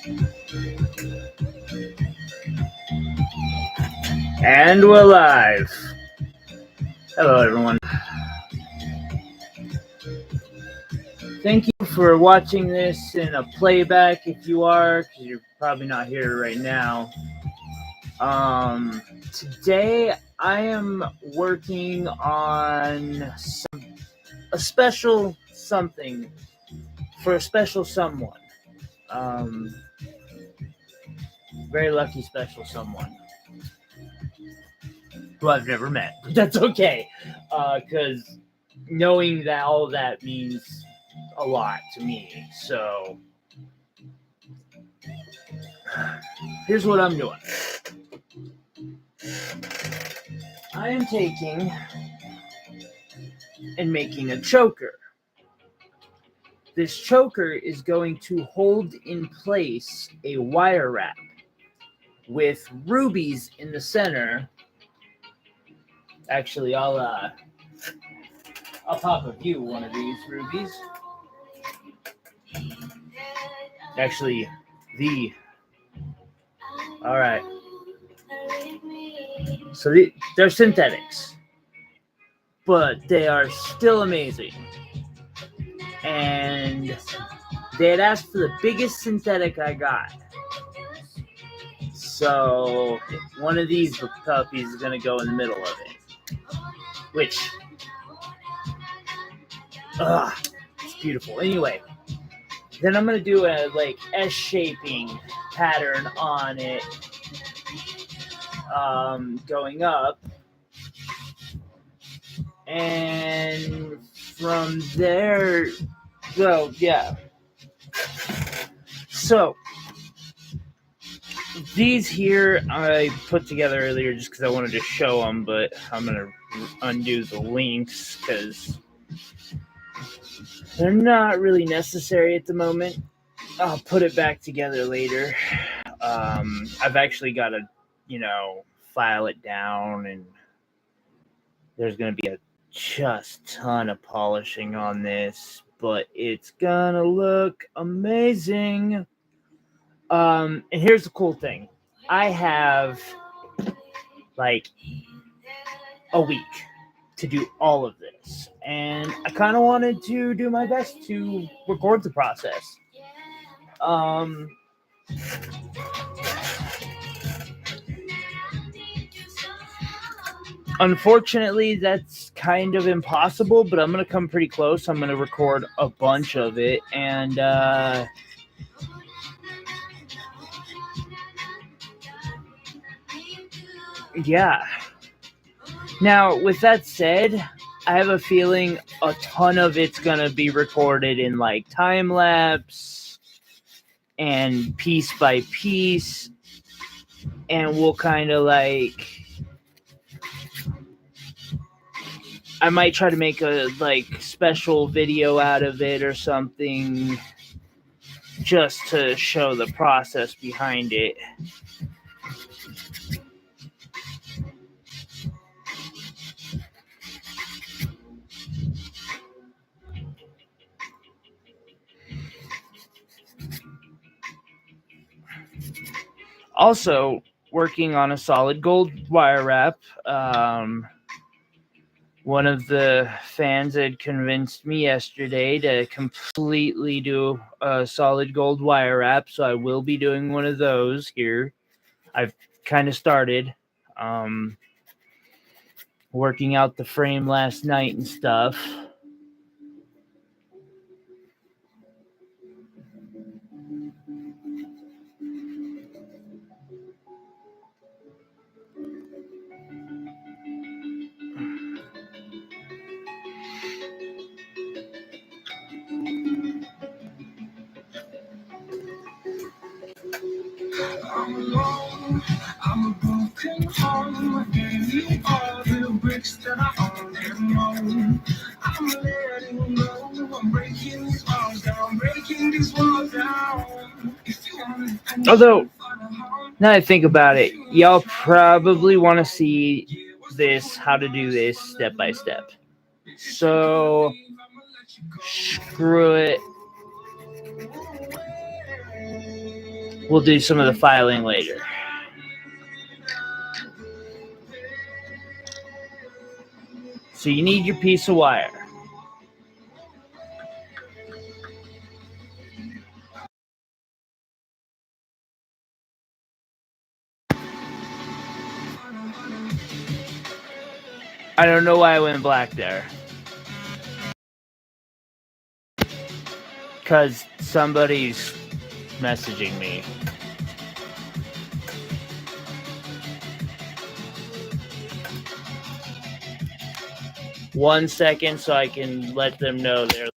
And we're live. Hello, everyone. Thank you for watching this in a playback if you are, because you're probably not here right now. Today I am working on a special something for a special someone. Very lucky special someone who I've never met, but that's okay, because knowing that all that means a lot to me. So here's what I'm doing. I am taking and making a choker. This choker is going to hold in place a wire wrap with rubies in the center. Actually, I'll pop a few one of these rubies. Actually, all right. So they're synthetics, but they are still amazing. And they had asked for the biggest synthetic I got. So one of these puppies is going to go in the middle of it. Which, it's beautiful. Anyway, then I'm going to do a S-shaping pattern on it, going up. And from there, well, yeah. So these here I put together earlier just because I wanted to show them, but I'm going to undo the links because they're not really necessary at the moment. I'll put it back together later. I've actually got to, file it down, and there's going to be a just ton of polishing on this, but it's going to look amazing. And here's the cool thing. I have a week to do all of this, and I kind of wanted to do my best to record the process. Unfortunately, that's kind of impossible, but I'm going to come pretty close. I'm going to record a bunch of it, and yeah. Now, with that said, I have a feeling a ton of it's going to be recorded in time lapse and piece by piece, and we'll kind of I might try to make a special video out of it or something just to show the process behind it. Also, working on a solid gold wire wrap. One of the fans had convinced me yesterday to completely do a solid gold wire wrap, so I will be doing one of those here. I've kind of started working out the frame last night and stuff. I'm alone, I'm a broken home, gave you all the bricks that I own and own. I'm letting go, I'm breaking these walls down, breaking these walls down. Although, now I think about it, y'all probably want to see this, how to do this step by step. So, screw it. We'll do some of the filing later. So you need your piece of wire. I don't know why I went black there. Because somebody's messaging me. One second so I can let them know they're.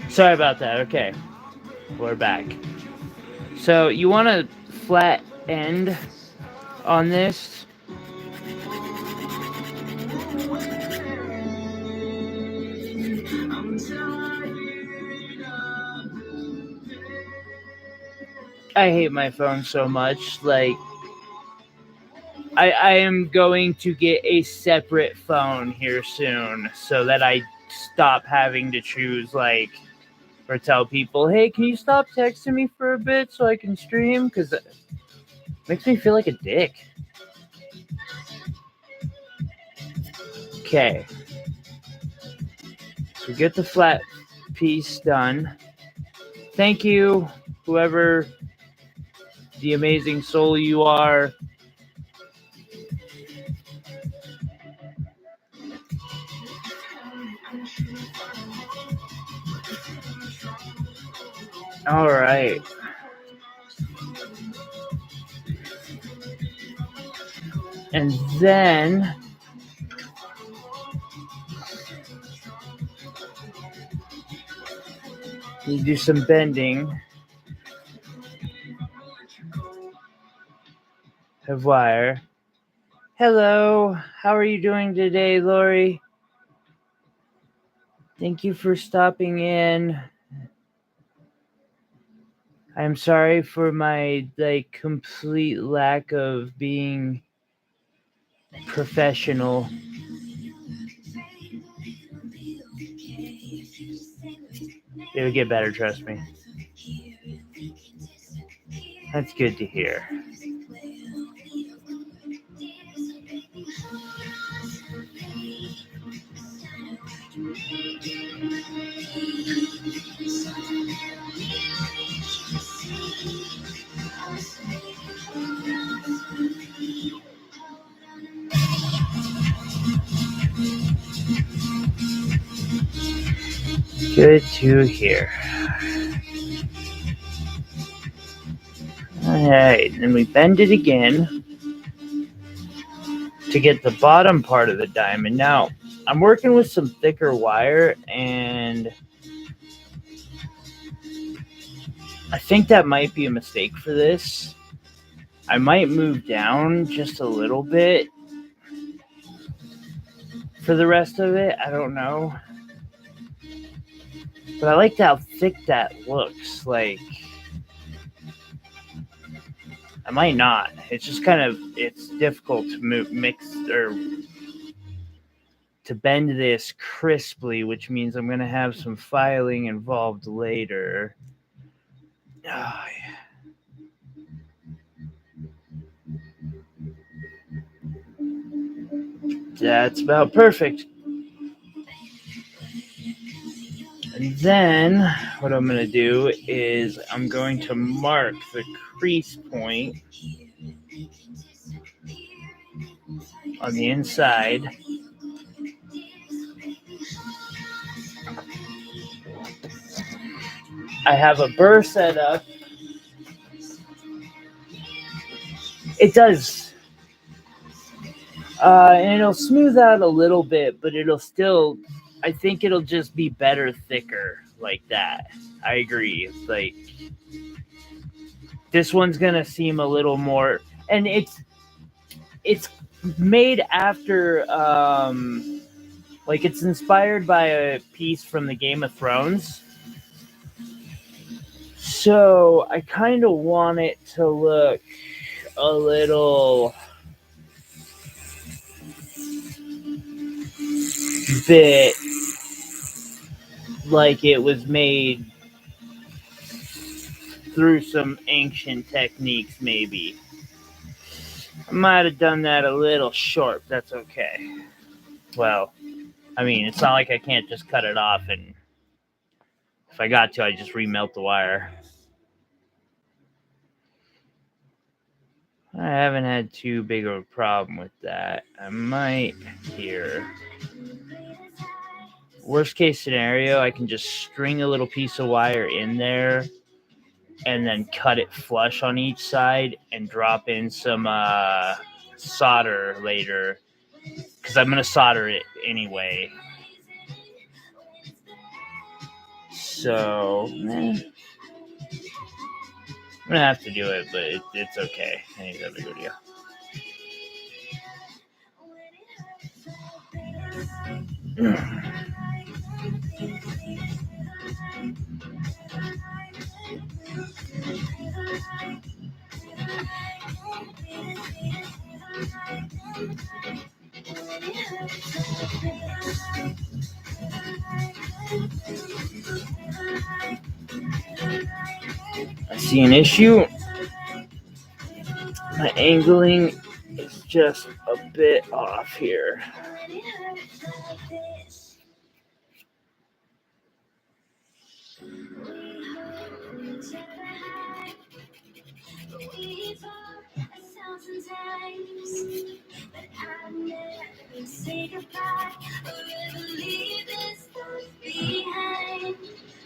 Sorry about that. Okay. We're back. So you want a flat end on this. I hate my phone so much. Like, I am going to get a separate phone here soon so that I stop having to choose, like, or tell people, hey, can you stop texting me for a bit so I can stream? Because it makes me feel like a dick. Okay. So get the flat piece done. Thank you, whoever the amazing soul you are. All right. And then you do some bending of wire. Hello, how are you doing today, Lori? Thank you for stopping in. I'm sorry for my complete lack of being professional. It'll get better, trust me. That's good to hear. Good to hear. Alright, then we bend it again to get the bottom part of the diamond. Now, I'm working with some thicker wire, and I think that might be a mistake for this. I might move down just a little bit for the rest of it. I don't know. But I like how thick that looks. Like, I might not. It's just it's difficult to mix or to bend this crisply, which means I'm going to have some filing involved later. Oh, yeah. That's about perfect. And then what I'm going to do is I'm going to mark the crease point on the inside. I have a burr set up It does. And it'll smooth out a little bit, but it'll still, I think it'll just be better thicker like that. I agree. Like, this one's going to seem a little more, and it's made after, like, it's inspired by a piece from the Game of Thrones. So I kind of want it to look a little bit like it was made through some ancient techniques, maybe. I might have done that a little short. That's okay. Well, I mean, it's not like I can't just cut it off, and if I got to, I'd just remelt the wire. I haven't had too big of a problem with that. I might here. Worst case scenario, I can just string a little piece of wire in there and then cut it flush on each side and drop in some solder later, because I'm going to solder it anyway. So, I'm going to have to do it, but it's okay. I need that big video. I see an issue. My angling is just a bit off here.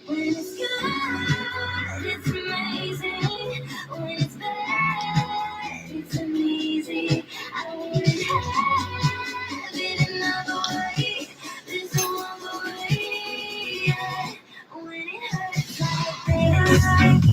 When it's good, it's amazing. When it's bad, it's uneasy. I wouldn't have it another way. There's no other way. Yeah. When it hurts like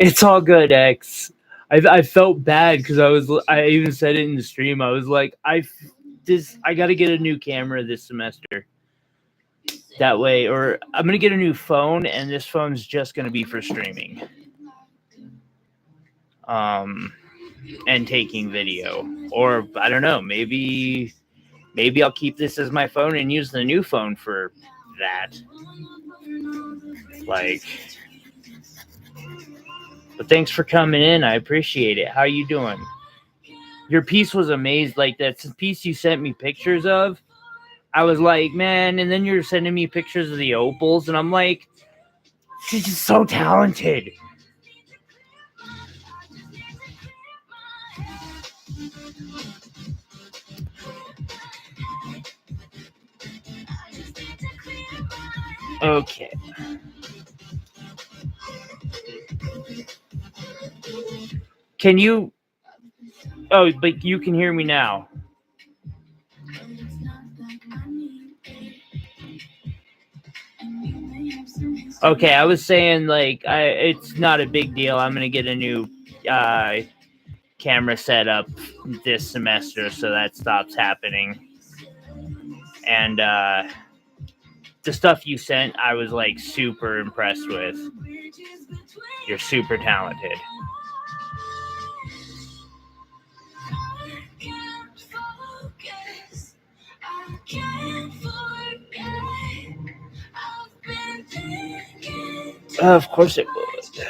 It's all good, X. I felt bad because I even said it in the stream. I was like, I got to get a new camera this semester. That way, or I'm gonna get a new phone, and this phone's just gonna be for streaming, and taking video. Or I don't know, maybe I'll keep this as my phone and use the new phone for that. Like, but thanks for coming in. I appreciate it. How you doing? Your piece was amazing. Like, that piece you sent me pictures of, I was like, man, and then you're sending me pictures of the opals, and I'm like, she's just so talented. Okay. Can you... Oh, but you can hear me now. Okay, I was saying, like, it's not a big deal. I'm going to get a new camera set up this semester, so that stops happening. And the stuff you sent, I was, like, super impressed with. You're super talented. Of course it would. Okay,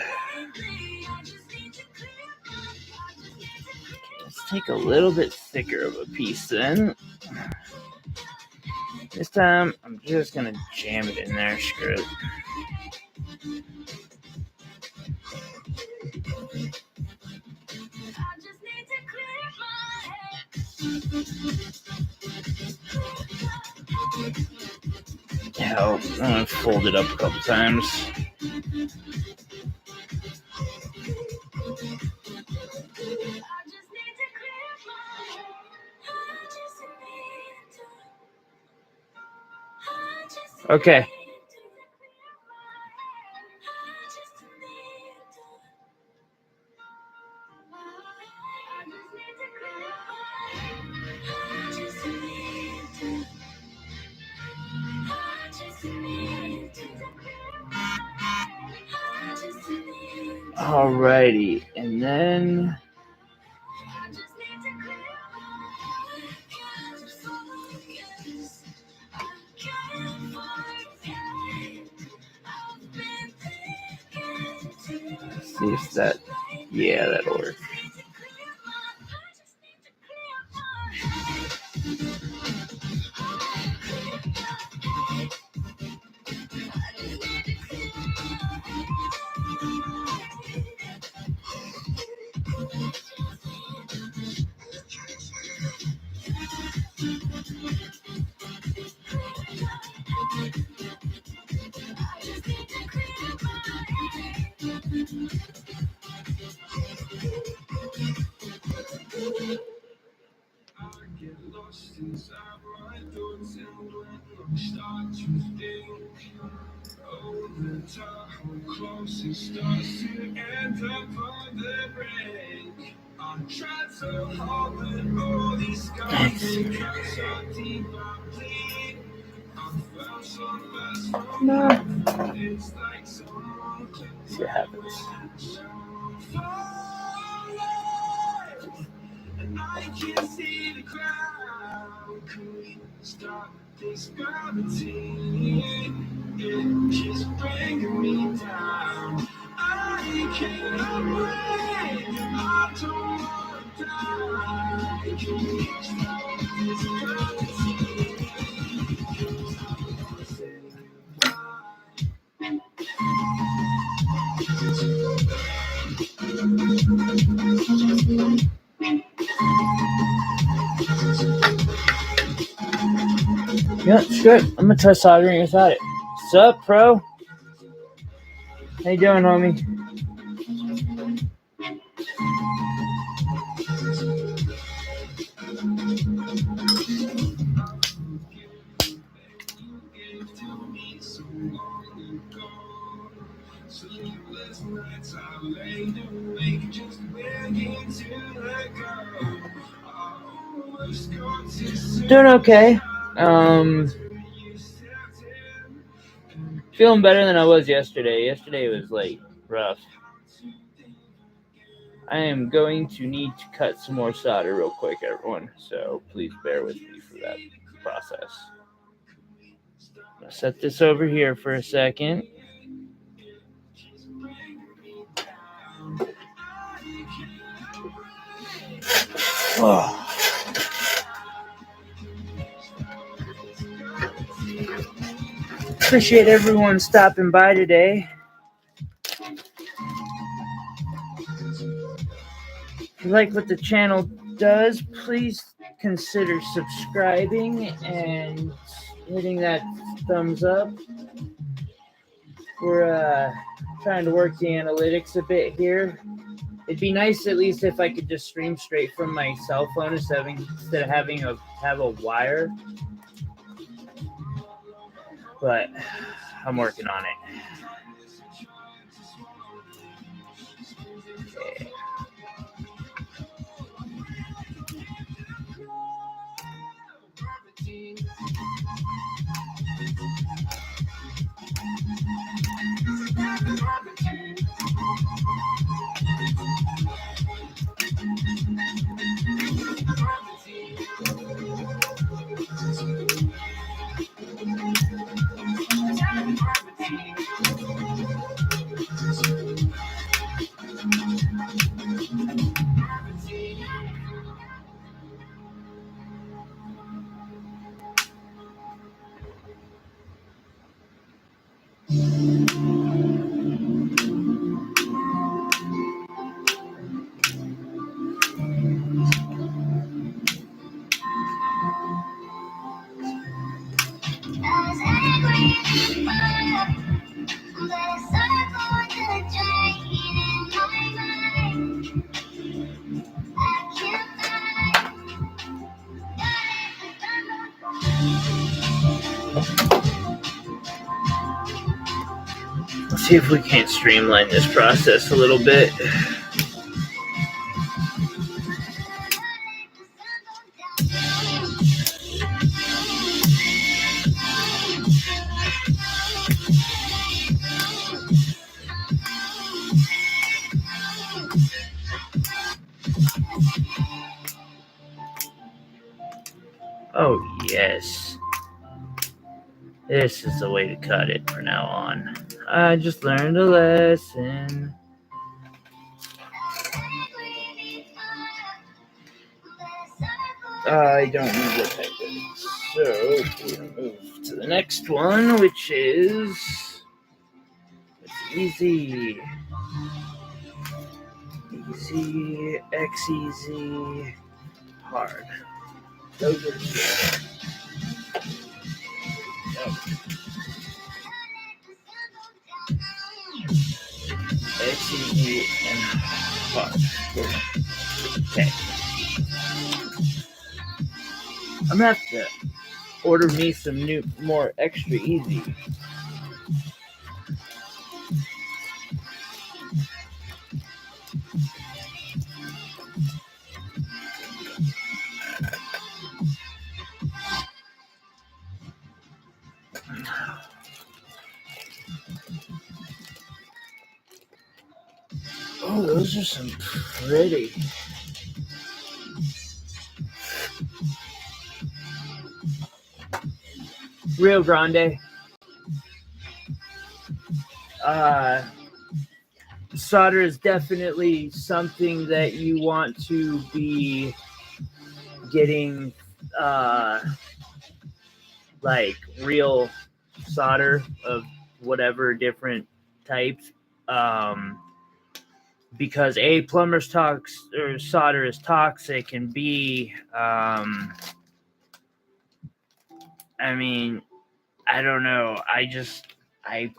let's take make a little bit thicker of a piece then. This time, I'm just going to jam it in there. Screw it. Yeah, I'm going to fold it up a couple times. Okay. Alrighty, and then see if that, yeah, that'll work. No. See what happens. I can see the crowd. Could we stop this gravity? It keeps bringing me down. I can't breathe. I don't want to die. Can we stop this gravity? Yeah, it's good. I'm gonna try soldering without it. What's up, pro? How you doing, homie? Doing okay. Feeling better than I was yesterday. Yesterday was like rough. I am going to need to cut some more solder real quick, everyone. So please bear with me for that process. I'm gonna set this over here for a second. Oh. Appreciate everyone stopping by today. If you like what the channel does, please consider subscribing and hitting that thumbs up. We're trying to work the analytics a bit here. It'd be nice at least if I could just stream straight from my cell phone instead of having to have a wire. But I'm working on it. Yeah. Let's see if we can't streamline this process a little bit. Oh, yes. This is the way to cut it from now on. I just learned a lesson. I don't need to type it. So, we're going to move to the next one, which is... It's easy. Easy, X-easy, hard. Those are two. X-easy and hard. Okay. I'm gonna have to order me some more extra easy. Oh, those are some pretty. Rio Grande. Solder is definitely something that you want to be getting, like real solder of whatever different types. Because A, plumber's solder is toxic, and B, I mean, I don't know. I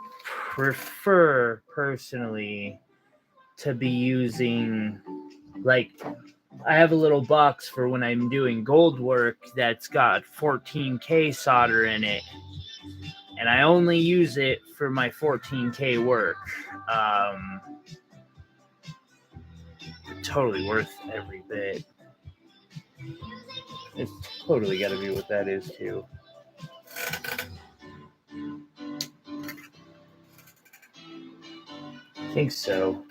prefer personally to be using, like, I have a little box for when I'm doing gold work that's got 14K solder in it, and I only use it for my 14K work. Totally worth every bit. It's totally got to be what that is too. I think so.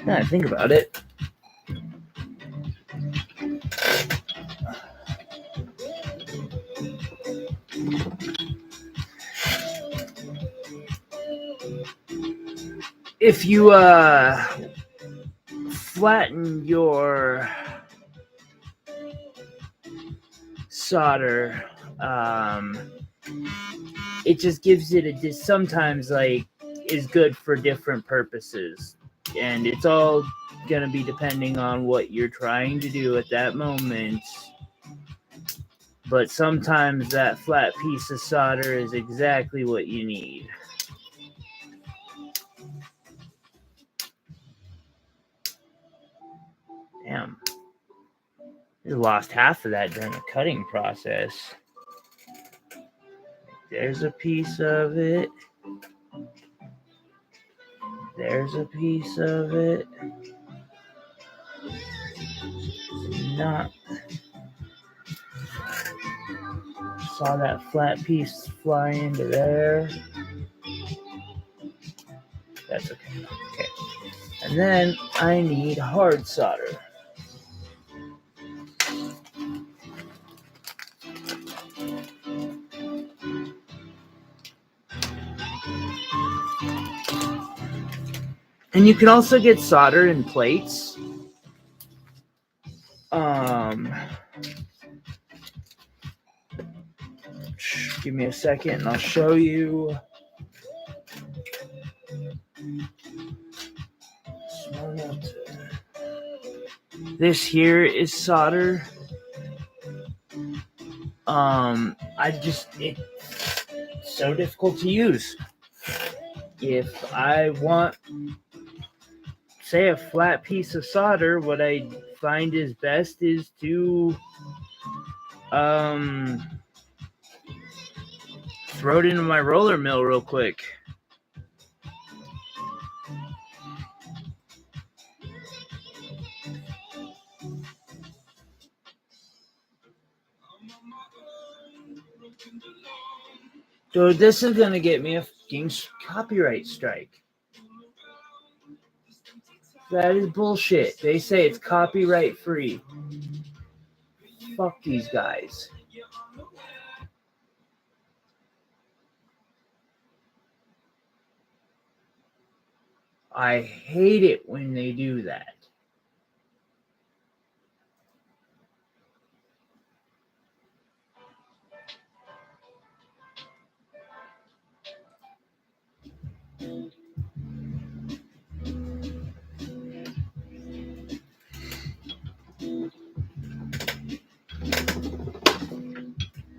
Now I think about it. If you flatten your solder, it just gives it sometimes like is good for different purposes, and it's all gonna be depending on what you're trying to do at that moment. But sometimes that flat piece of solder is exactly what you need. Damn. I lost half of that during the cutting process. There's a piece of it. There's a piece of it. Not. Saw that flat piece fly into there. That's okay. Okay. And then I need hard solder. And you can also get solder in plates. Give me a second and I'll show you. This here is solder. It's so difficult to use. if I want, say, a flat piece of solder, what I find is best is to throw it into my roller mill real quick. So this is gonna get me a fucking copyright strike. That is bullshit. They say it's copyright free. Fuck these guys. I hate it when they do that.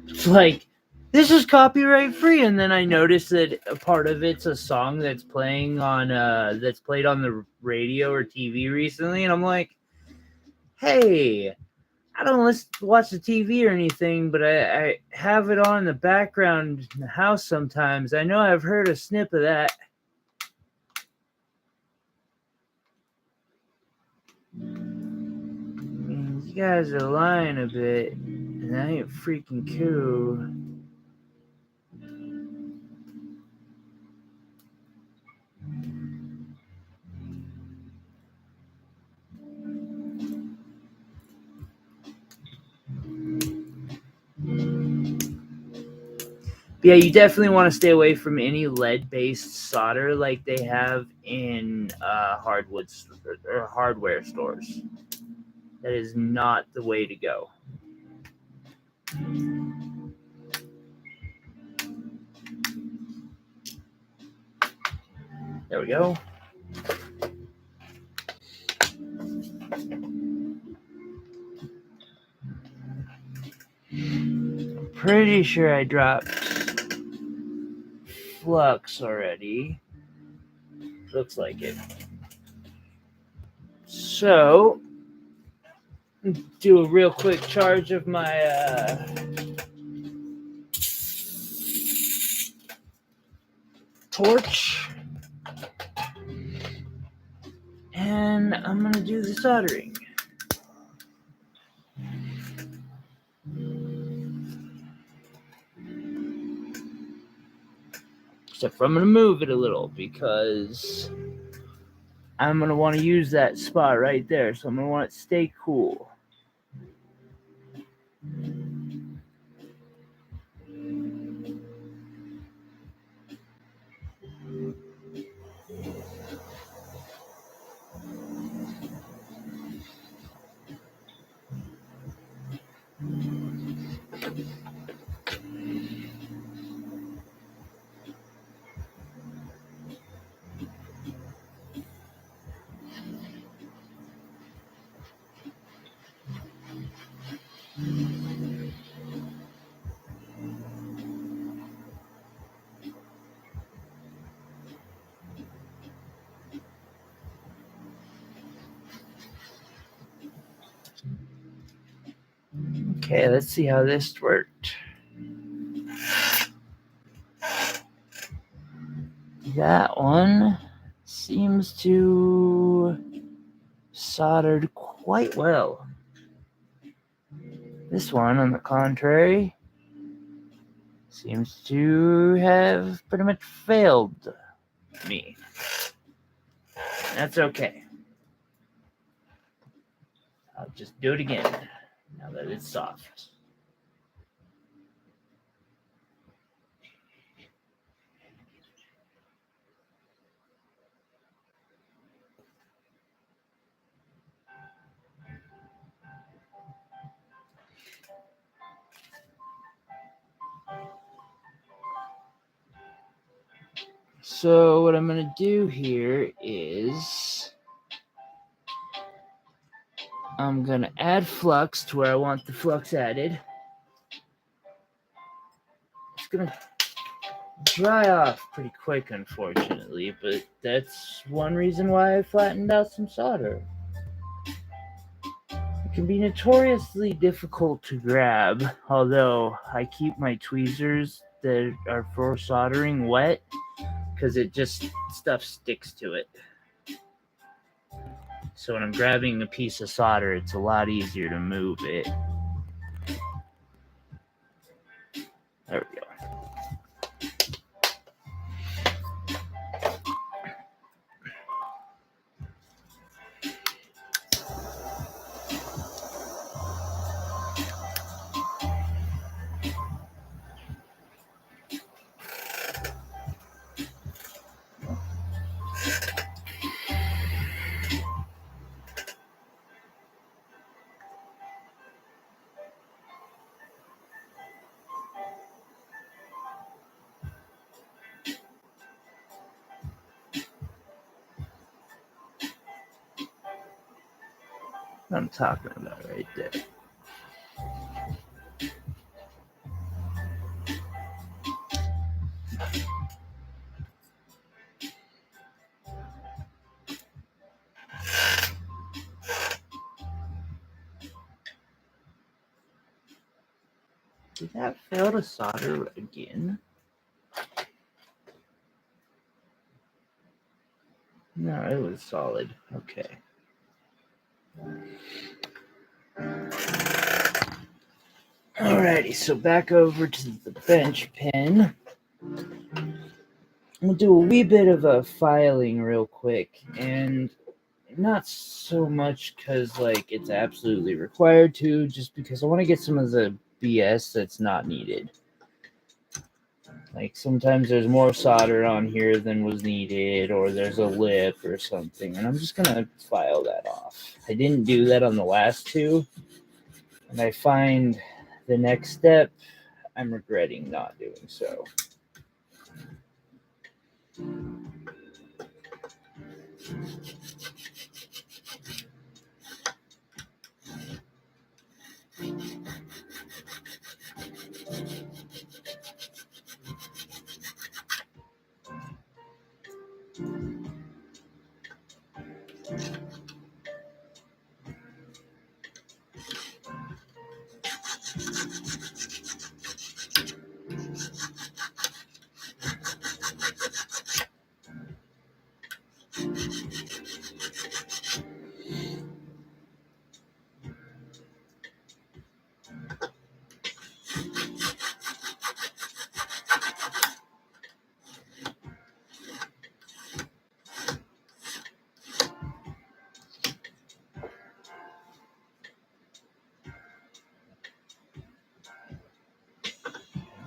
It's like, this is copyright free, and then I notice that a part of it's a song that's playing on that's played on the radio or TV recently, and I'm like, hey, I don't watch the TV or anything, but I have it on in the background in the house sometimes. I know I've heard a snip of that. I mean, you guys are lying a bit, and that ain't freaking cool. Yeah, you definitely want to stay away from any lead-based solder like they have in hardwoods or hardware stores. That is not the way to go. There we go. I'm pretty sure I dropped flux already. Looks like it. So, do a real quick charge of my torch. And I'm going to do the soldering. Except for I'm going to move it a little because I'm going to want to use that spot right there. So I'm going to want it to stay cool. Okay, let's see how this worked. That one seems to soldered quite well. This one, on the contrary, seems to have pretty much failed me. That's okay. I'll just do it again now that it's soft. So what I'm going to do here is I'm going to add flux to where I want the flux added. Just going to dry off pretty quick, unfortunately, but that's one reason why I flattened out some solder. It can be notoriously difficult to grab, although I keep my tweezers that are for soldering wet because it just stuff sticks to it. So when I'm grabbing a piece of solder, it's a lot easier to move it. There we go. I'm talking about right there. Did that fail to solder again? No, it was solid. Okay. Alrighty, so back over to the bench pen. We'll do a wee bit of a filing real quick, and not so much because like it's absolutely required to, just because I want to get some of the BS that's not needed. Like sometimes there's more solder on here than was needed, or there's a lip or something, and I'm just gonna file that off. I didn't do that on the last two, and I find the next step I'm regretting not doing so.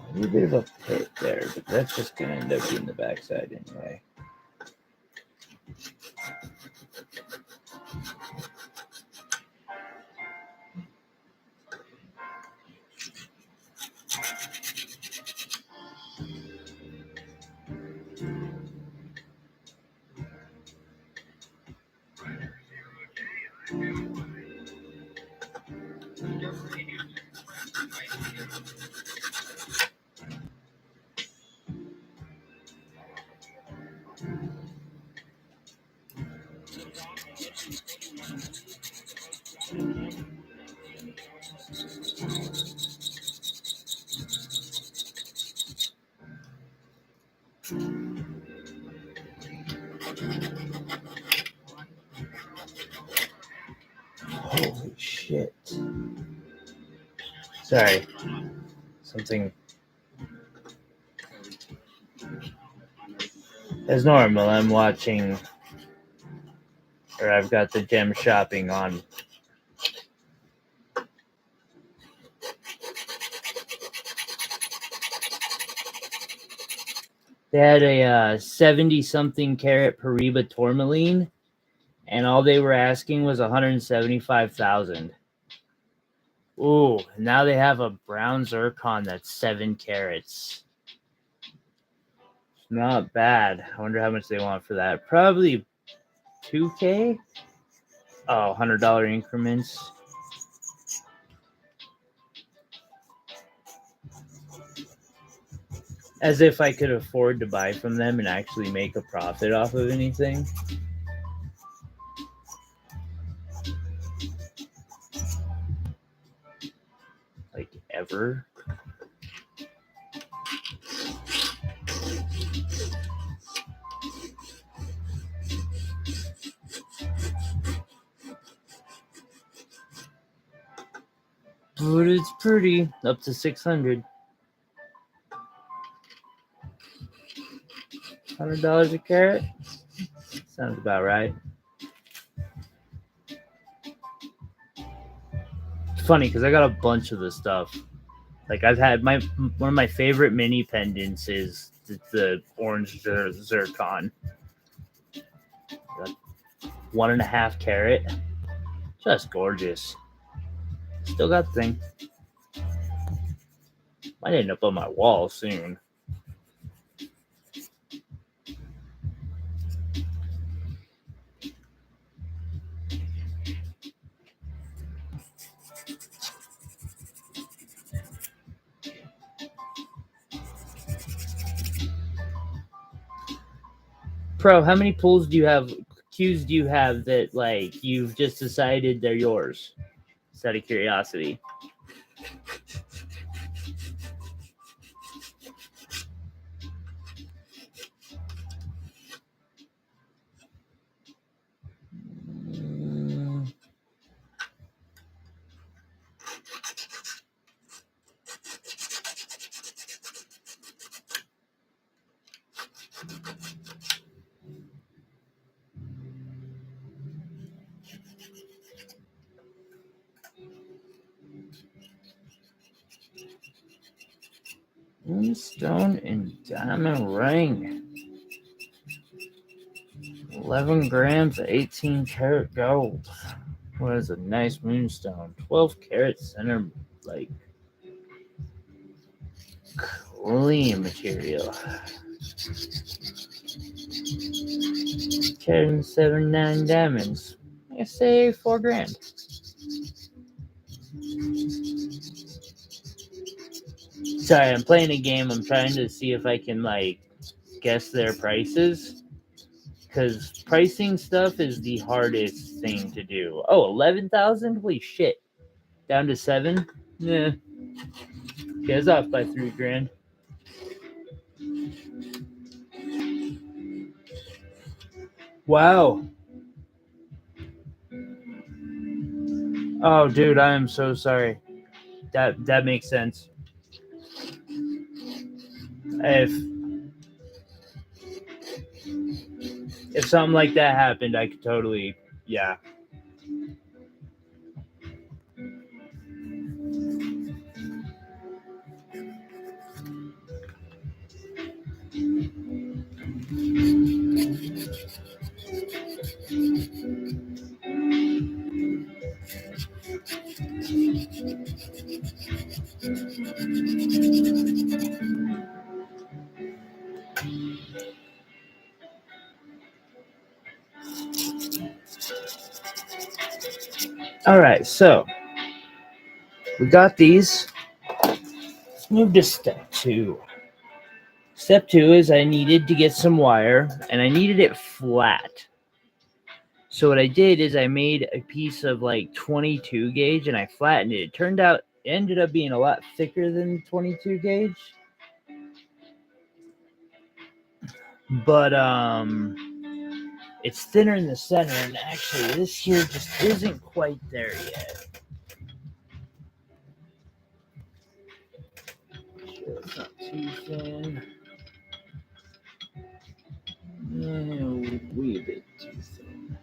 A little bit of a pit there, but that's just going to end up being the backside anyway. Holy shit. Sorry. Something. As normal, I'm watching, or I've got the gem shopping on. They had a 70-something carat Pariba Tourmaline, and all they were asking was $175,000. Ooh, now they have a brown zircon that's 7 carats. Not bad. I wonder how much they want for that. Probably $2K? Oh, $100 increments. As if I could afford to buy from them and actually make a profit off of anything. Like, ever. But it's pretty. Up to 600. $100 a carat? Sounds about right. It's funny because I got a bunch of this stuff. Like, I've had one of my favorite mini pendants is the orange zircon. 1.5 carat. Just gorgeous. Still got the thing. Might end up on my wall soon. Pro, how many pools do you have? Cues do you have that like you've just decided they're yours? Just out of curiosity. Moonstone and diamond ring. 11 grams of 18 karat gold. What is a nice moonstone? 12 karat center, like, clean material. Carat and 79 diamonds. I say 4 grand. Sorry, I'm playing a game. I'm trying to see if I can, like, guess their prices. Because pricing stuff is the hardest thing to do. Oh, 11,000? Holy shit. Down to 7? Yeah. Okay, it's off by 3 grand. Wow. Oh, dude, I am so sorry. That makes sense. If something like that happened, I could totally, yeah. All right, so we got these. Let's move to step 2. Step 2 is I needed to get some wire, and I needed it flat. So what I did is I made a piece of like 22 gauge, and I flattened it. It ended up being a lot thicker than 22 gauge. But it's thinner in the center, and actually this here just isn't quite there yet. Sure, it's not too thin. Yeah, wee bit too thin.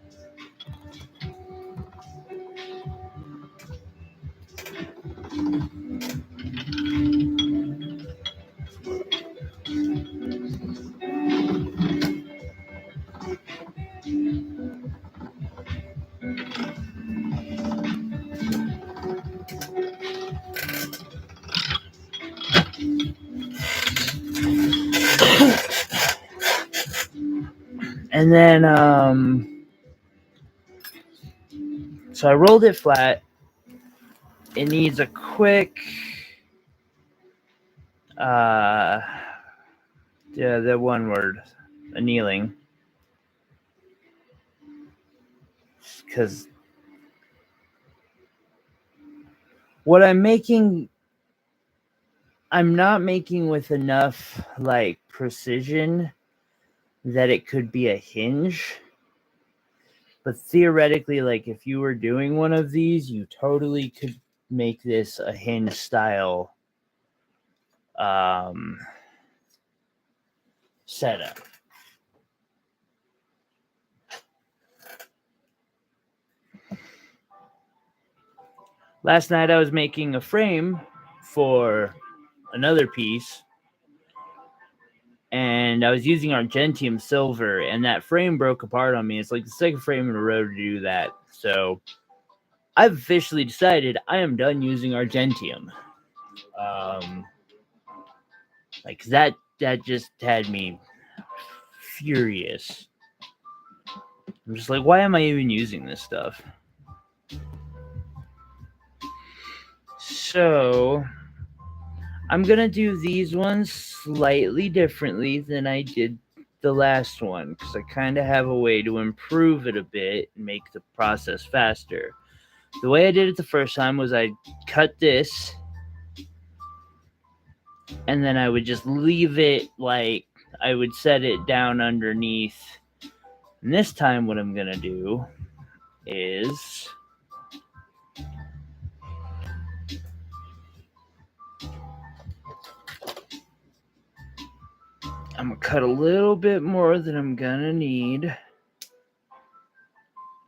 And then, so I rolled it flat. It needs a quick, Yeah, that one word, annealing. Because what I'm not making with enough like precision that it could be a hinge. But theoretically, like if you were doing one of these, you totally could make this a hinge style setup. Last night I was making a frame for another piece, and I was using Argentium silver, and that frame broke apart on me. It's like the second frame in a row to do that. So I've officially decided I am done using Argentium. Like that just had me furious. I'm just like, why am I even using this stuff? So I'm gonna do these ones slightly differently than I did the last one because I kind of have a way to improve it a bit and make the process faster. The way I did it the first time was I cut this and then I would just leave it like I would set it down underneath. And this time what I'm gonna do is I'm gonna cut a little bit more than I'm gonna need.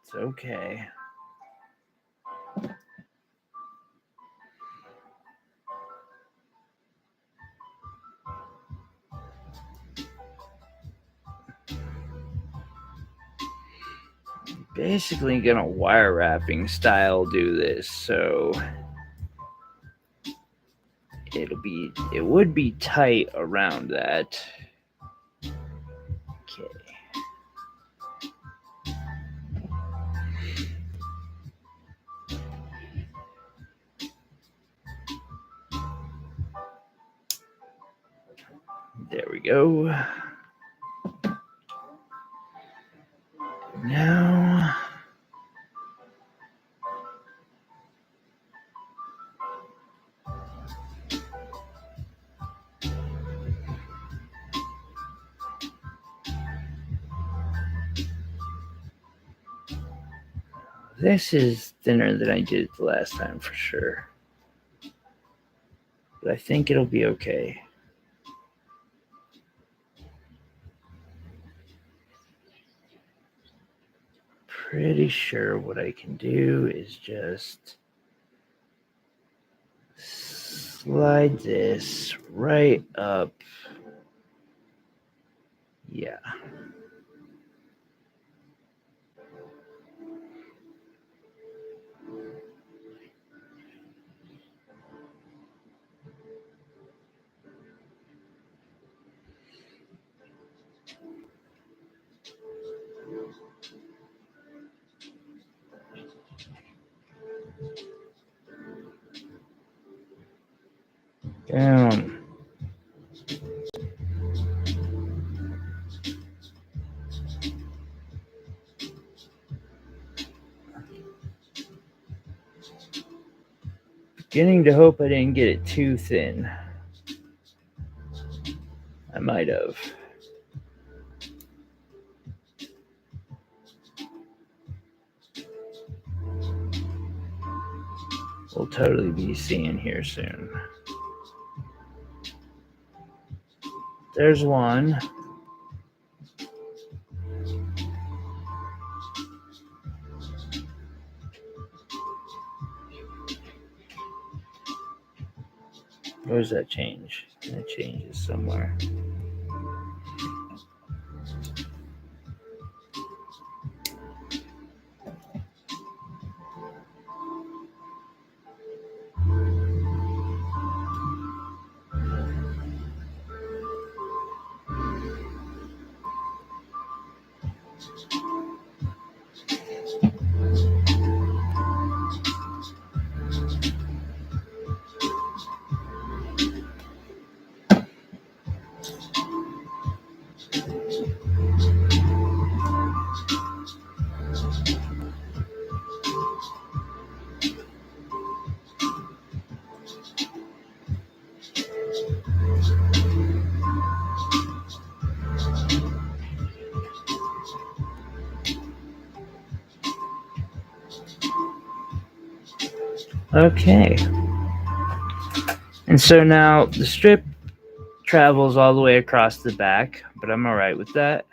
It's okay. Basically gonna wire wrapping style do this, so it would be tight around that. Okay. There we go. Now this is thinner than I did the last time for sure. But I think it'll be okay. Pretty sure what I can do is just slide this right up. Yeah. Down. Beginning to hope I didn't get it too thin. I might have. We'll totally be seeing here soon. There's one. Where's that change? That changes somewhere. Okay. And so now the strip travels all the way across the back, but I'm all right with that.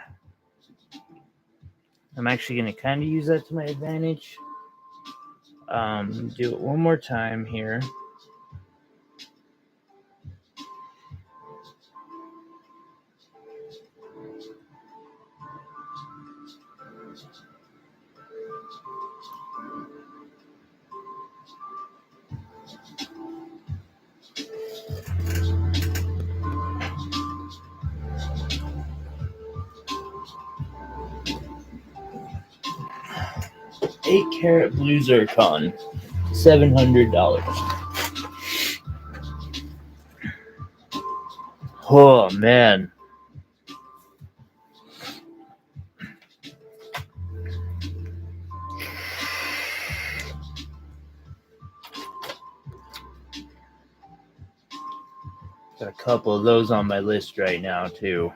I'm actually going to kind of use that to my advantage. Do it one more time here. $8-carat blue zircon, $700. Oh man. Got a couple of those on my list right now too.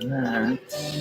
That's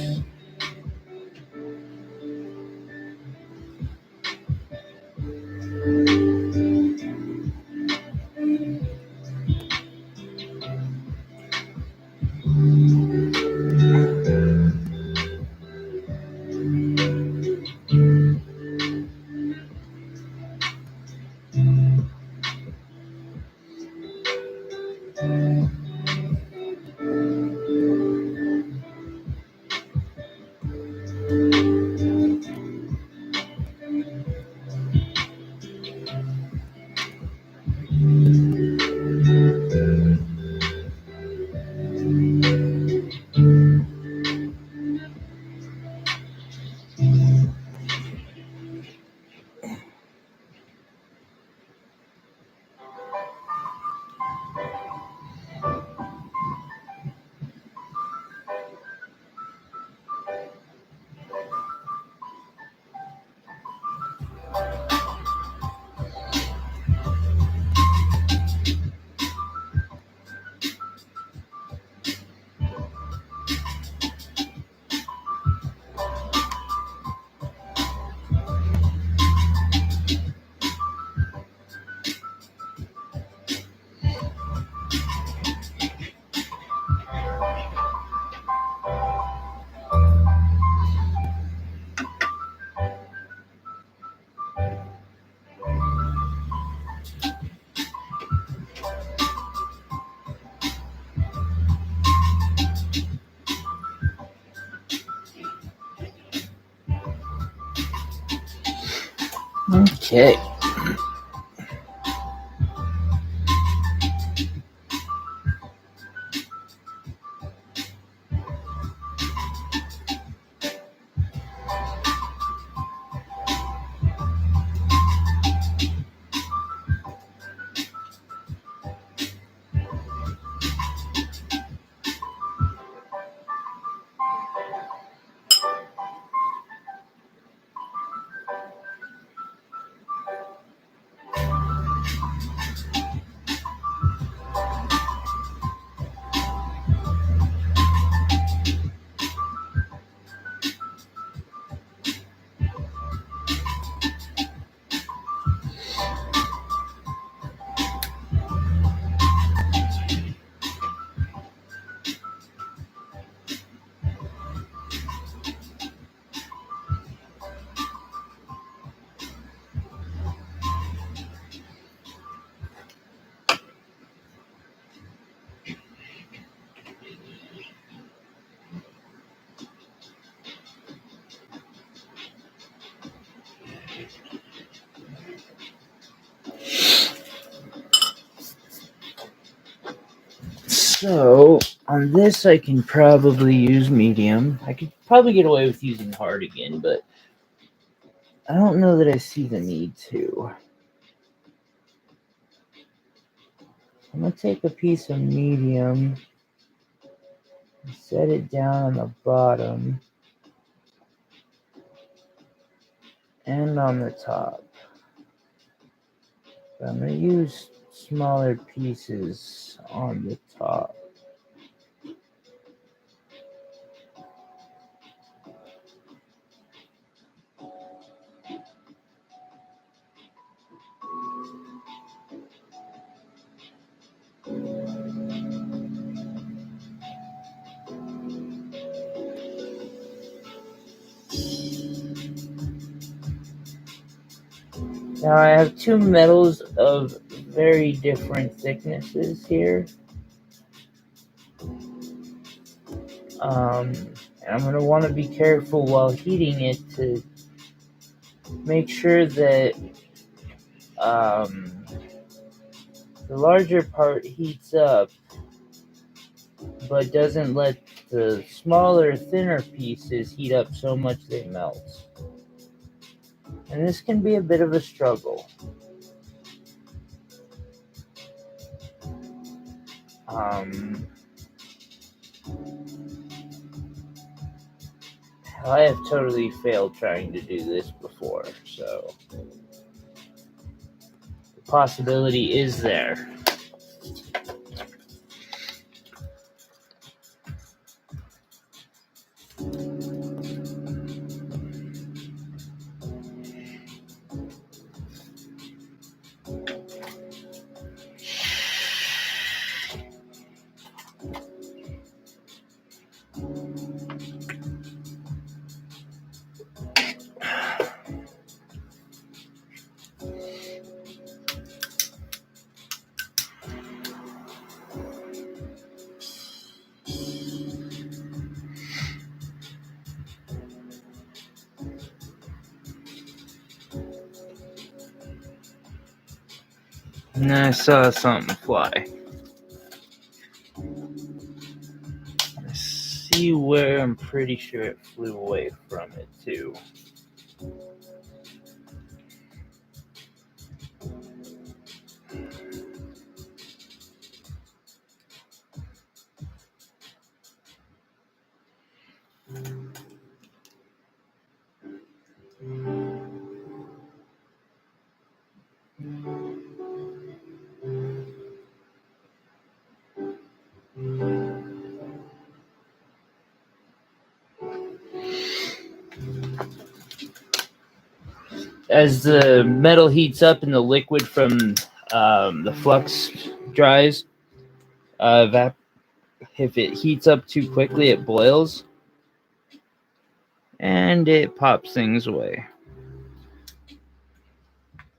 Okay. So on this, I can probably use medium. I could probably get away with using hard again, but I don't know that I see the need to. I'm going to take a piece of medium, set it down on the bottom and on the top. But I'm going to use smaller pieces on the top. Now I have two metals of very different thicknesses here. And I'm going to want to be careful while heating it to make sure that the larger part heats up, but doesn't let the smaller, thinner pieces heat up so much they melt. And this can be a bit of a struggle. I have totally failed trying to do this before, so the possibility is there. And I saw something fly. I see where. I'm pretty sure it flew away from it too. As the metal heats up and the liquid from the flux dries, if it heats up too quickly, it boils and it pops things away.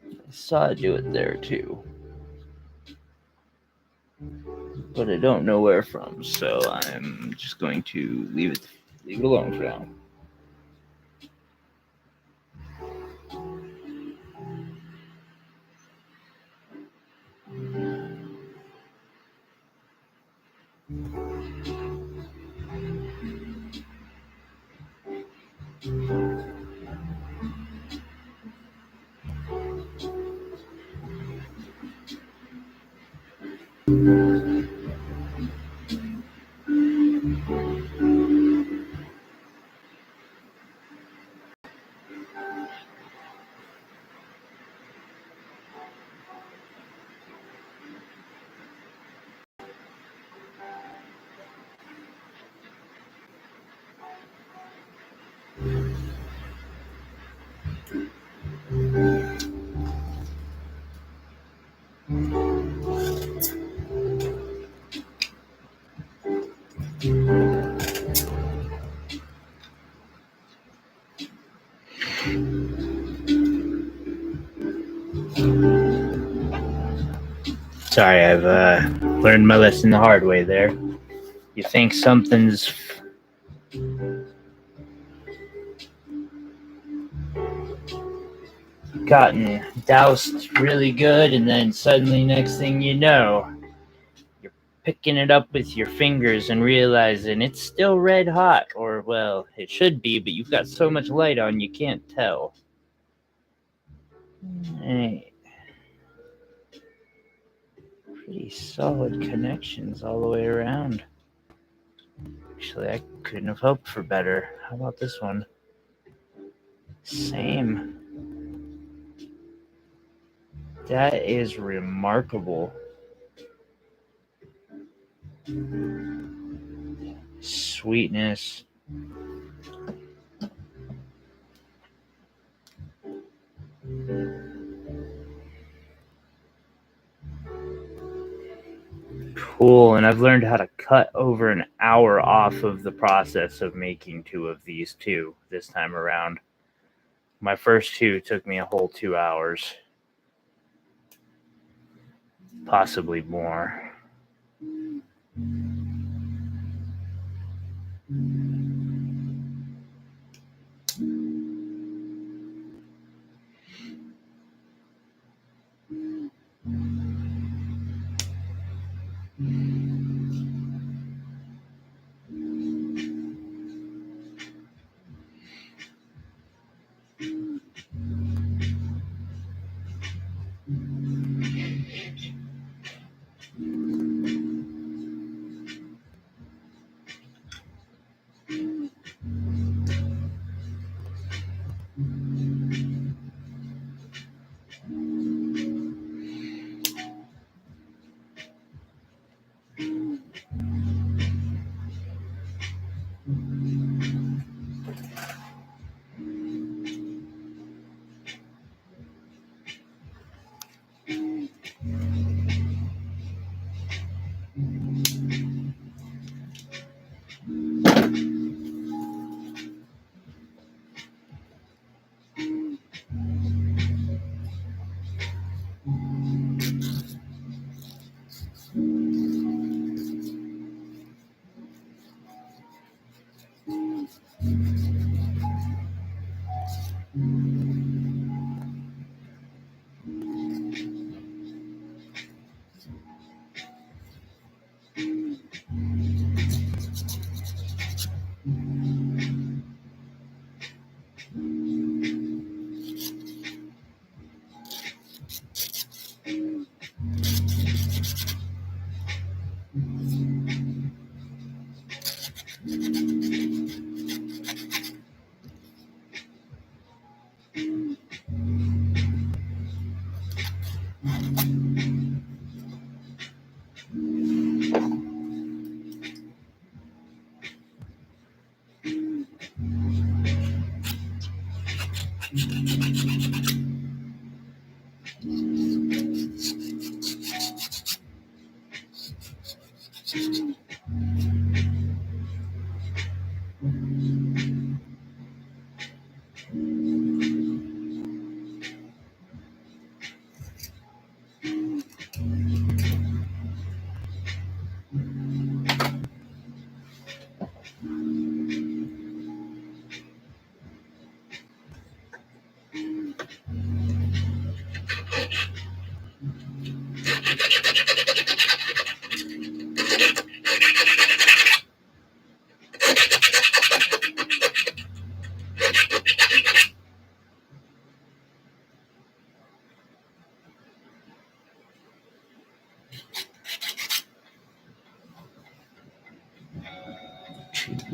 I saw it do it there too, but I don't know where from, so I'm just going to leave it alone for now. Sorry, I've learned my lesson the hard way there. You think something's gotten doused really good, and then suddenly, next thing you know, you're picking it up with your fingers and realizing it's still red hot, or well, it should be, but you've got so much light on you can't tell. Hey, pretty solid connections all the way around. Actually, I couldn't have hoped for better. How about this one? Same. That is remarkable. Sweetness. Cool, and I've learned how to cut over an hour off of the process of making two of these two this time around. My first two took me a whole 2 hours. Possibly more.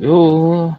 Yo.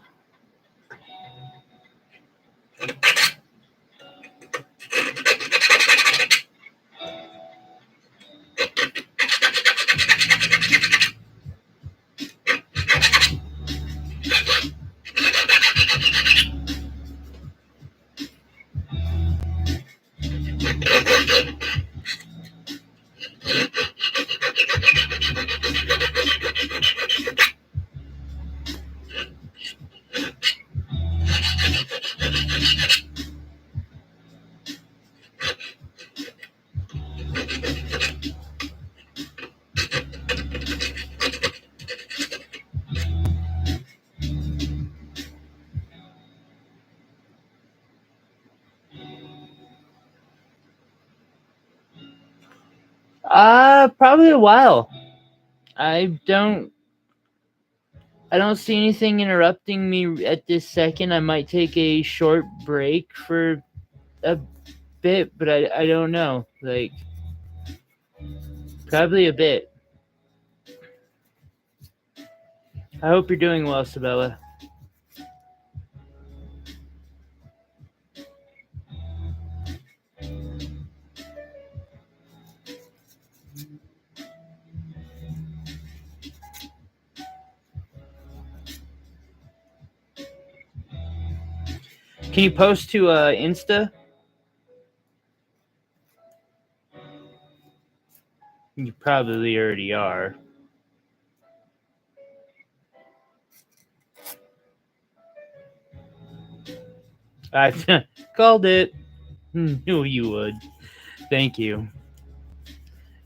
Probably a while. I don't see anything interrupting me at this second. I might take a short break for a bit, but I don't know. Like, probably a bit. I hope you're doing well, Sabella. Can you post to Insta? You probably already are. I called it. Knew you would. Thank you.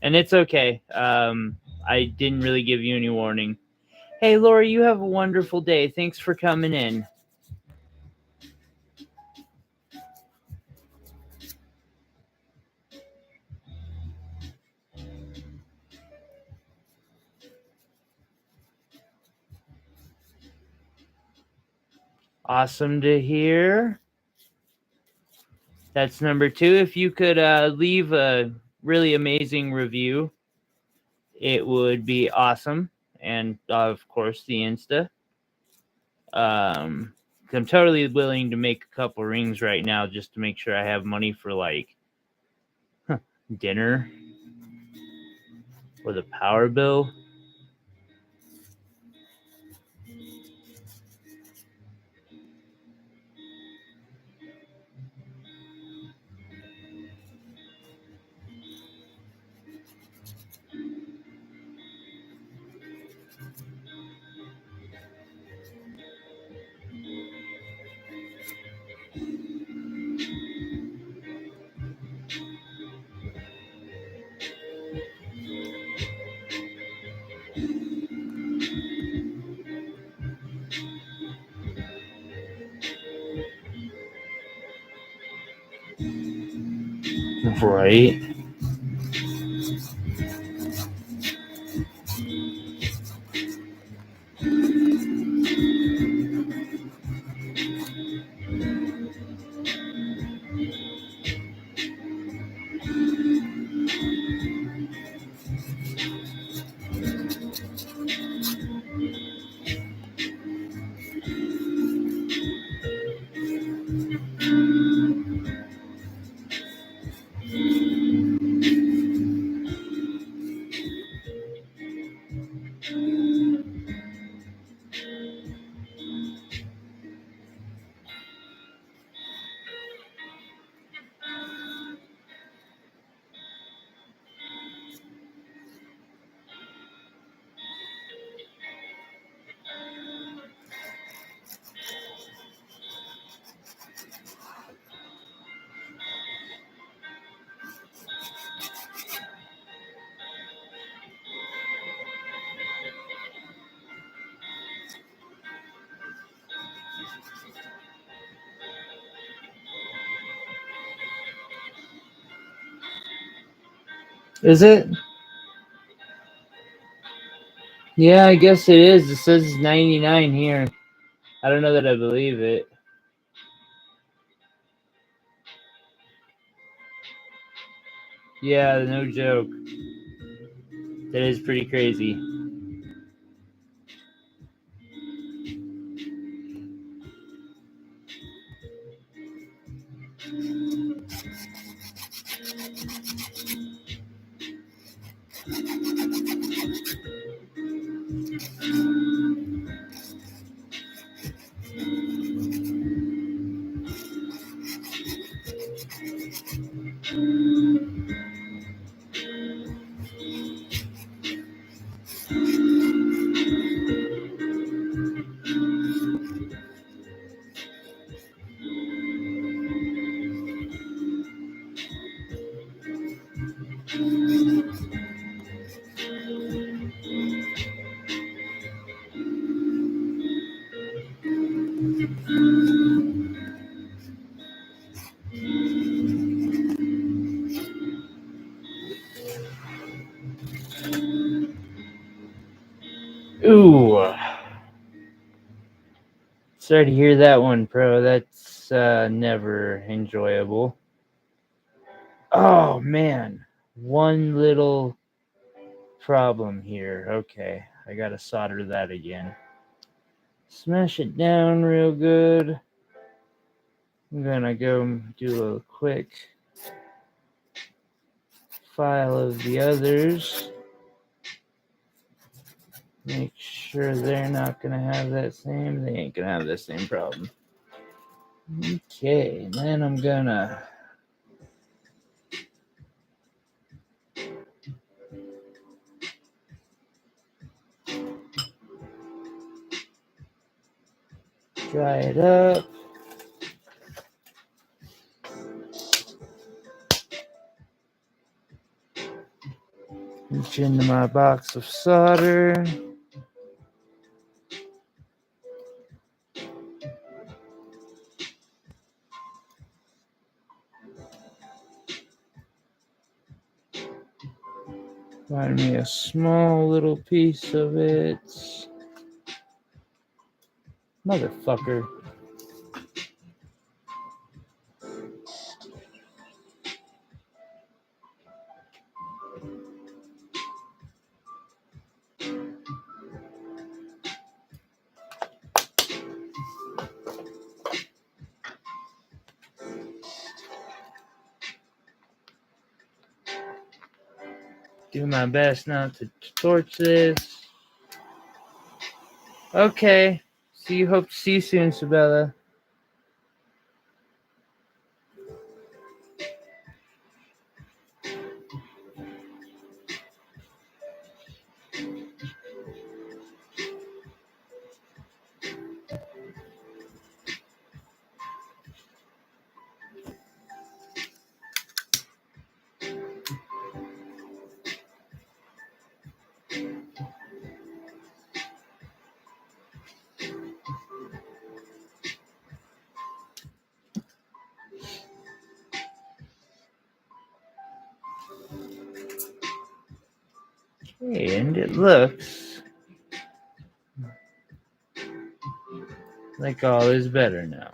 And it's okay. I didn't really give you any warning. Hey, Laura, you have a wonderful day. Thanks for coming in. Awesome to hear. That's number 2. If you could leave a really amazing review, it would be awesome. And of course, the Insta. I'm totally willing to make a couple rings right now just to make sure I have money for like dinner or the power bill. Right. Is it? Yeah, I guess it is. It says 99 here. I don't know that I believe it. Yeah, no joke. That is pretty crazy. Ooh. Sorry to hear that one, Pro. That's never enjoyable. Oh, man. One little problem here. Okay. I got to solder that again. Smash it down real good. I'm going to go do a quick file of the others. Make sure they're not going to have that same. They ain't going to have the same problem. Okay. And then I'm going to dry it up. Reach into my box of solder. Find me a small little piece of it. Motherfucker. Do my best not to torch this. Okay. Hope to see you soon, Sabella. Okay, and it looks like all is better now.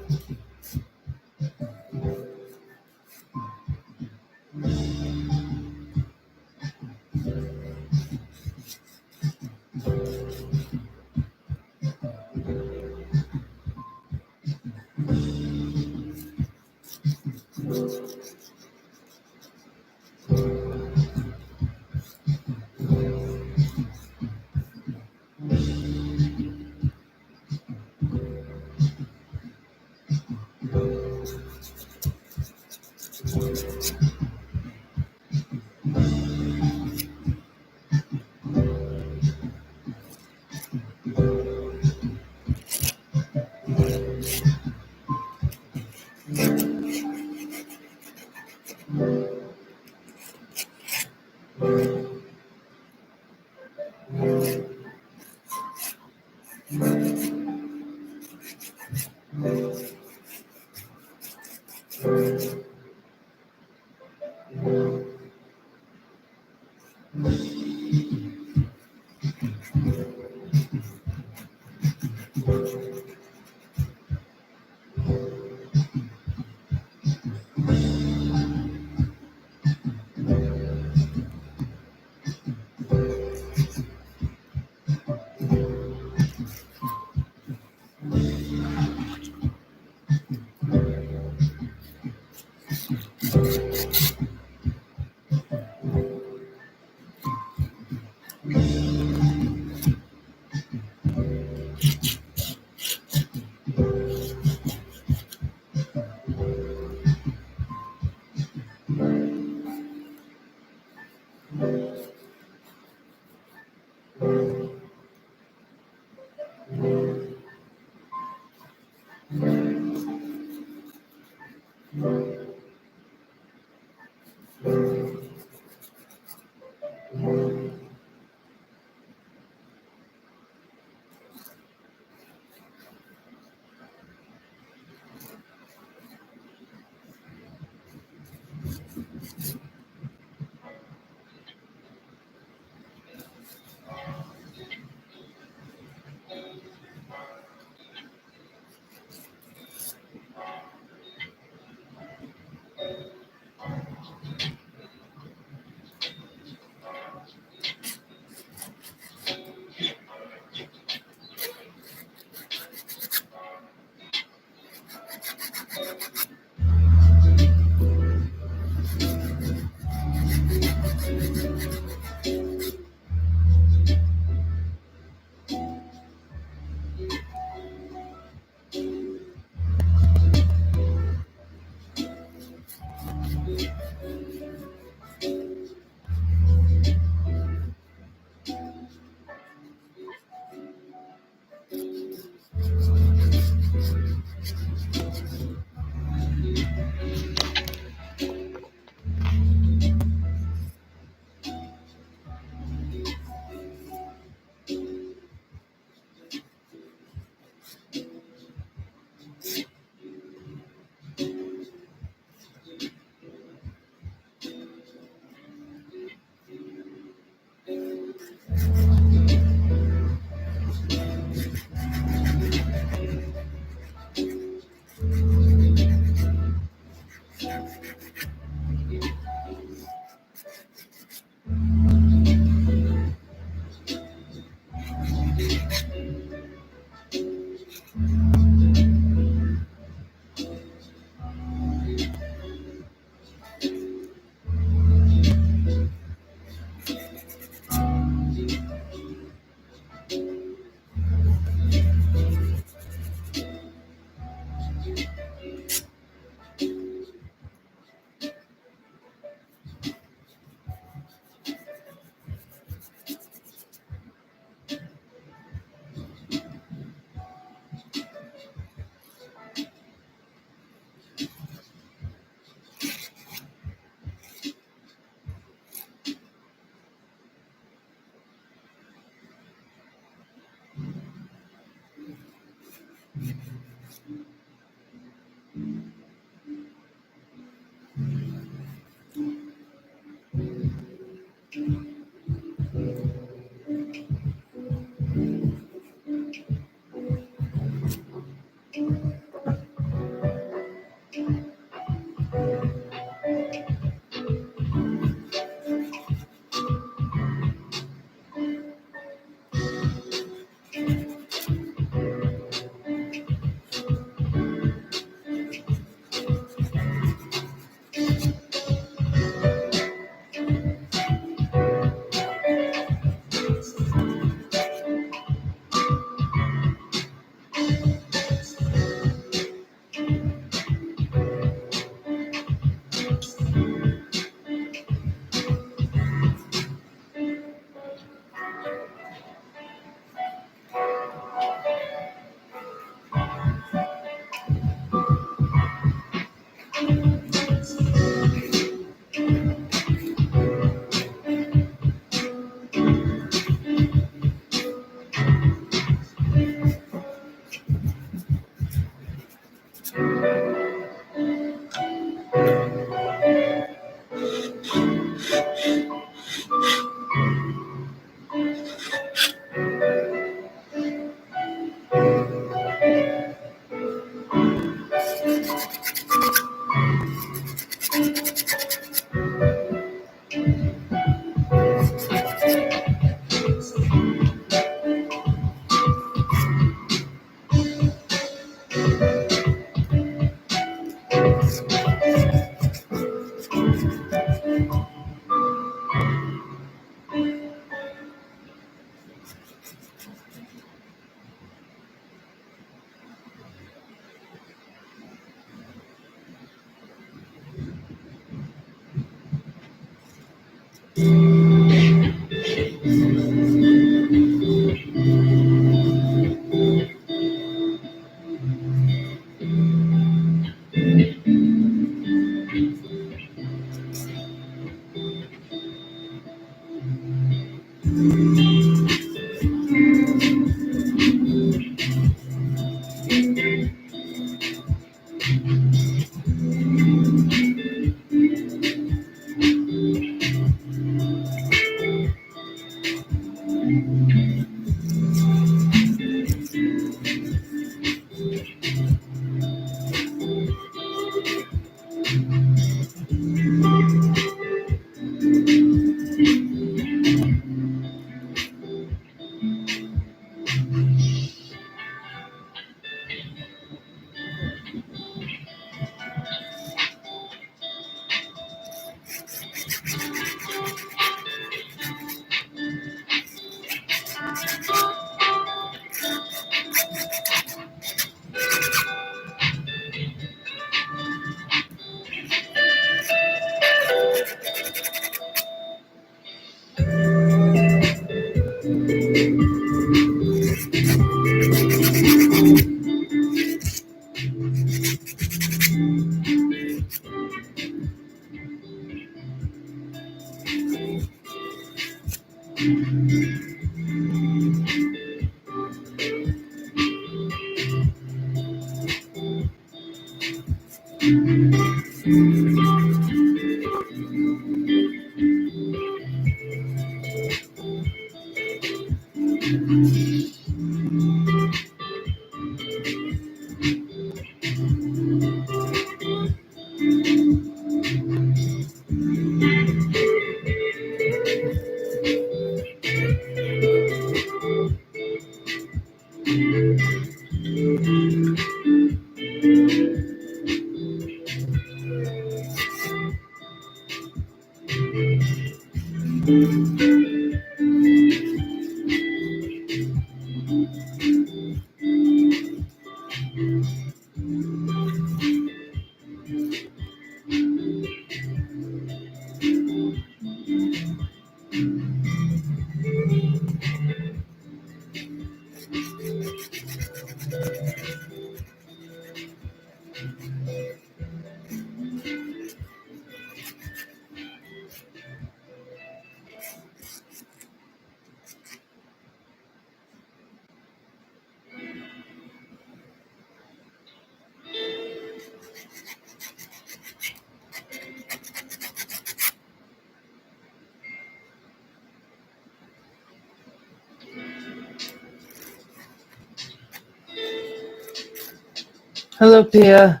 Hello, Pia.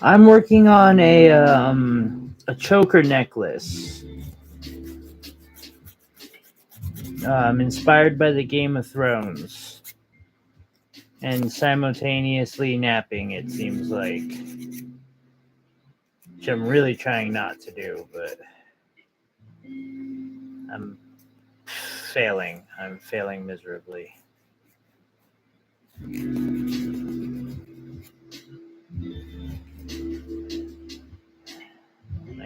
I'm working on a choker necklace. Inspired by the Game of Thrones, and simultaneously napping. It seems like, which I'm really trying not to do, but I'm failing. I'm failing miserably.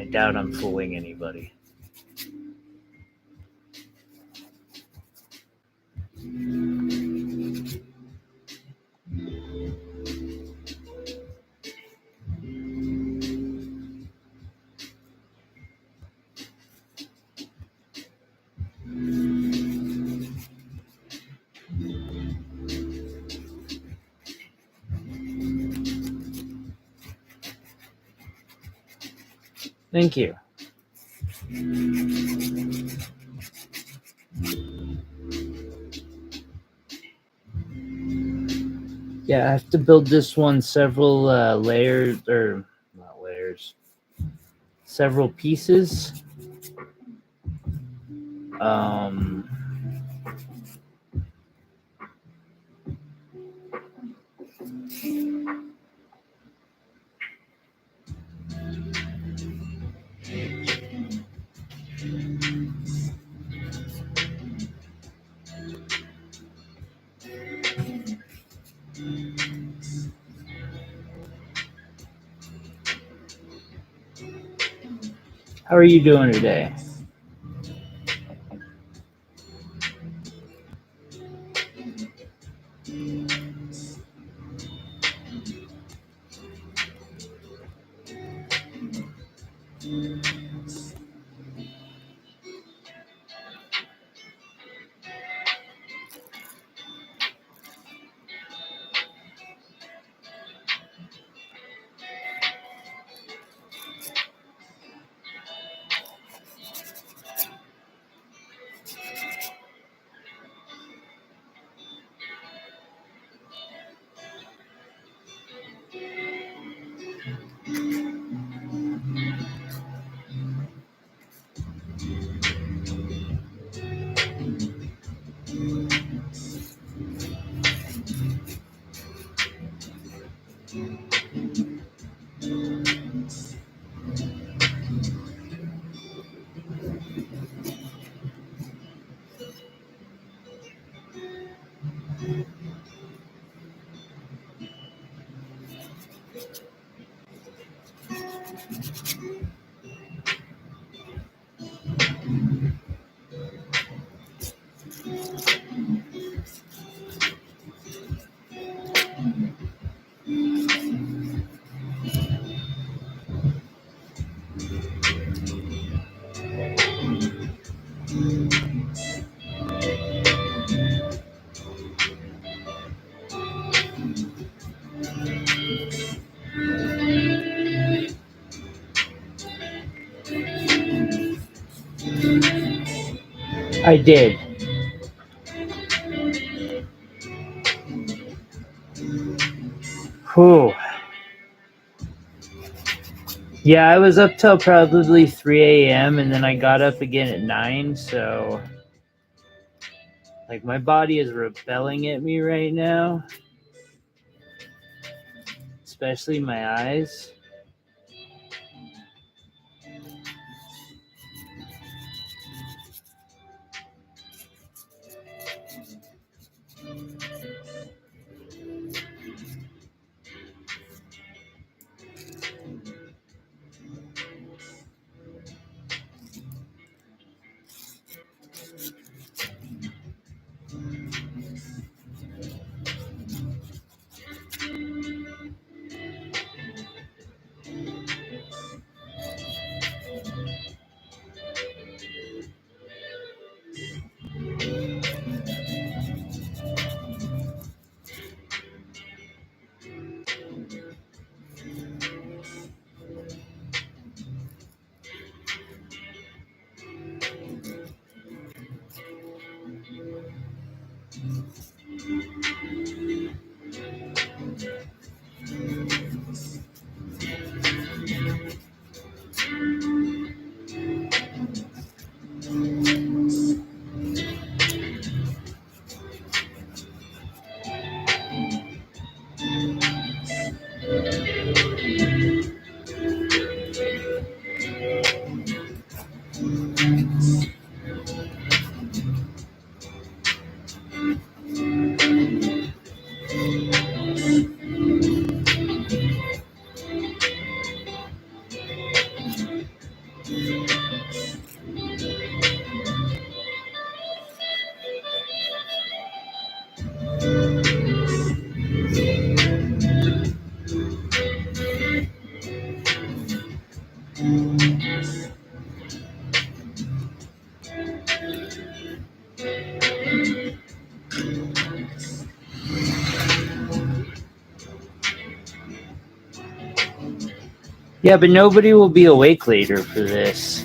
doubt I'm fooling anybody. Thank you. Yeah, I have to build this one several layers, or not layers, several pieces. Um, how are you doing today? I did. Whew. Yeah, I was up till probably 3 a.m. and then I got up again at 9. So, like, my body is rebelling at me right now, especially my eyes. Yeah, but nobody will be awake later for this.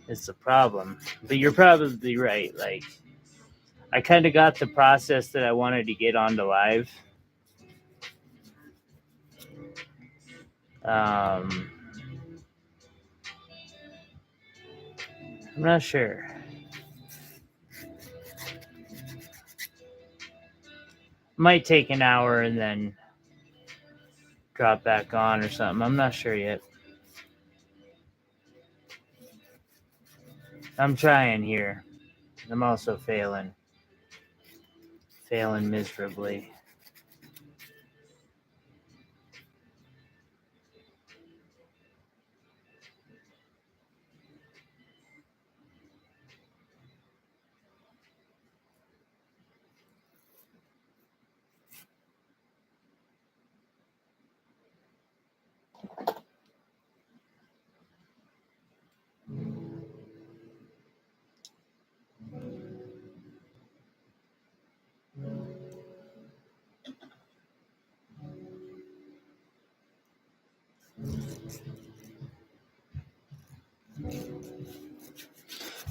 It's the problem. But you're probably right. Like, I kind of got the process that I wanted to get onto live. I'm not sure. Might take an hour and then drop back on or something. I'm not sure yet. I'm trying here. I'm also failing. Failing miserably.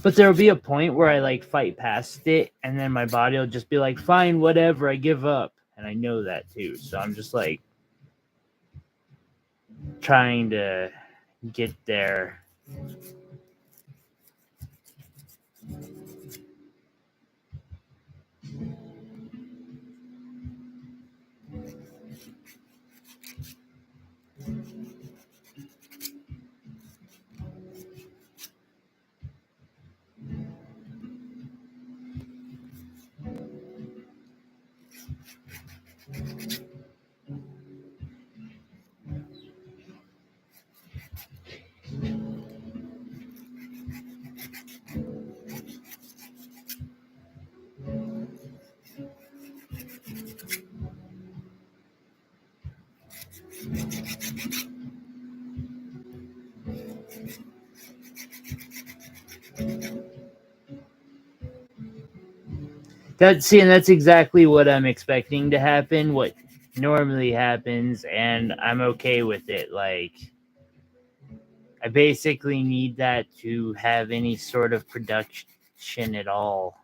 But there'll be a point where I like fight past it, and then my body will just be like, fine, whatever, I give up. And I know that too. So I'm just like trying to get there. And that's exactly what I'm expecting to happen, what normally happens, and I'm okay with it. Like, I basically need that to have any sort of production at all.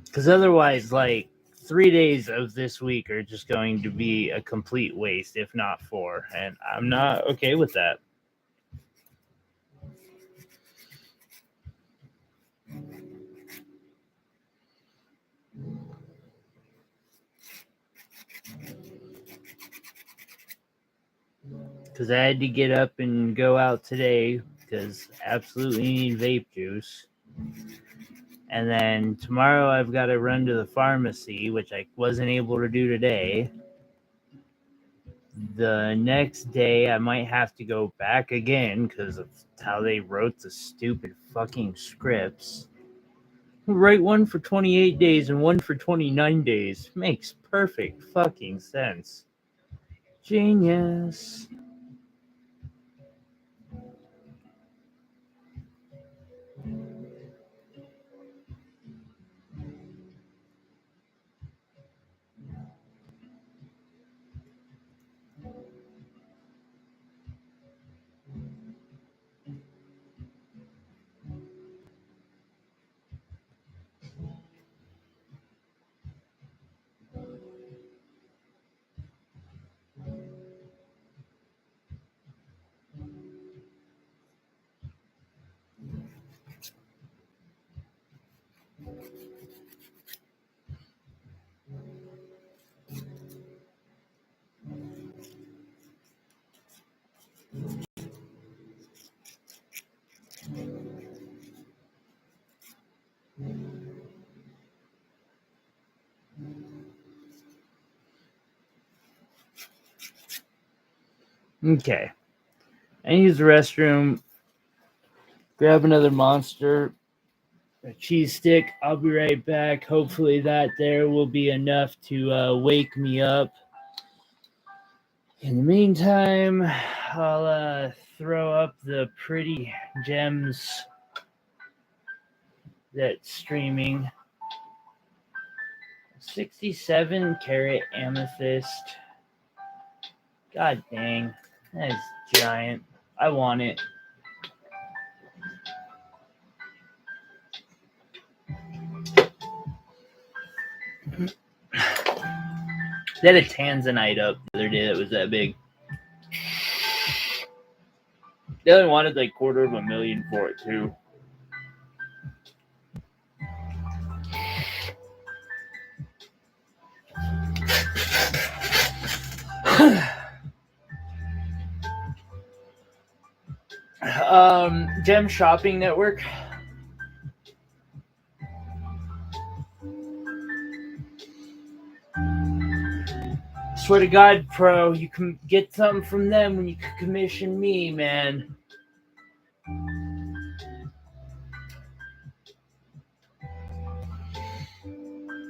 Because otherwise, like, 3 days of this week are just going to be a complete waste, if not 4. And I'm not okay with that. Because I had to get up and go out today because absolutely need vape juice. And then tomorrow I've got to run to the pharmacy, which I wasn't able to do today. The next day I might have to go back again because of how they wrote the stupid fucking scripts. Write one for 28 days and one for 29 days. Makes perfect fucking sense. Genius. Okay. I use the restroom. Grab another Monster, a cheese stick. I'll be right back. Hopefully that there will be enough to wake me up. In the meantime, I'll throw up the pretty gems that's streaming. 67 carat amethyst. God dang. That is giant. I want it. They had a tanzanite up the other day that was that big. They only wanted like $250,000 for it too. Gem Shopping Network. Swear to God, Pro, you can get something from them when you can commission me, man.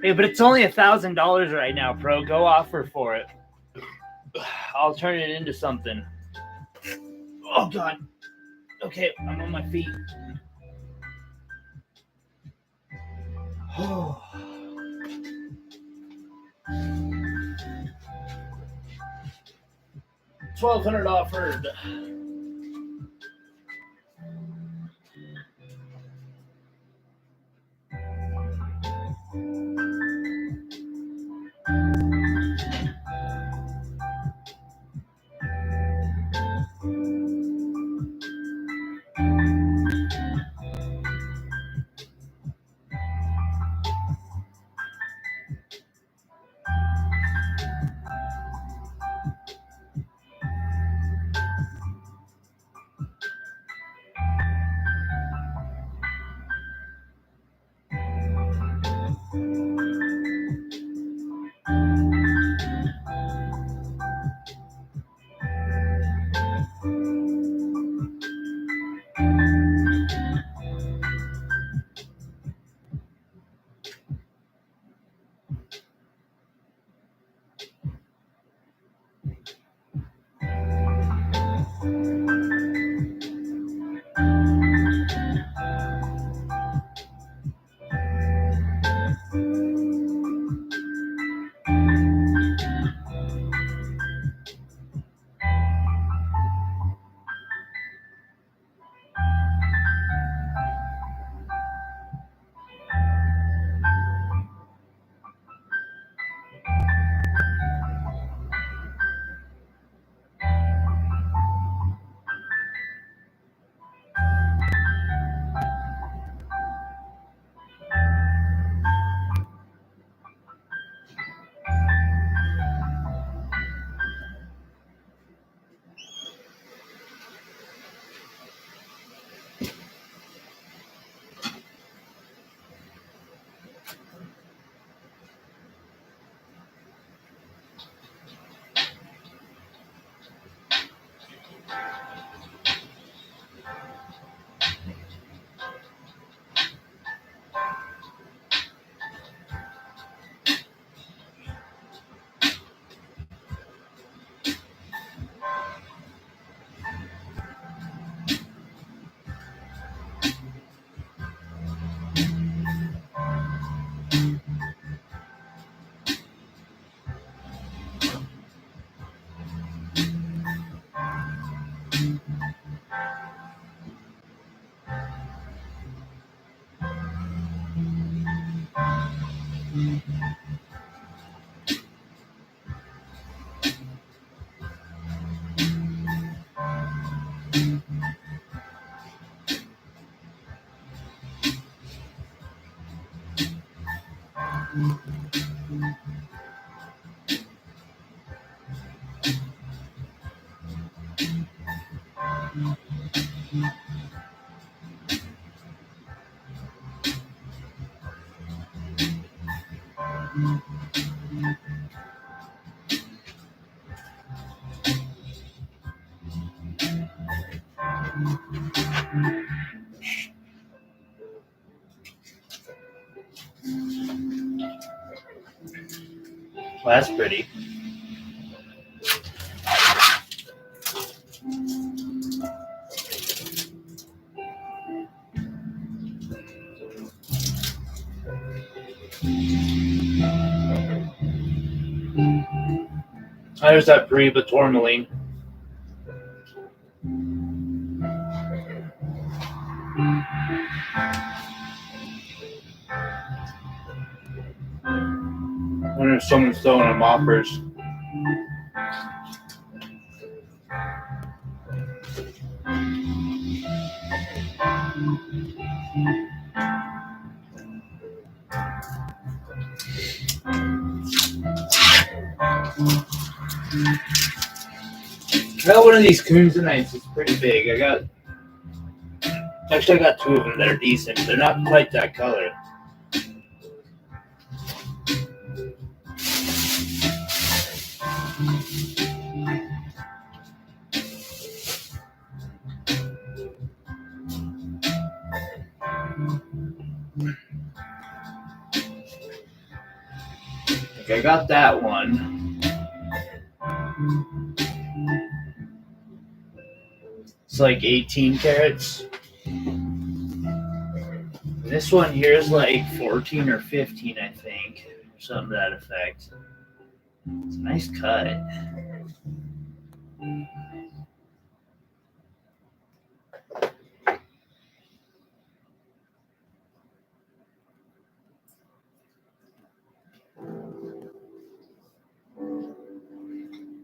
Hey, but it's only $1,000 right now, Pro. Go offer for it. I'll turn it into something. Oh God. Okay, I'm on my feet. Oh. $1,200 offered. Well, that's pretty. There's that Breva Tourmaline. I wonder if someone's throwing them offers. I got one of these Coonsonites. It's pretty big. I got two of them that are decent. They're not quite that color. Like I got that one. It's like 18 carats. This one here is like 14 or 15, I think. Something to that effect. It's a nice cut.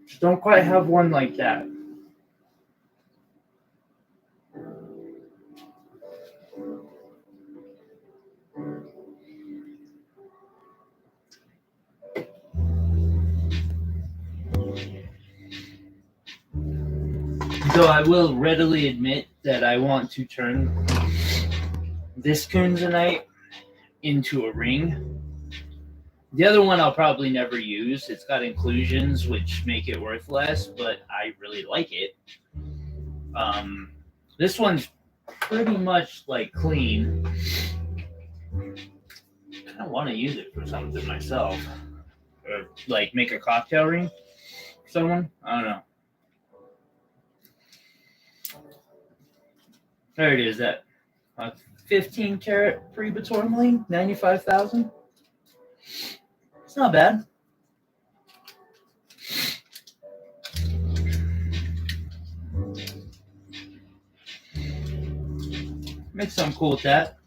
Just don't quite have one like that. So I will readily admit that I want to turn this Coonsonite into a ring. The other one I'll probably never use. It's got inclusions which make it worth less, but I really like it. This one's pretty much like clean. I kind of want to use it for something myself. Or like make a cocktail ring for someone. I don't know. There it is. That 15 carat Breva Tourmaline, 95,000. It's not bad. Make something cool with that.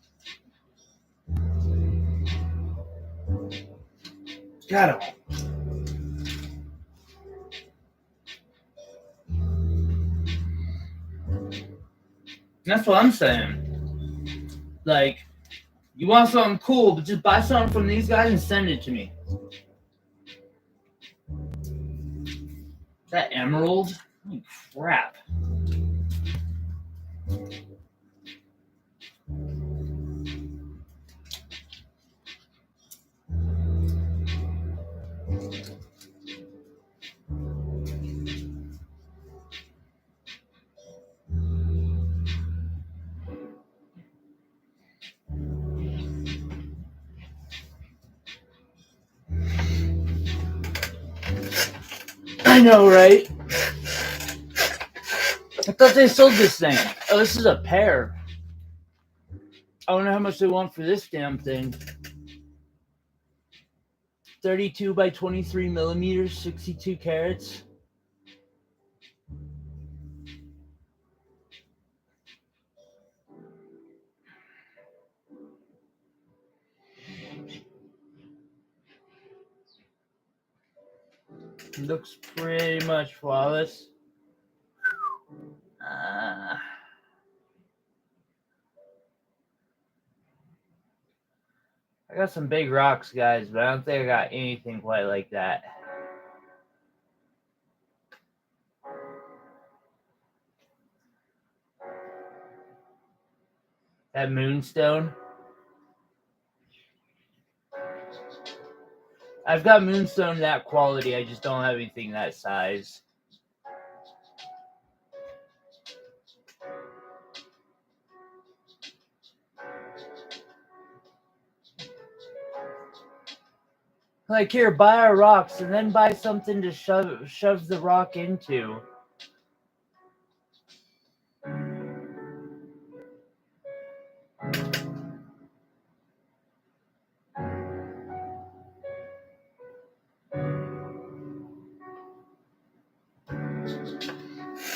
Got it. That's what I'm saying. Like, you want something cool, but just buy something from these guys and send it to me. That emerald? Holy crap. I know, right? I thought they sold this thing. Oh, this is a pair. I wonder how much they want for this damn thing. 32 by 23 millimeters, 62 carats. Looks pretty much flawless. I got some big rocks, guys, but I don't think I got anything quite like that. That moonstone. I've got moonstone that quality. I just don't have anything that size. Like, here, buy our rocks and then buy something to shove the rock into.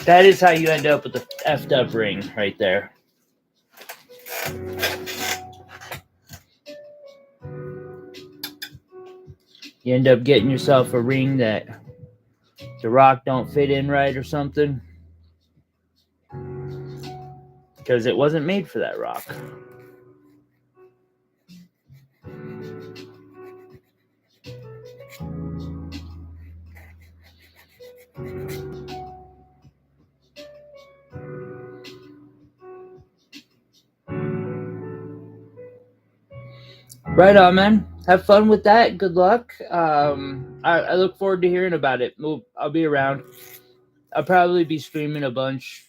That is how you end up with the effed up ring right there. You end up getting yourself a ring that the rock don't fit in right or something, because it wasn't made for that rock. Right on, man. Have fun with that. Good luck. I look forward to hearing about it. I'll be around. I'll probably be streaming a bunch,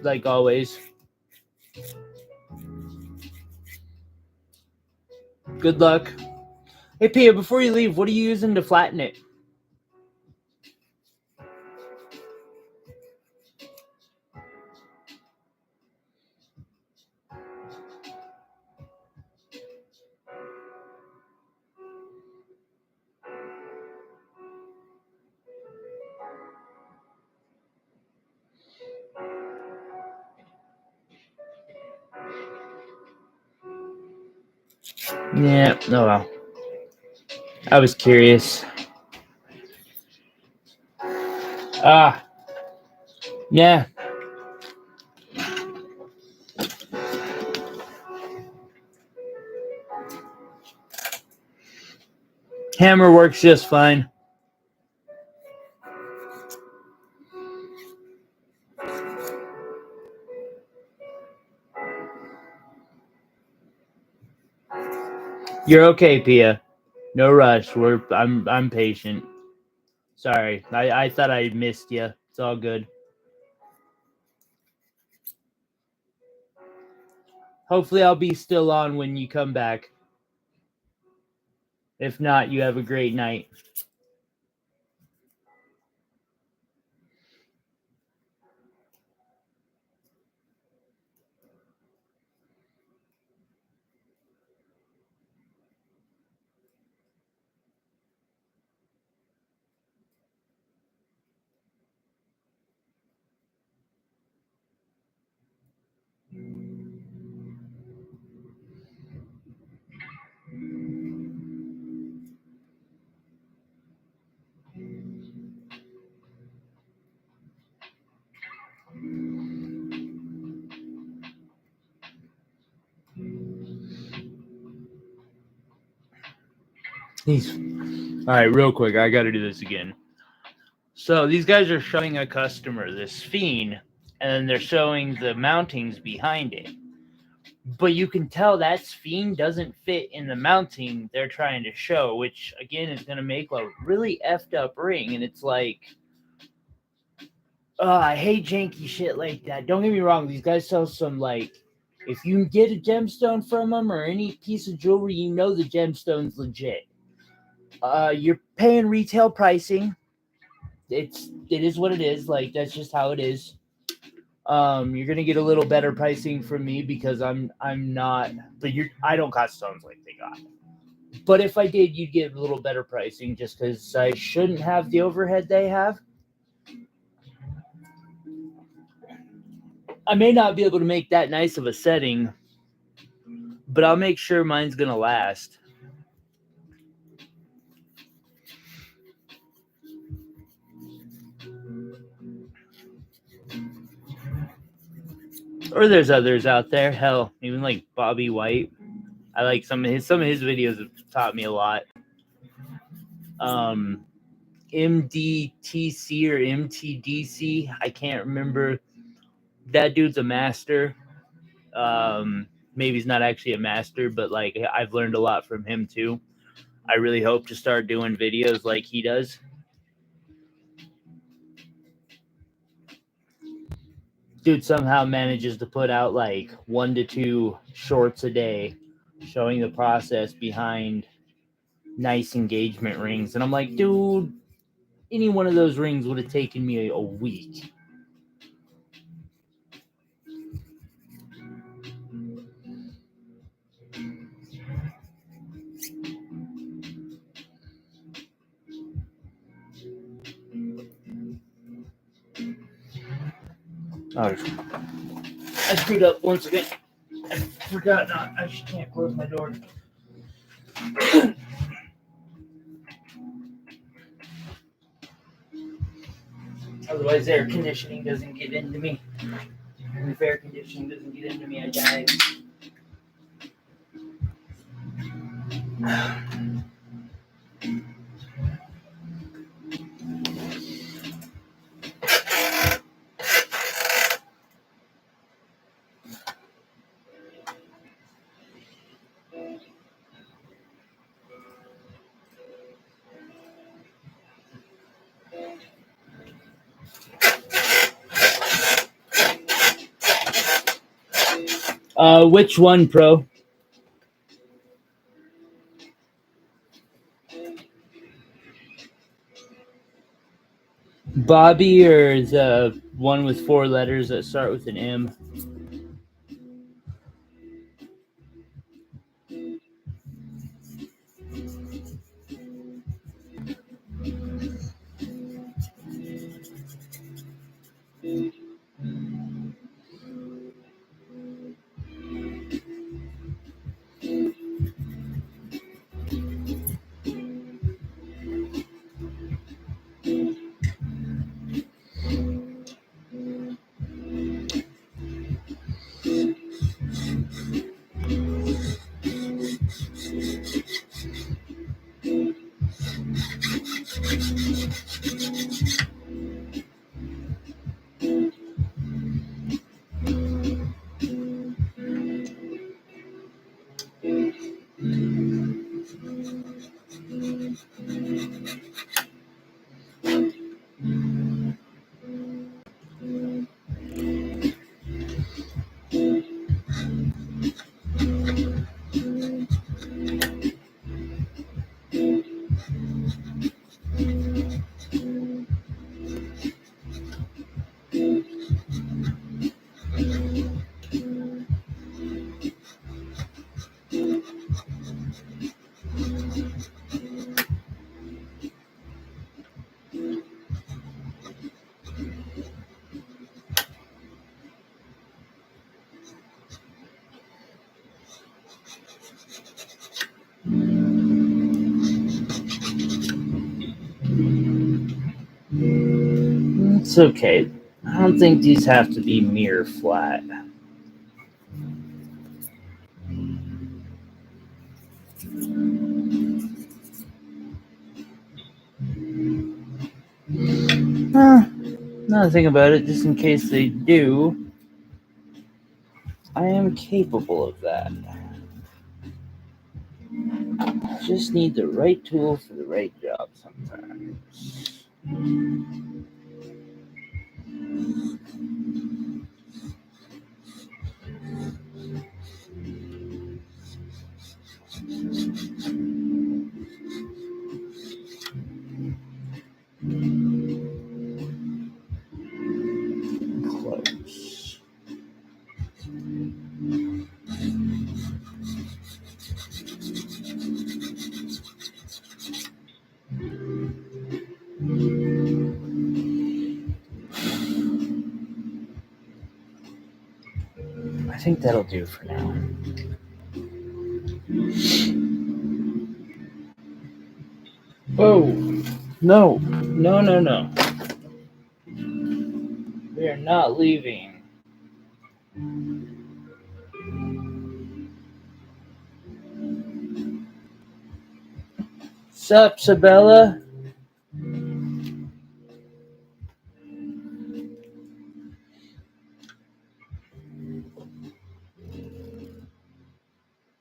like always. Good luck. Hey, Pia, before you leave, what are you using to flatten it? Yeah, oh well. I was curious. Yeah. Hammer works just fine. You're okay, Pia. No rush. I'm patient. Sorry. I thought I missed you. It's all good. Hopefully I'll be still on when you come back. If not, you have a great night. All right, real quick, I got to do this again. So these guys are showing a customer this Fiend, and then they're showing the mountings behind it. But you can tell that Fiend doesn't fit in the mounting they're trying to show, which again is going to make a really effed up ring. And it's like, I hate janky shit like that. Don't get me wrong, these guys sell some, like, if you get a gemstone from them or any piece of jewelry, you know the gemstone's legit. You're paying retail pricing. It is what it is. Like, that's just how it is. You're gonna get a little better pricing from me because I'm not, but I don't got stones like they got. But if I did, you'd get a little better pricing just because I shouldn't have the overhead they have. I may not be able to make that nice of a setting, but I'll make sure mine's gonna last. Or there's others out there. Hell, even like Bobby White. I like some of his videos have taught me a lot. MDTC or MTDC, I can't remember. That dude's a master. Maybe he's not actually a master, but like I've learned a lot from him too. I really hope to start doing videos like he does. Dude somehow manages to put out like 1 to 2 shorts a day showing the process behind nice engagement rings. And I'm like, dude, any one of those rings would have taken me a week. Oh, I screwed up once again. I forgot not. I can't close my door. Otherwise, air conditioning doesn't get into me. And if air conditioning doesn't get into me, I die. Which one, Pro? Bobby or the one with 4 letters that start with an M? It's okay. I don't think these have to be mirror flat. Now to think about it, just in case they do, I am capable of that. Just need the right tool for the right job sometimes. Close. I think that'll do for now. Oh, no. No. We are not leaving. Sup, Sabella?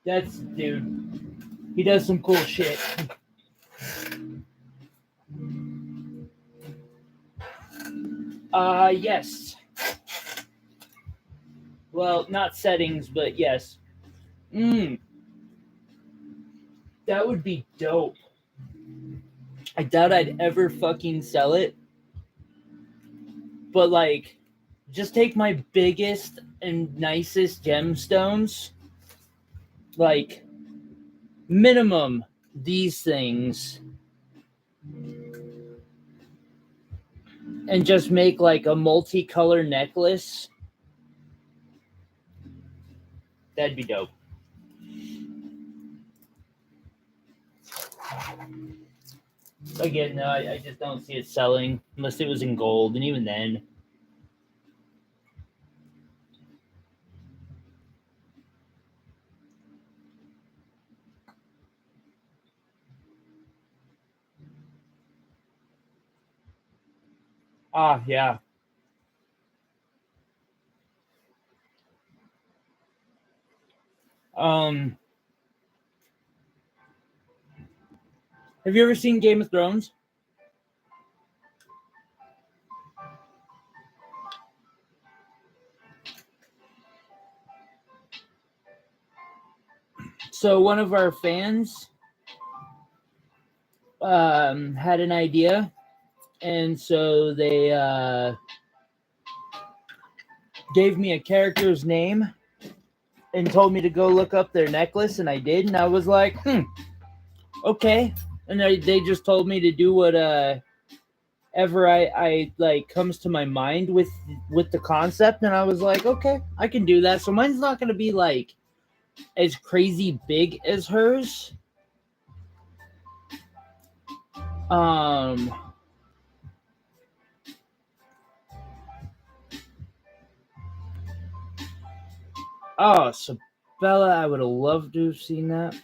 That's dude. He does some cool shit. Yes. Well, not settings, but yes. That would be dope. I doubt I'd ever fucking sell it. But, like, just take my biggest and nicest gemstones. Like, minimum these things. and just make like a multicolor necklace. That'd be dope. Again, no, I just don't see it selling unless it was in gold, and even then. Ah, yeah. Have you ever seen Game of Thrones? So one of our fans had an idea, and so they gave me a character's name and told me to go look up their necklace, and I did, and I was like, okay. And they just told me to do what ever I like comes to my mind with the concept, and I was like, okay, I can do that. So mine's not gonna be like as crazy big as hers. Oh, Sabella, I would have loved to have seen that.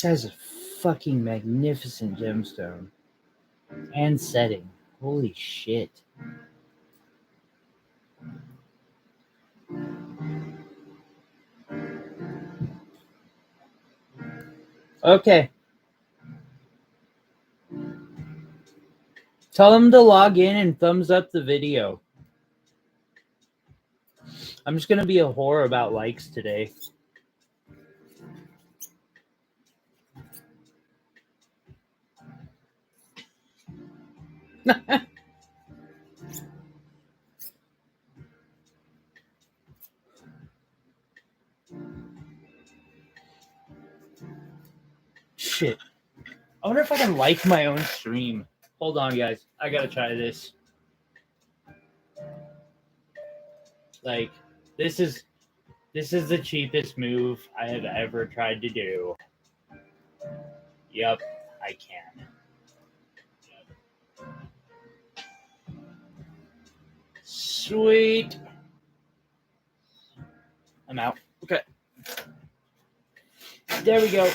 That's a fucking magnificent gemstone. And setting. Holy shit. Okay. Tell them to log in and thumbs up the video. I'm just gonna be a whore about likes today. Shit. I wonder if I can like my own stream. Hold on, guys. I gotta try this. Like, this is the cheapest move I have ever tried to do. Yep, I can. Sweet. I'm out. Okay. There we go.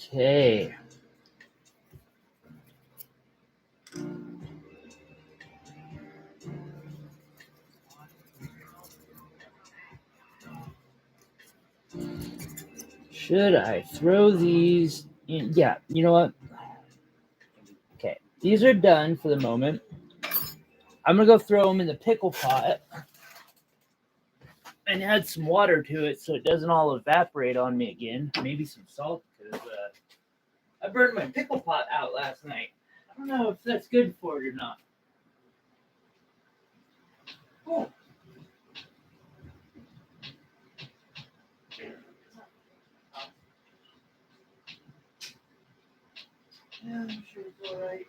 Okay. Should I throw these in? Yeah, you know what? Okay, these are done for the moment. I'm gonna go throw them in the pickle pot and add some water to it so it doesn't all evaporate on me again. Maybe some salt because I burned my pickle pot out last night. I don't know if that's good for it or not. Oh. Yeah, I'm sure it's all right.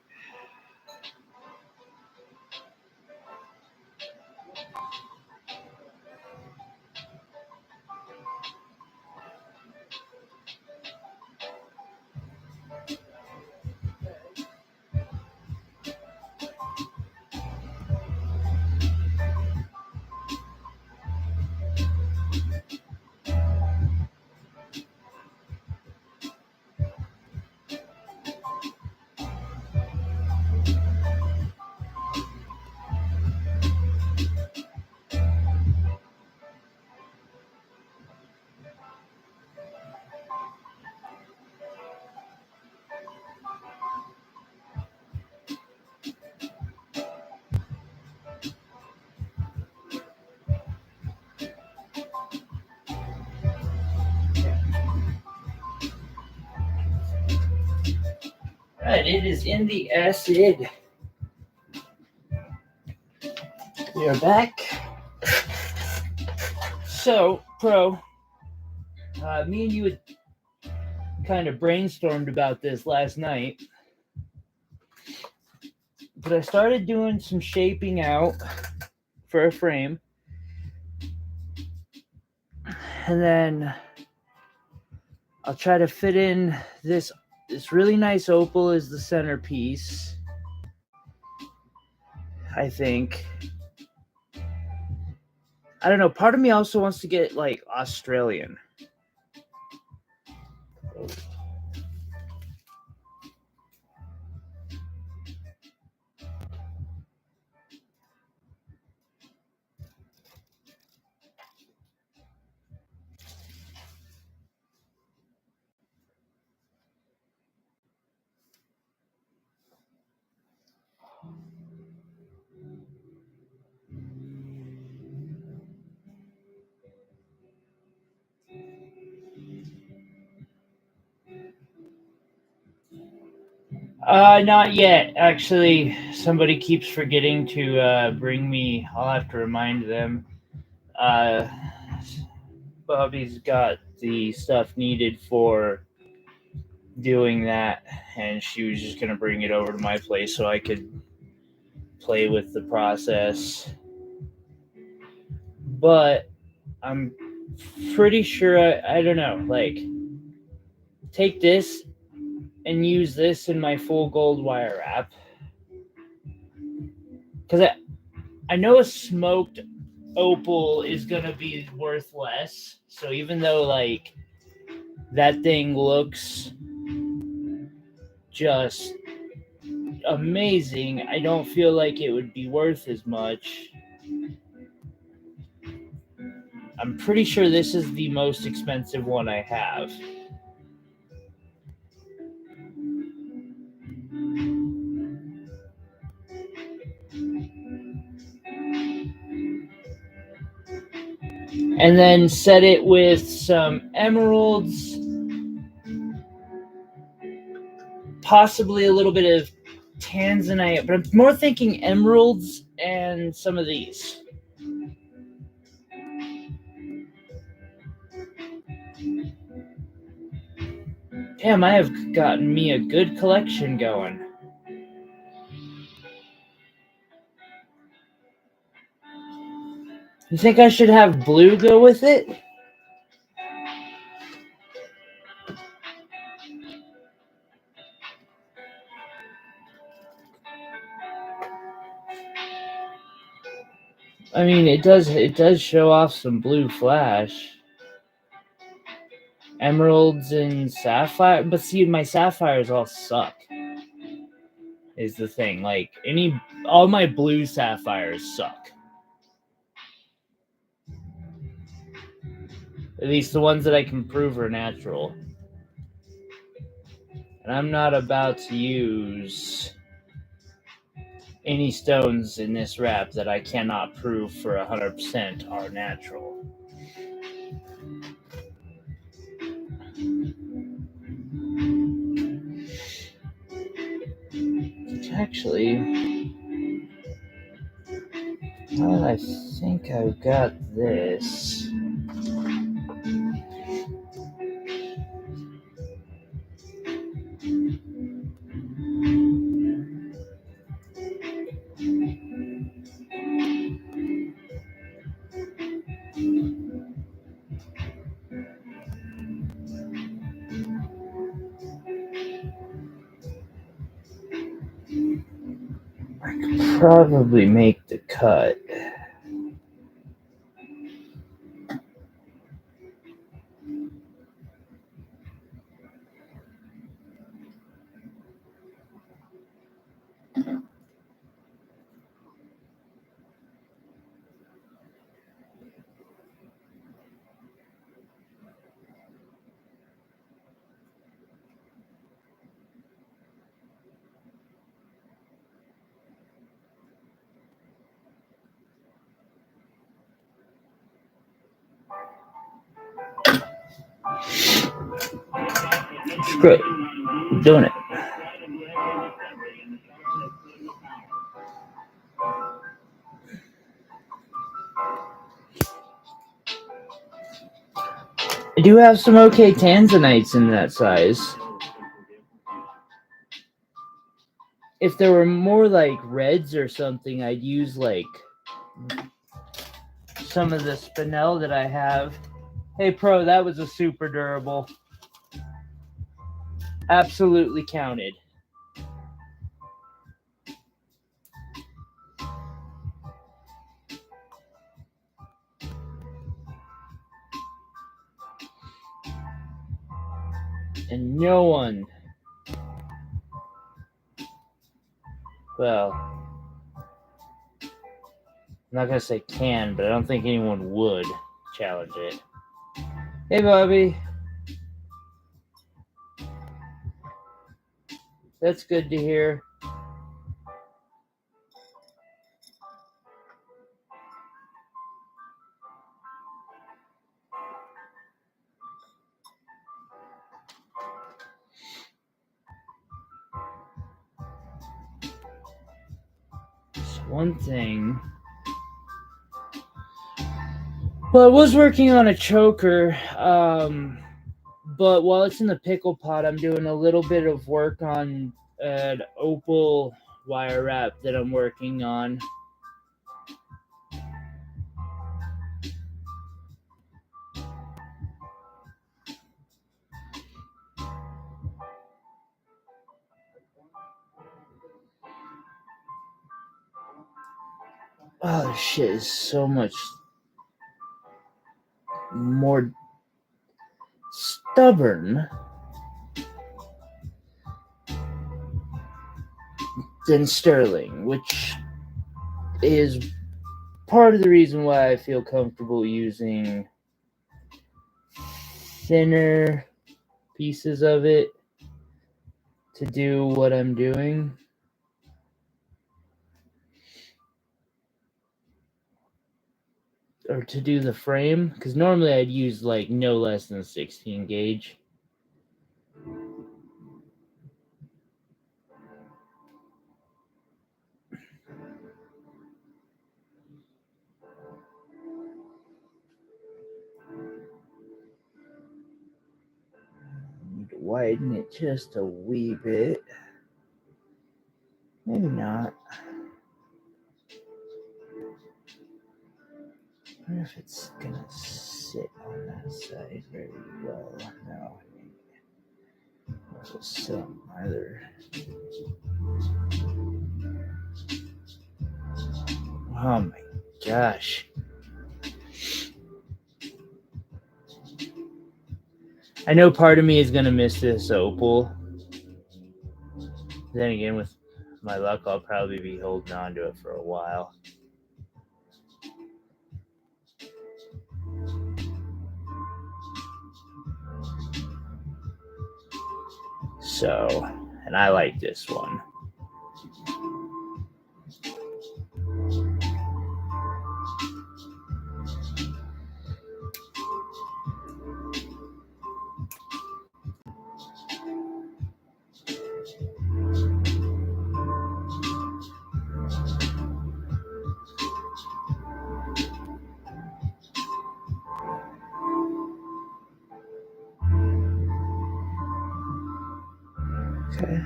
Right, it is in the acid. We are back. So, Pro, me and you had kind of brainstormed about this last night, but I started doing some shaping out for a frame, and then I'll try to fit in this really nice opal as the centerpiece, I think. I don't know, part of me also wants to get like Australian. Not yet. Actually, somebody keeps forgetting to bring me. I'll have to remind them. Uh, Bobby's got the stuff needed for doing that, and she was just gonna bring it over to my place so I could play with the process. But I'm pretty sure I don't know. Like, take this and use this in my full gold wire wrap because I know a smoked opal is gonna be worth less. So even though like that thing looks just amazing, I don't feel like it would be worth as much. I'm pretty sure this is the most expensive one I have. And then set it with some emeralds, possibly a little bit of tanzanite, but I'm more thinking emeralds and some of these. Damn, I have gotten me a good collection going. You think I should have blue go with it? I mean, it does show off some blue flash. Emeralds and sapphire, but see, my sapphires all suck. Is the thing. Like all my blue sapphires suck. At least the ones that I can prove are natural. And I'm not about to use any stones in this wrap that I cannot prove for 100% are natural. Actually, well, I think I've got this. I could probably make the cut. Screw it. I'm doing it. I do have some okay tanzanites in that size. If there were more like reds or something, I'd use like some of the spinel that I have. Hey, Pro, that was a super durable. Absolutely counted. And no one, well, I'm not going to say can, but I don't think anyone would challenge it. Hey, Bobby. That's good to hear. One thing. Well, I was working on a choker, but while it's in the pickle pot, I'm doing a little bit of work on an opal wire wrap that I'm working on. Oh, this shit is so much more stubborn than sterling, which is part of the reason why I feel comfortable using thinner pieces of it to do what I'm doing. Or to do the frame, because normally I'd use like no less than 16 gauge. Need to widen it just a wee bit. Maybe not. I wonder if it's gonna sit on that side very well. No. Also some either. Oh my gosh. I know part of me is gonna miss this opal. Then again, with my luck, I'll probably be holding on to it for a while. So, and I like this one. Okay.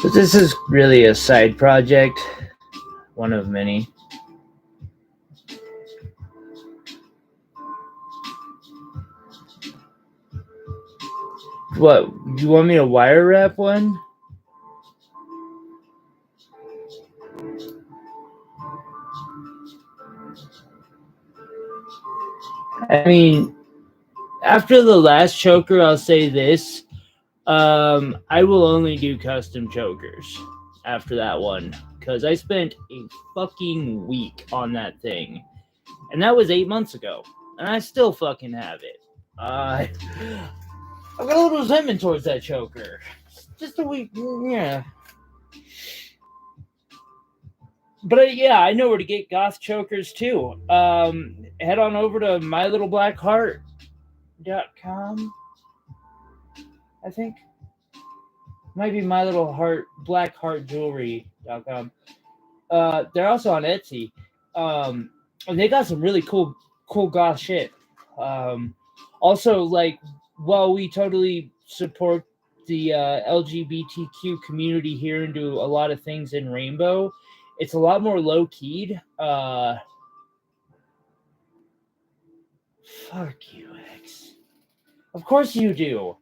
But this is really a side project, one of many. What, do you want me to wire wrap one? I mean, after the last choker, I'll say this. I will only do custom chokers after that one, because I spent a fucking week on that thing. And that was 8 months ago. And I still fucking have it. I've got a little resentment towards that choker. Just a week, yeah. But yeah, I know where to get goth chokers too. Head on over to mylittleblackheart.com. I think. Might be mylittleblackheartjewelry.com. They're also on Etsy. And they got some really cool goth shit. Also, like, while we totally support the LGBTQ community here and do a lot of things in Rainbow, it's a lot more low-keyed. Fuck you, X. Of course you do.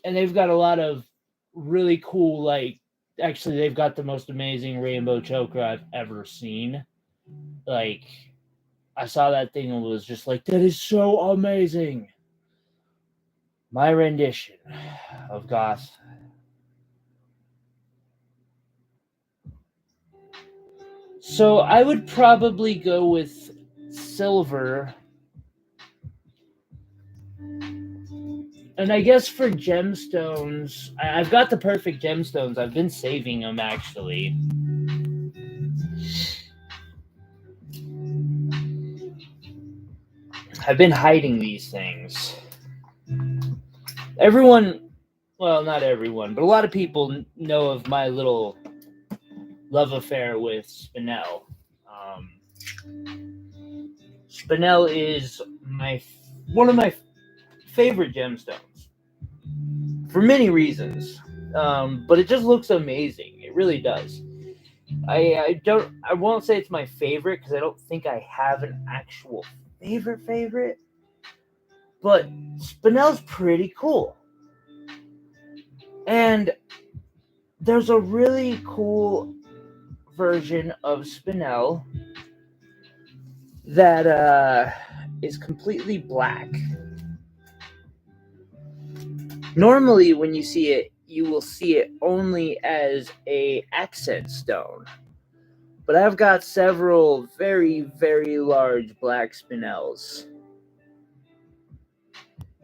And they've got a lot of really cool, like, actually, they've got the most amazing rainbow choker I've ever seen. Like, I saw that thing and was just like, that is so amazing. My rendition of goth. So I would probably go with silver. And I guess for gemstones, I've got the perfect gemstones. I've been saving them, actually. I've been hiding these things. Everyone, well, not everyone, but a lot of people know of my little love affair with Spinel. Spinel is one of my favorite gemstones for many reasons, but it just looks amazing. It really does. I won't say it's my favorite because I don't think I have an actual favorite, but Spinel's pretty cool. And there's a really cool version of Spinel that is completely black. Normally, when you see it, you will see it only as a accent stone. But I've got several very, very large black Spinels,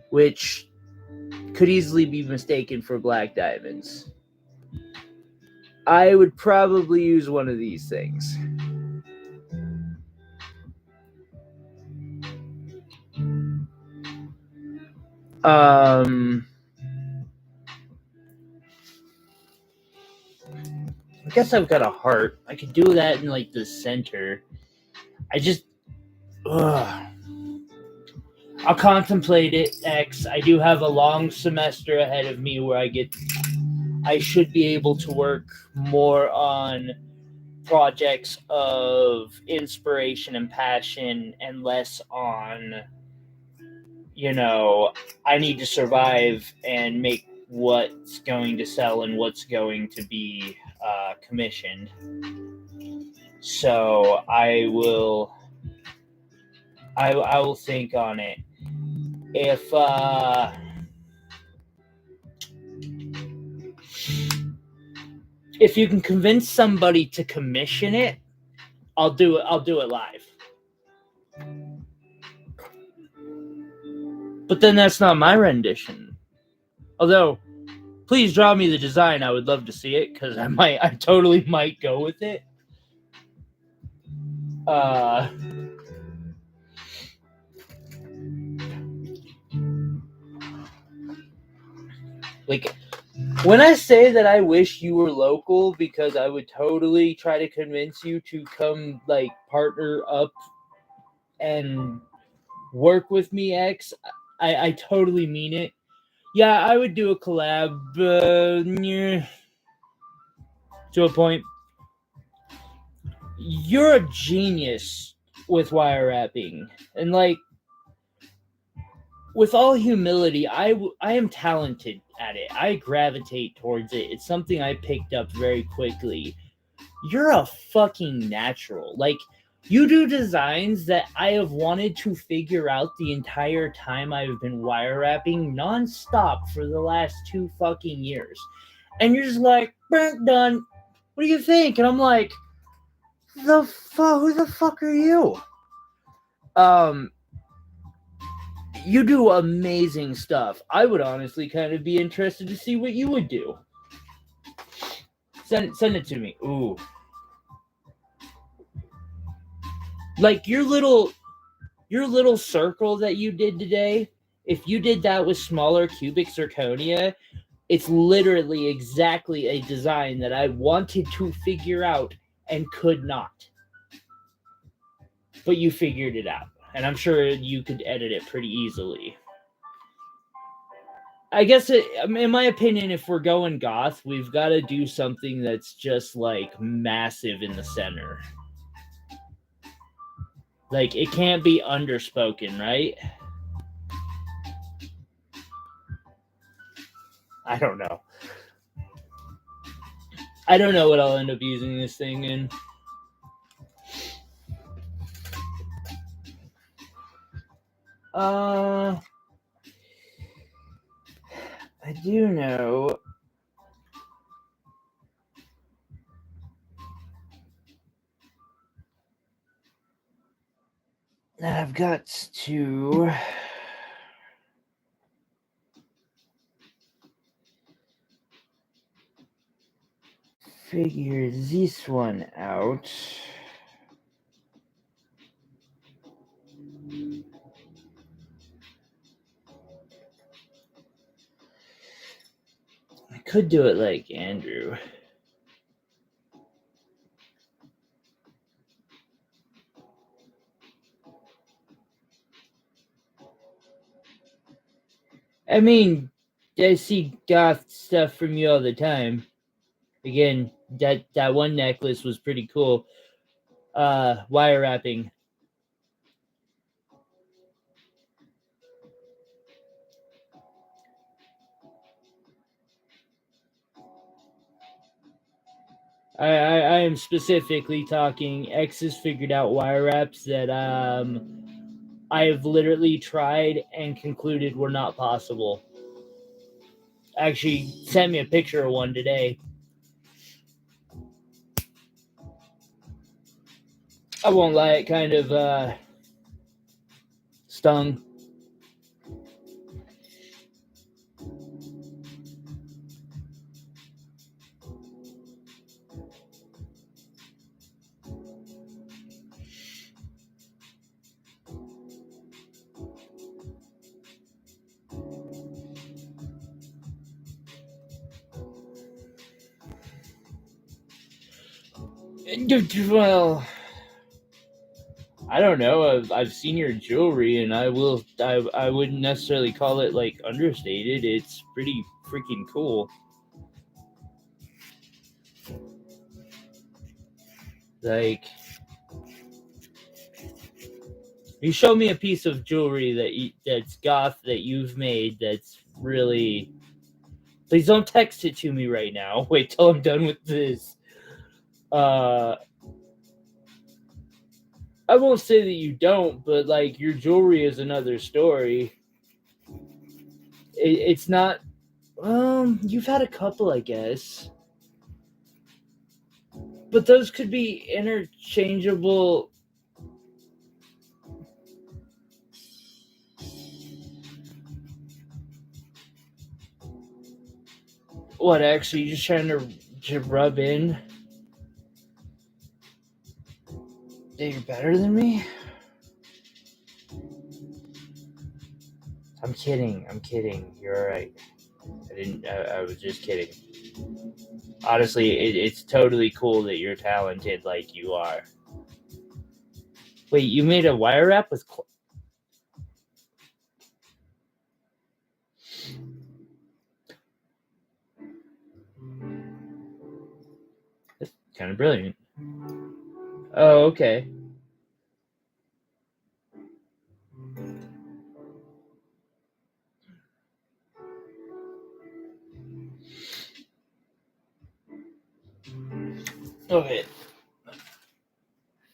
which could easily be mistaken for black diamonds. I would probably use one of these things. I guess I've got a heart. I could do that in like the center. I I'll contemplate it, X. I do have a long semester ahead of me where I should be able to work more on projects of inspiration and passion and less on, I need to survive and make what's going to sell and what's going to be commissioned. So I will think on it. If you can convince somebody to commission it, I'll do it live. But then that's not my rendition. Although, please draw me the design. I would love to see it because I totally might go with it. Like, when I say that I wish you were local, because I would totally try to convince you to come, like, partner up and work with me, X, I totally mean it. Yeah, I would do a collab to a point. You're a genius with wire wrapping. And, like, with all humility, I am talented at it. I gravitate towards it. It's something I picked up very quickly. You're a fucking natural. Like, you do designs that I have wanted to figure out the entire time I've been wire wrapping nonstop for the last 2 fucking years. And you're just like, done. What do you think? And I'm like, who the fuck are you? You do amazing stuff. I would honestly kind of be interested to see what you would do. Send it to me. Ooh. Like your little circle that you did today, if you did that with smaller cubic zirconia, it's literally exactly a design that I wanted to figure out and could not. But you figured it out. And I'm sure you could edit it pretty easily. I guess, in my opinion, if we're going goth, we've got to do something that's just, like, massive in the center. Like, it can't be underspoken, right? I don't know. I don't know what I'll end up using this thing in. I do know that I've got to figure this one out. I could do it like Andrew. I mean, I see goth stuff from you all the time. Again, that one necklace was pretty cool. Wire wrapping. I am specifically talking. X has figured out wire wraps that I have literally tried and concluded were not possible. Actually, sent me a picture of one today. I won't lie, it kind of stung. Well, I don't know. I've seen your jewelry, and I wouldn't necessarily call it like understated. It's pretty freaking cool. Like, you show me a piece of jewelry that's goth that you've made that's really. Please don't text it to me right now. Wait till I'm done with this. I won't say that you don't, but like your jewelry is another story. It's not. You've had a couple, I guess, but those could be interchangeable. What, actually, you're just trying to rub in that you're better than me? I'm kidding. You're alright. I was just kidding. Honestly, it's totally cool that you're talented like you are. Wait, you made a wire wrap with. That's kind of brilliant. Oh, okay. Okay.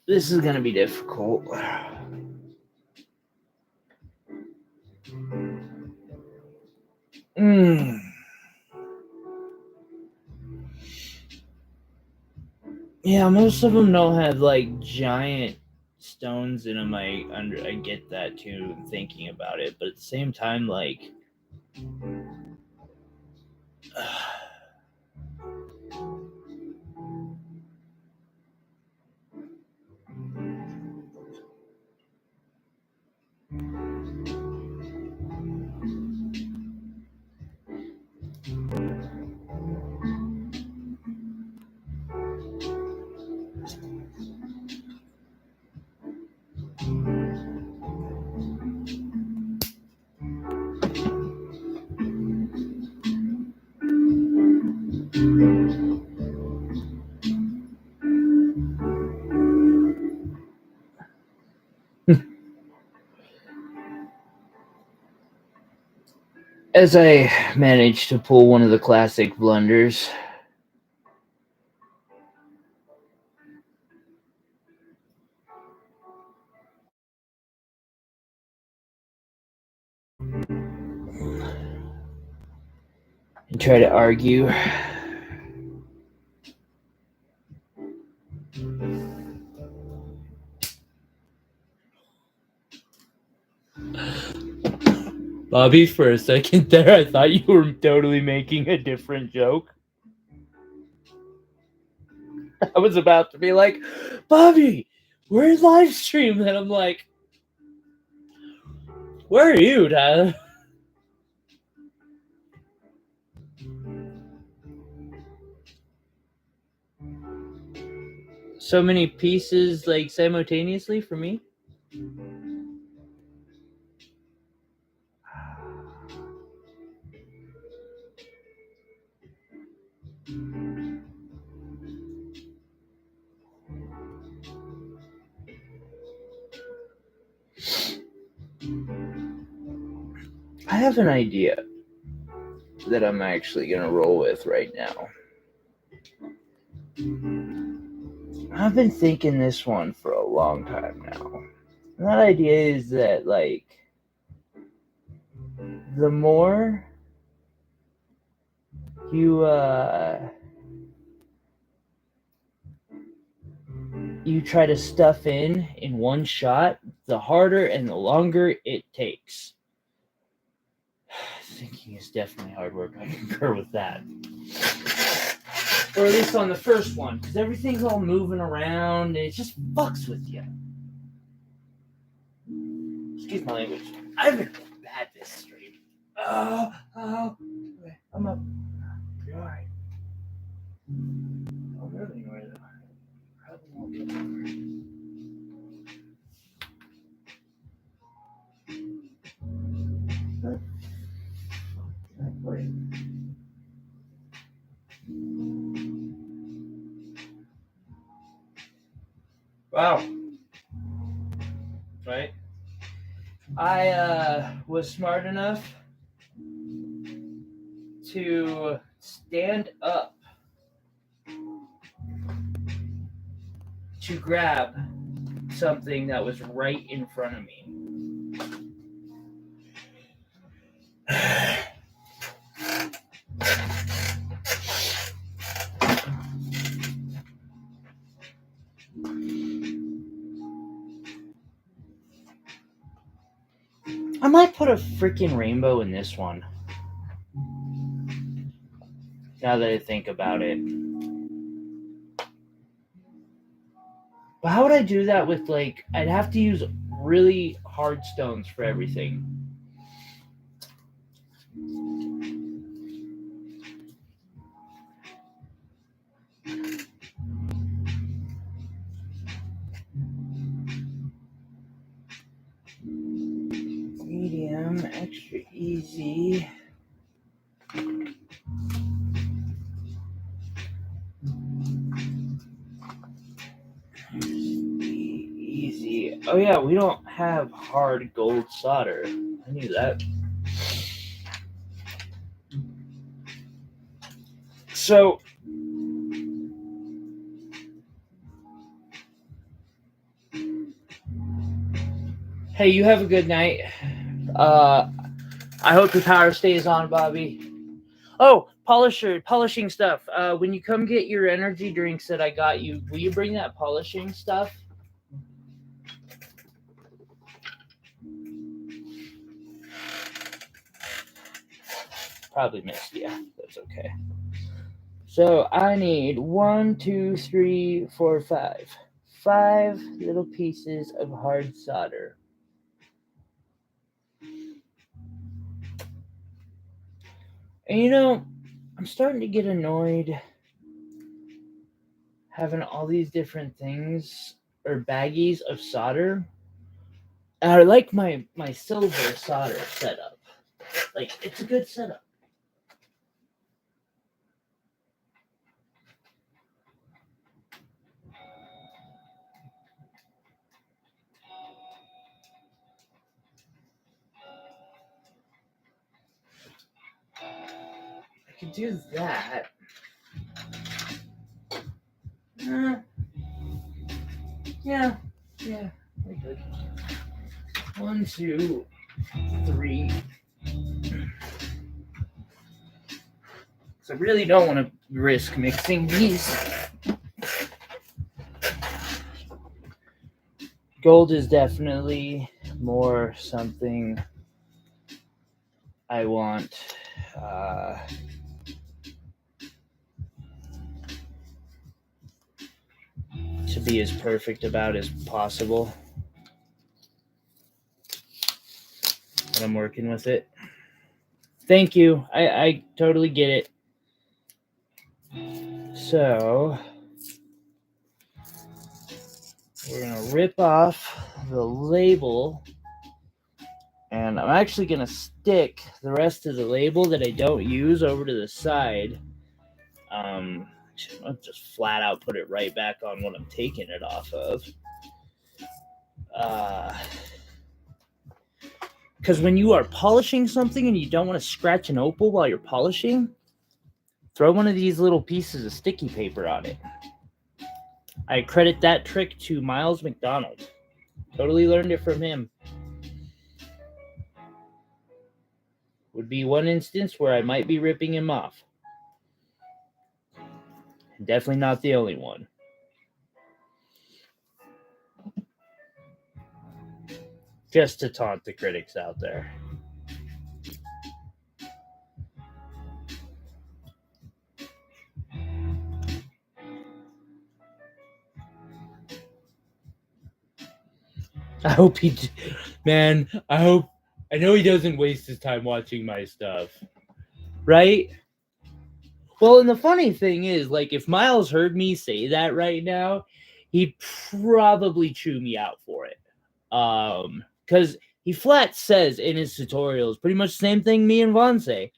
This is gonna be difficult. Yeah, most of them don't have like giant stones in them. I get that too, thinking about it, but at the same time, like, as I managed to pull one of the classic blunders. And try to argue. Bobby, for a second there, I thought you were totally making a different joke. I was about to be like, Bobby, we're in live stream, and I'm like, where are you, Tyler? So many pieces like simultaneously for me. I have an idea that I'm actually gonna roll with right now. I've been thinking this one for a long time now. And that idea is that, like, the more you you try to stuff in one shot, the harder and the longer it takes. Thinking is definitely hard work. I concur with that. Or at least on the first one, because everything's all moving around and it just fucks with you. Excuse my language. I've been bad this stream. Okay, I'm up. You're alright. I'm really annoyed. Probably won't be anymore. Wow. Right. I was smart enough to stand up to grab something that was right in front of me. I might put a freaking rainbow in this one. Now that I think about it. But how would I do that with, like, I'd have to use really hard stones for everything. Medium, extra easy. Easy. Oh yeah, we don't have hard gold solder. I knew that. So hey, you have a good night. I hope your power stays on, Bobby. Oh, polishing stuff. When you come get your energy drinks that I got you, will you bring that polishing stuff? Probably missed you. That's okay. So I need 1, 2, 3, 4, 5. 5 little pieces of hard solder. And you know, I'm starting to get annoyed having all these different things or baggies of solder. And I like my silver solder setup. Like, it's a good setup. I could do that. Yeah, we're good. 1, 2, 3. So I really don't want to risk mixing these. Gold is definitely more something I want to be as perfect about as possible when I'm working with it. Thank you. I totally get it. So we're going to rip off the label, and I'm actually going to stick the rest of the label that I don't use over to the side. I'll just flat out put it right back on what I'm taking it off of. Because when you are polishing something and you don't want to scratch an opal while you're polishing, throw one of these little pieces of sticky paper on it. I credit that trick to Miles McDonald. Totally learned it from him. Would be one instance where I might be ripping him off. Definitely not the only one. Just to taunt the critics out there. I hope man, I know he doesn't waste his time watching my stuff. Right? Well, and the funny thing is, like, if Miles heard me say that right now, he'd probably chew me out for it. Because he flat says in his tutorials pretty much the same thing me and Vaughn say.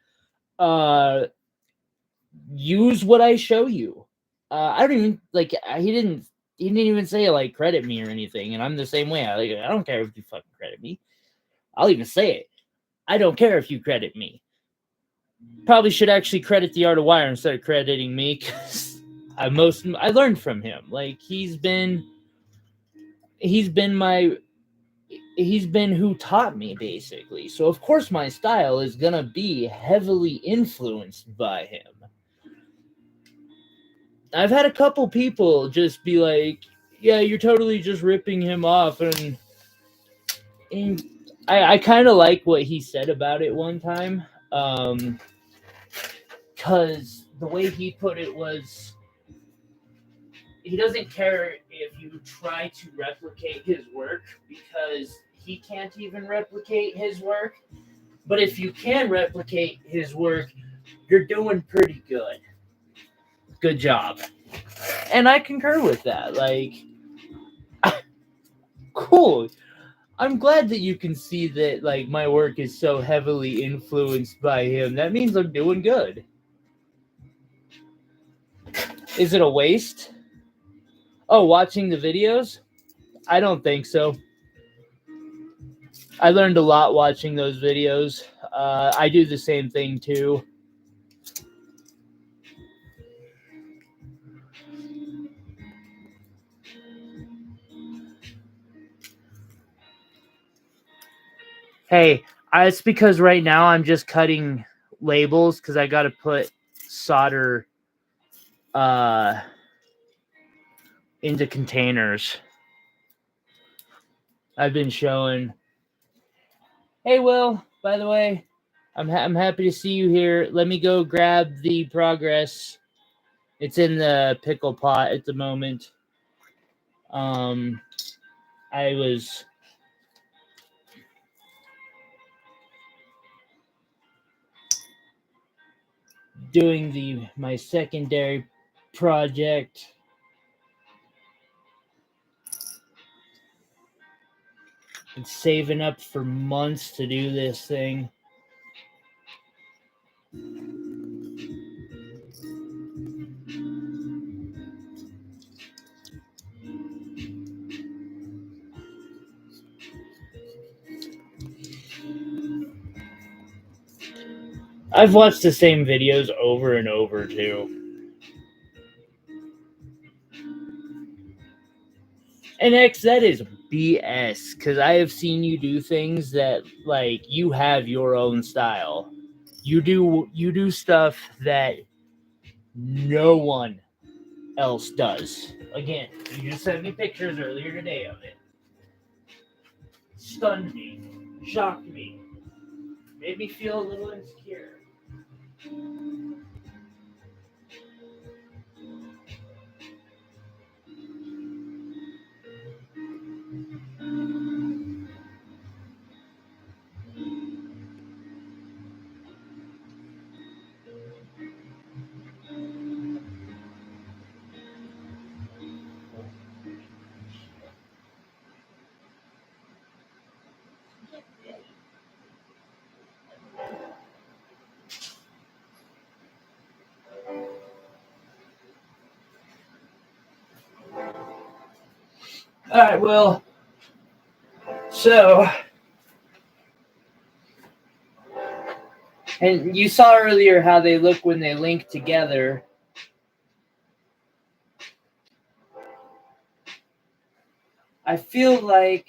Use what I show you. I don't even, like, he didn't he didn't even say like credit me or anything, and I'm the same way. I don't care if you fucking credit me. I'll even say it. I don't care if you credit me. Probably should actually credit the Art of Wire instead of crediting me, because I learned from him. Like he's been who taught me, basically. So of course my style is gonna be heavily influenced by him. I've had a couple people just be like, yeah, you're totally just ripping him off, and I kind of like what he said about it one time, because the way he put it was, he doesn't care if you try to replicate his work, because he can't even replicate his work. But if you can replicate his work, you're doing pretty good. Good job. And I concur with that. Like, cool. I'm glad that you can see that, like, my work is so heavily influenced by him. That means I'm doing good. Is it a waste? Oh, watching the videos? I don't think so. I learned a lot watching those videos. I do the same thing too. Hey, it's because right now I'm just cutting labels because I got to put solder into containers. I've been showing. Hey, Will, by the way, I'm happy to see you here. Let me go grab the progress. It's in the pickle pot at the moment. I was doing my secondary project. Been saving up for months to do this thing. I've watched the same videos over and over too. And X, that is BS, because I have seen you do things that, like, you have your own style. You do stuff that no one else does. Again, you just sent me pictures earlier today of it. Stunned me, shocked me, made me feel a little insecure. All right, well, so, and you saw earlier how they look when they link together. I feel like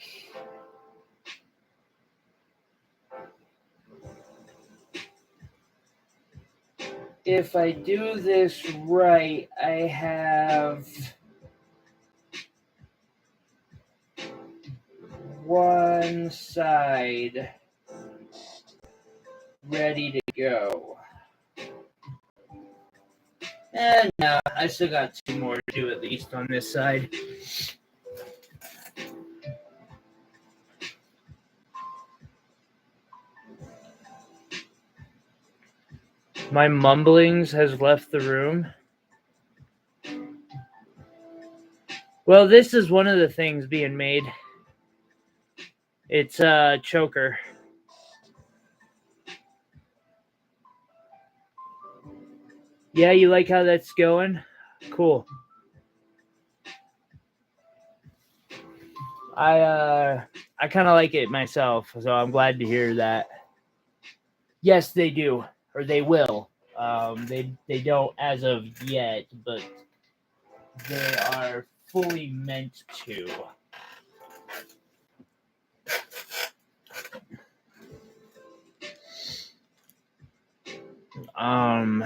if I do this right, I have one side ready to go. And no, I still got two more to do at least on this side. My mumblings has left the room. Well, this is one of the things being made. It's a choker. Yeah, you like how that's going? Cool. I kind of like it myself, so I'm glad to hear that. Yes, they do, or they will. They don't as of yet, but they are fully meant to. And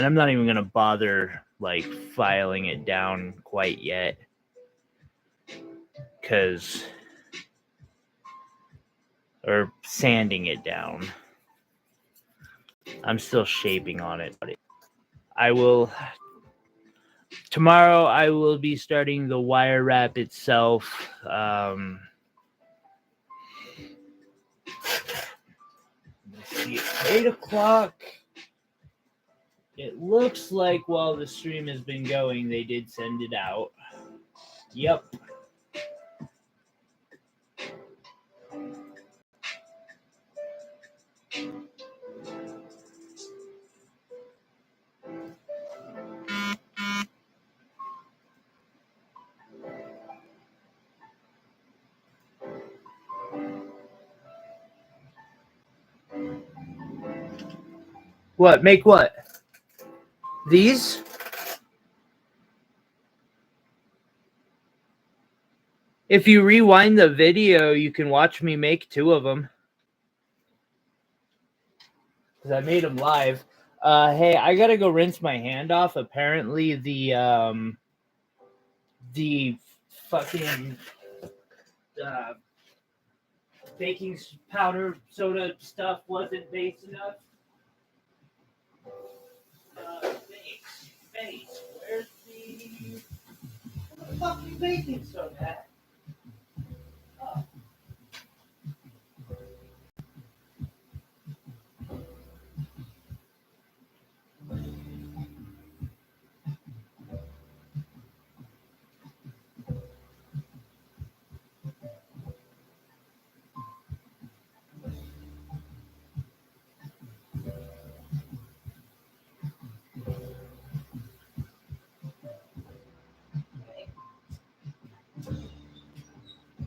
I'm not even gonna bother like filing it down quite yet, or sanding it down. I'm still shaping on it. Tomorrow I will be starting the wire wrap itself. Let's see, it's 8 o'clock. It looks like while the stream has been going, they did send it out. Yep. What? Make what? These? If you rewind the video, you can watch me make 2 of them. Because I made them live. Hey, I gotta go rinse my hand off. Apparently the fucking baking powder soda stuff wasn't base enough. Base. Where's the fucking baking soda at? Oh.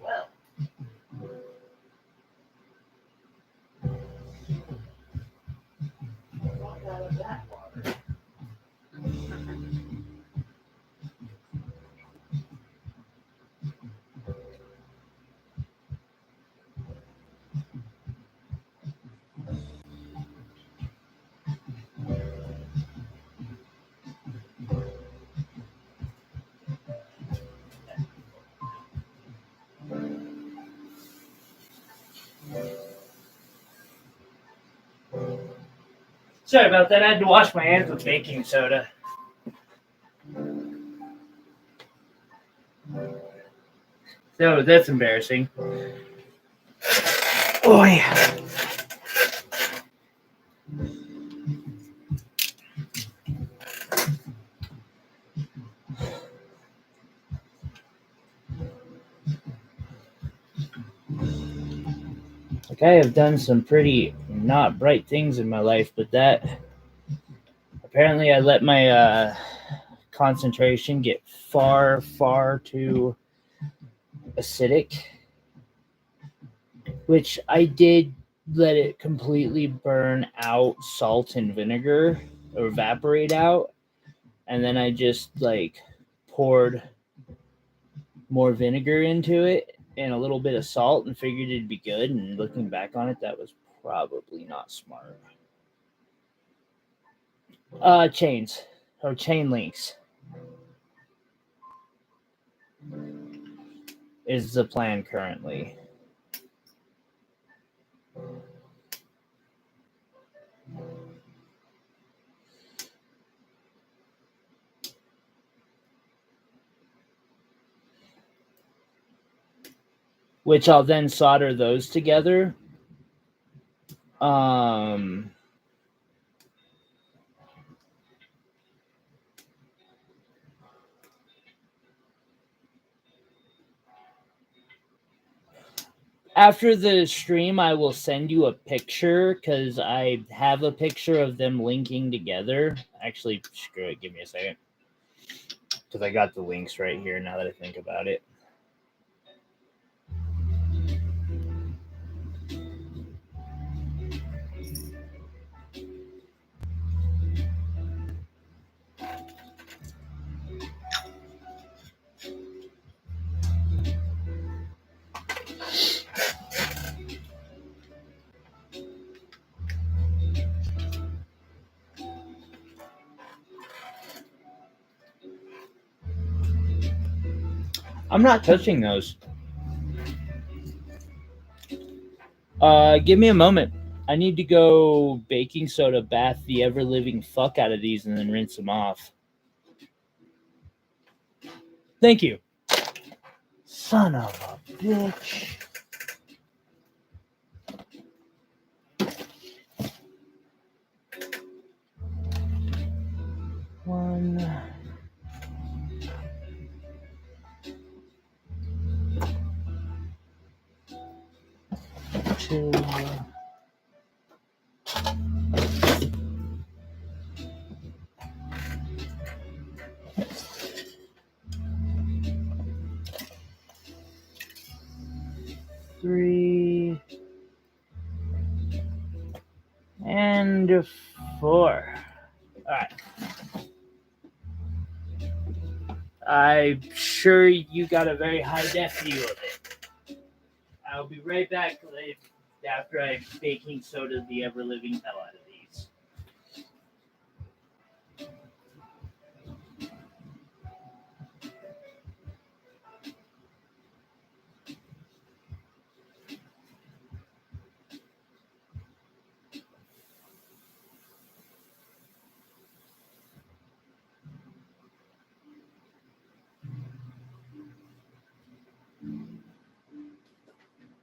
Well. Sorry about that. I had to wash my hands with baking soda. So that's embarrassing. Oh yeah. Like, I have done some pretty not bright things in my life, but that apparently I let my concentration get far too acidic, which I did let it completely burn out salt and vinegar, or evaporate out, and then I just like poured more vinegar into it and a little bit of salt and figured it'd be good. And looking back on it, that was probably not smart. Chains or chain links is the plan currently. Which I'll then solder those together. After the stream, I will send you a picture because I have a picture of them linking together. Actually, screw it. Give me a second. Because I got the links right here now that I think about it. I'm not touching those. Give me a moment. I need to go baking soda bath the ever living fuck out of these and then rinse them off. Thank you. Son of a bitch. One. Two. Three. And 4. Alright. I'm sure you got a very high def view of it. I'll be right back after I baking soda the ever living hell out of these.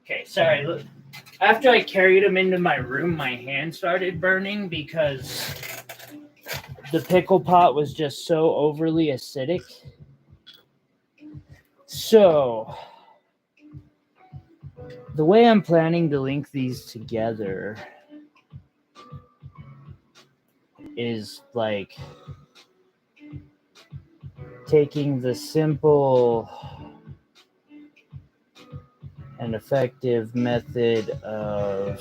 Okay, sorry. Look, after I carried them into my room, my hand started burning because the pickle pot was just so overly acidic. So, the way I'm planning to link these together is like taking the simple and effective method of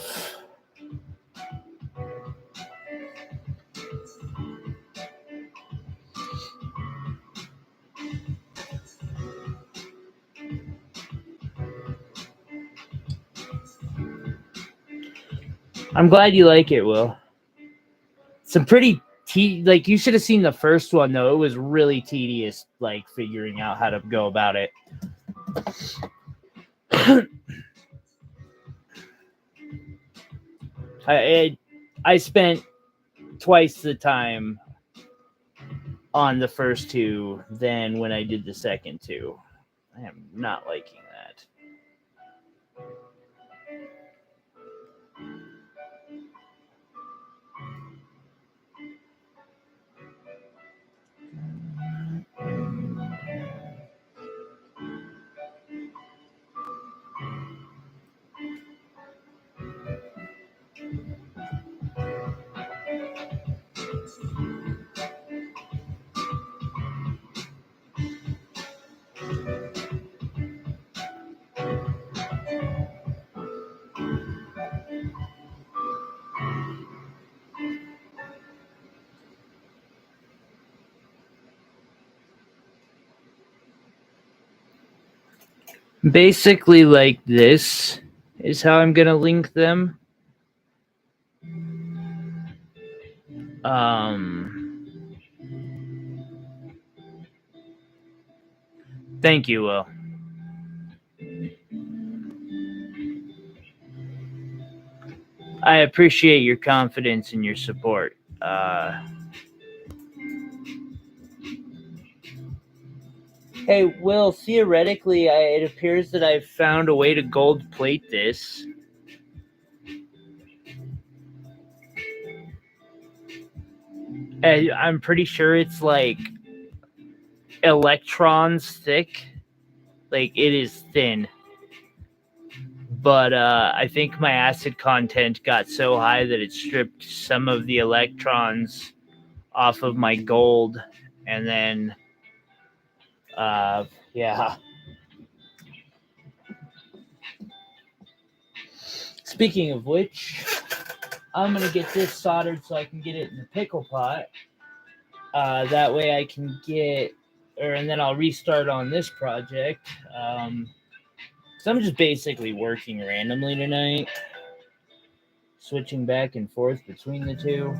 I'm glad you like it, Will. Some pretty like you should have seen the first one though. It was really tedious, like figuring out how to go about it. I spent twice the time on the first 2 than when I did the second 2. I am not liking that. Basically, like this is how I'm gonna link them. Thank you, Will. I appreciate your confidence and your support. Hey, Will, theoretically, it appears that I've found a way to gold plate this. I'm pretty sure it's like electrons thick. Like, it is thin. But I think my acid content got so high that it stripped some of the electrons off of my gold. And then, yeah. Speaking of which, I'm going to get this soldered so I can get it in the pickle pot. That way I can and then I'll restart on this project. So I'm just basically working randomly tonight, switching back and forth between the two.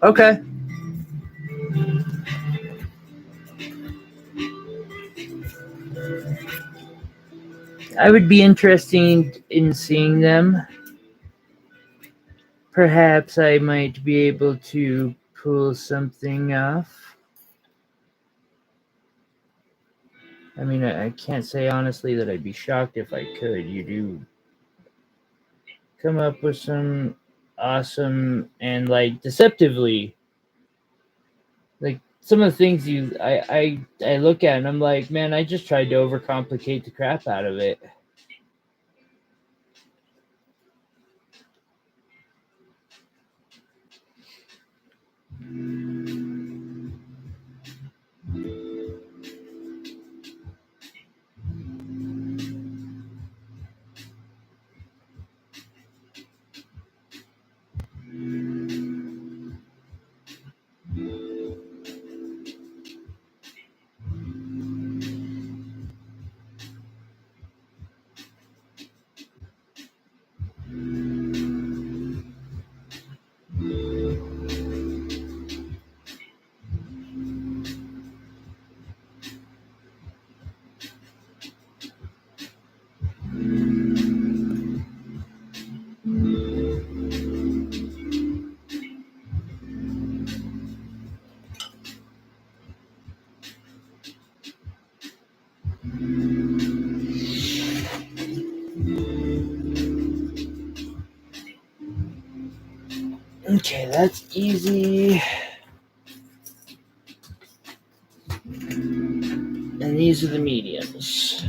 Okay. I would be interested in seeing them. Perhaps I might be able to pull something off. I mean, I can't say honestly that I'd be shocked if I could. You do come up with some awesome and like deceptively, like some of the things I look at and I'm like, man, I just tried to overcomplicate the crap out of it. Okay, that's easy. And these are the mediums.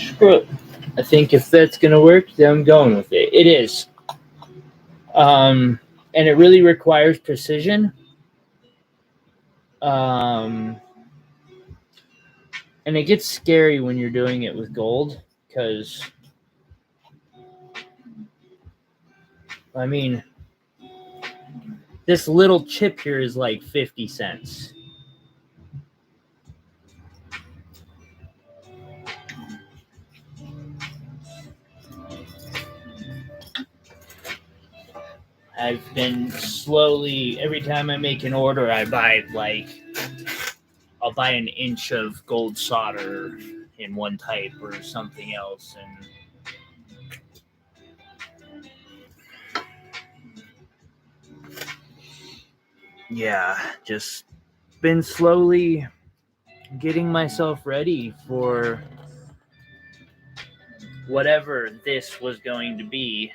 screw it. I think if that's gonna work, then I'm going with it. It is. And it really requires precision. And it gets scary when you're doing it with gold, because I mean, this little chip here is like 50 cents. I've been slowly, every time I make an order, I'll buy an inch of gold solder in one type or something else. And yeah, just been slowly getting myself ready for whatever this was going to be.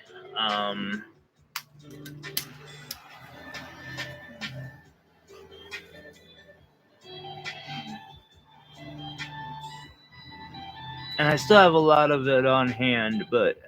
And I still have a lot of it on hand, but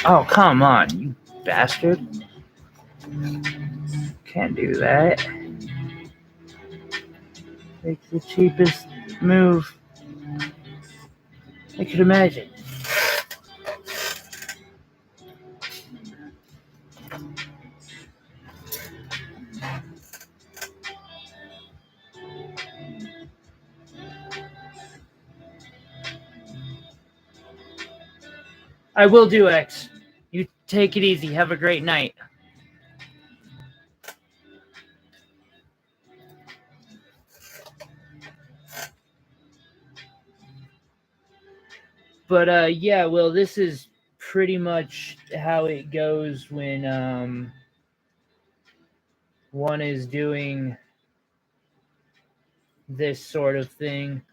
oh, come on, you bastard. Can't do that. Make the cheapest move I could imagine. I will do, X. You take it easy. Have a great night. But yeah, well, this is pretty much how it goes when one is doing this sort of thing.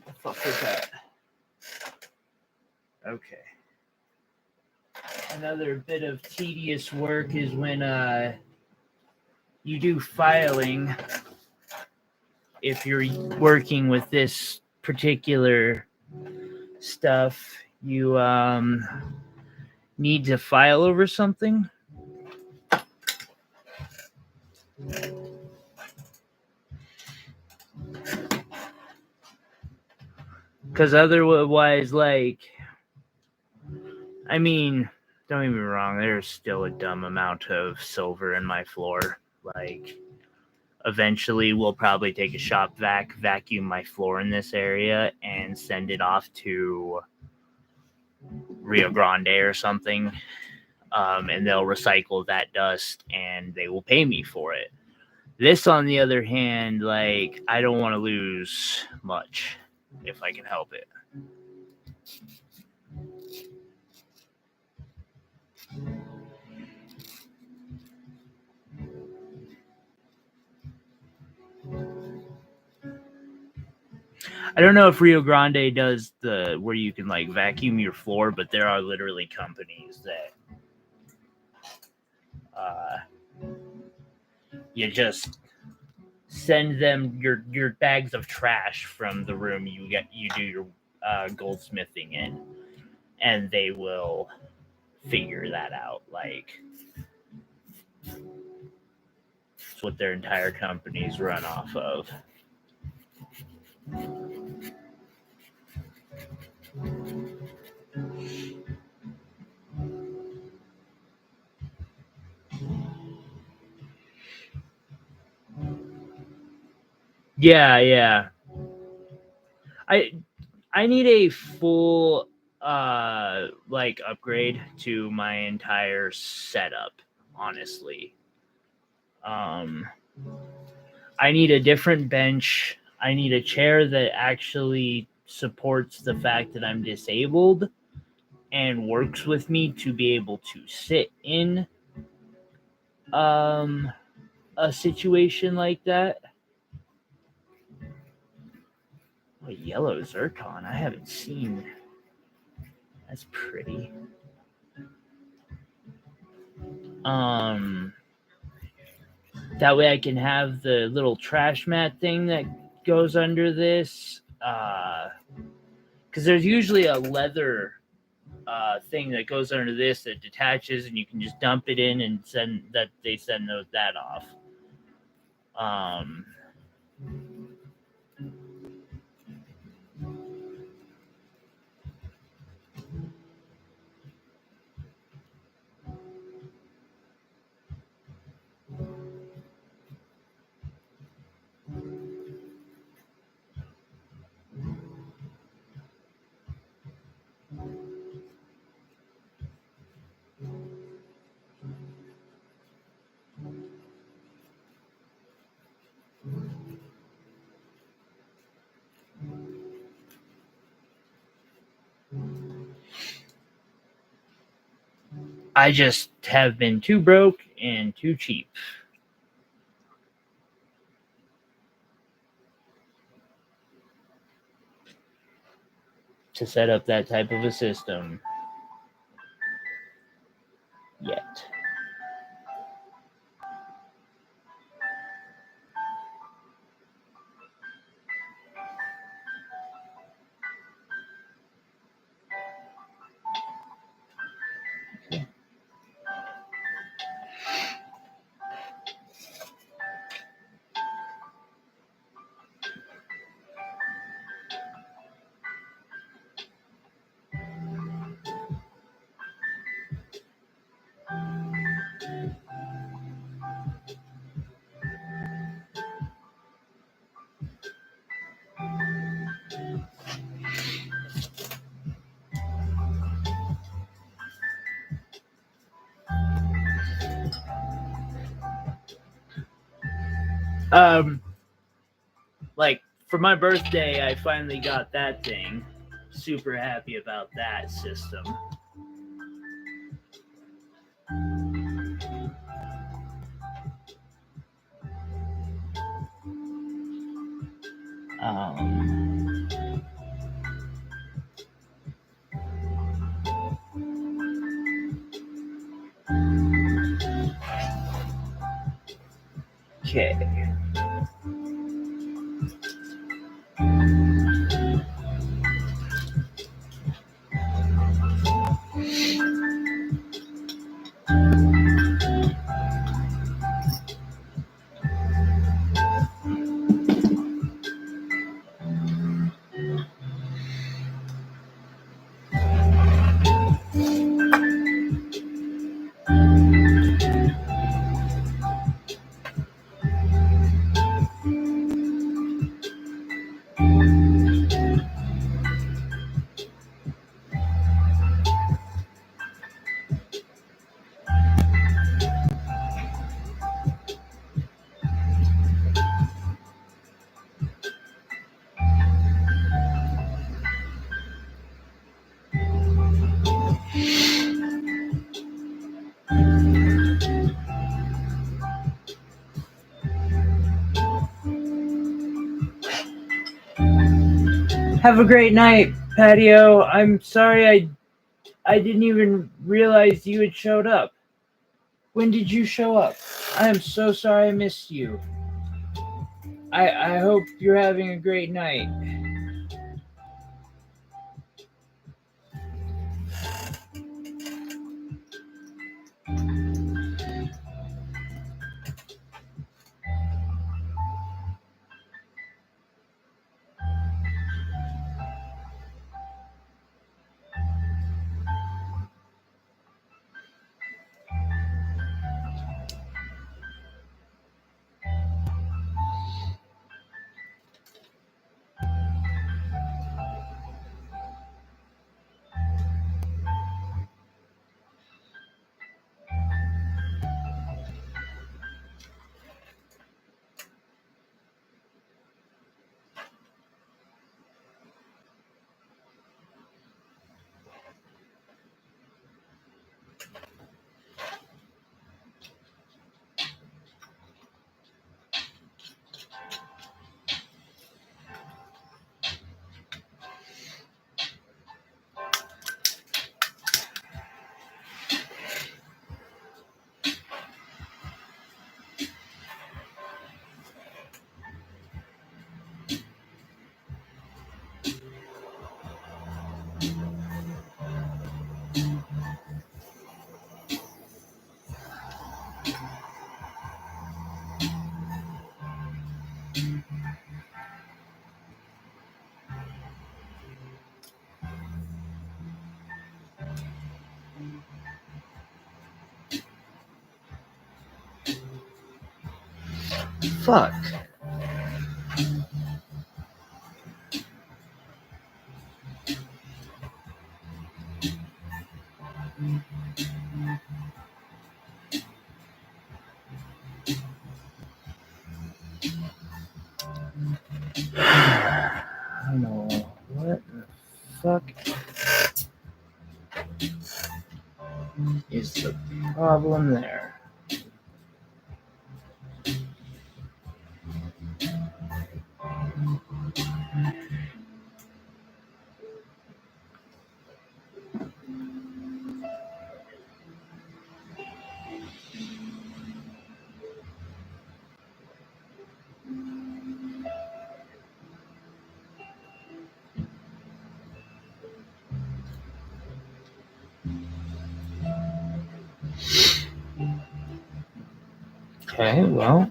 What the fuck is that? Okay. Another bit of tedious work is when you do filing. If you're working with this particular stuff, you need to file over something. Because otherwise, like, I mean, don't get me wrong, there's still a dumb amount of silver in my floor. Like, eventually we'll probably take a shop vac, vacuum my floor in this area, and send it off to Rio Grande or something. and they'll recycle that dust and they will pay me for it. This, on the other hand, like, I don't want to lose much if I can help it. I don't know if Rio Grande does the where you can like vacuum your floor, but there are literally companies that you just send them your bags of trash from the room you do your goldsmithing in, and they will figure that out. Like, it's what their entire companies run off of. Yeah. I need a full like upgrade to my entire setup, honestly. I need a different bench. I need a chair that actually supports the fact that I'm disabled and works with me to be able to sit in a situation like that. A yellow zircon I haven't seen. That's pretty. That way I can have the little trash mat thing that goes under this. Because there's usually a leather thing that goes under this that detaches, and you can just dump it in and send that off. I just have been too broke and too cheap to set up that type of a system yet. Like, for my birthday, I finally got that thing. Super happy about that system. Okay. Have a great night, Patio. I'm sorry I didn't even realize you had showed up. When did you show up? I am so sorry I missed you. I hope you're having a great night. Fuck. I don't know what the fuck is the problem there. Okay, well.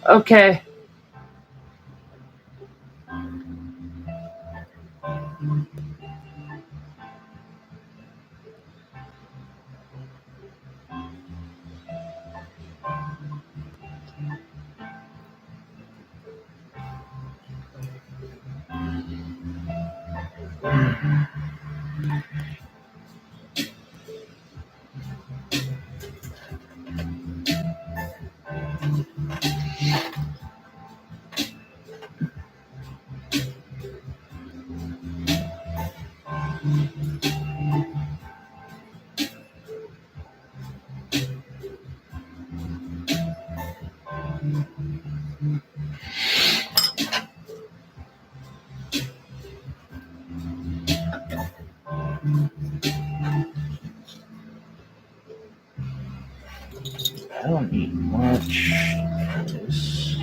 Okay. I don't need much. This.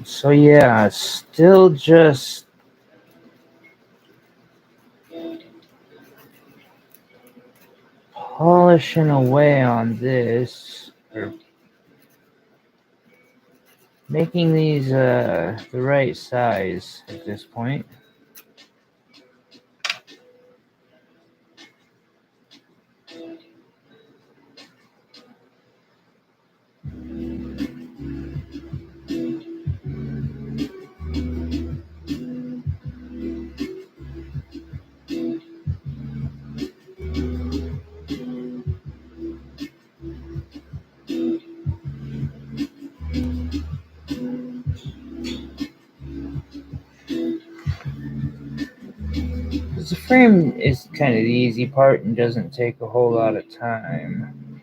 So yeah, still just polishing away on this. making these the right size at this point. The frame is kind of the easy part and doesn't take a whole lot of time.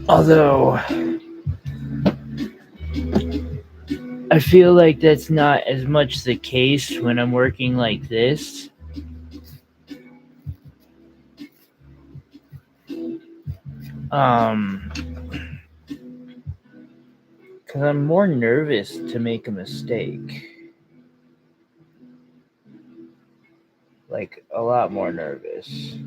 Although I feel like that's not as much the case when I'm working like this. Because I'm more nervous to make a mistake. Like, a lot more nervous.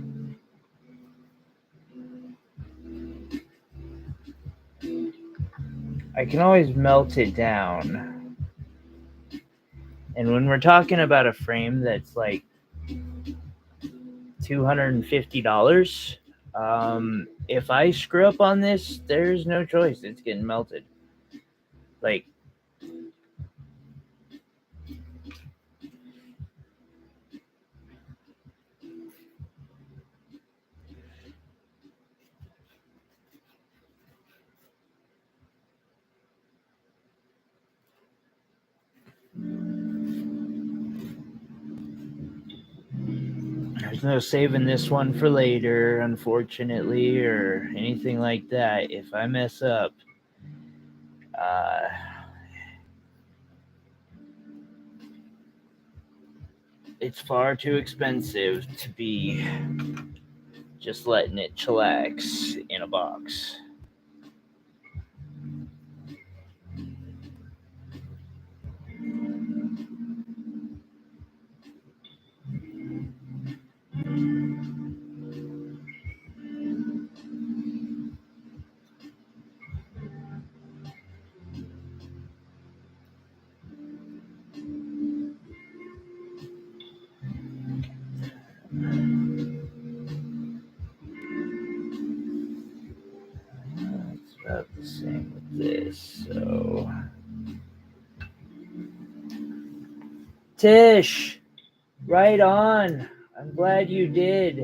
I can always melt it down. And when we're talking about a frame that's like $250, if I screw up on this, there's no choice. It's getting melted. Like, there's no saving this one for later, unfortunately, or anything like that. If I mess up, it's far too expensive to be just letting it chillax in a box. It's about the same with this, so. Tish, right on. I'm glad you did.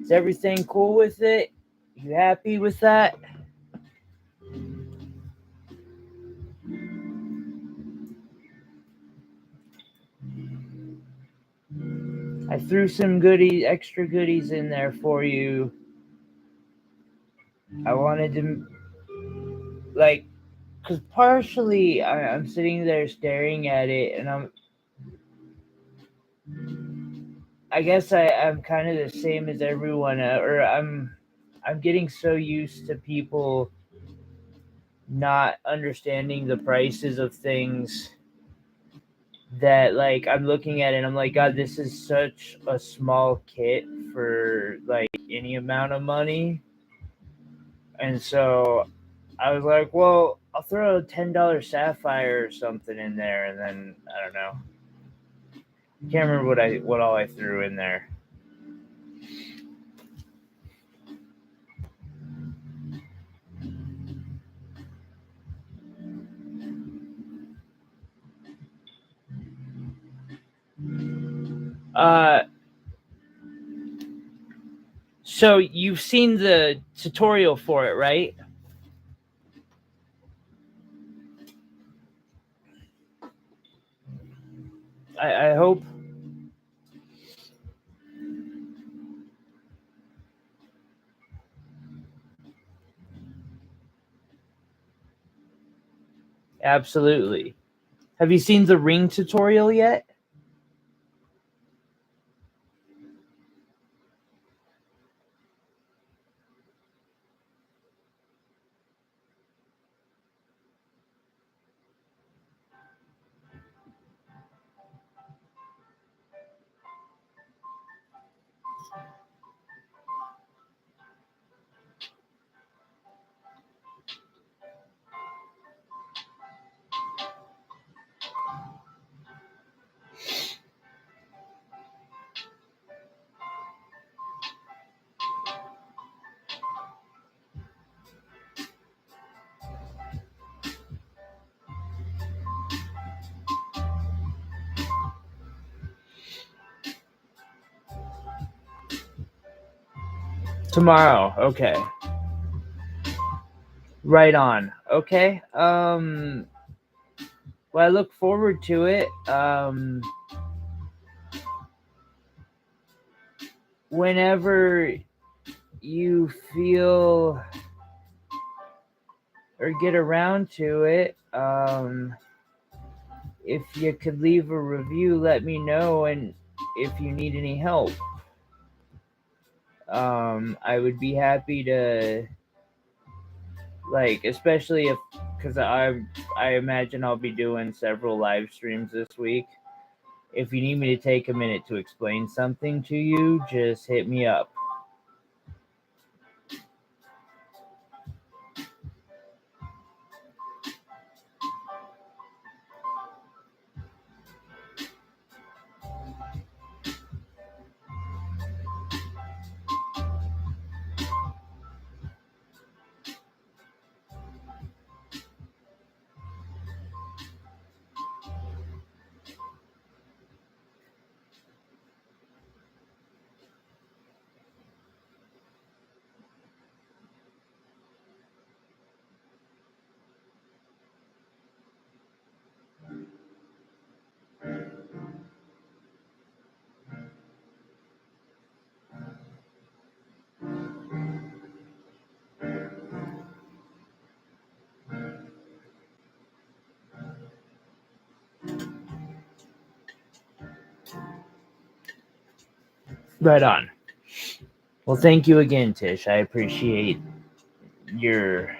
Is everything cool with it? You happy with that? I threw some extra goodies in there for you. I wanted to, like, because partially I'm sitting there staring at it, and I guess I'm kind of the same as everyone, or I'm getting so used to people not understanding the prices of things that, like, I'm looking at it and I'm like, God, this is such a small kit for like any amount of money. And so I was like, well, I'll throw a $10 sapphire or something in there, and then I don't know. I can't remember what all I threw in there. So you've seen the tutorial for it, right? I hope. Absolutely. Have you seen the ring tutorial yet? Tomorrow, okay. Right on. Okay. Well, I look forward to it. Whenever you feel or get around to it, if you could leave a review, let me know, and if you need any help, I would be happy to, like, especially if, because I imagine I'll be doing several live streams this week. If you need me to take a minute to explain something to you, just hit me up. Right on. Well, thank you again, Tish. I appreciate your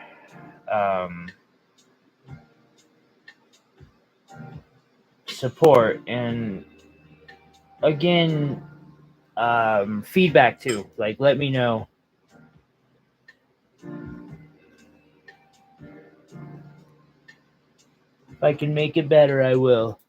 support, and again, feedback too. Like, let me know. If I can make it better, I will.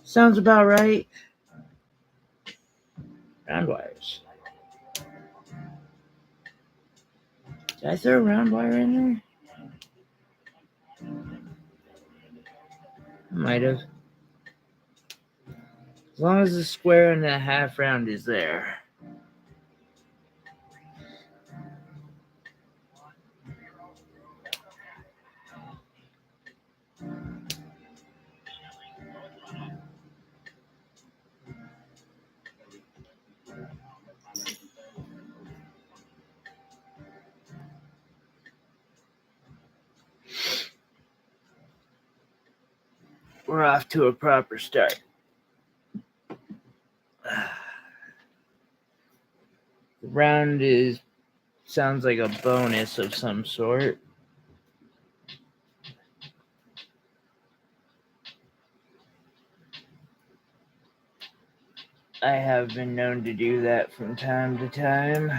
Sounds about right. Round wires. Did I throw a round wire in there? I might have. As long as the square and the half round is there. We're off to a proper start. The round sounds like a bonus of some sort. I have been known to do that from time to time.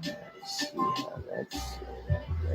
Let's see how that's set up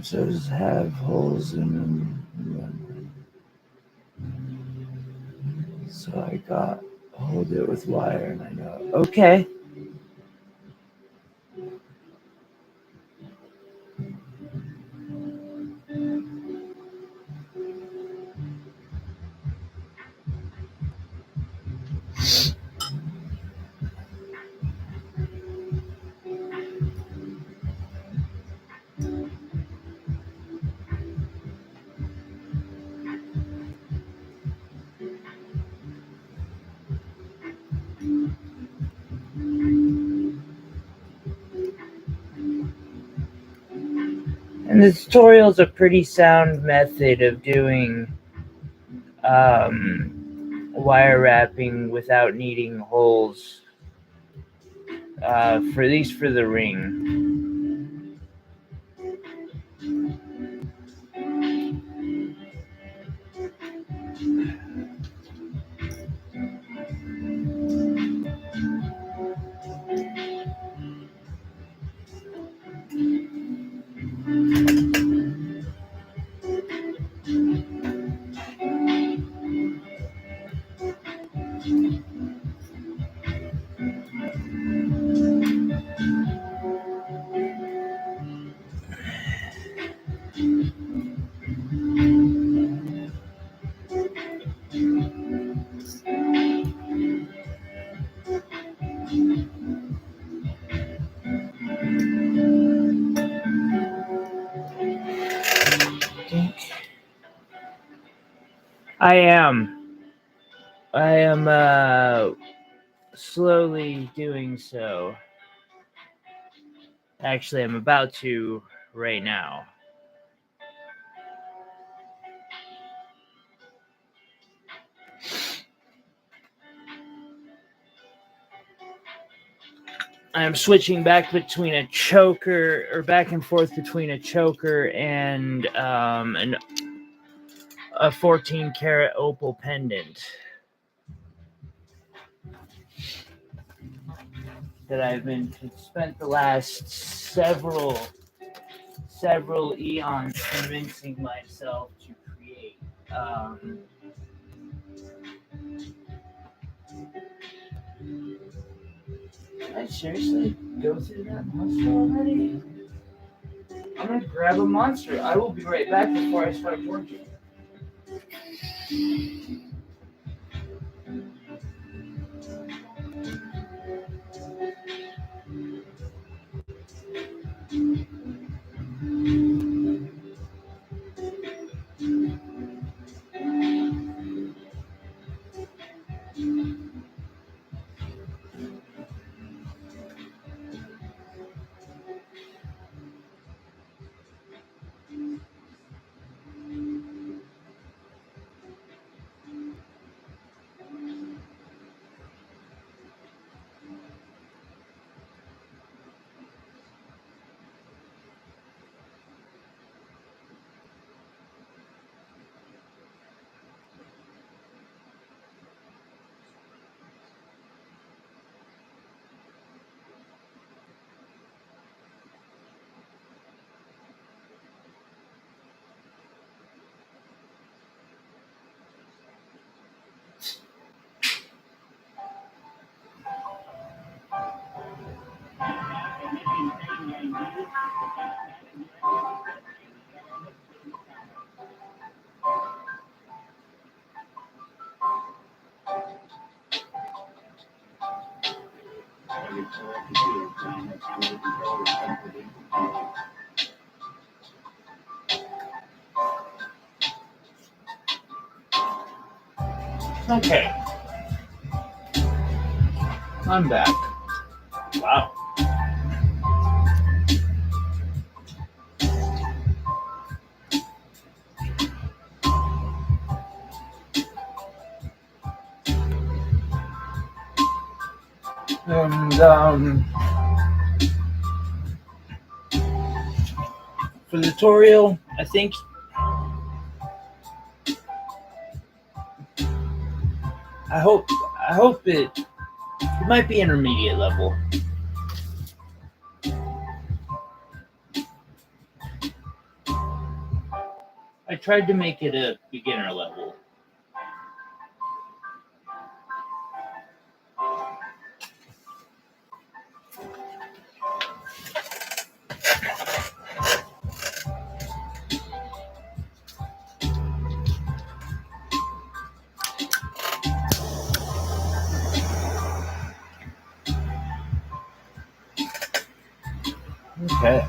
So does have holes in them. So I hold it with wire, and I know. Okay. And the tutorial is a pretty sound method of doing wire wrapping without needing holes, for at least for the ring. I am slowly doing so. Actually, I'm about to right now. I'm switching back between a choker, or back and forth between a choker and a 14 karat opal pendant that I've been spent the last several eons convincing myself to create. Did I seriously go through that monster already? I'm gonna grab a monster. I will be right back before I start working. Okay. I'm back. Wow. And for the tutorial, I think I hope it might be intermediate level. tried to make it a beginner level. Okay.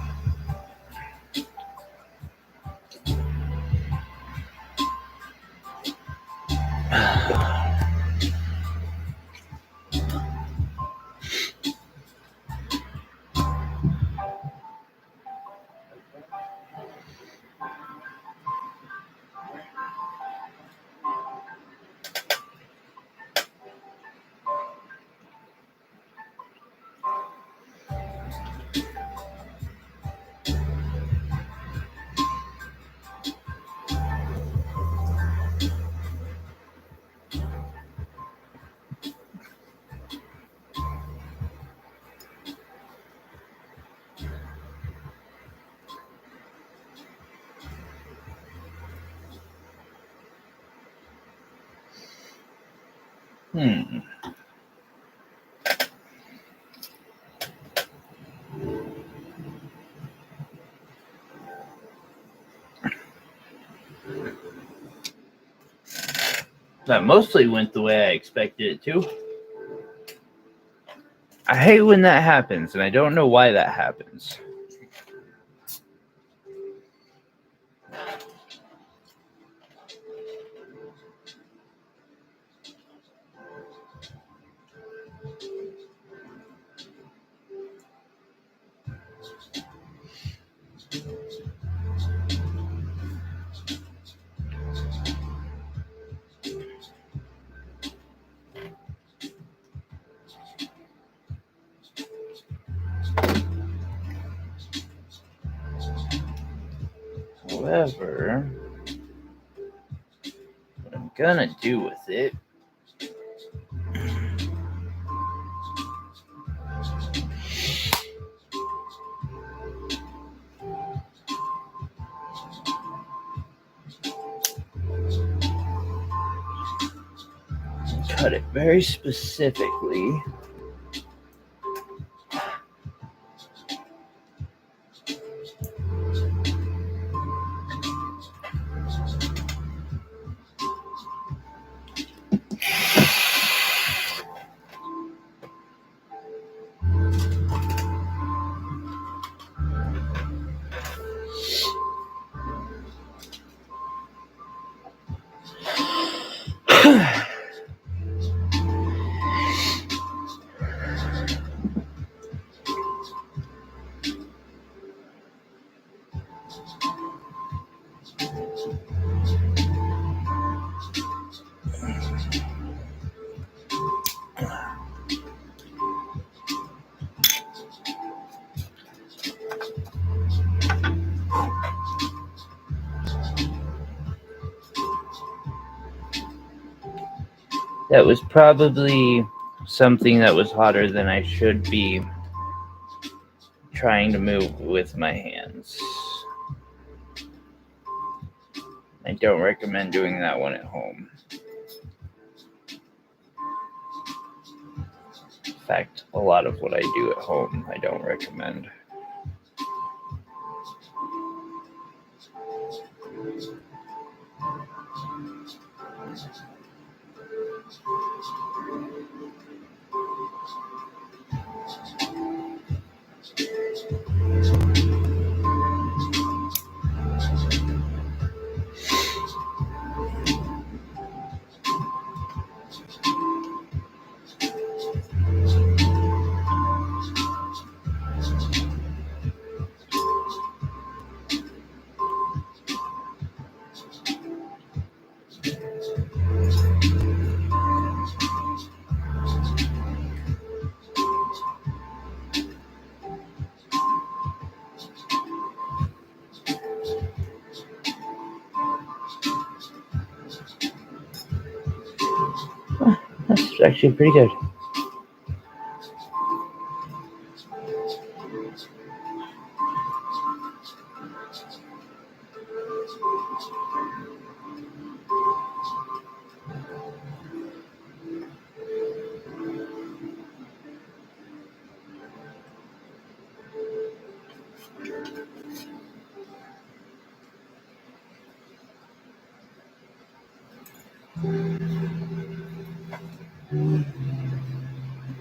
That mostly went the way I expected it to. I hate when that happens, and I don't know why that happens. However, what I'm gonna do with it cut it very specifically. That was probably something that was hotter than I should be trying to move with my hands. I don't recommend doing that one at home. In fact, a lot of what I do at home, I don't recommend. That's actually pretty good.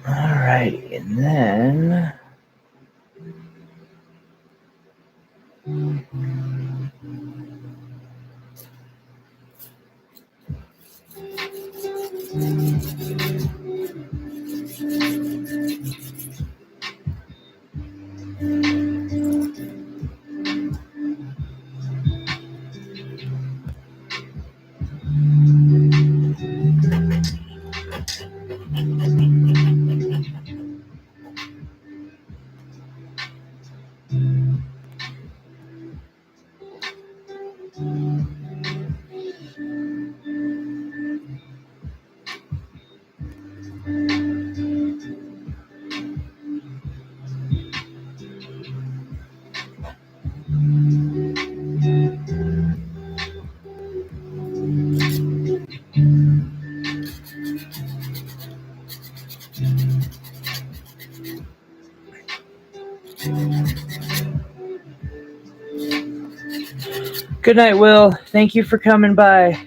Alrighty, and then good night, Will. Thank you for coming by.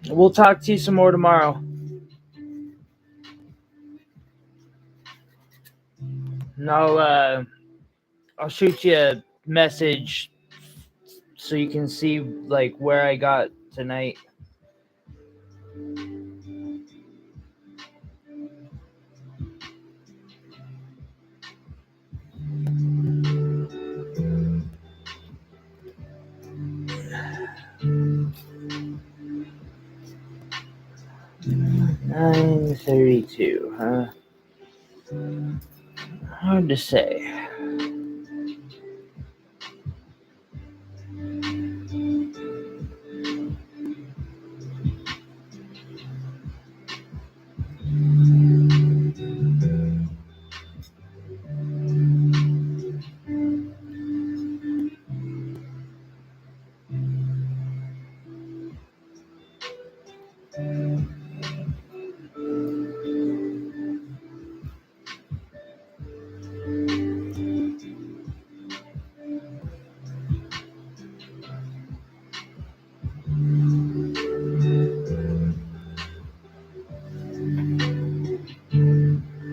We'll talk to you some more tomorrow. And I'll shoot you a message so you can see like where I got tonight. $9:32, huh? Hard to say.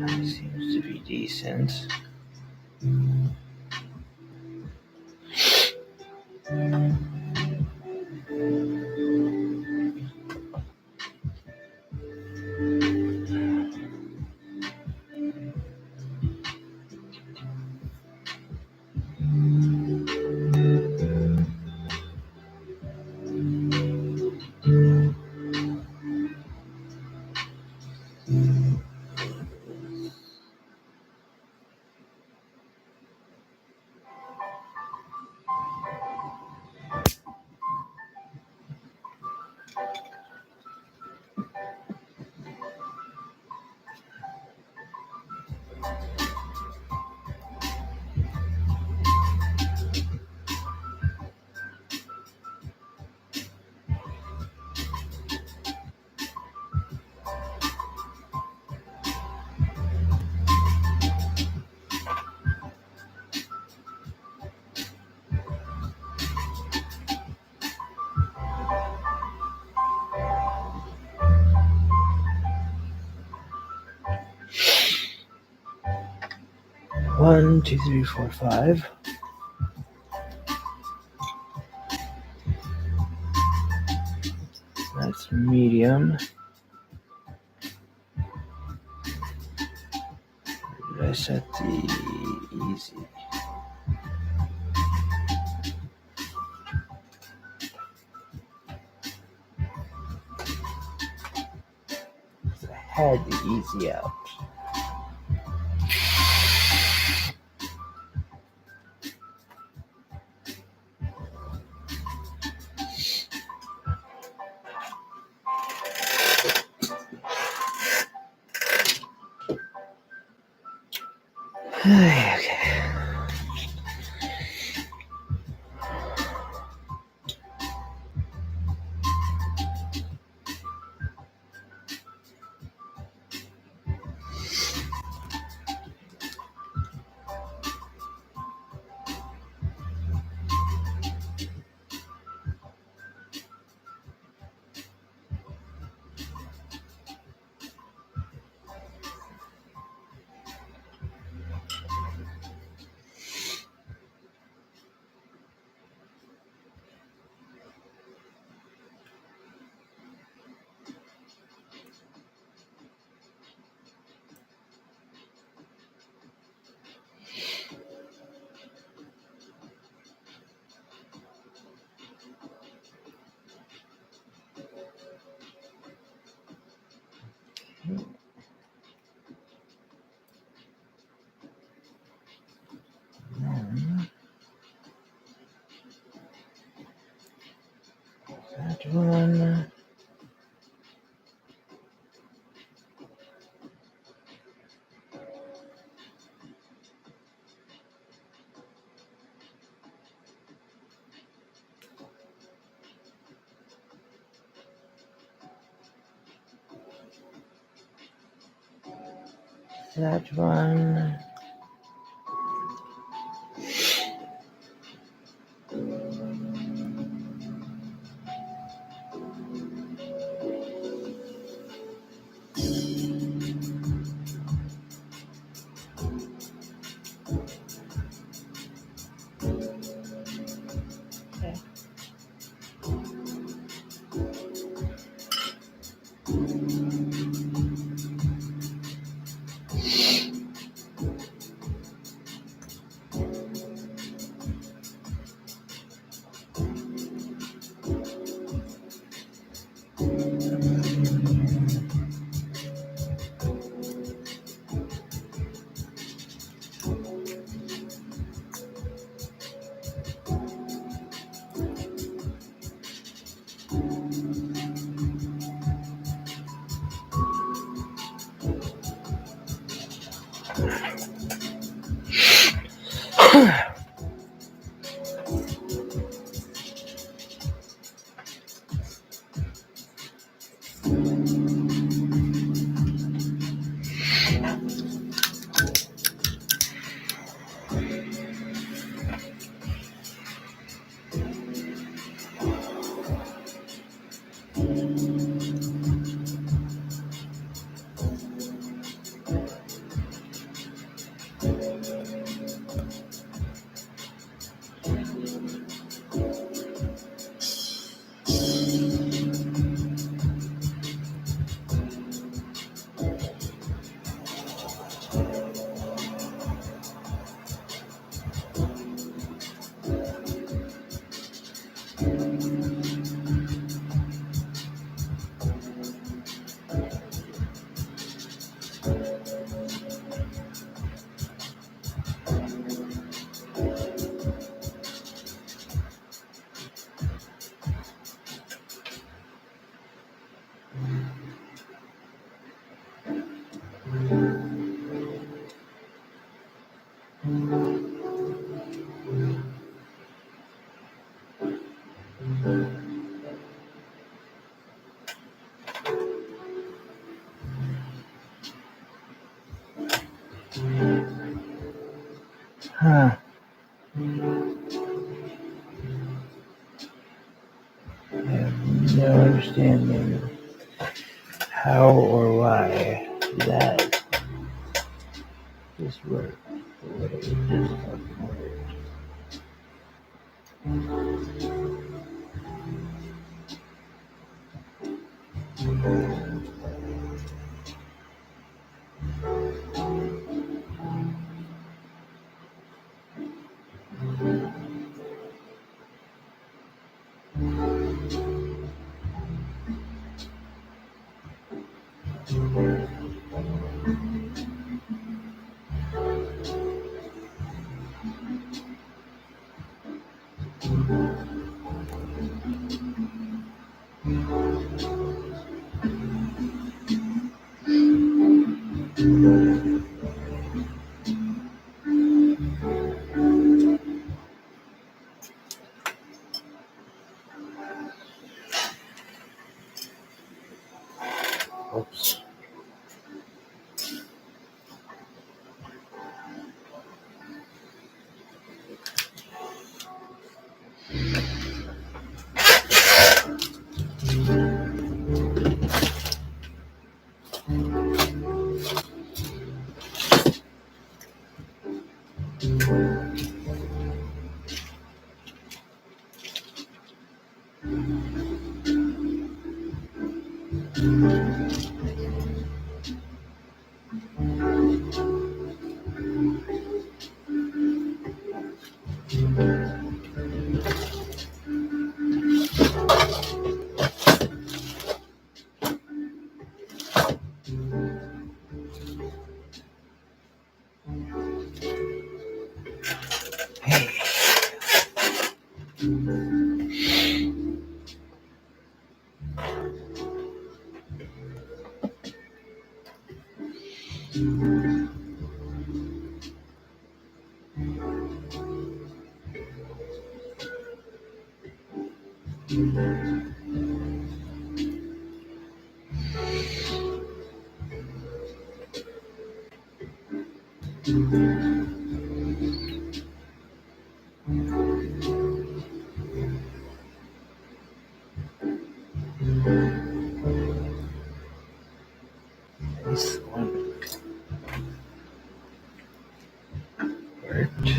That seems to be decent. One, two, three, four, five. That's medium. Did I set the easy? I had the easy out. Okay. one. That one. Huh. I have no understanding how or why that just worked the way it just fucking worked. Oops. This one worked.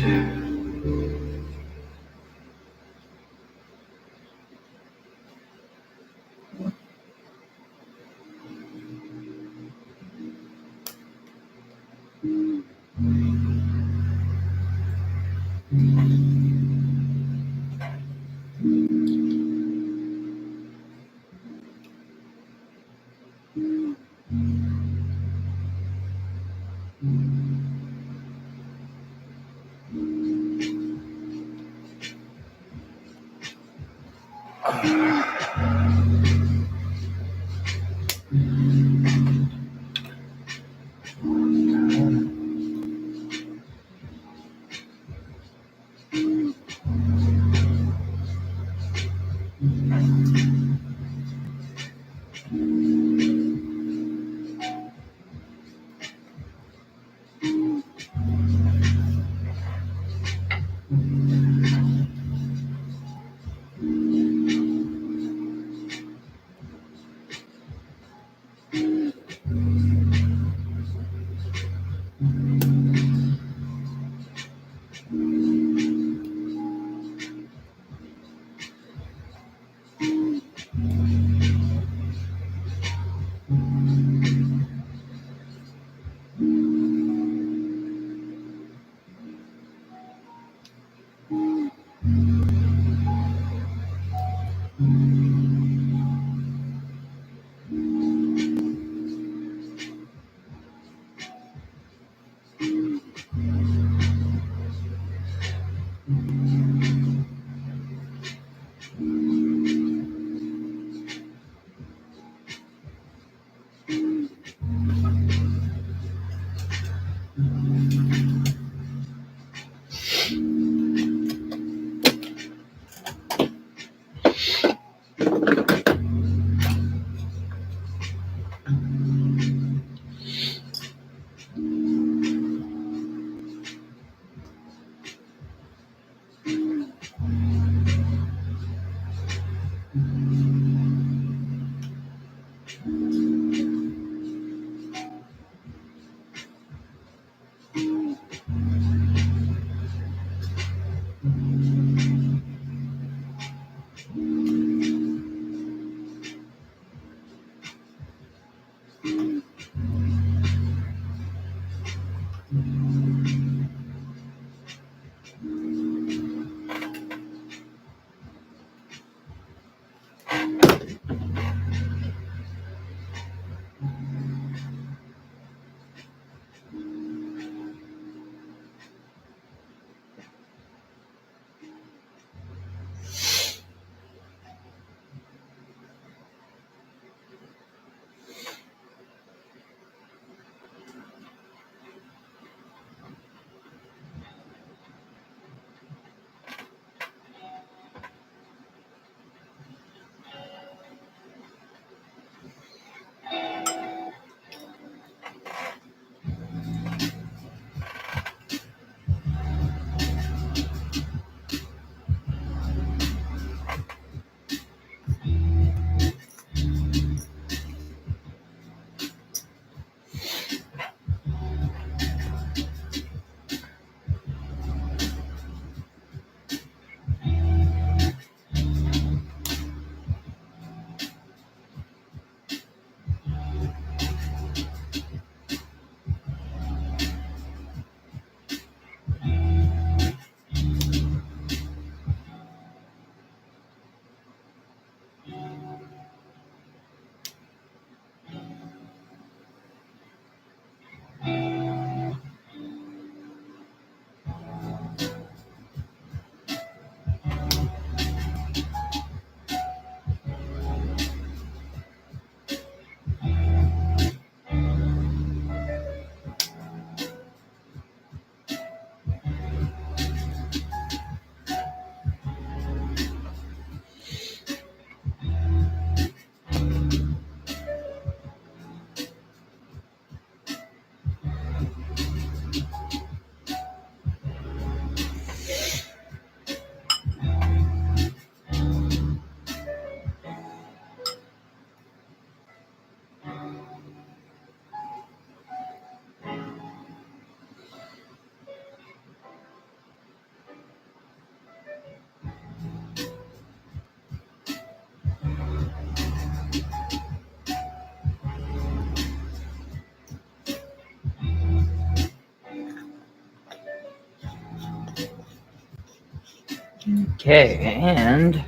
Okay, and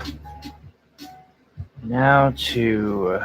now to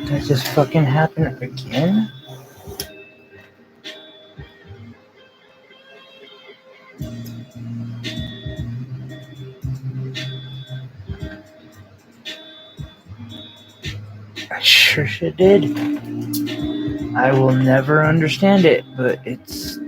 that just fucking happened again? I sure shit did. I will never understand it, but it's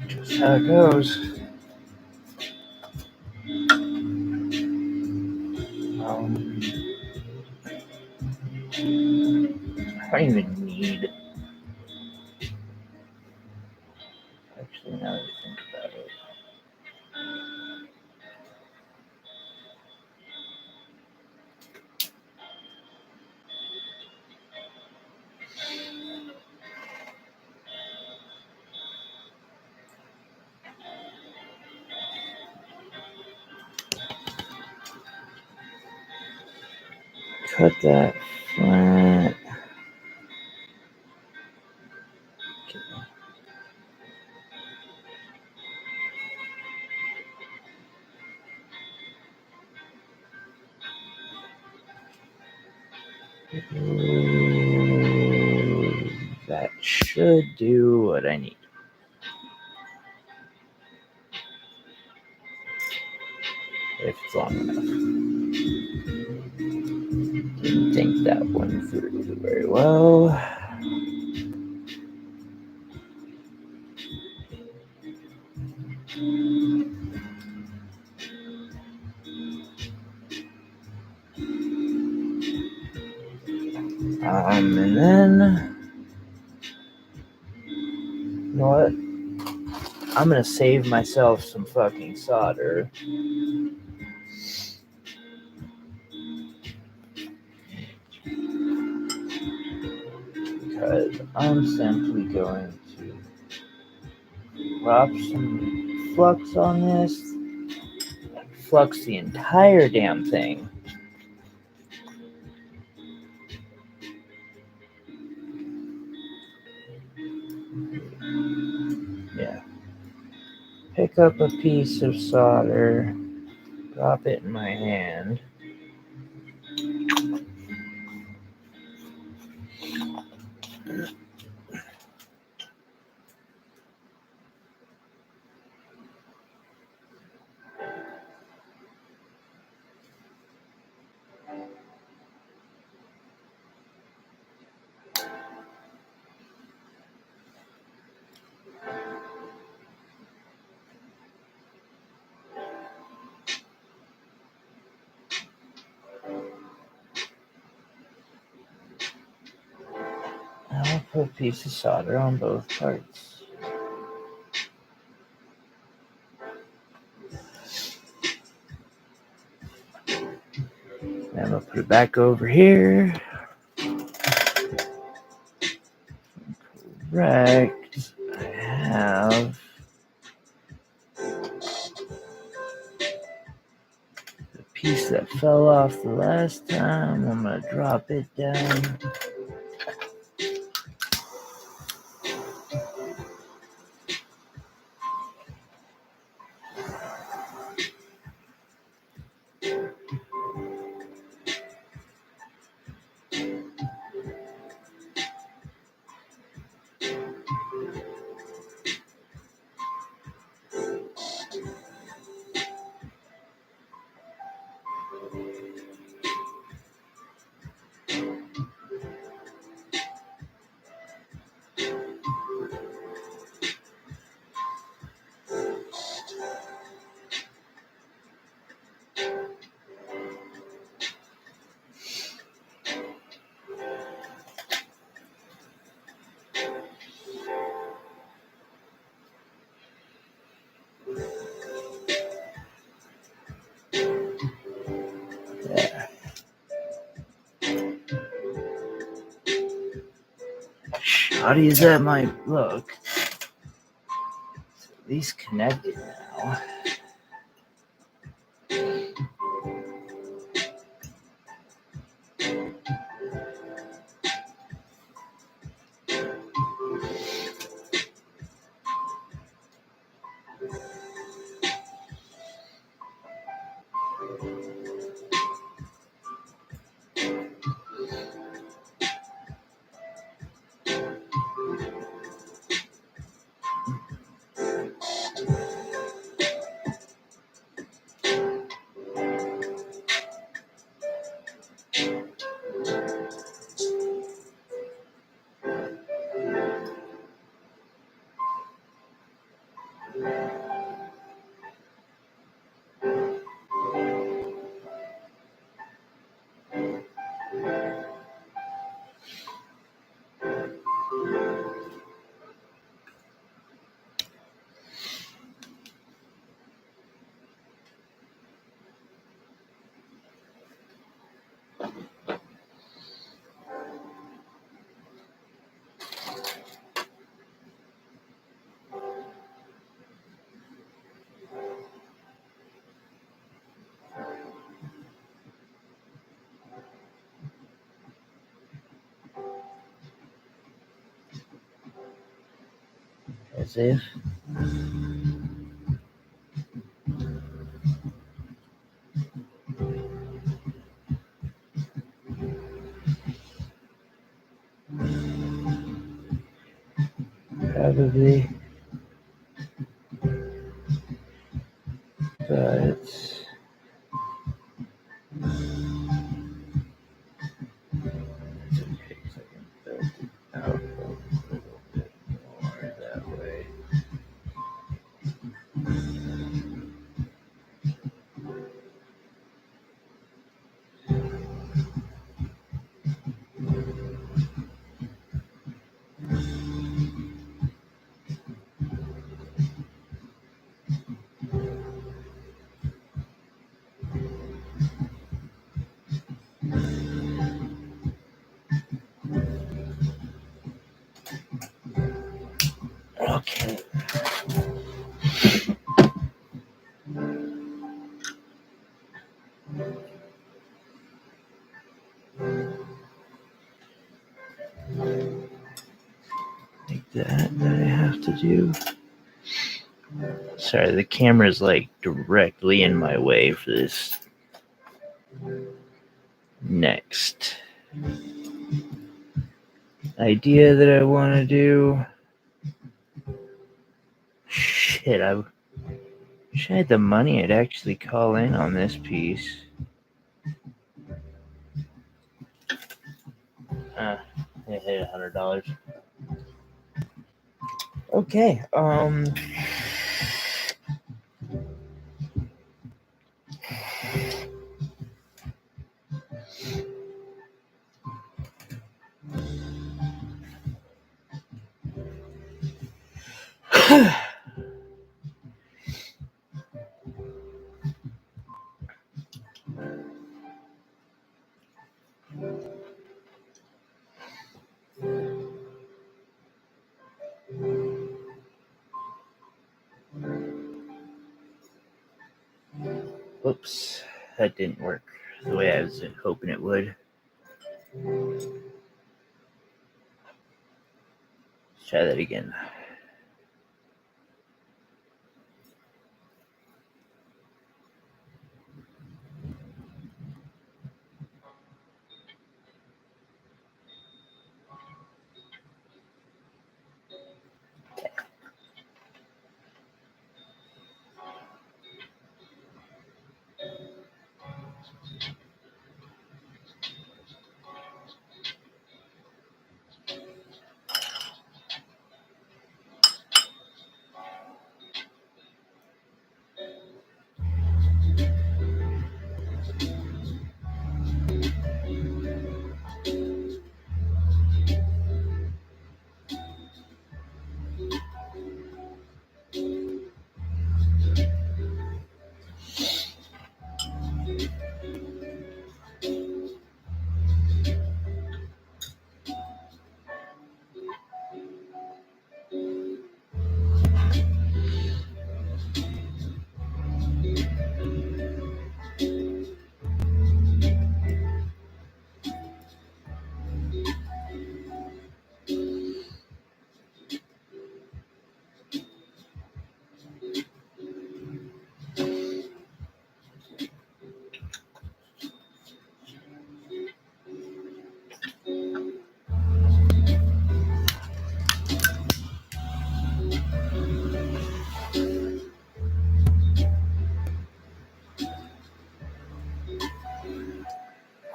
just how it goes. I don't even need. Actually, now that I think about it. Cut that flat. Ooh, that should do what I need. If it's long enough. Didn't think that one through very well. And then, you know what? I'm gonna save myself some fucking solder. Because I'm simply going to drop some flux on this. Flux the entire damn thing. Yeah. Pick up a piece of solder, drop it in my hand. I'll put a piece of solder on both parts. Then I'll put it back over here. Correct. I have the piece that fell off the last time. I'm gonna drop it down. How does that might look? It's at least connected now. As if. Probably. But it's okay because I can build it out a little bit more that way. Okay. Like that I have to do. Sorry, the camera's like directly in my way for this next idea that I want to do. Shit, I wish I had the money. I'd actually call in on this piece. I hit $100. Okay. Oops, that didn't work the way I was hoping it would. Let's try that again.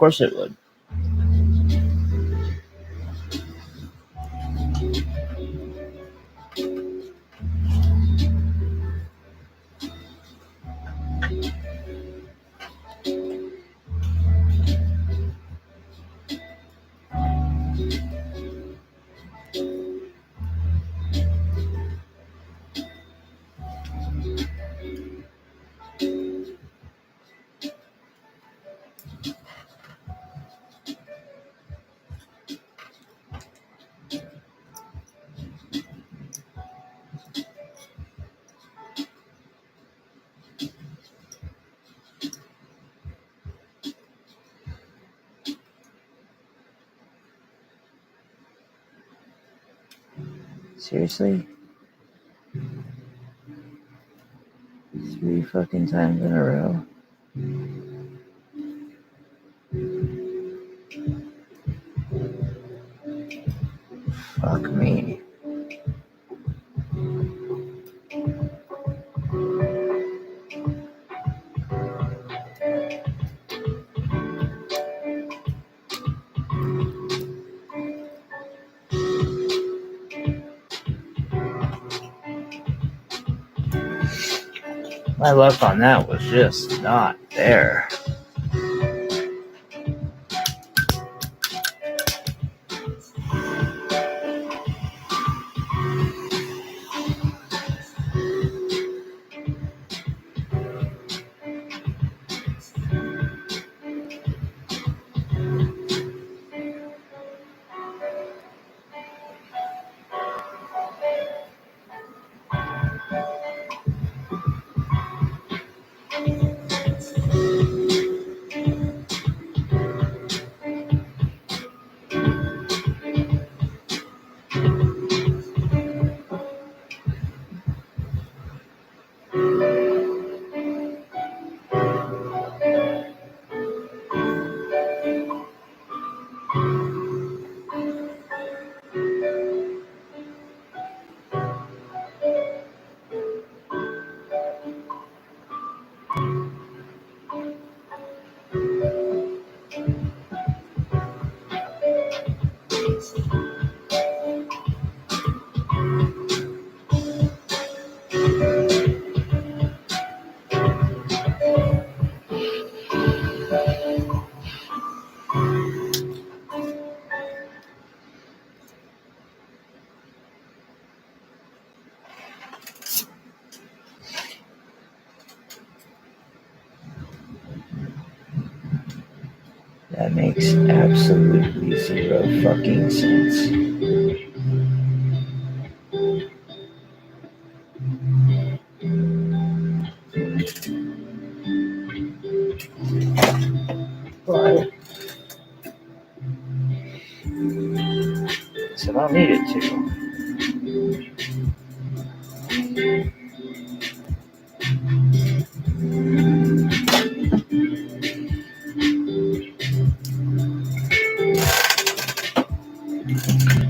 course it would. Seriously? 3 fucking times in a row? Fuck me. My luck on that was just not there. That makes absolutely zero fucking sense. But I don't need it to.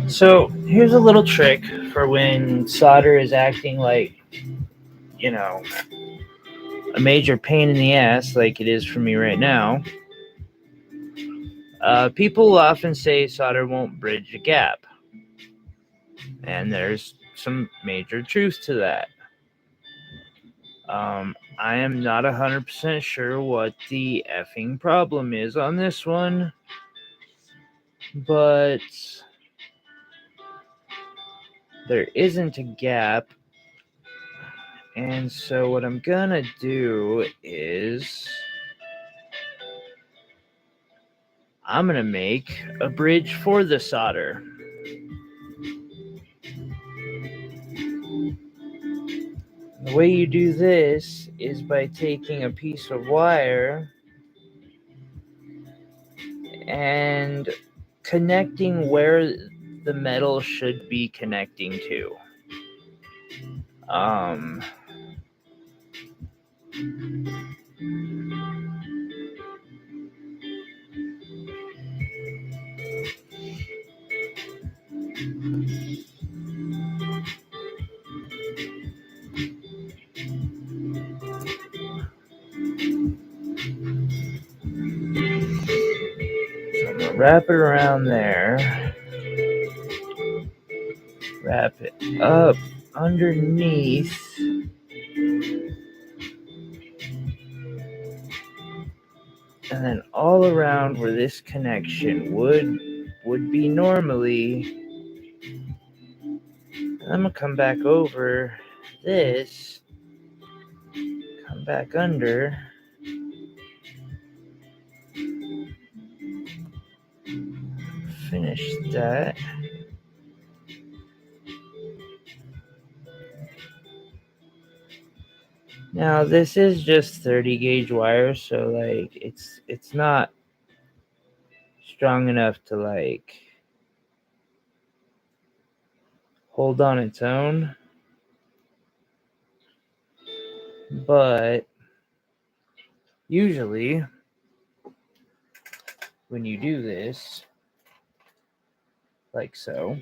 So here's a little trick for when solder is acting like, you know, a major pain in the ass like it is for me right now. People often say solder won't bridge a gap. And there's some major truth to that. I am not 100% sure what the effing problem is on this one, but there isn't a gap. And so what I'm gonna do is I'm gonna make a bridge for the solder. The way you do this is by taking a piece of wire and connecting where the metal should be connecting to. wrap it around there. Wrap it up underneath. And then all around where this connection would be normally. I'm gonna come back over this, come back under, finish that. Now this is just 30 gauge wire, so like it's not strong enough to like hold on its own, but usually when you do this like so,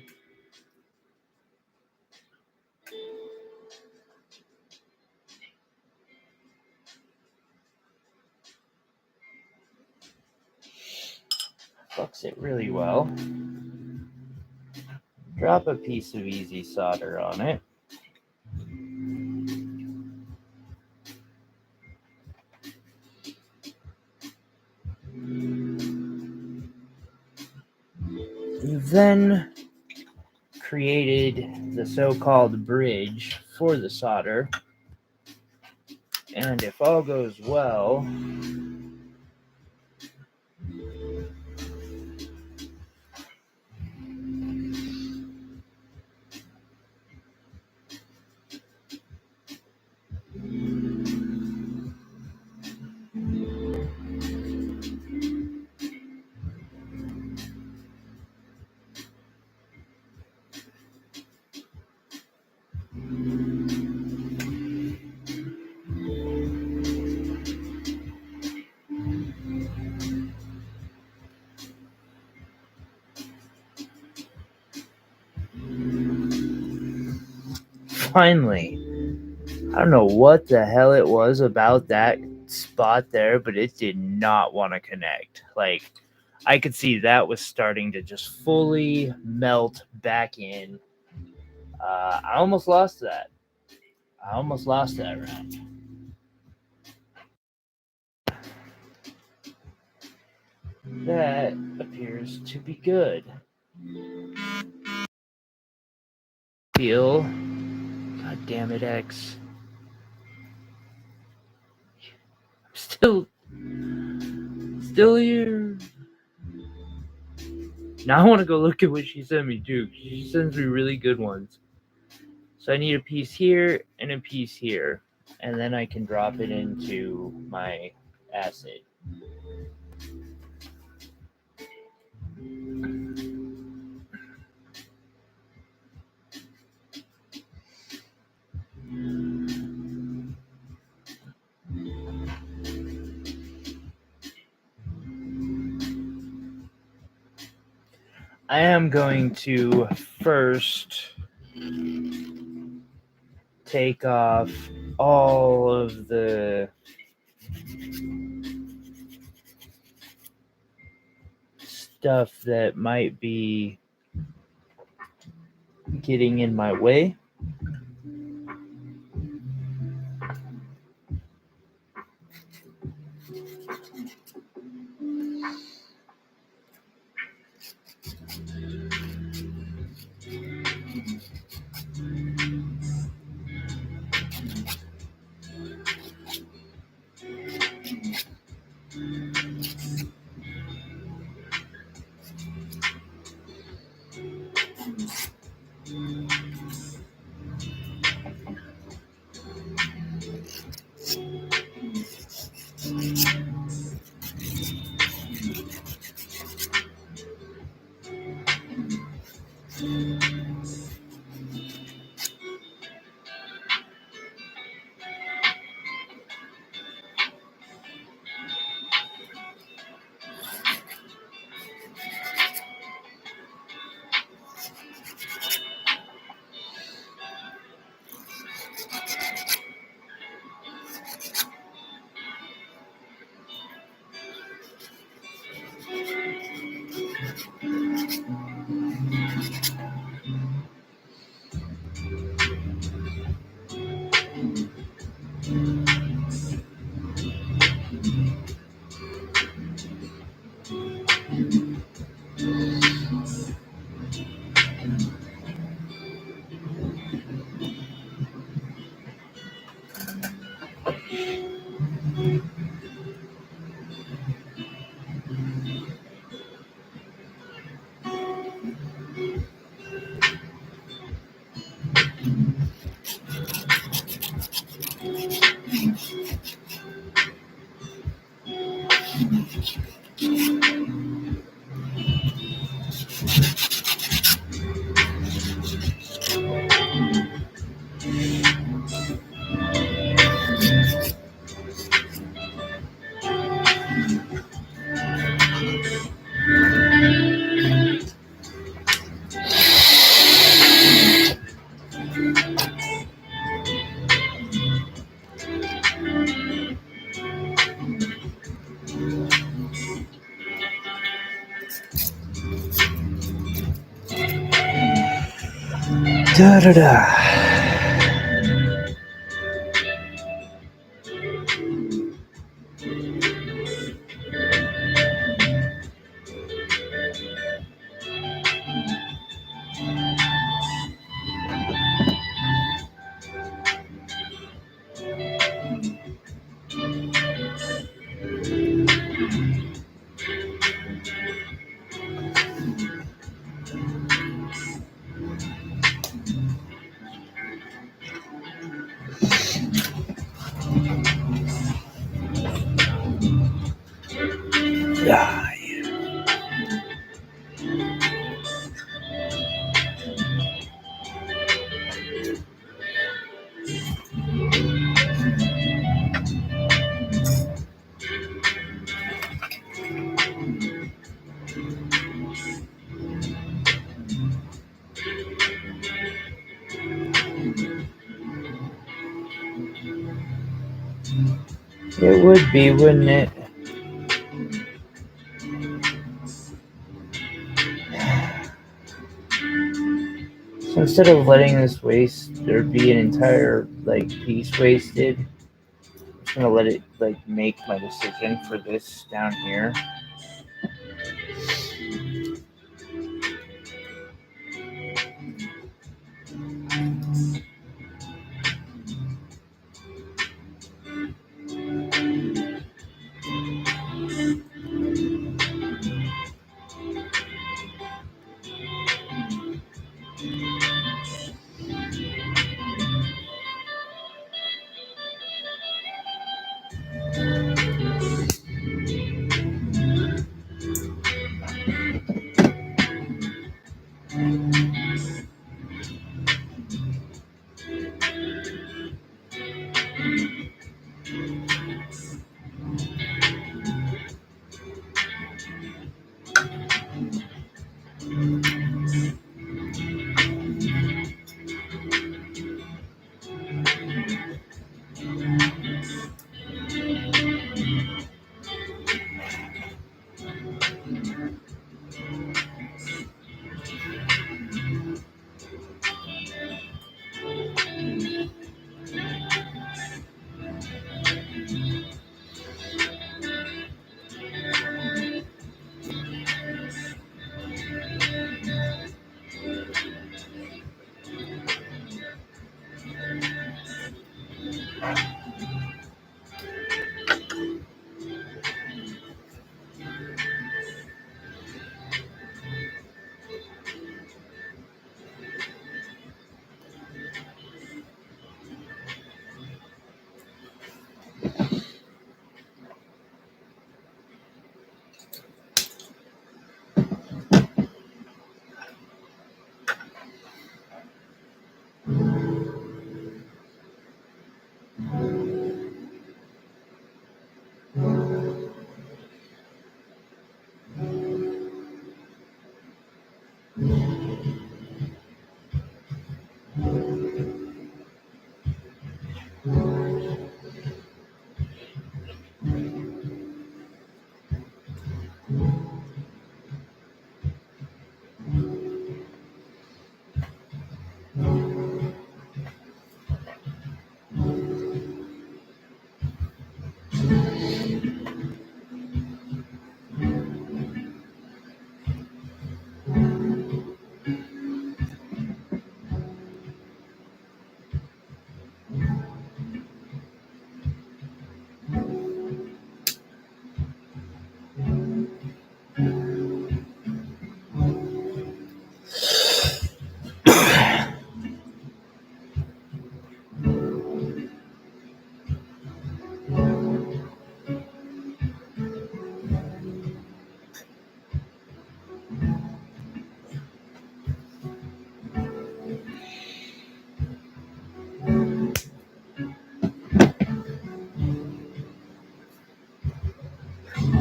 fucks it really well. Drop a piece of easy solder on it. Then created the so-called bridge for the solder, and if all goes well, finally, I don't know what the hell it was about that spot there, but it did not want to connect. Like, I could see that was starting to just fully melt back in. I almost lost that. Round. That appears to be good. Feel. God damn it, X. I'm still here. Now I want to go look at what she sent me too. She sends me really good ones. So I need a piece here and a piece here, and then I can drop it into my acid. I am going to first take off all of the stuff that might be getting in my way. Da da da. Yeah. It would be, wouldn't it? So instead of letting this waste, there be an entire piece wasted, I'm just gonna let it make my decision for this down here.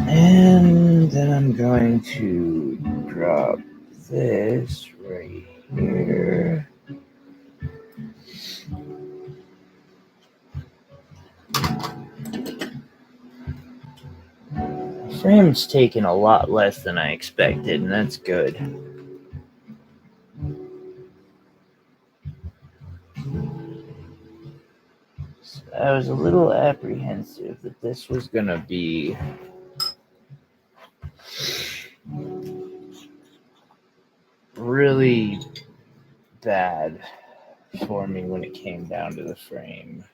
And then I'm going to drop this right here. The frame's taking a lot less than I expected, and that's good. So I was a little apprehensive that this was going to be really bad for me when it came down to the frame.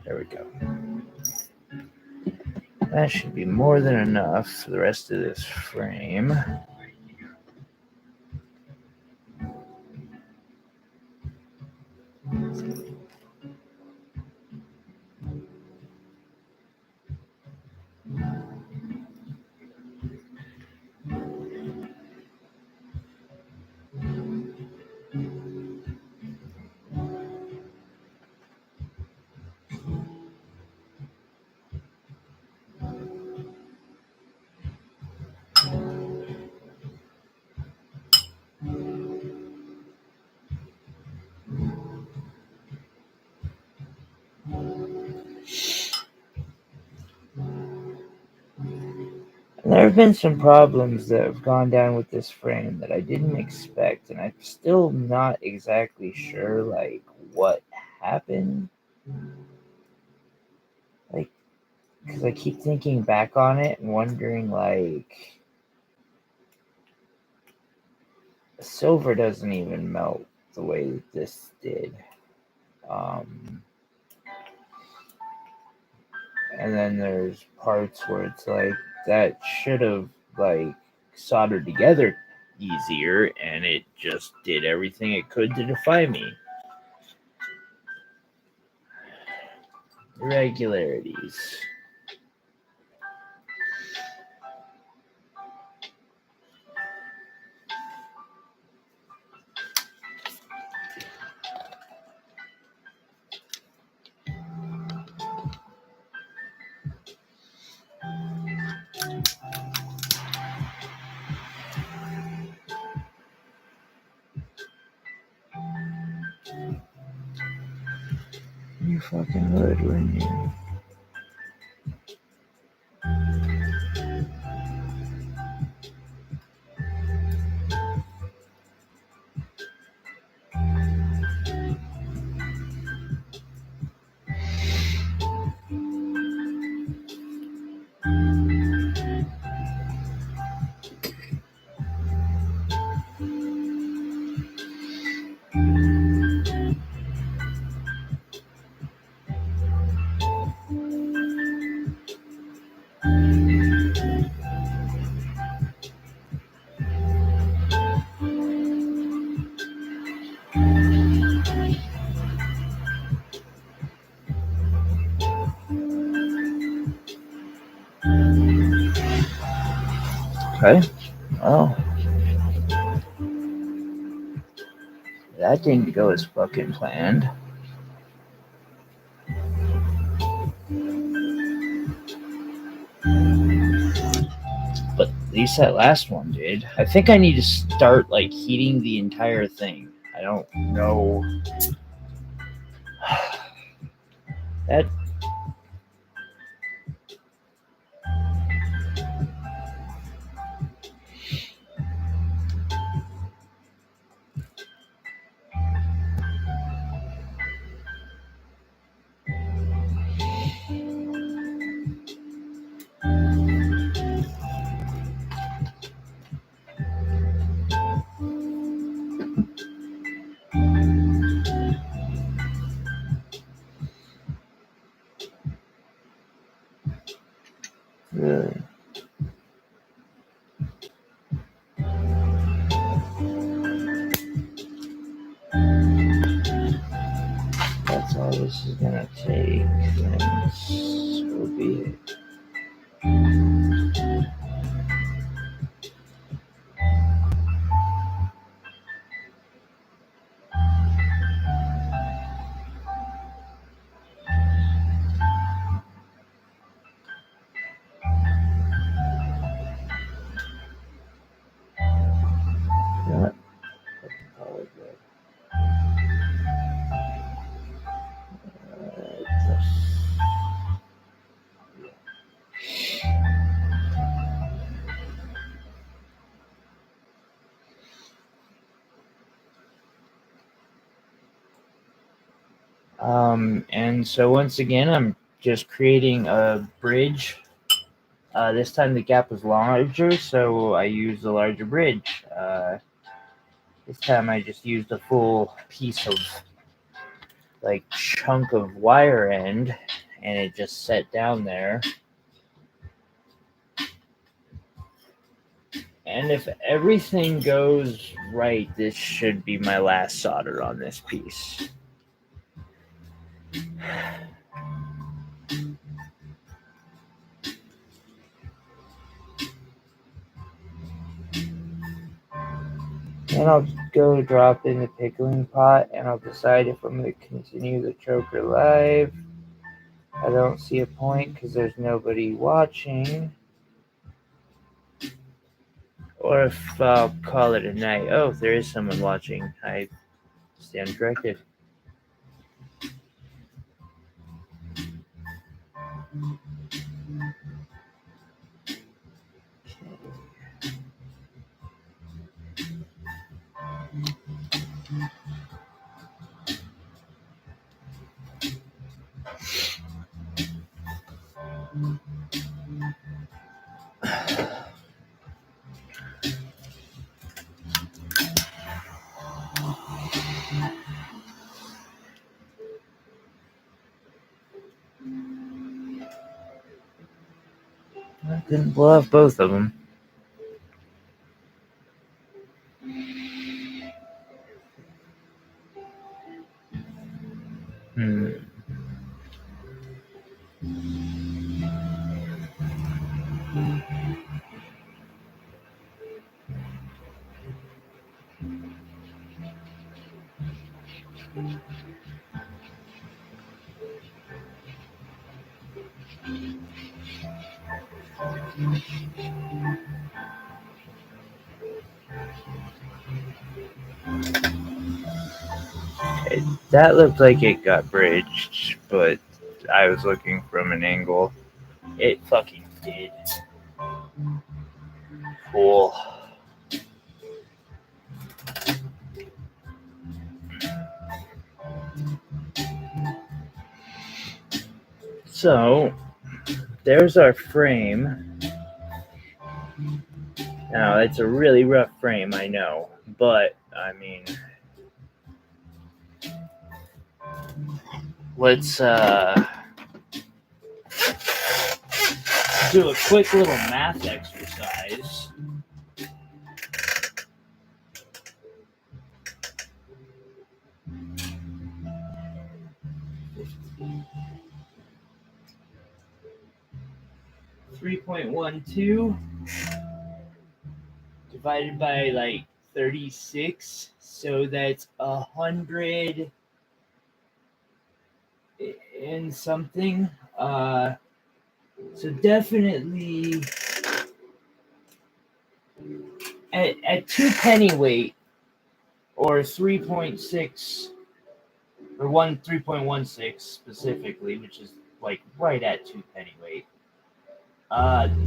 There we go. That should be more than enough for the rest of this frame. There have been some problems that have gone down with this frame that I didn't expect, and I'm still not exactly sure, like, what happened. Like, because I keep thinking back on it and wondering, like, silver doesn't even melt the way that this did. And then there's parts where it's like, that should have, like, soldered together easier, and it just did everything it could to defy me. Irregularities. You fucking would, wouldn't you? Okay. Well, that didn't go as fucking planned. But at least that last one did. I think I need to start, like, heating the entire thing. I don't know. That. And so once again, I'm just creating a bridge. This time the gap was larger, so I used a larger bridge. This time I just used a full piece of chunk of wire end, and it just set down there. And if everything goes right, this should be my last solder on this piece. Then I'll go drop in the pickling pot, and I'll decide if I'm going to continue the choker live. I don't see a point because there's nobody watching. Or if I'll call it a night. Oh, there is someone watching. I stand corrected. I couldn't blow off both of them. That looked like it got bridged, but I was looking from an angle. It fucking did. Cool. So, there's our frame. Now, it's a really rough frame, I know, but, I mean, let's do a quick little math exercise. .12 divided by 36, so that's 100 and something. So definitely at 2 pennyweight or 3.6 or 3.16 specifically, which is right at 2 pennyweight.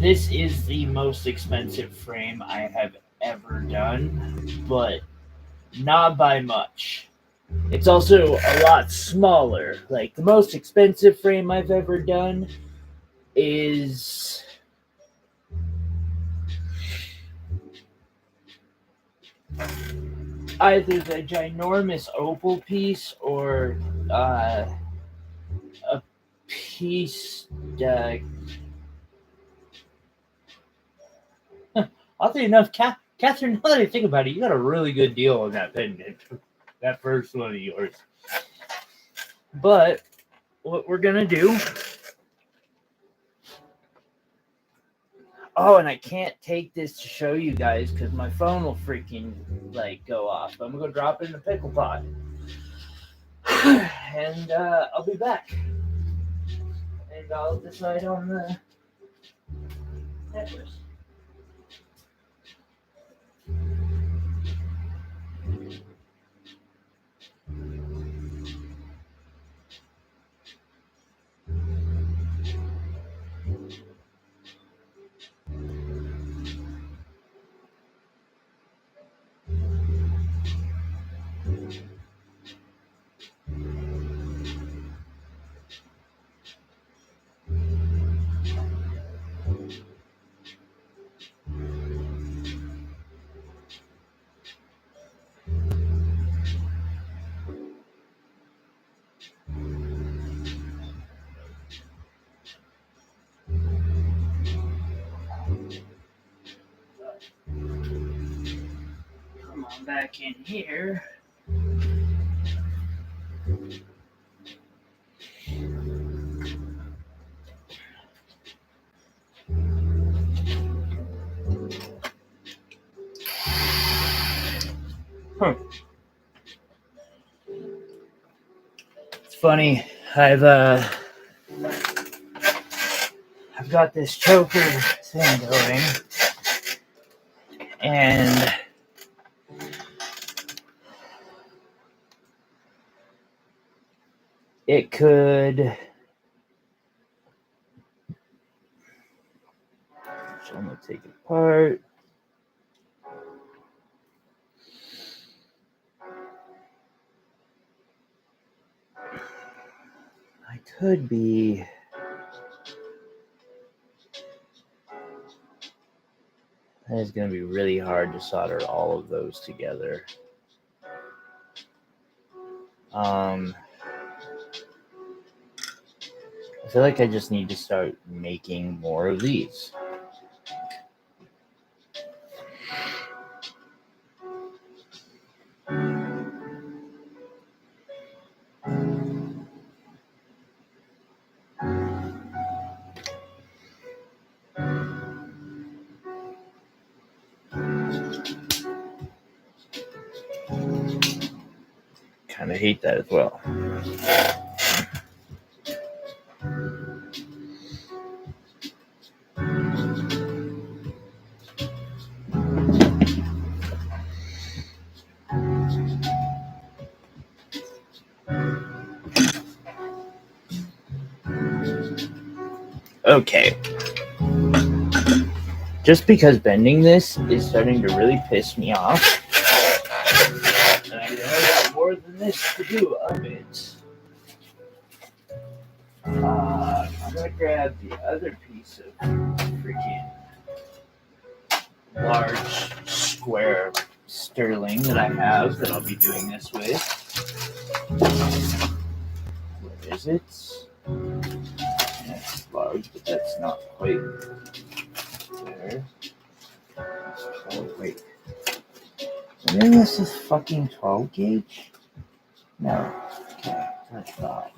This is the most expensive frame I have ever done, but not by much. It's also a lot smaller. The most expensive frame I've ever done is either the ginormous opal piece or a piece. Oddly enough, Catherine, now that I think about it, you got a really good deal on that pendant. That first one of yours. But what we're going to do... Oh, and I can't take this to show you guys because my phone will freaking go off. I'm going to go drop it in the pickle pot. And I'll be back. And I'll decide on the necklace. back in here. It's funny. I've got this choker thing going, and it could. So I'm gonna take it apart. I could be. It's gonna be really hard to solder all of those together. I feel like I just need to start making more of these. Kind of hate that as well. Okay. Just because bending this is starting to really piss me off. And I know I got more than this to do of it. I'm going to grab the other piece of freaking large square sterling that I have that I'll be doing this with. Where is it? That's large, but that's not quite there. Oh, wait. Maybe this is fucking 12 gauge? No. Okay, that's not.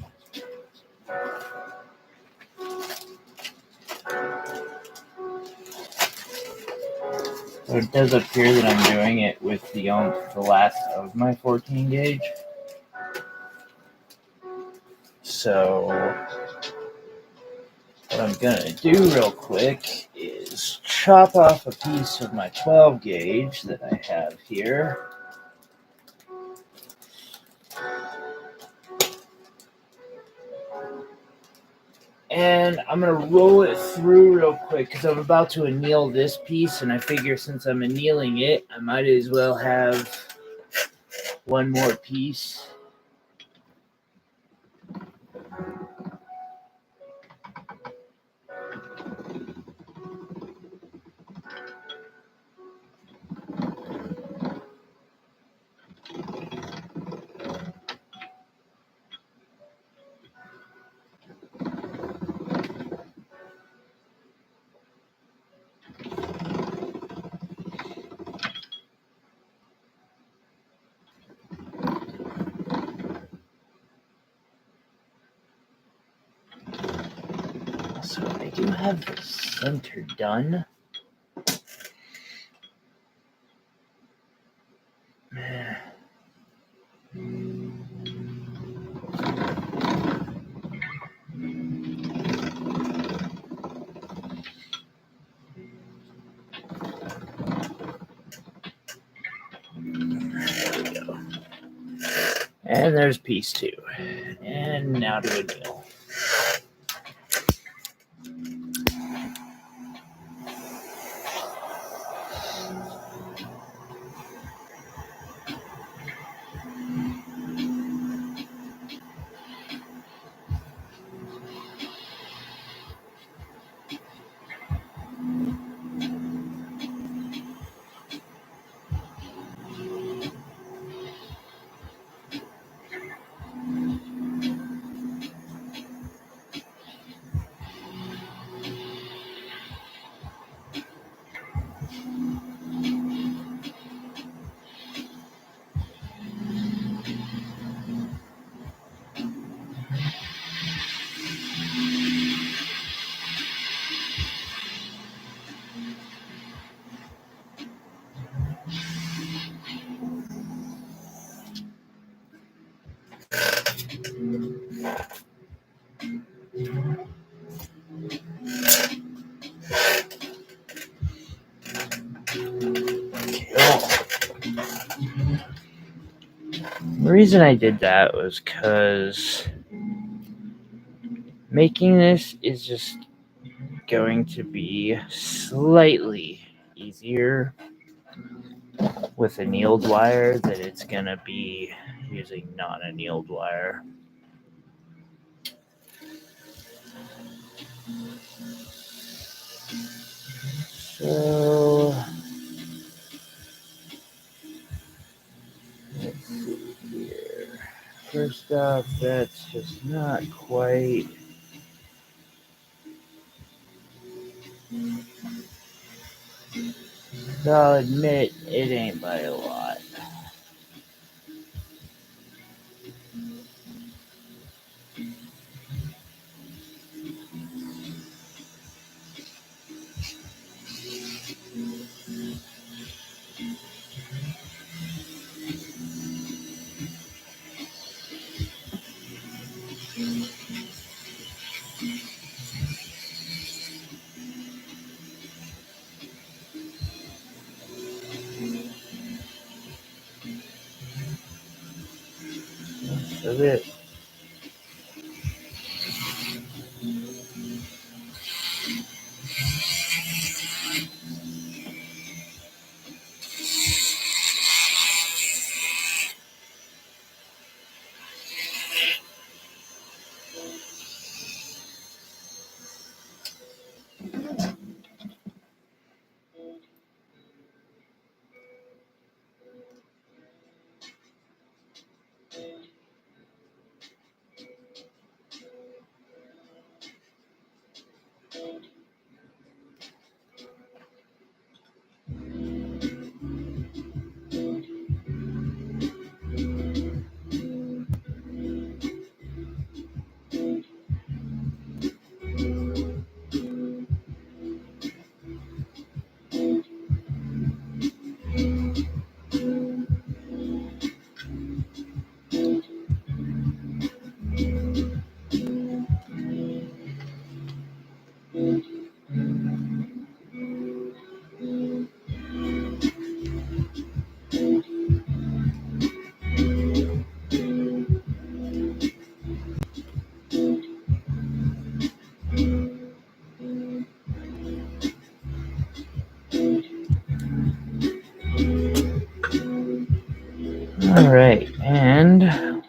It does appear that I'm doing it with the last of my 14 gauge. So what I'm gonna do real quick is chop off a piece of my 12 gauge that I have here. And I'm going to roll it through real quick because I'm about to anneal this piece. And I figure since I'm annealing it, I might as well have one more piece. So I do have the center done. There we go. And there's piece 2. And now to anneal. The reason I did that was because making this is just going to be slightly easier with annealed wire than it's going to be using non-annealed wire. So let's see here. First off, that's just not quite. I'll admit it ain't by a lot. Most of it. All right, and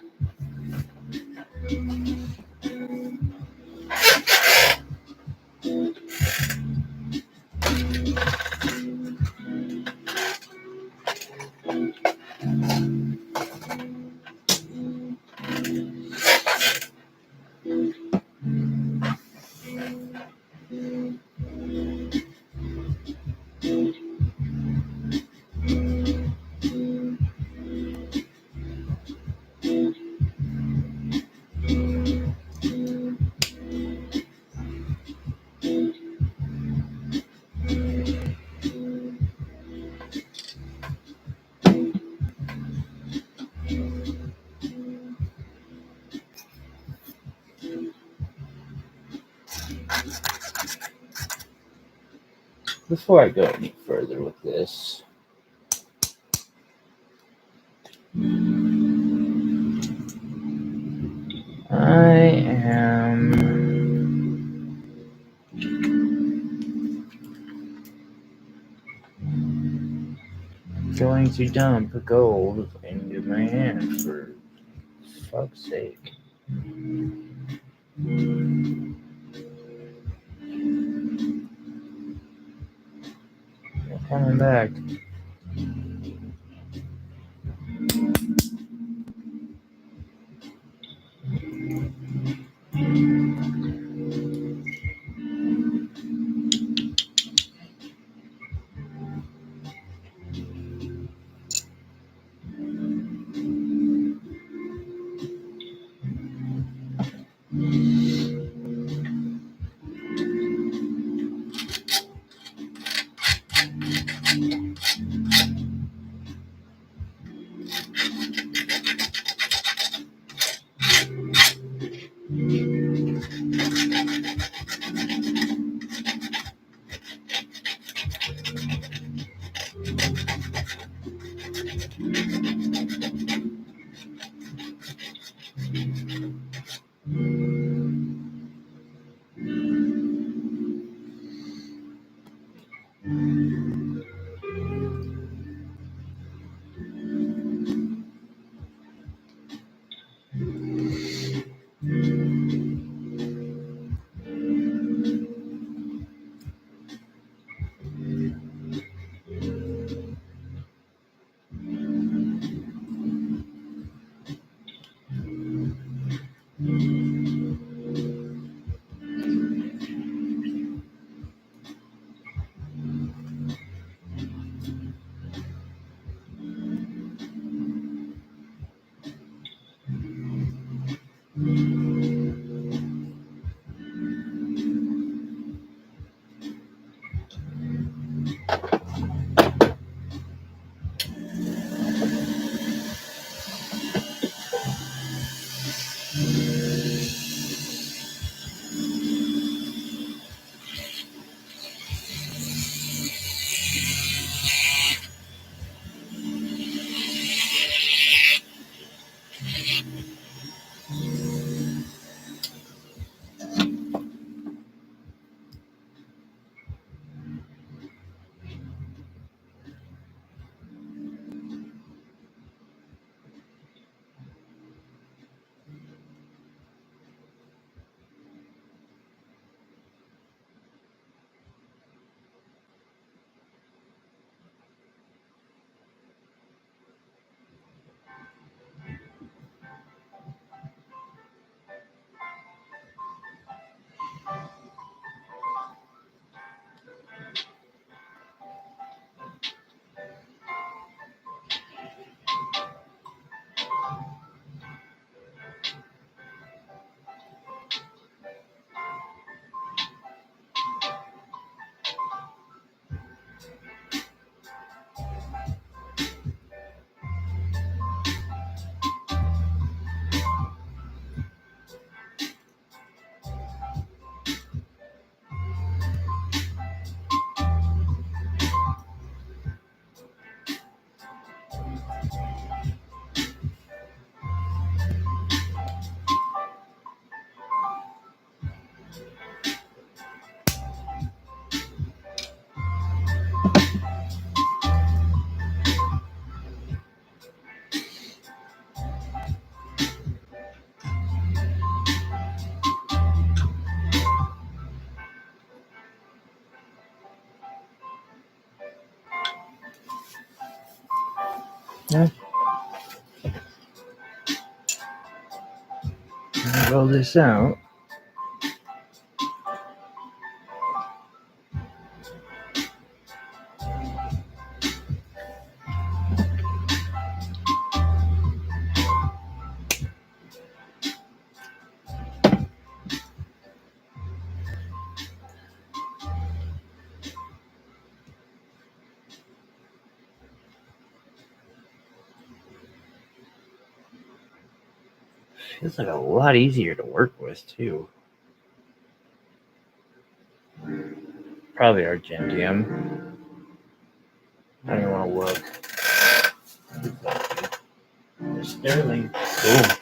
before I go any further with this, I am going to dump gold into my hand, for fuck's sake. They're coming back. Yeah. Roll this out. Feels like a lot easier to work with too. Probably Argentium. I don't even want to look. There's Sterling. Cool.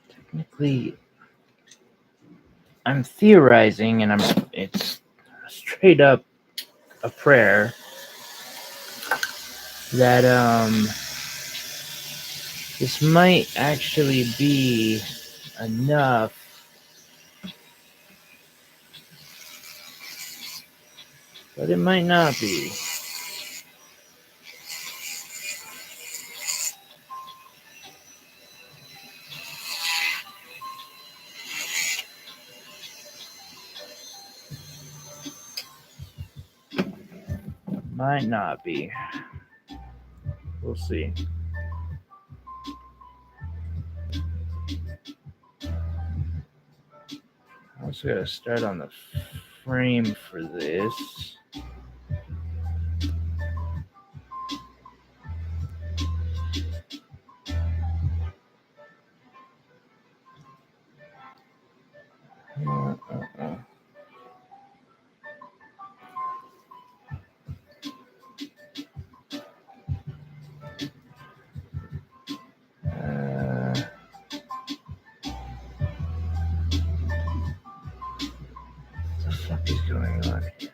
Technically, I'm theorizing, and it's straight up a prayer that this might actually be enough, but it might not be. Might not be. We'll see. I also gotta start on the frame for this. What the fuck is going on here?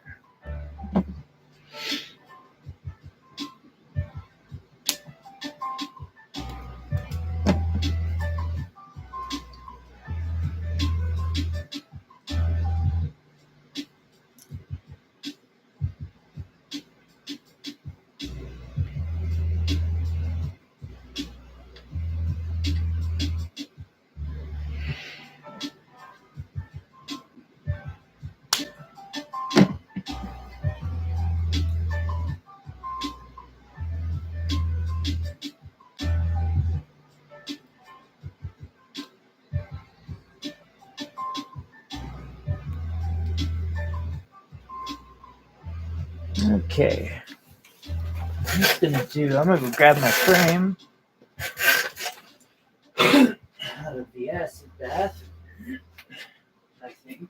Okay. I'm gonna go grab my frame out of the acid bath, I think.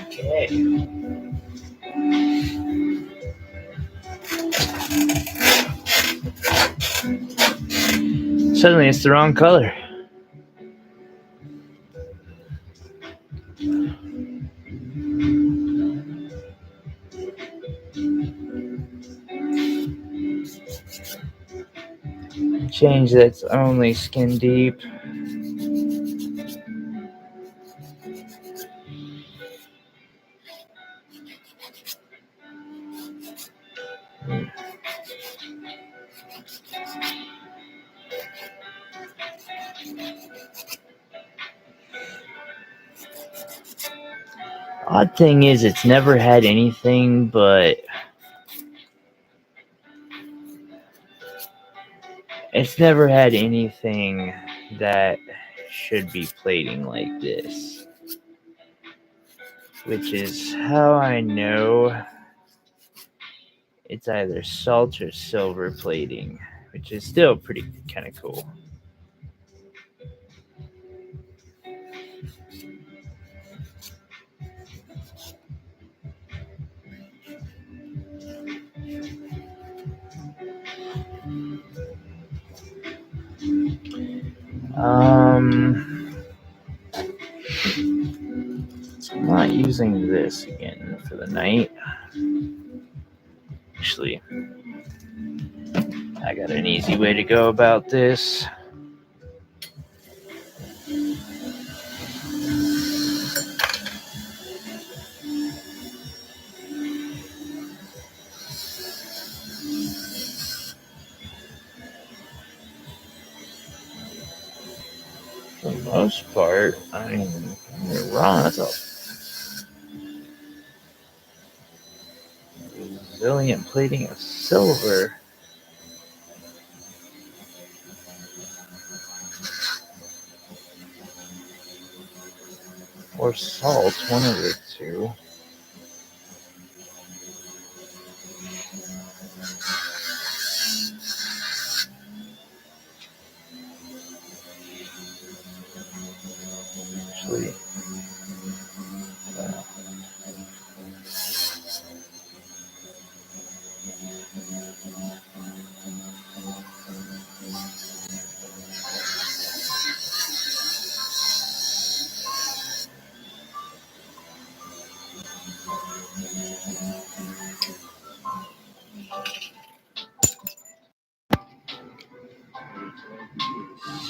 Okay. Suddenly it's the wrong color. Change that's only skin deep. Odd thing is, it's never had anything but that should be plating like this, which is how I know it's either salt or silver plating, which is still pretty kind of cool. So I'm not using this again for the night. Actually, I got an easy way to go about this. For the most part, I'm wrong. That's a resilient plating of silver. Or salt, one of the two. Actually,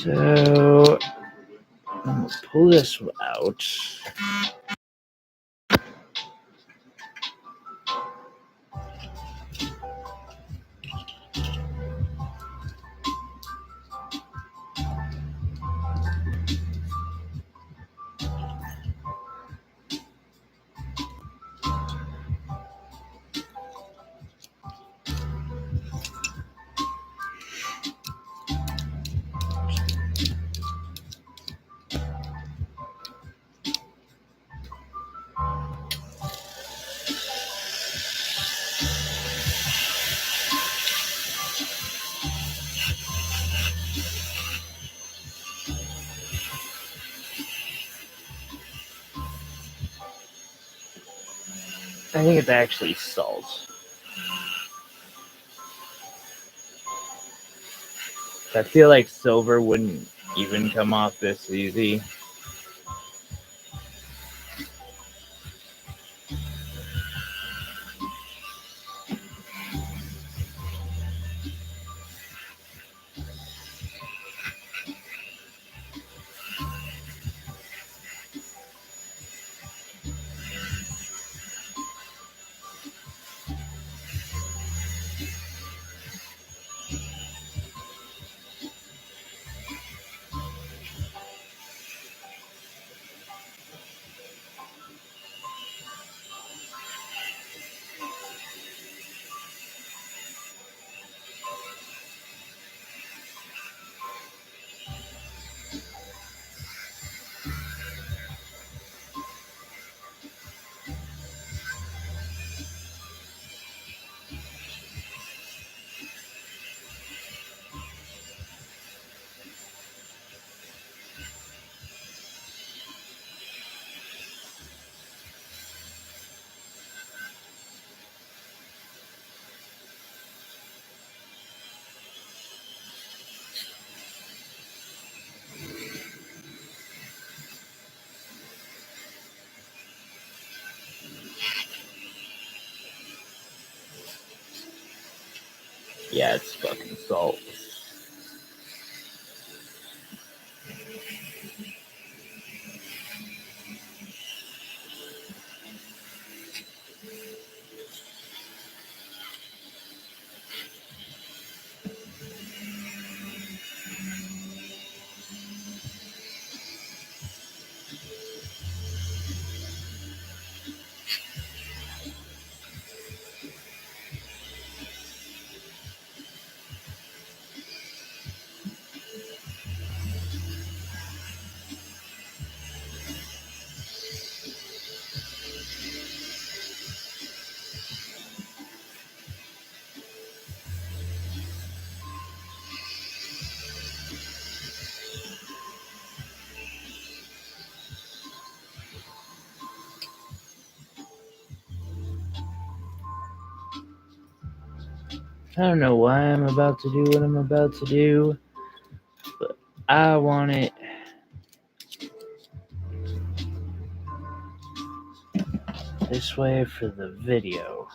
so I'm gonna pull this out. I think it's actually salt. I feel like silver wouldn't even come off this easy. Yeah, it's fucking salt. I don't know why I'm about to do what I'm about to do, but I want it this way for the video.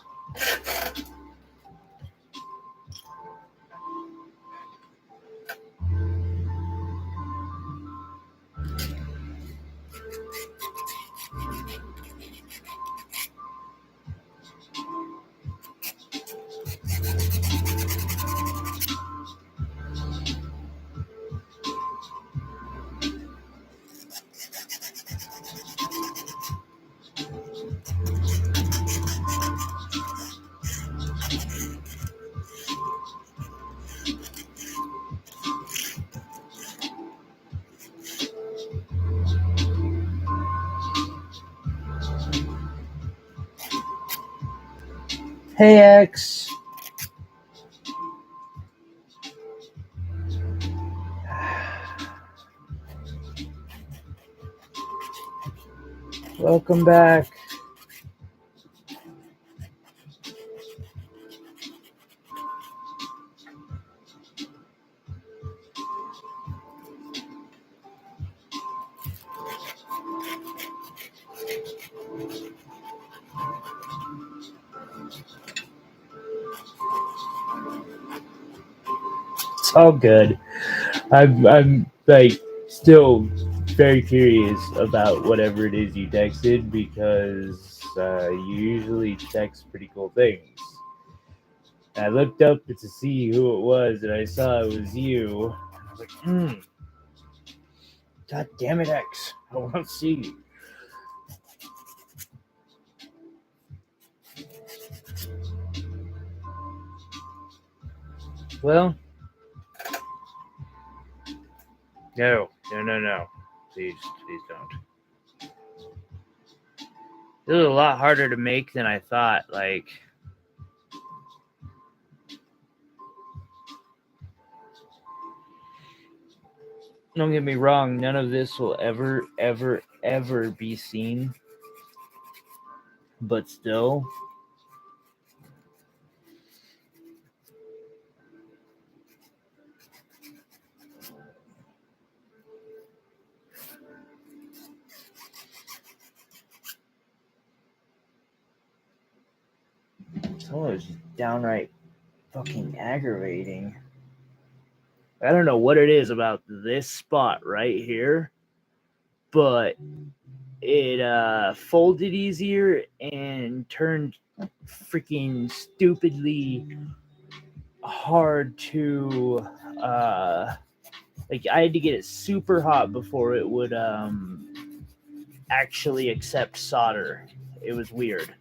Hey X. Welcome back. It's all good. I'm like still very curious about whatever it is you texted because you usually text pretty cool things. And I looked up to see who it was, and I saw it was you. I was like, God damn it, X! I want to see you. Well, no. Please don't. It was a lot harder to make than I thought. Like, don't get me wrong, none of this will ever be seen. But still, it's almost downright fucking aggravating. I don't know what it is about this spot right here, but it folded easier and turned freaking stupidly hard to like I had to get it super hot before it would actually accept solder. It was weird.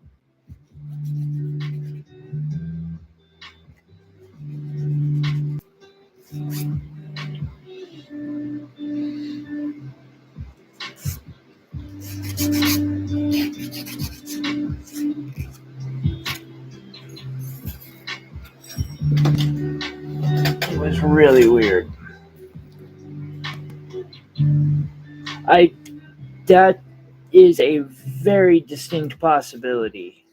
It was really weird. That is a very distinct possibility.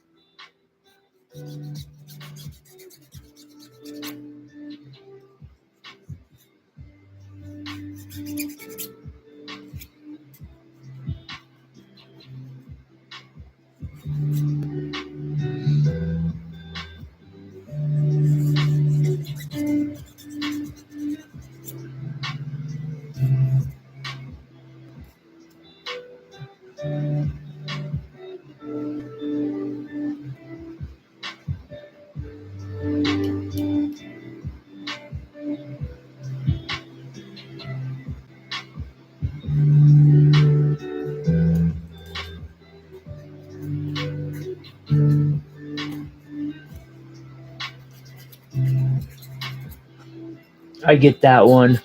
I get that one.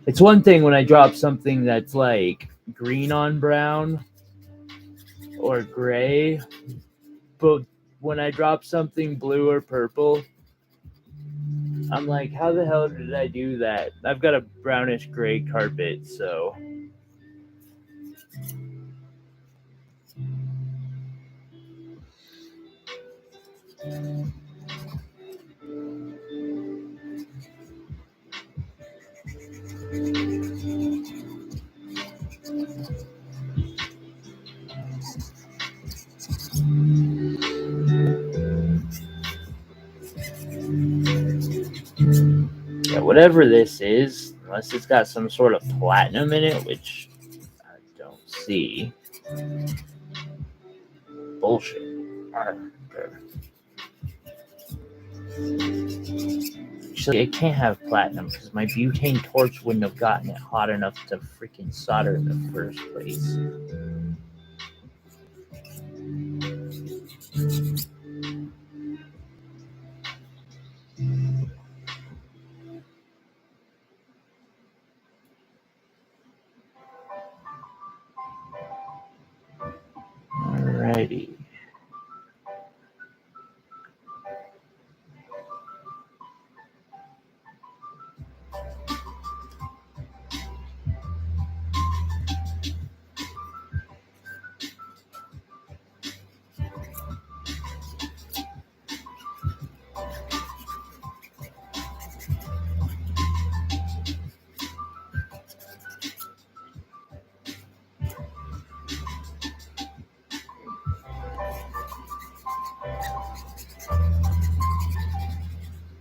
It's one thing when I drop something that's like green on brown or gray, but when I drop something blue or purple, I'm like, how the hell did I do that? I've got a brownish gray carpet, so whatever this is, unless it's got some sort of platinum in it, which I don't see. Bullshit. Actually, it can't have platinum because my butane torch wouldn't have gotten it hot enough to freaking solder in the first place. Alrighty.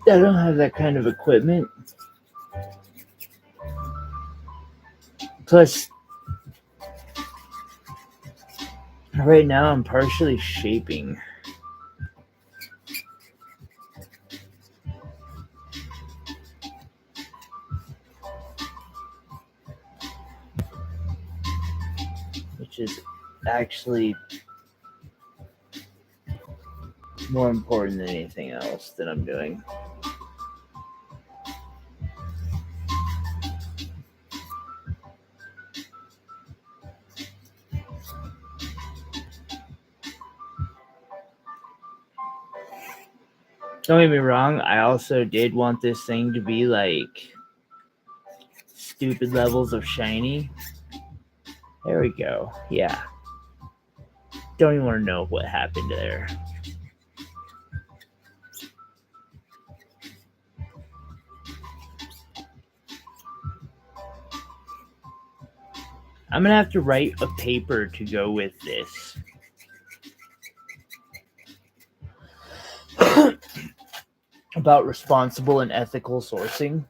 I don't have that kind of equipment. Plus, right now I'm partially shaping. Which is actually more important than anything else that I'm doing. Don't get me wrong, I also did want this thing to be like stupid levels of shiny. There we go. Yeah. Don't even want to know what happened there. I'm going to have to write a paper to go with this. About responsible and ethical sourcing.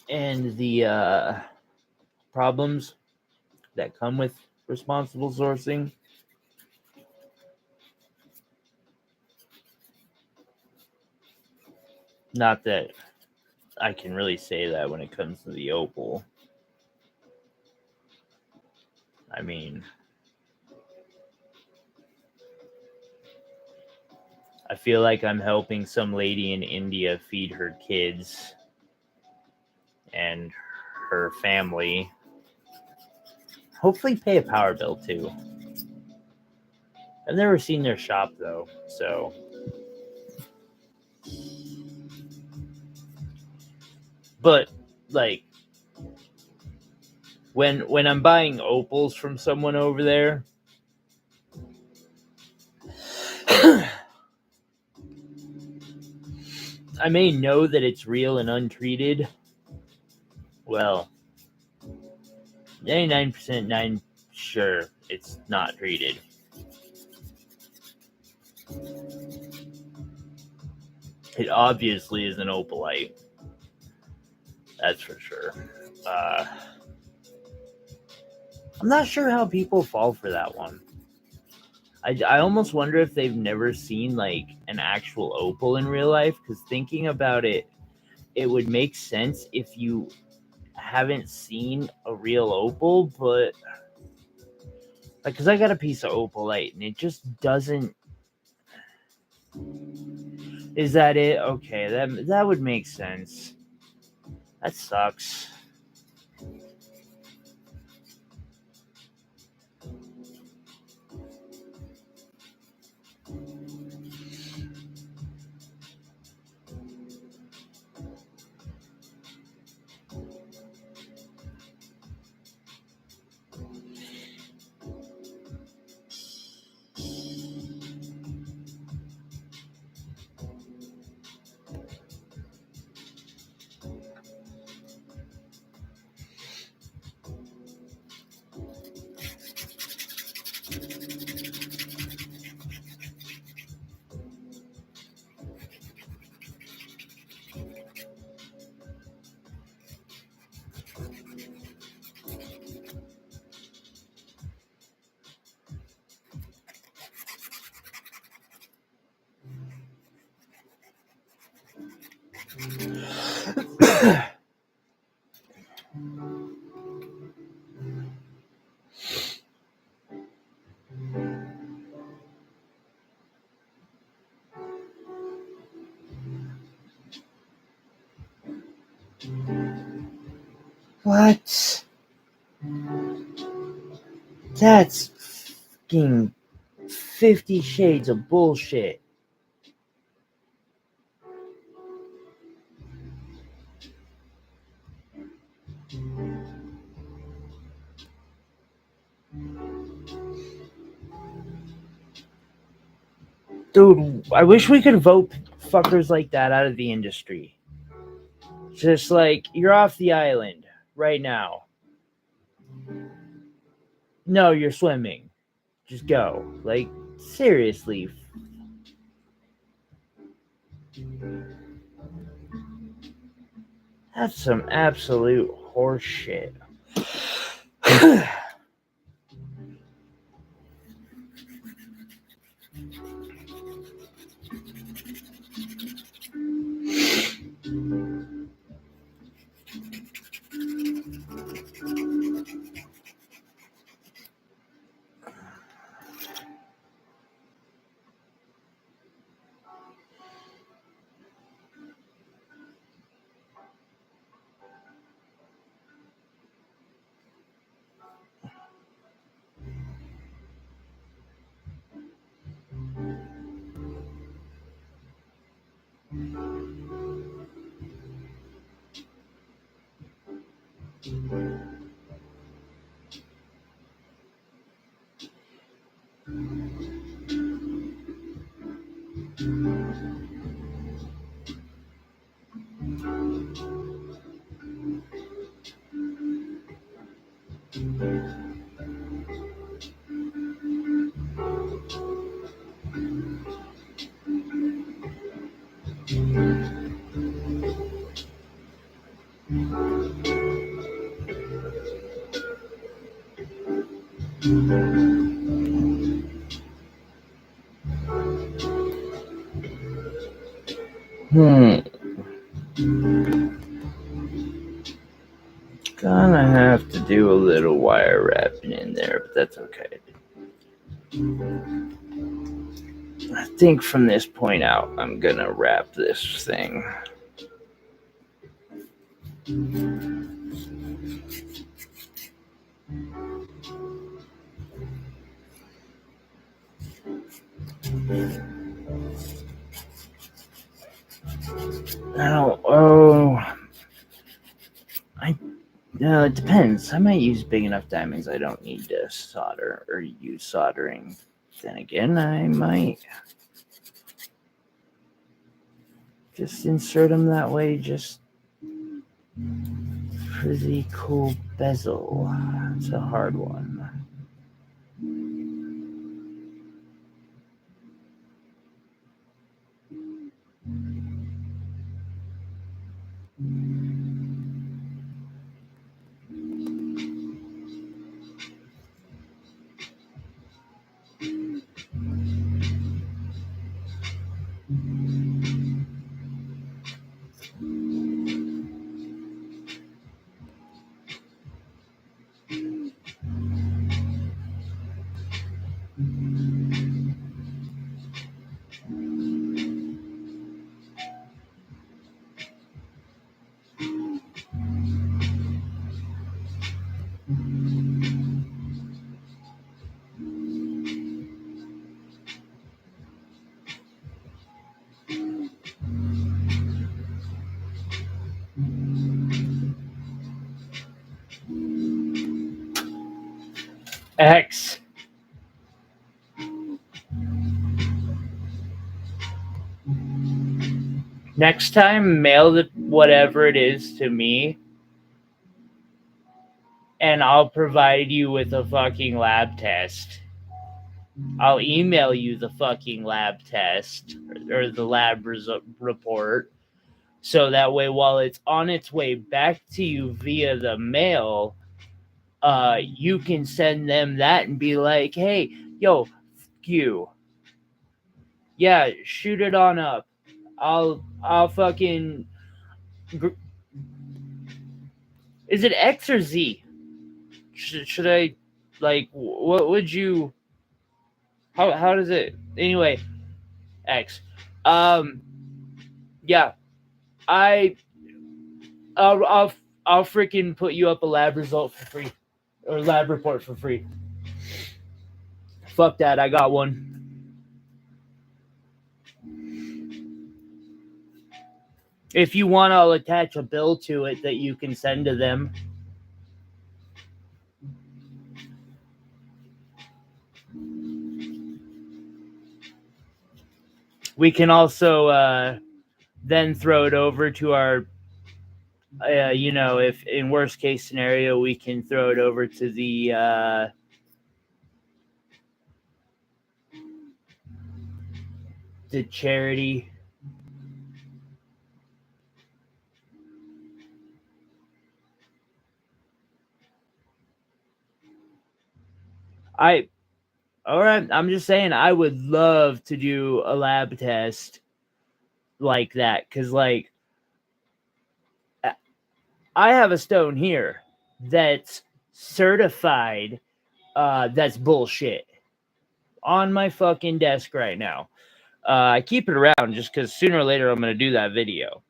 And the problems that come with responsible sourcing. Not that I can really say that when it comes to the opal. I mean, I feel like I'm helping some lady in India feed her kids and her family. Hopefully pay a power bill too. I've never seen their shop though, so but like when I'm buying opals from someone over there, I may know that it's real and untreated. Well, 99% sure it's not treated. It obviously is an opalite. That's for sure. I'm not sure how people fall for that one. I almost wonder if they've never seen like an actual opal in real life, because thinking about it, it would make sense if you haven't seen a real opal, but like, because I got a piece of opalite and it just doesn't. Is that it? Okay, that would make sense. That sucks. What? That's fucking 50 Shades of bullshit. Dude, I wish we could vote fuckers like that out of the industry. Just like, you're off the island right now. No, you're swimming. Just go. Like, seriously. That's some absolute horse shit. Gonna have to do a little wire wrapping in there, but that's okay. I think from this point out, I'm gonna wrap this thing. It depends. I might use big enough diamonds I don't need to solder or use soldering. Then again, I might just insert them that way just for the cool bezel. It's a hard one. X. Next time, mail whatever it is to me, and I'll provide you with a fucking lab test. I'll email you the fucking lab test or the lab report, so that way while it's on its way back to you via the mail, you can send them that and be like, hey, yo, fuck you. Yeah, shoot it on up. I'll fucking Is it X or Z? Should I, like, what would you, how does it, anyway, X. Yeah, I, I'll freaking put you up a lab result for free, or lab report for free. Fuck that, I got one. If you want, I'll attach a bill to it that you can send to them. We can also then throw it over to our, if in worst case scenario, we can throw it over to the charity. All right, I'm just saying, I would love to do a lab test like that, because, like, I have a stone here that's certified, that's bullshit, on my fucking desk right now. I keep it around just because sooner or later I'm going to do that video.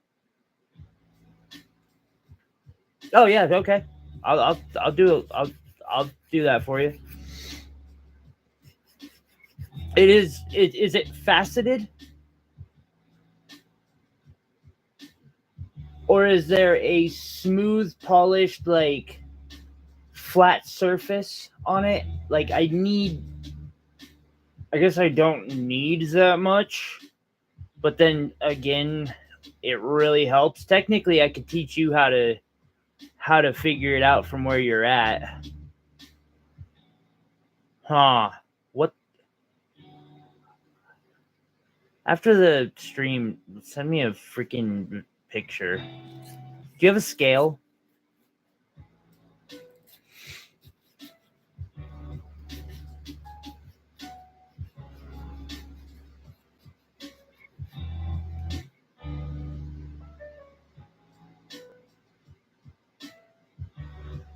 Oh yeah, okay. I'll do that for you. Is it faceted? Or is there a smooth, polished, like, flat surface on it? Like, I guess I don't need that much. But then again, it really helps. Technically, I could teach you how to figure it out from where you're at. Huh. What? After the stream, send me a freaking picture. Do you have a scale?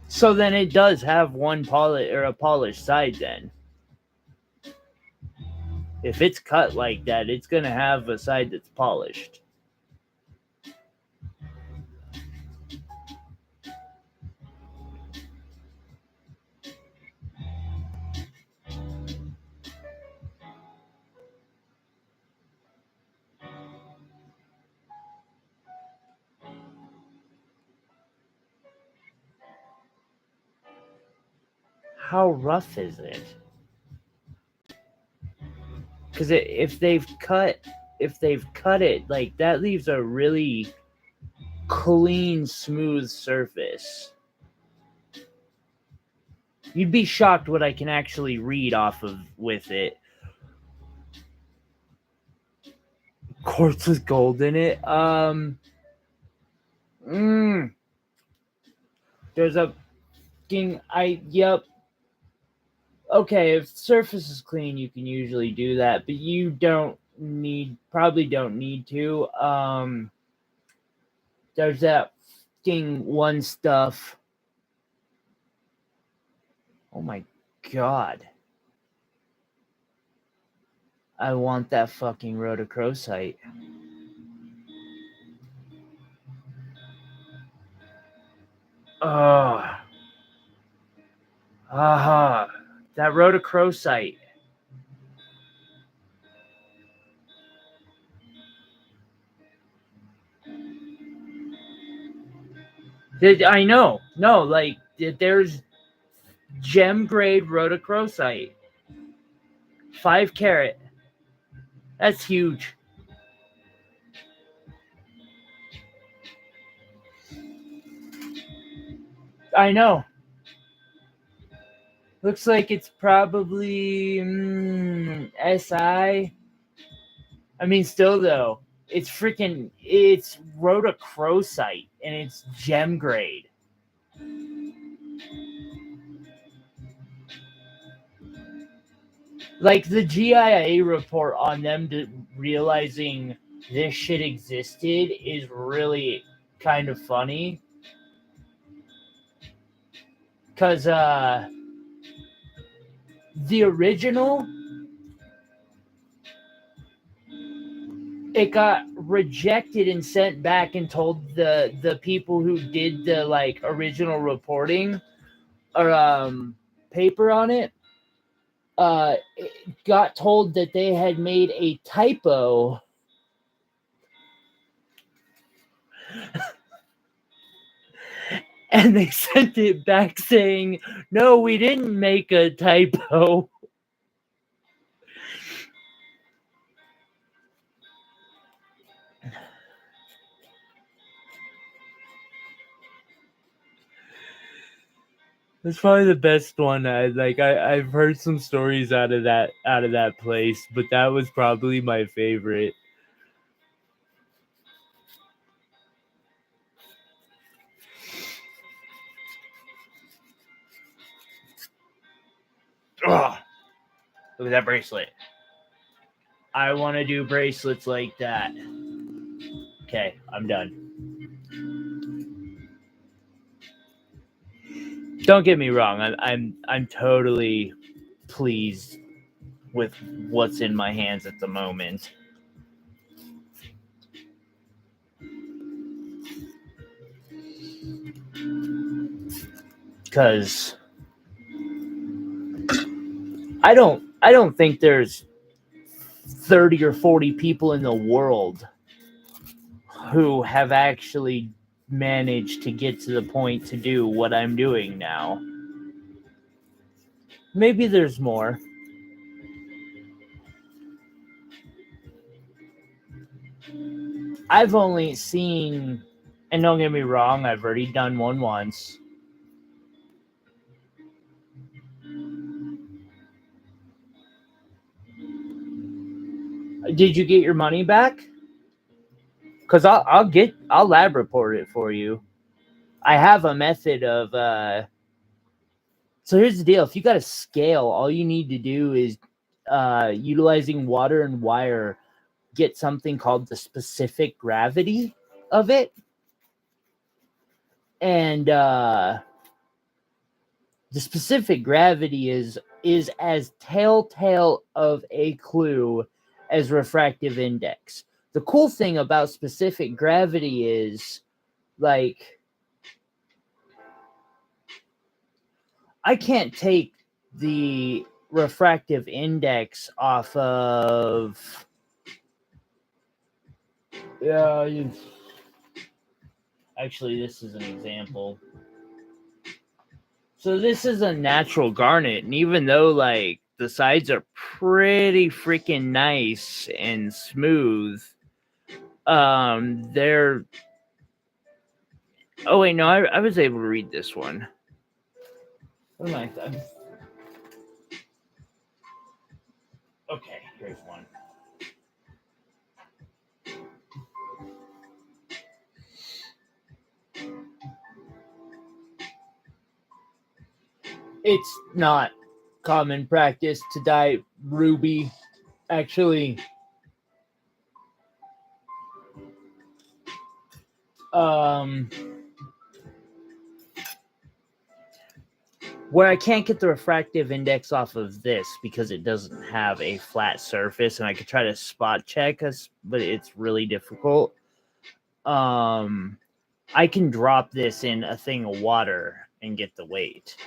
So then it does have one polish or a polished side then. If it's cut like that, it's going to have a side that's polished. How rough is it? Because if they've cut it, like, that leaves a really clean, smooth surface. You'd be shocked what I can actually read off of with it. Quartz with gold in it. There's a thing. Yep. Okay, if the surface is clean, you can usually do that, but you probably don't need to. There's that fucking one stuff. Oh my god. I want that fucking rhodochrosite. Ugh. Aha. That rhodochrosite. I know. No, like, there's gem grade rhodochrosite. 5 carat. That's huge. I know. Looks like it's probably SI. I mean, still though, it's rhodochrosite and it's gem grade. Like, the GIA report on them realizing this shit existed is really kind of funny. because the original, it got rejected and sent back and told the people who did the like original reporting or paper on it, it got told that they had made a typo. And they sent it back saying, no, we didn't make a typo. That's probably the best one. I've heard some stories out of that place, but that was probably my favorite. Ugh. Look at that bracelet. I want to do bracelets like that. Okay, I'm done. Don't get me wrong. I'm totally pleased with what's in my hands at the moment. Because I don't think there's 30 or 40 people in the world who have actually managed to get to the point to do what I'm doing now. Maybe there's more. I've only seen, and don't get me wrong, I've already done one once. Did you get your money back? Because I'll lab report it for you. I have a method of so here's the deal. If you got a scale, all you need to do is utilizing water and wire, get something called the specific gravity of it. And the specific gravity is as telltale of a clue as refractive index. The cool thing about specific gravity is, like, I can't take the refractive index off of actually, this is an example. So this is a natural garnet, and even though like the sides are pretty freaking nice and smooth, they're oh wait, no, I was able to read this one. What am I? Okay, here's one. It's not common practice to dye ruby. Actually, where I can't get the refractive index off of this because it doesn't have a flat surface, and I could try to spot check us, but it's really difficult. I can drop this in a thing of water and get the weight.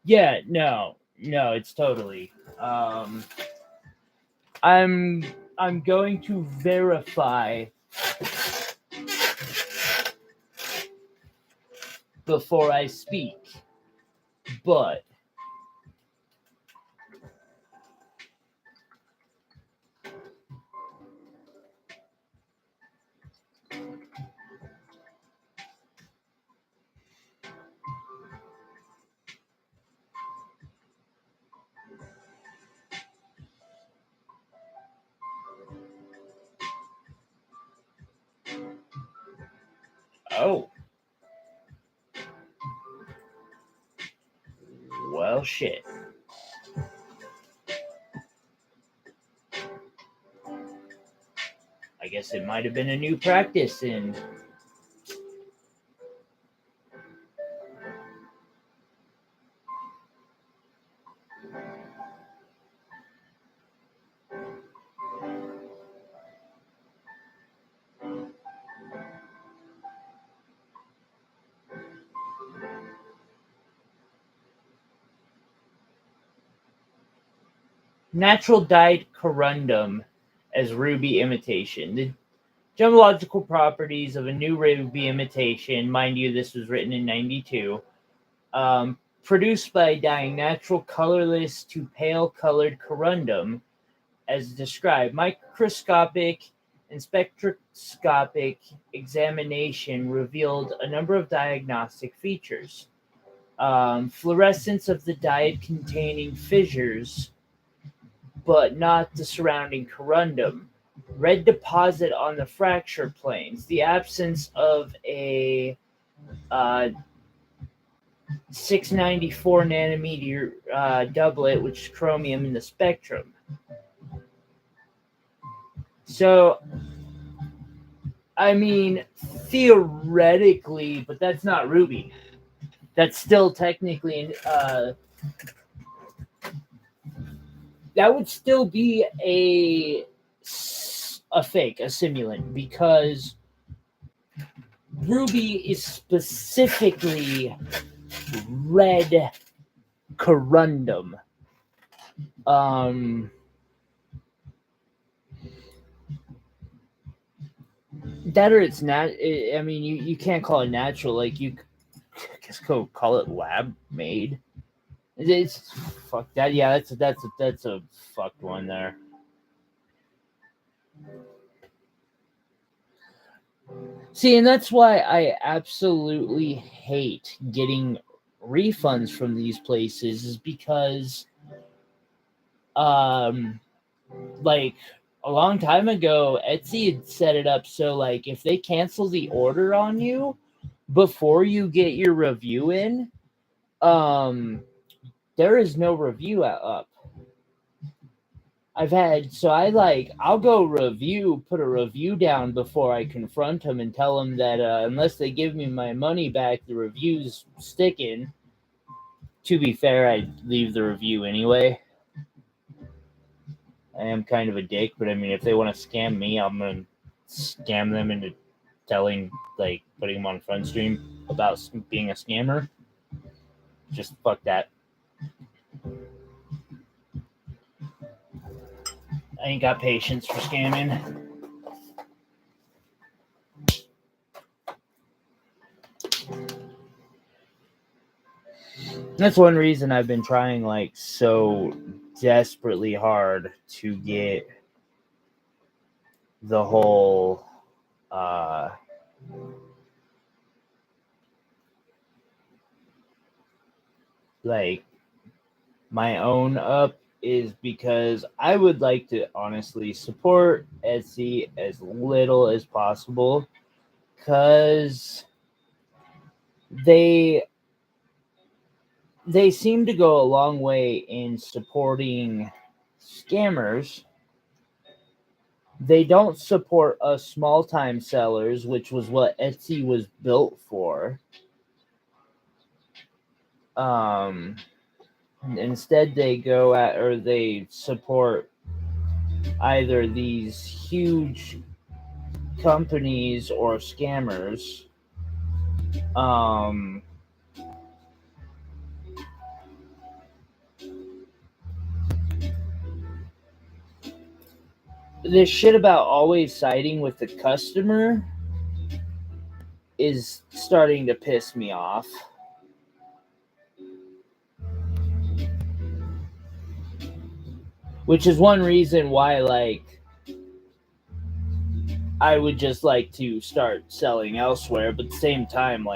Yeah, no, it's totally. I'm going to verify before I speak, but oh. Well, shit. I guess it might have been a new practice, and natural dyed corundum as ruby imitation. The gemological properties of a new ruby imitation, mind you, this was written in 92, produced by dyeing natural colorless to pale colored corundum, as described. Microscopic and spectroscopic examination revealed a number of diagnostic features. Fluorescence of the dye containing fissures, but not the surrounding corundum. Red deposit on the fracture planes. The absence of a 694 nanometer doublet, which is chromium in the spectrum. So, I mean, theoretically, but that's not ruby. That's still technically that would still be a fake, a simulant, because ruby is specifically red corundum. That or it's not. I mean, you can't call it natural. Like you, I guess call it lab made. It's fuck that. Yeah, that's a fucked one there. See, and that's why I absolutely hate getting refunds from these places, is because, like a long time ago, Etsy had set it up so like if they cancel the order on you before you get your review in, there is no review up. I'll go put a review down before I confront them and tell them that unless they give me my money back, the review's sticking. To be fair, I'd leave the review anyway. I am kind of a dick, but I mean, if they want to scam me, I'm going to scam them into putting them on Front Stream about being a scammer. Just fuck that. I ain't got patience for scamming. That's one reason I've been trying so desperately hard to get the whole my own up, is because I would like to honestly support Etsy as little as possible, because they seem to go a long way in supporting scammers. They don't support us small-time sellers, which was what Etsy was built for. Instead, they support either these huge companies or scammers. This shit about always siding with the customer is starting to piss me off. Which is one reason why, I would just like to start selling elsewhere, but at the same time,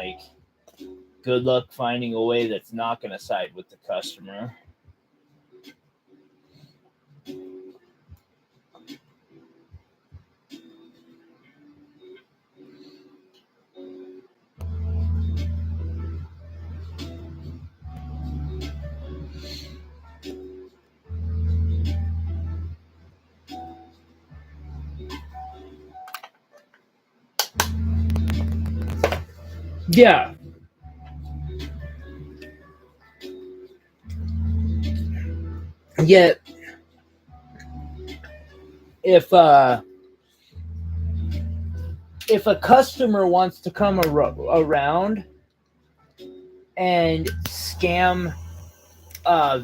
good luck finding a way that's not going to side with the customer. Yeah. Yet, if a customer wants to come around and scam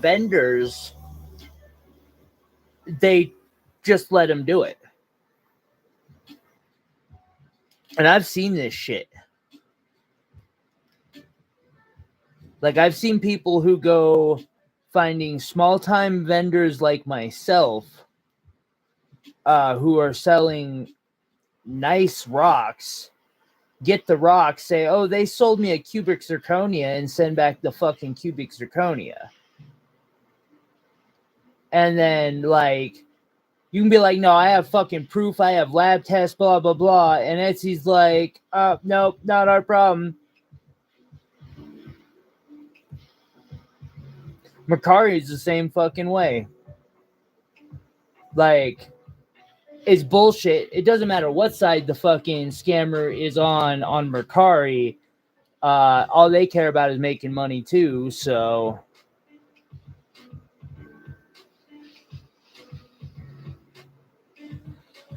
vendors they just let them do it. And I've seen this shit. Like, I've seen people who go finding small-time vendors like myself who are selling nice rocks, get the rocks, say, oh, they sold me a cubic zirconia, and send back the fucking cubic zirconia. And then, like, you can be like, no, I have fucking proof, I have lab tests, blah, blah, blah. And Etsy's like, nope, not our problem. Mercari's the same fucking way. Like, it's bullshit. It doesn't matter what side the fucking scammer is on Mercari. All they care about is making money too, so...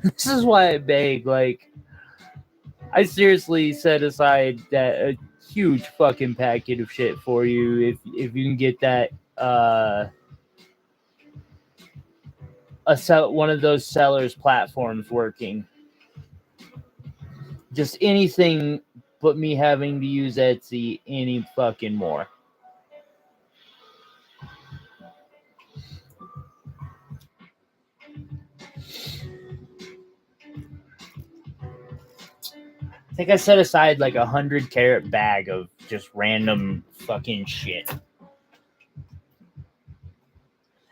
This is why I beg, like, I seriously set aside that a huge fucking packet of shit for you if you can get that one of those sellers platforms working. Just anything but me having to use Etsy any fucking more. I think I set aside like 100-carat bag of just random fucking shit.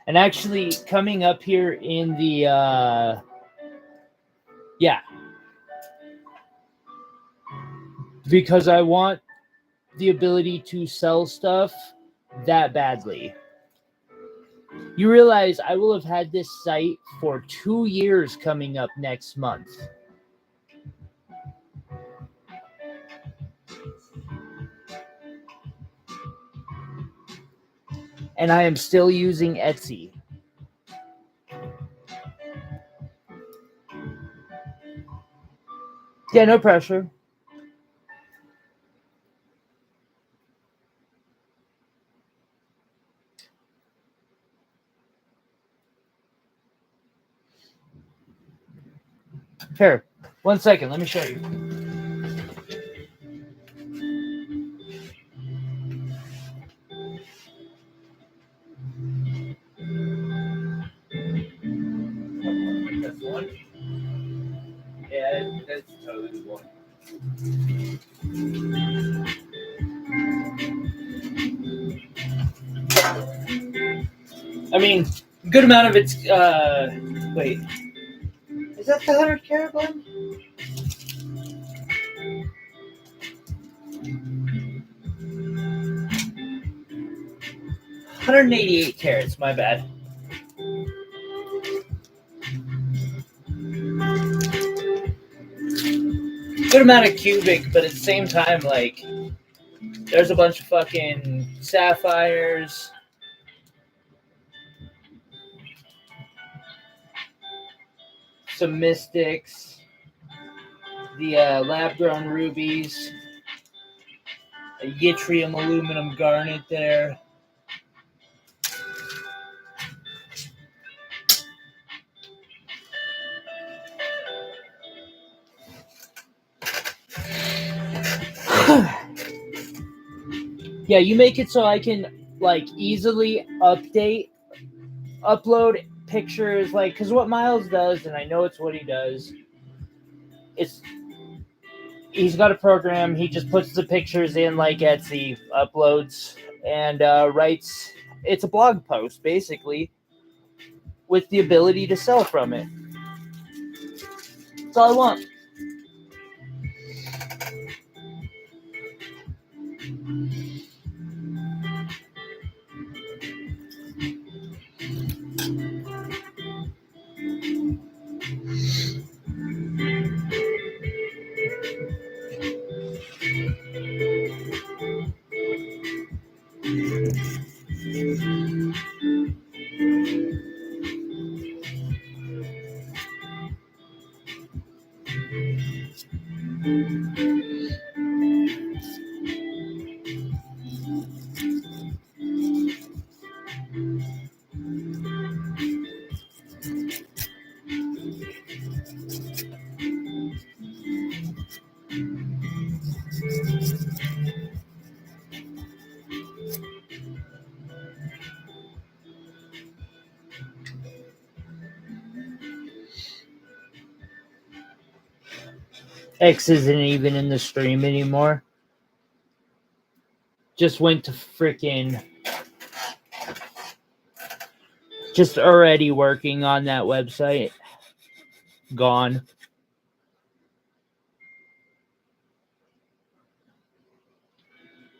And actually, coming up here in the, because I want the ability to sell stuff that badly. You realize I will have had this site for 2 years coming up next month. And I am still using Etsy. Yeah, no pressure. Here, 1 second, let me show you. That's one. Yeah, that's totally one. I mean, good amount of it's, wait. Is that the 100-carat one? $188 carats, my bad. Good amount of cubic, but at the same time, like, there's a bunch of fucking sapphires. Some mystics. The lab-grown rubies. A yttrium aluminum garnet there. Yeah, you make it so I can, like, easily upload pictures, like, because what Miles does, and I know it's what he does, he's got a program, he just puts the pictures in, like, Etsy, uploads, and writes, it's a blog post, basically, with the ability to sell from it. That's all I want. X isn't even in the stream anymore. Just went to freaking. Just already working on that website. Gone.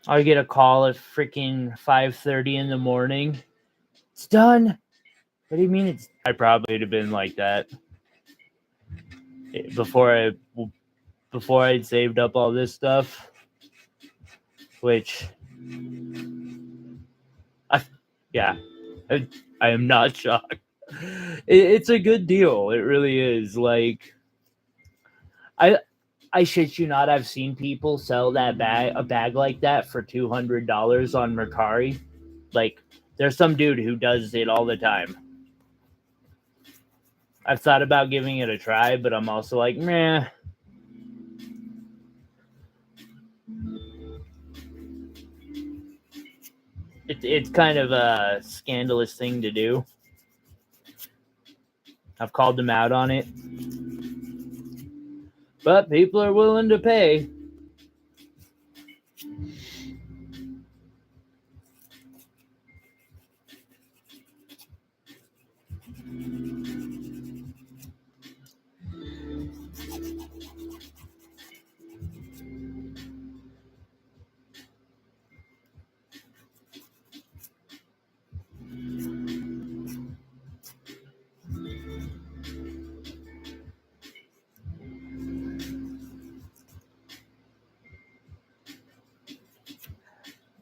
I get a call at freaking 5:30 in the morning. It's done. What do you mean it's? I probably would have been like that before I'd saved up all this stuff, which I am not shocked. It's a good deal. It really is. Like I shit you not. I've seen people sell a bag like that for $200 on Mercari. Like there's some dude who does it all the time. I've thought about giving it a try, but I'm also like, meh. It's kind of a scandalous thing to do. I've called them out on it. But people are willing to pay.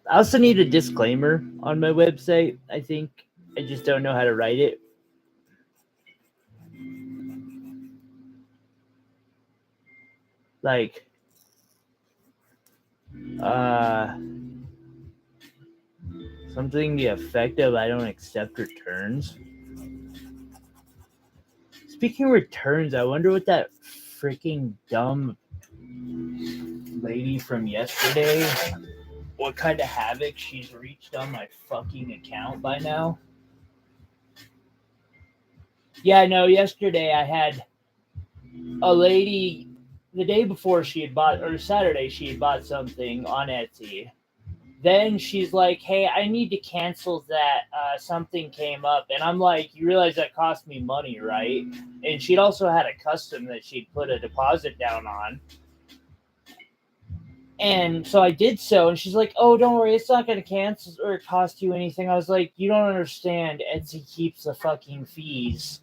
I also need a disclaimer on my website. I think I just don't know how to write it. Like, something the effect of I don't accept returns. Speaking of returns, I wonder what that freaking dumb lady from yesterday, what kind of havoc she's reached on my fucking account by now. Yeah, no, yesterday I had a lady, the day before she had bought, or Saturday she had bought something on Etsy. Then she's like, hey, I need to cancel that. Something came up. And I'm like, you realize that cost me money, right? And she'd also had a custom that she'd put a deposit down on. And so I did so. And she's like, oh, don't worry. It's not going to cancel or cost you anything. I was like, you don't understand. Etsy keeps the fucking fees.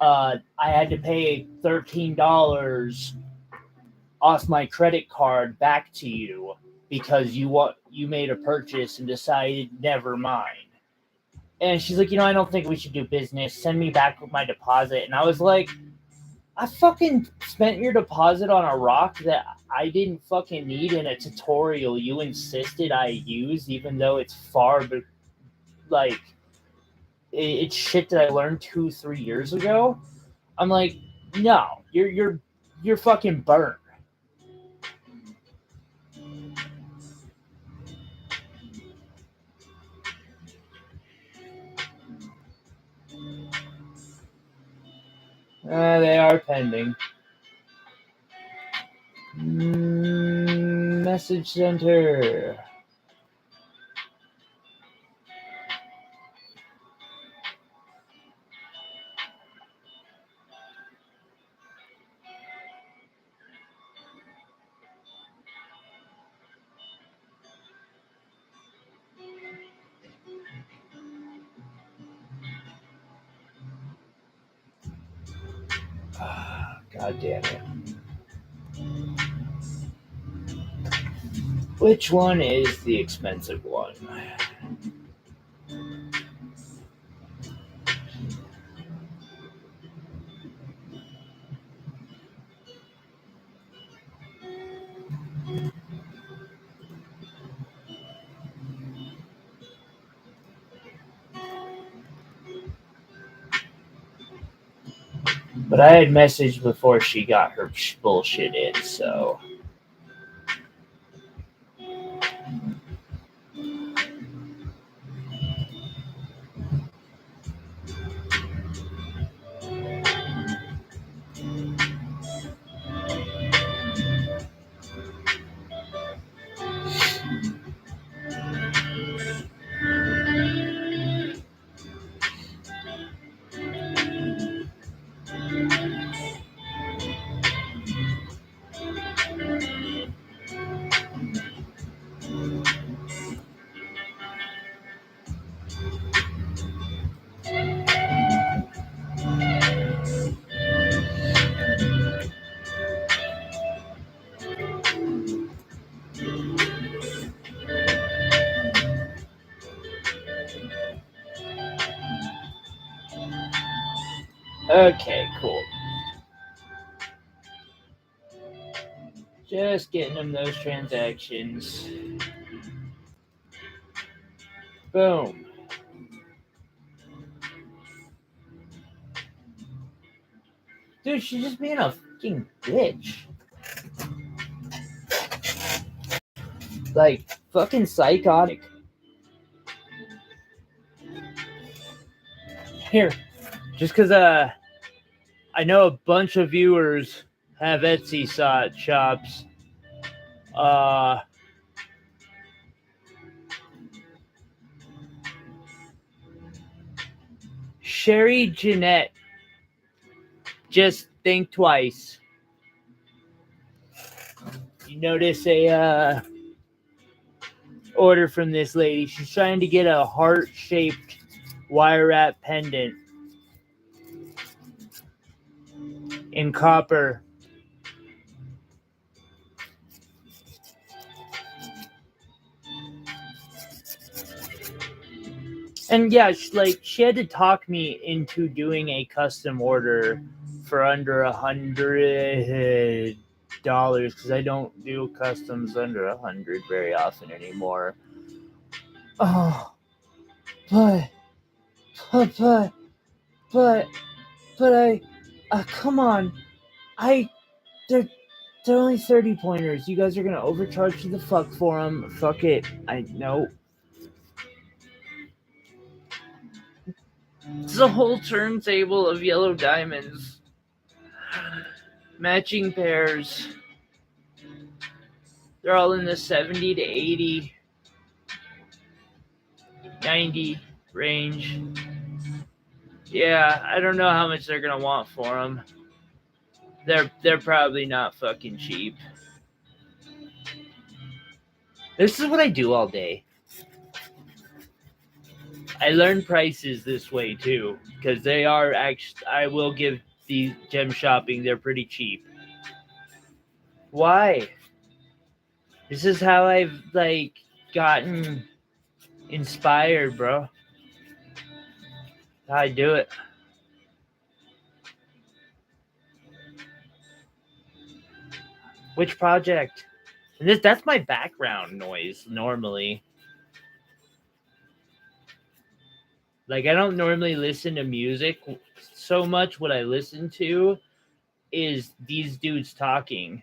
I had to pay $13 off my credit card back to you because you made a purchase and decided never mind. And she's like, I don't think we should do business. Send me back with my deposit. And I was like, I fucking spent your deposit on a rock that I didn't fucking need in a tutorial you insisted I use, even though it's like it's shit that I learned 2-3 years ago. I'm like, no, you're fucking burnt. They are pending. Message center. God damn it. Which one is the expensive one? But I had messaged before she got her bullshit in, so. Okay, cool. Just getting them those transactions. Boom. Dude, she's just being a fucking bitch. Like, fucking psychotic. Here, just because I know a bunch of viewers have Etsy shops. Sherry Jeanette, just think twice. You notice a order from this lady. She's trying to get a heart-shaped Wirewrap pendant in copper. And yeah, she had to talk me into doing a custom order for under $100 because I don't do customs under $100 very often anymore. Oh, but I, come on, they're only 30 pointers. You guys are gonna overcharge the fuck for them. Fuck it. I know. It's a whole turntable of yellow diamonds. Matching pairs. They're all in the 70 to 80, 90 range. Yeah, I don't know how much they're gonna want for them. They're probably not fucking cheap. This is what I do all day. I learn prices this way too, because they are actually. I will give the gem shopping. They're pretty cheap. Why? This is how I've gotten inspired, bro. How I do it. Which project? And that's my background noise normally. Like, I don't normally listen to music so much. What I listen to is these dudes talking.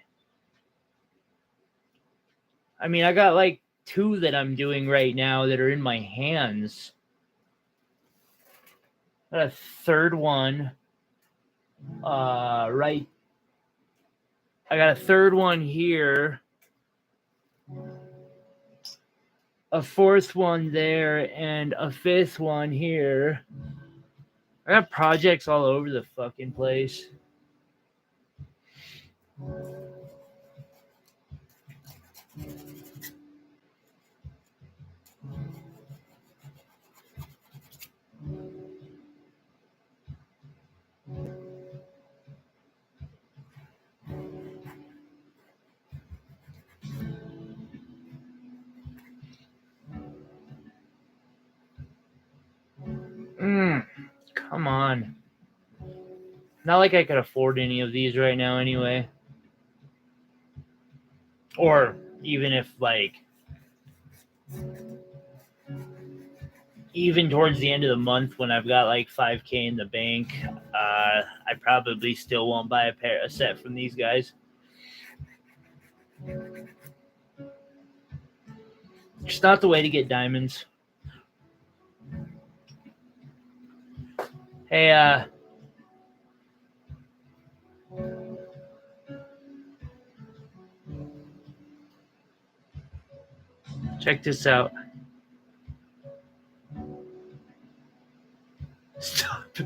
I mean, I got like 2 that I'm doing right now that are in my hands. I got a third one. Right. I got a third one here. A fourth one there, and a fifth one here. I got projects all over the fucking place. Come on. Not like I could afford any of these right now anyway. Or even if even towards the end of the month when I've got like $5,000 in the bank, I probably still won't buy a set from these guys. It's not the way to get diamonds. Hey, Check this out. Stop.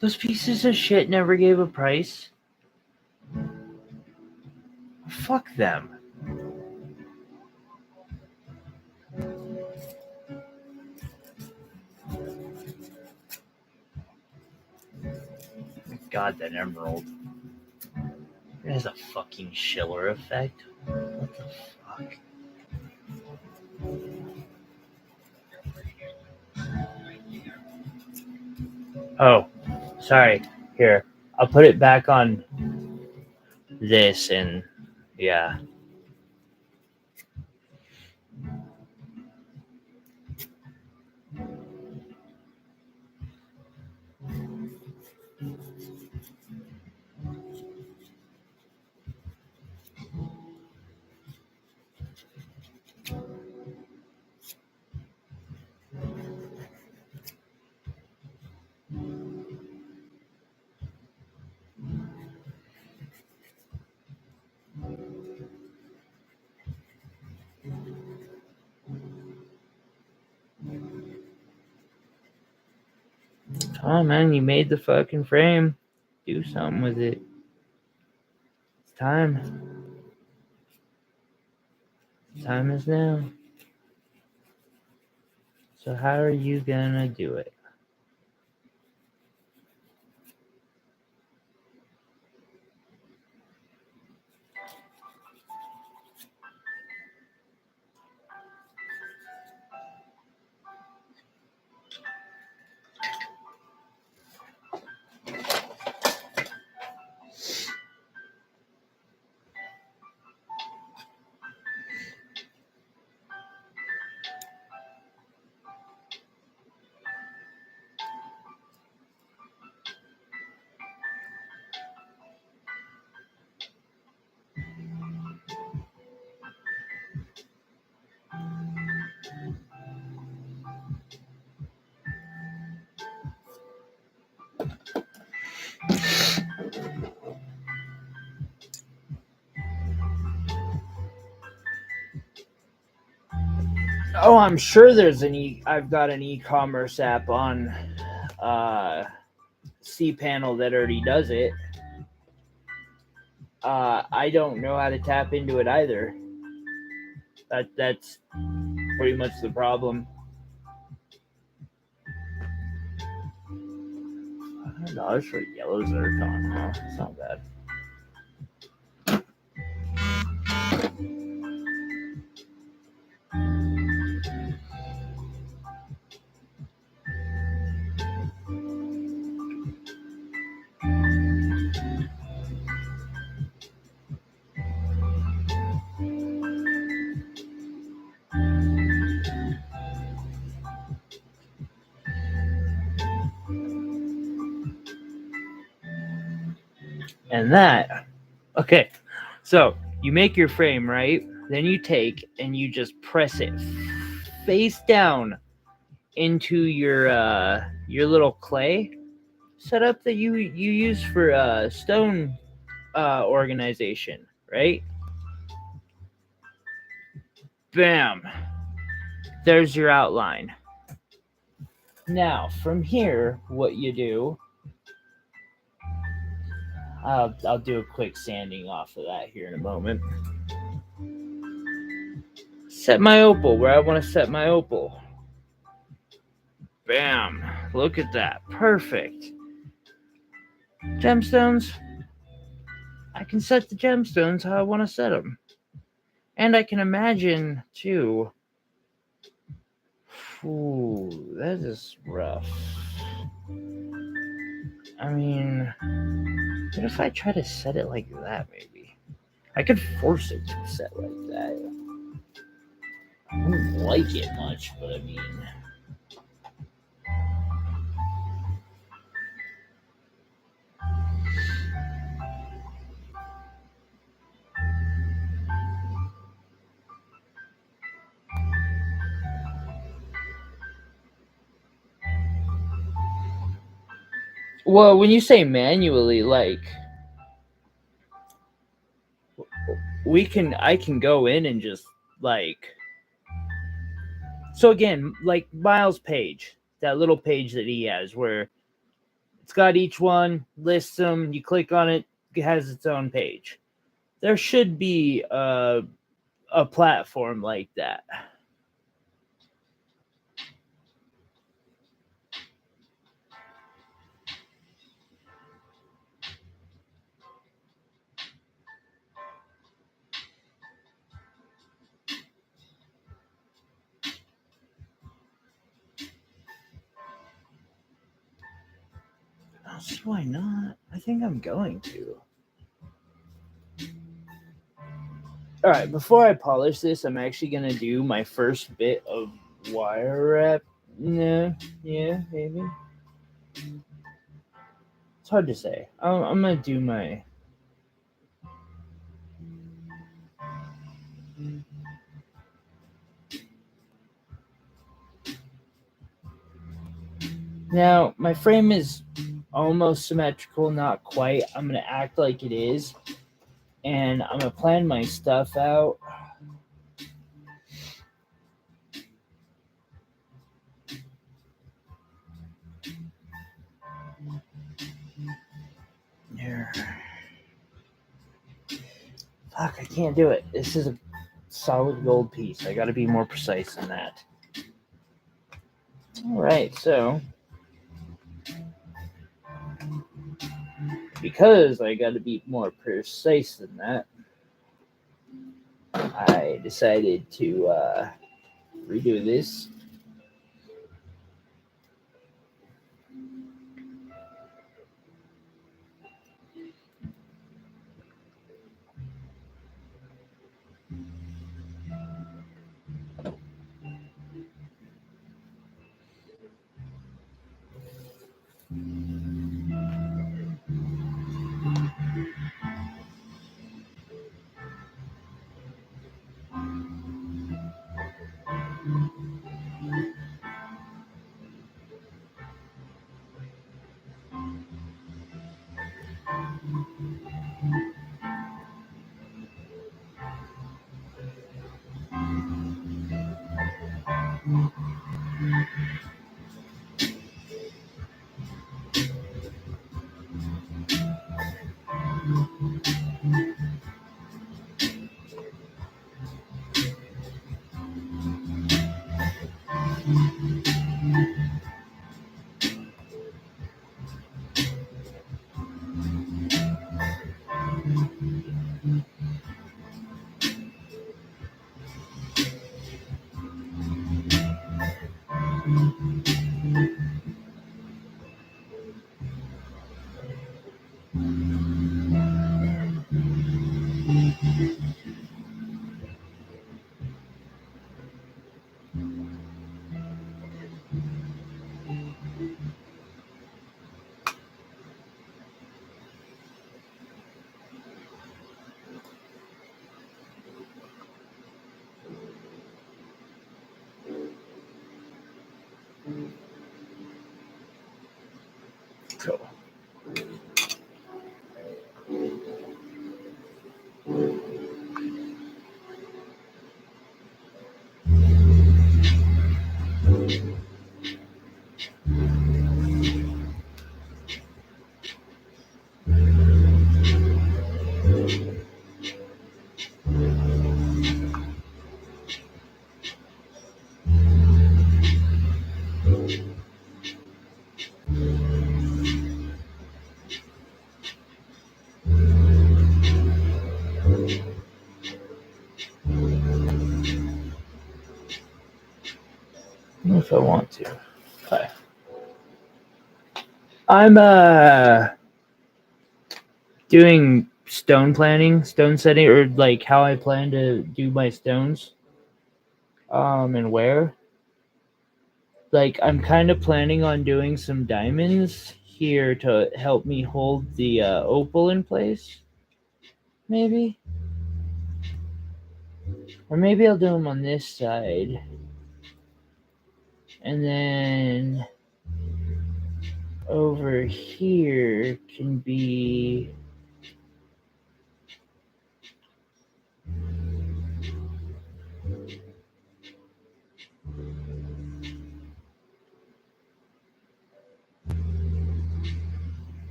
Those pieces of shit never gave a price. Fuck them. God, that emerald. It has a fucking Schiller effect. What the fuck? Oh, sorry. Here, I'll put it back on this and yeah. Come on, man, you made the fucking frame. Do something with it. It's time. Time is now. So how are you gonna do it? Oh, I'm sure there's I've got an e-commerce app on cPanel that already does it. I don't know how to tap into it either. That's pretty much the problem. $100 for yellow zircon, huh? It's not bad. And that, okay, so you make your frame, right? Then you take and you just press it face down into your little clay setup that you use for stone organization, right? Bam. There's your outline. Now, from here, what you do, I'll do a quick sanding off of that here in a moment. Set my opal where I want to set my opal. Bam. Look at that. Perfect. Gemstones. I can set the gemstones how I want to set them. And I can imagine, too. Ooh, that is rough. I mean, what if I try to set it like that, maybe? I could force it to set like that. I don't like it much, but I mean... Well, when you say manually, like... I can go in and just, like... So again, like Miles' page, that little page that he has where it's got each one, lists them, you click on it, it has its own page. There should be a platform like that. I don't see why not. I think I'm going to. All right, before I polish this, I'm actually going to do my first bit of Wirewrap. No, yeah, maybe. It's hard to say. I'm going to do my... Now, my frame is almost symmetrical, not quite. I'm going to act like it is. And I'm going to plan my stuff out. Here. Fuck, I can't do it. This is a solid gold piece. I got to be more precise than that. All right, so... because I got to be more precise than that, I decided to redo this. Cool. If I want to. Okay. I'm doing stone planning, stone setting, or like how I plan to do my stones. And where. Like I'm kind of planning on doing some diamonds here to help me hold the opal in place. Maybe. Or maybe I'll do them on this side. And then over here can be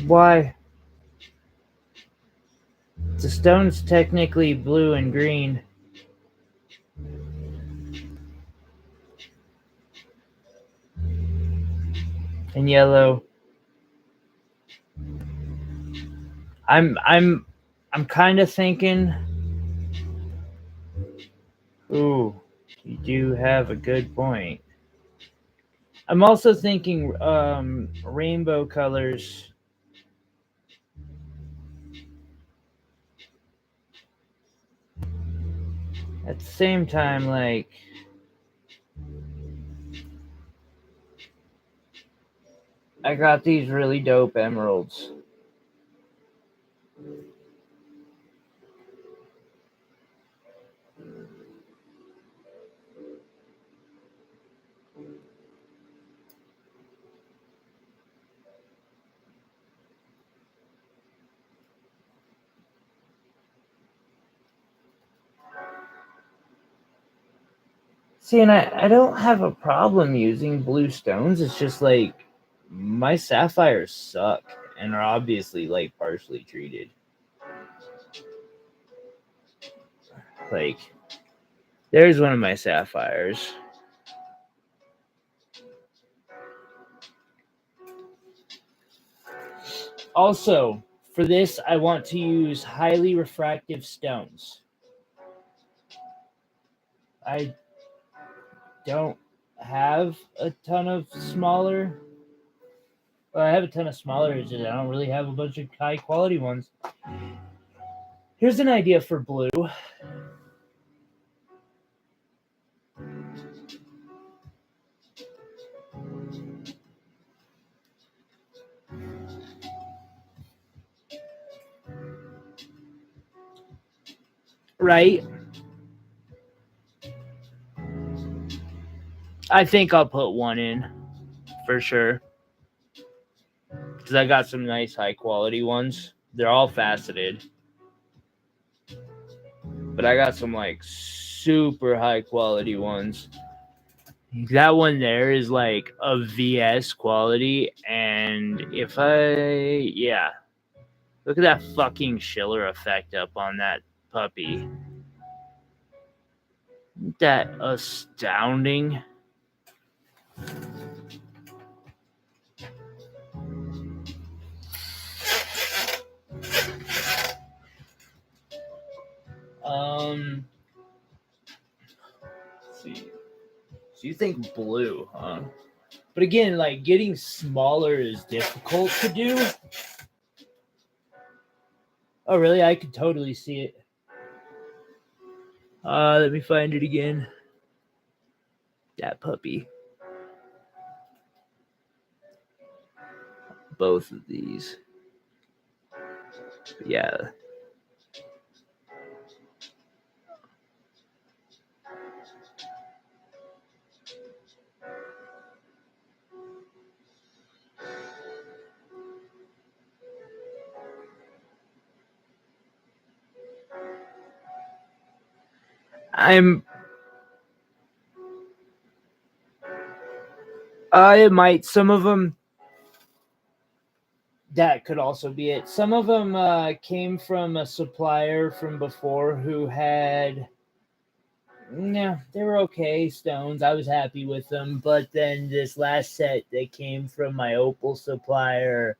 why the stone's technically blue and green and yellow. I'm kind of thinking. Ooh, you do have a good point. I'm also thinking rainbow colors. At the same time, like I got these really dope emeralds. See, and I don't have a problem using blue stones. It's just like my sapphires suck and are obviously like partially treated. Like, there's one of my sapphires. Also, for this, I want to use highly refractive stones. I don't have a ton of smaller. Well, I have a ton of smaller. It's just I don't really have a bunch of high quality ones. Here's an idea for blue. Right? I think I'll put one in for sure. Because I got some nice high quality ones. They're all faceted. But I got some like super high quality ones. That one there is like a VS quality. And if yeah. Look at that fucking Schiller effect up on that puppy. Isn't that astounding? Let's see. So you think blue, huh? But again, like getting smaller is difficult to do. Oh, really? I could totally see it. Let me find it again. That puppy. Both of these. Yeah. I might, some of them, that could also be it. Some of them came from a supplier from before who had, yeah, they were okay stones. I was happy with them. But then this last set that came from my opal supplier,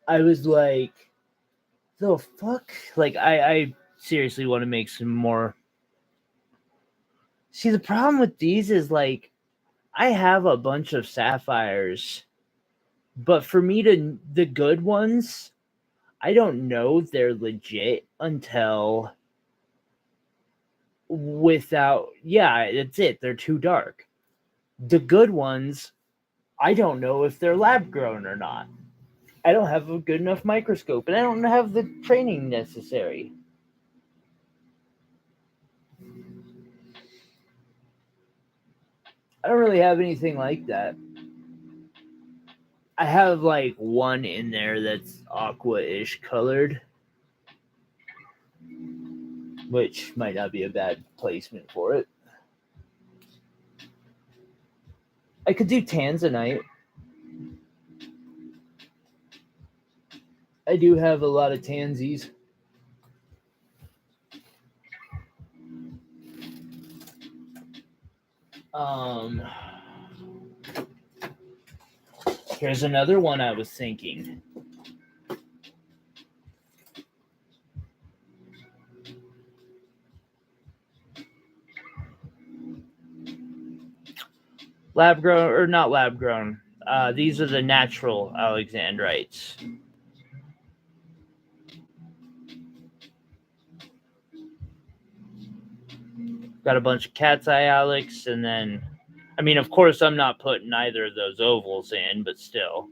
I was like, the fuck? Like, I seriously want to make some more. See, the problem with these is like, I have a bunch of sapphires, but for me to the good ones, I don't know they're legit until that's it. They're too dark. The good ones, I don't know if they're lab grown or not. I don't have a good enough microscope, and I don't have the training necessary. I don't really have anything like that. I have like one in there that's aqua-ish colored, which might not be a bad placement for it. I could do tanzanite. I do have a lot of tansies. Here's another one I was thinking. Lab grown or not lab grown. These are the natural alexandrites. Got a bunch of cat's eye alex, and then, I mean, of course, I'm not putting either of those ovals in, but still.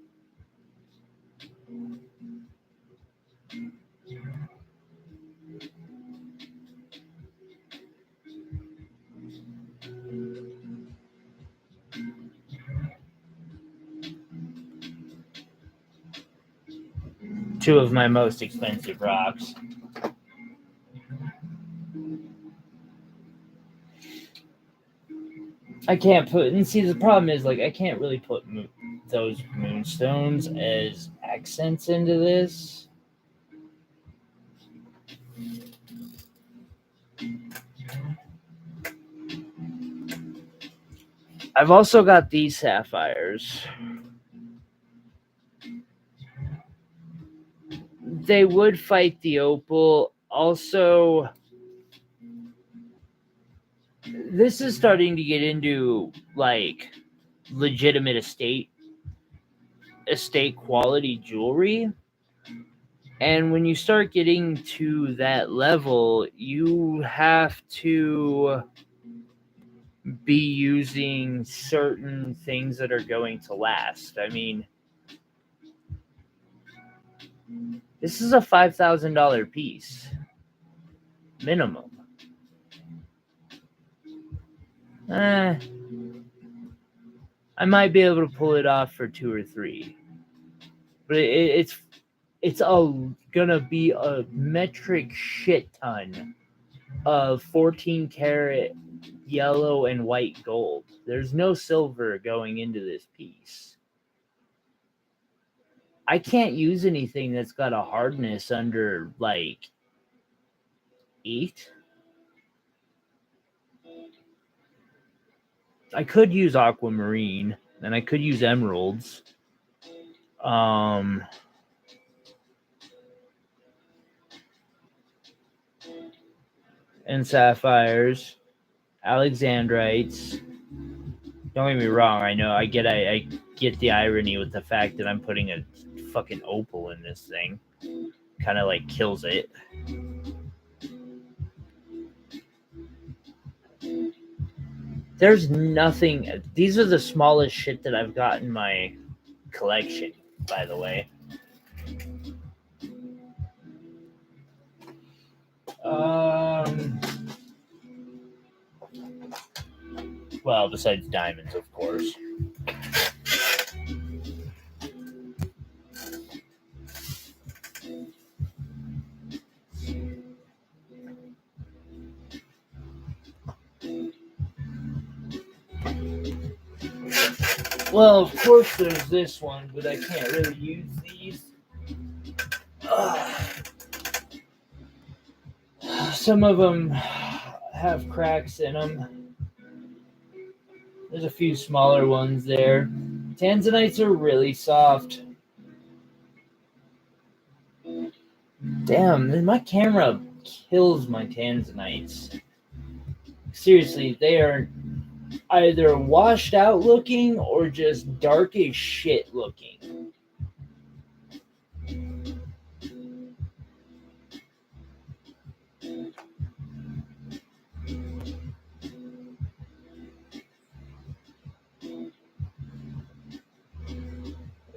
Two of my most expensive rocks. I can't put, and see, the problem is, like, I can't really put those moonstones as accents into this. I've also got these sapphires. They would fight the opal. Also, this is starting to get into like legitimate estate quality jewelry. And when you start getting to that level, you have to be using certain things that are going to last. I mean, this is a $5,000 piece minimum. I might be able to pull it off for 2 or 3, but it's gonna be a metric shit ton of 14 karat yellow and white gold. There's no silver going into this piece. I can't use anything that's got a hardness under like 8. I could use aquamarine, and I could use emeralds. And sapphires, alexandrites. Don't get me wrong. I know I get the irony with the fact that I'm putting a fucking opal in this thing. Kind of like kills it. There's nothing. These are the smallest shit that I've got in my collection, by the way. Well, besides diamonds, of course. Well, of course there's this one, but I can't really use these. Some of them have cracks in them. There's a few smaller ones there. Tanzanites are really soft. Damn, my camera kills my tanzanites. Seriously, they are either washed out looking or just dark as shit looking.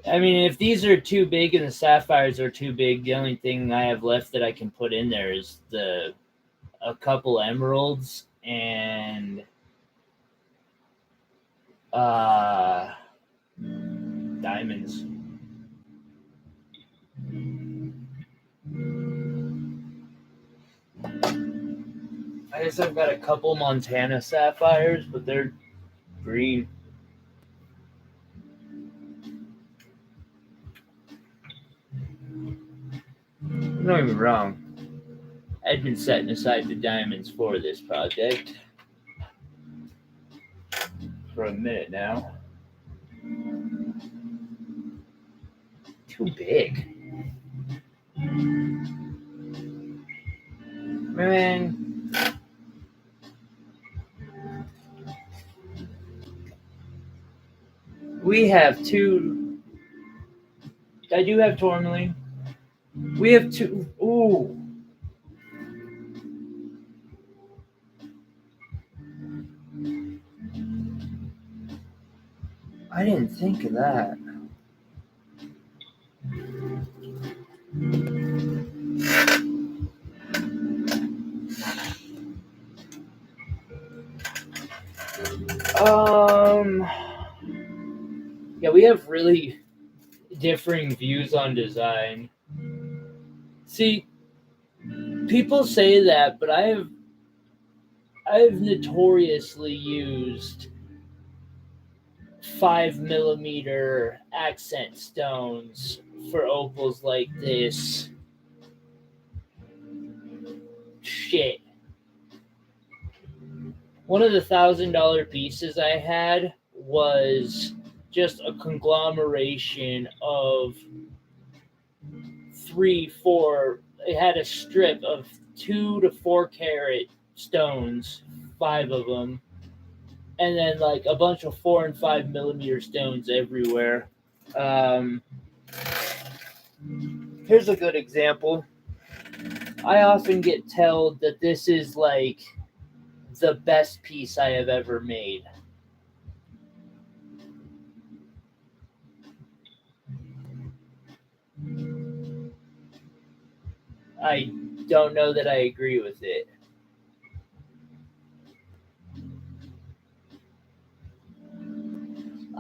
I mean, if these are too big and the sapphires are too big, the only thing I have left that I can put in there is a couple emeralds and diamonds. I guess I've got a couple Montana sapphires, but they're green. Don't get me wrong. I'd been setting aside the diamonds for this project for a minute now. Too big. Man. We have two. I do have Tourmaline. We have two. Ooh. I didn't think of that. Yeah, we have really differing views on design. See, people say that, but I've notoriously used 5mm accent stones for opals like this. Shit. One of the $1,000 pieces I had was just a conglomeration of 3-4. It had a strip of 2 to 4 carat stones, 5 of them, and then like a bunch of 4 and 5mm stones everywhere. Here's a good example. I often get told that this is like the best piece I have ever made. I don't know that I agree with it.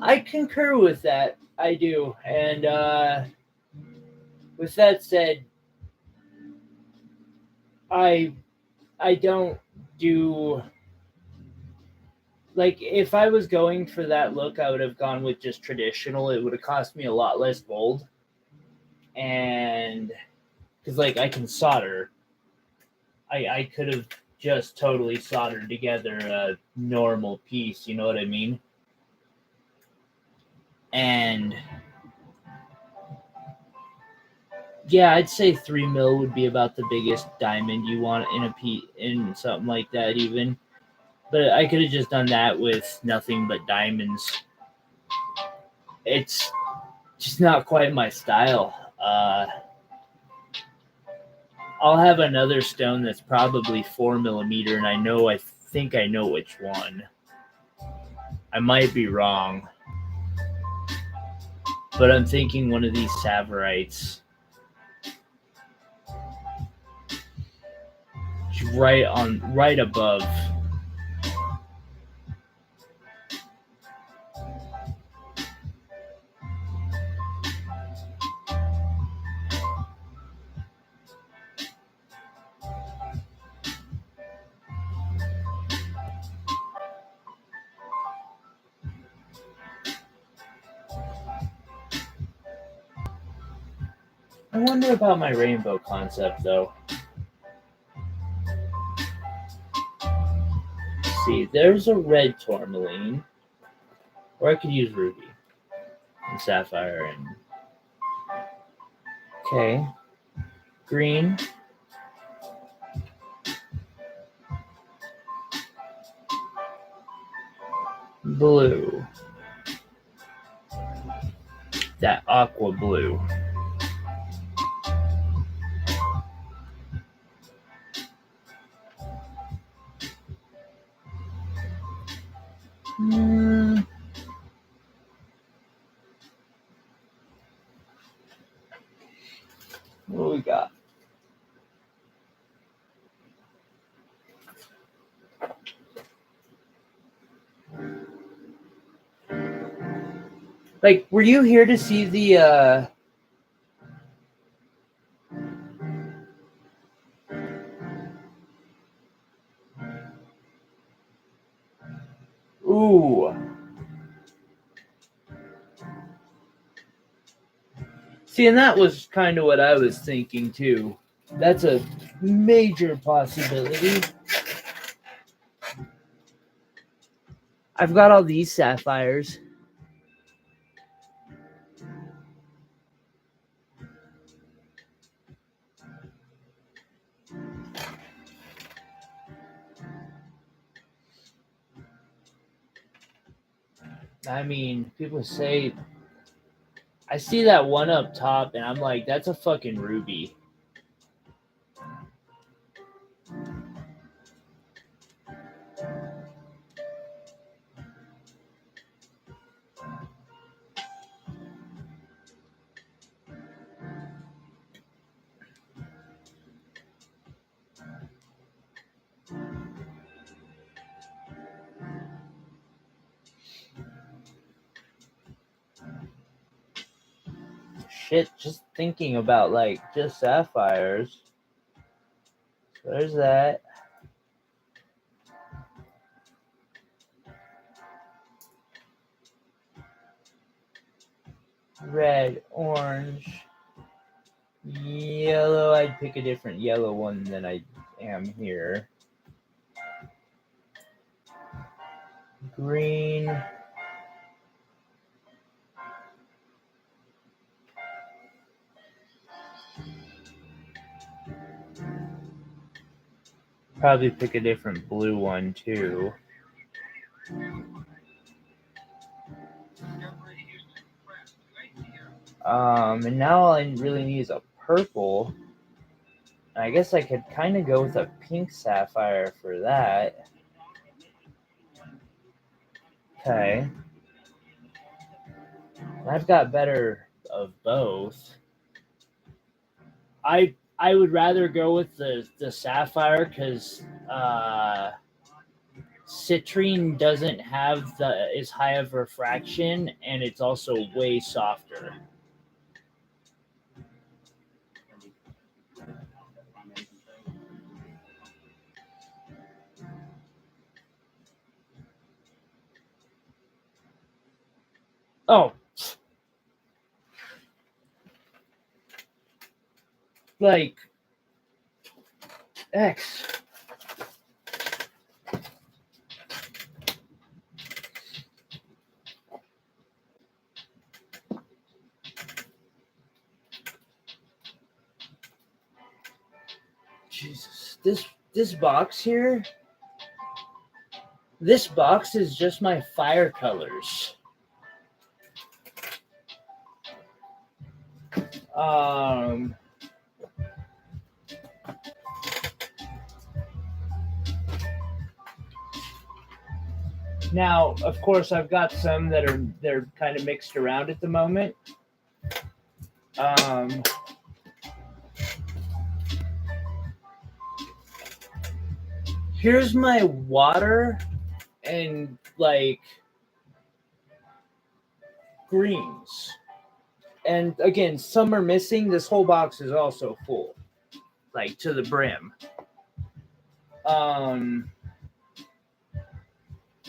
I concur with that. I do. And with that said, I don't do, like, if I was going for that look, I would have gone with just traditional. It would have cost me a lot less gold. And because, like, I can solder. I could have just totally soldered together a normal piece, you know what I mean? And yeah, I'd say 3 mil would be about the biggest diamond you want in a piece, in something like that, even. But I could have just done that with nothing but diamonds. It's just not quite my style. I'll have another stone that's probably 4mm, and I think I know which one. I might be wrong, but I'm thinking one of these Sapphires. Right above. I wonder about my rainbow concept, though. Let's see, there's a red tourmaline, or I could use ruby and sapphire and okay, green. blue. That aqua blue. What do we got? Like, were you here to see the ooh. See, and that was kind of what I was thinking too. That's a major possibility. I've got all these sapphires. I mean, people say, I see that one up top and I'm like, that's a fucking ruby. Shit, just thinking about like just sapphires. So there's that. Red, orange, yellow. I'd pick a different yellow one than I am here. Green. Probably pick a different blue one too. And now all I really need is a purple. I guess I could kind of go with a pink sapphire for that. Okay. I've got better of both. I would rather go with the sapphire because citrine doesn't have as high of refraction and it's also way softer. Oh. Like X. Jesus. This box here. This box is just my fire colors. Now, of course, I've got some they're kind of mixed around at the moment. Here's my water and like greens. And again, some are missing. This whole box is also full, like to the brim.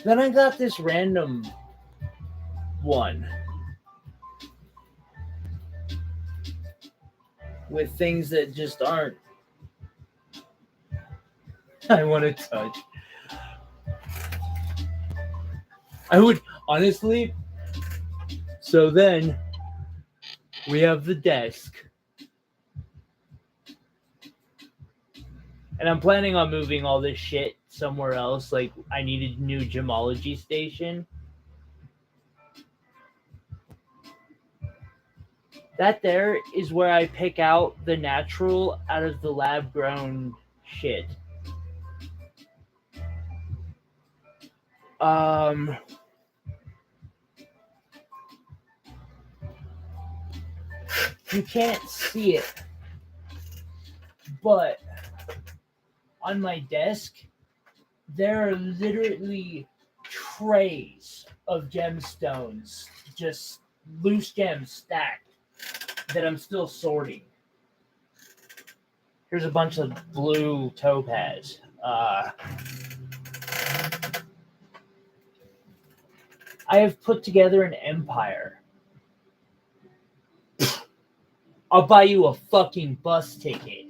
Then I got this random one with things that just aren't. I want to touch. I would honestly. So then we have the desk. And I'm planning on moving all this shit somewhere else. Like, I need a new gemology station. That there is where I pick out the natural out of the lab grown shit. Um, you can't see it, but on my desk, there are literally trays of gemstones, just loose gems stacked that I'm still sorting. Here's a bunch of blue topaz. I have put together an empire. I'll buy you a fucking bus ticket.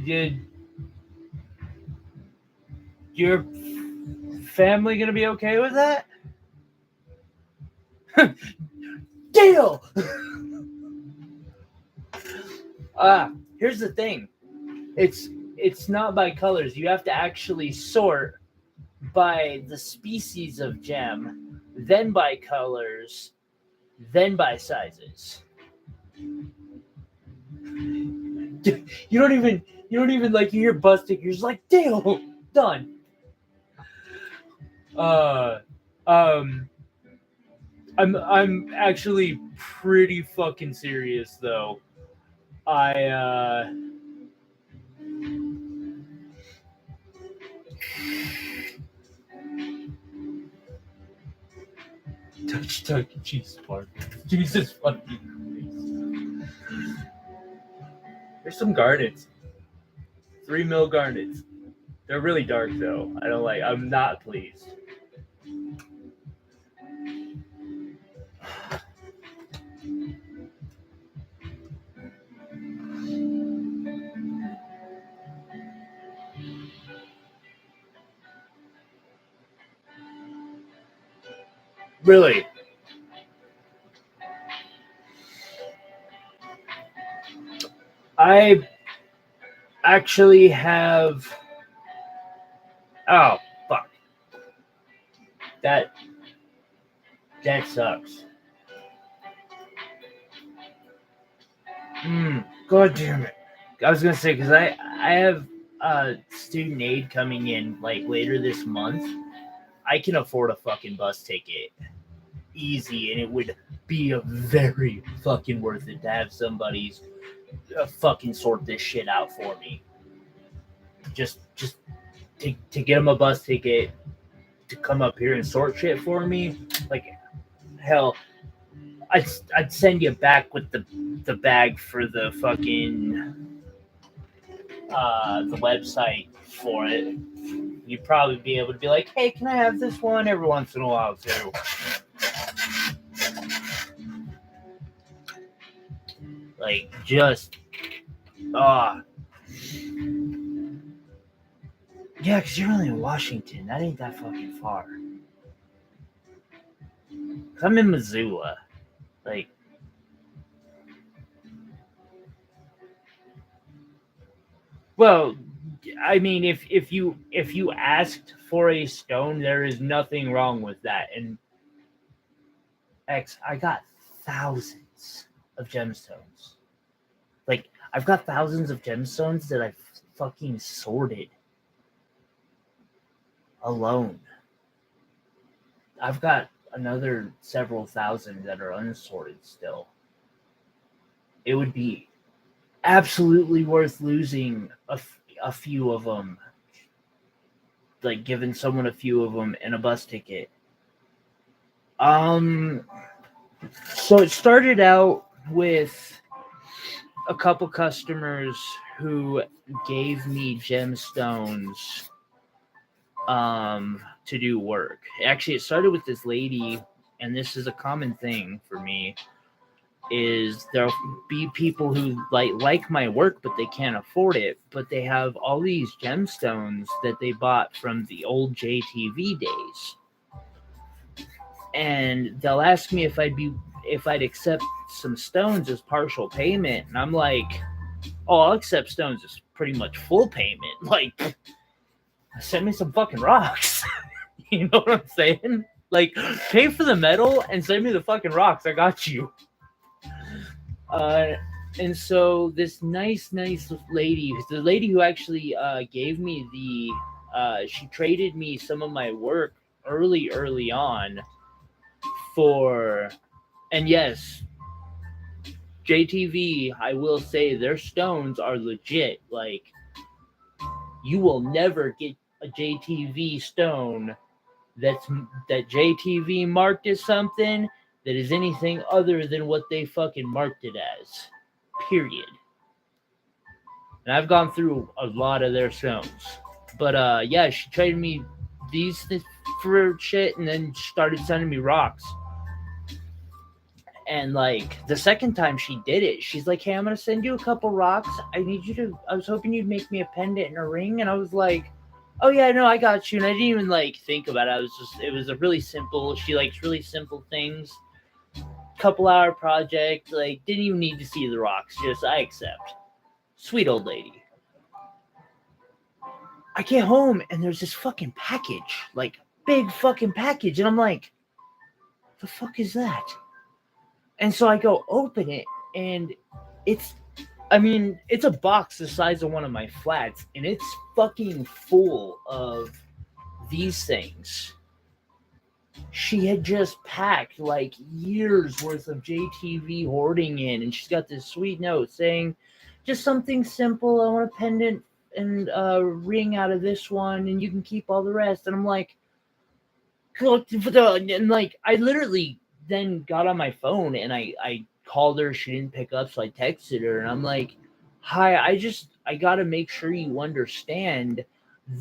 Did your family gonna be okay with that? Deal! Here's the thing. It's not by colors. You have to actually sort by the species of gem, then by colors, then by sizes. You don't even like you hear bus ticket, you're just like, deal, done. I'm actually pretty fucking serious though. Jesus fucking Christ. There's some garnets. 3 mil garnets. They're really dark though. I'm not pleased. Really? I actually have. Oh, fuck. That sucks. God damn it. I was gonna say, because I have student aid coming in like later this month. I can afford a fucking bus ticket. Easy, and it would be a very fucking worth it to have somebody's fucking sort this shit out for me. Just to get them a bus ticket to come up here and sort shit for me. Like, hell, I'd send you back with the bag for the fucking the website for it. You'd probably be able to be like, hey, can I have this one every once in a while too? Like, just yeah, because you're only in Washington. That ain't that fucking far. 'Cause I'm in Missoula. Like, well, I mean, if you asked for a stone, there is nothing wrong with that. And I got thousands of gemstones. Like, I've got thousands of gemstones that I've fucking sorted alone. I've got another several thousand that are unsorted still. It would be absolutely worth losing a few of them, like giving someone a few of them and a bus ticket. So it started out with a couple customers who gave me gemstones to do work. Actually, it started with this lady, and this is a common thing for me, is there'll be people who like my work, but they can't afford it, but they have all these gemstones that they bought from the old JTV days. And they'll ask me if I'd accept some stones as partial payment, and I'm like, oh, I'll accept stones is pretty much full payment. Like, send me some fucking rocks. You know what I'm saying? Like, pay for the metal and send me the fucking rocks. I got you. Uh, and so this nice lady, the lady who actually gave me she traded me some of my work early on for, and yes, JTV, I will say their stones are legit. Like, you will never get a JTV stone that JTV marked as something that is anything other than what they fucking marked it as. Period. And I've gone through a lot of their stones. But yeah, she traded me these for shit and then started sending me rocks. And like the second time she did it, she's like, "Hey, I'm gonna send you a couple rocks. I was hoping you'd make me a pendant and a ring." And I was like, "Oh yeah, no, I got you." And I didn't even like think about it. It was a really simple. She likes really simple things. Couple-hour project. Like, didn't even need to see the rocks. Just, I accept. Sweet old lady. I get home and there's this fucking package, like big fucking package, and I'm like, "The fuck is that?" And so I go open it, and it's a box the size of one of my flats, and it's fucking full of these things. She had just packed like years worth of JTV hoarding in, and she's got this sweet note saying, "Just something simple. I want a pendant and a ring out of this one, and you can keep all the rest." And I'm like, and like I literally then got on my phone and I called her. She didn't pick up, so I texted her and I'm like, "Hi, I gotta make sure you understand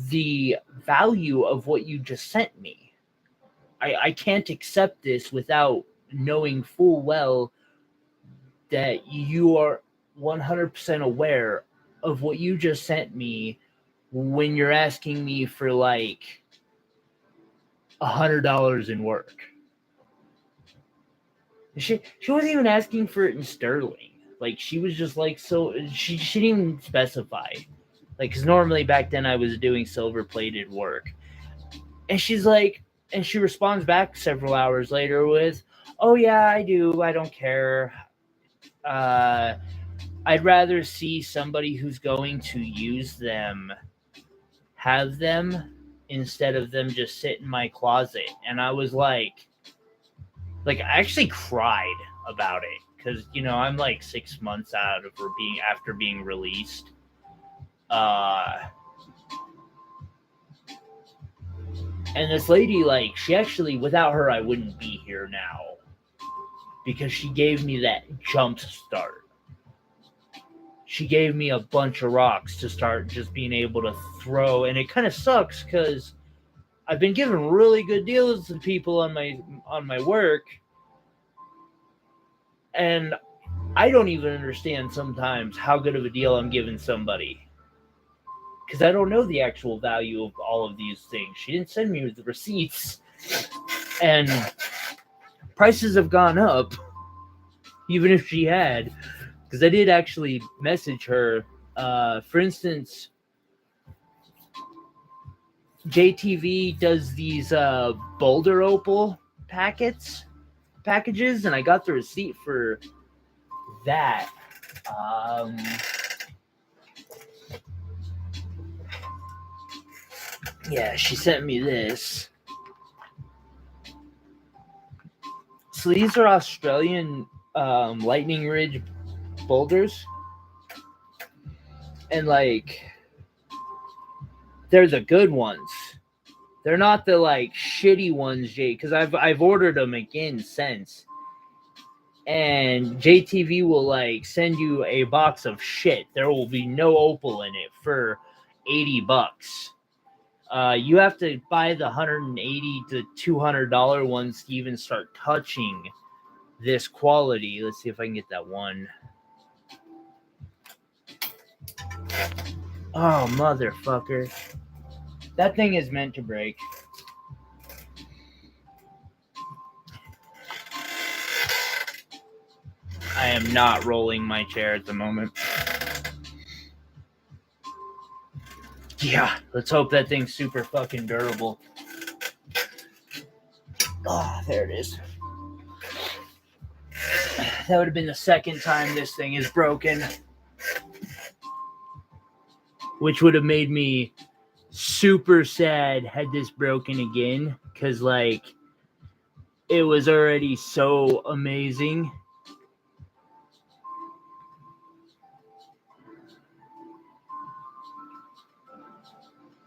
the value of what you just sent me. I can't accept this without knowing full well that you are 100% aware of what you just sent me when you're asking me for like $100 in work." She wasn't even asking for it in sterling. Like, she was just like, so she didn't even specify. Like, because normally back then I was doing silver plated work. And she's like, and she responds back several hours later with, "Oh yeah, I do. I don't care. I'd rather see somebody who's going to use them have them instead of them just sit in my closet." And I was like I actually cried about it because I'm like 6 months out of after being released. And this lady, like, she actually, without her, I wouldn't be here now because she gave me that jump start. She gave me a bunch of rocks to start just being able to throw, and it kind of sucks because I've been giving really good deals to people on my work, and I don't even understand sometimes how good of a deal I'm giving somebody because I don't know the actual value of all of these things. She didn't send me the receipts, and prices have gone up, even if she had, because I did actually message her. For instance, JTV does these Boulder Opal packages, and I got the receipt for that. Yeah, she sent me this. So these are Australian Lightning Ridge boulders, and like they're the good ones. They're not the like shitty ones, Jay, because I've ordered them again since. And JTV will like send you a box of shit. There will be no opal in it for $80. You have to buy the $180 to $200 ones to even start touching this quality. Let's see if I can get that one. Oh, motherfucker. That thing is meant to break. I am not rolling my chair at the moment. Yeah, let's hope that thing's super fucking durable. Ah, there it is. That would have been the second time this thing is broken, which would have made me super sad had this broken again, because like it was already so amazing.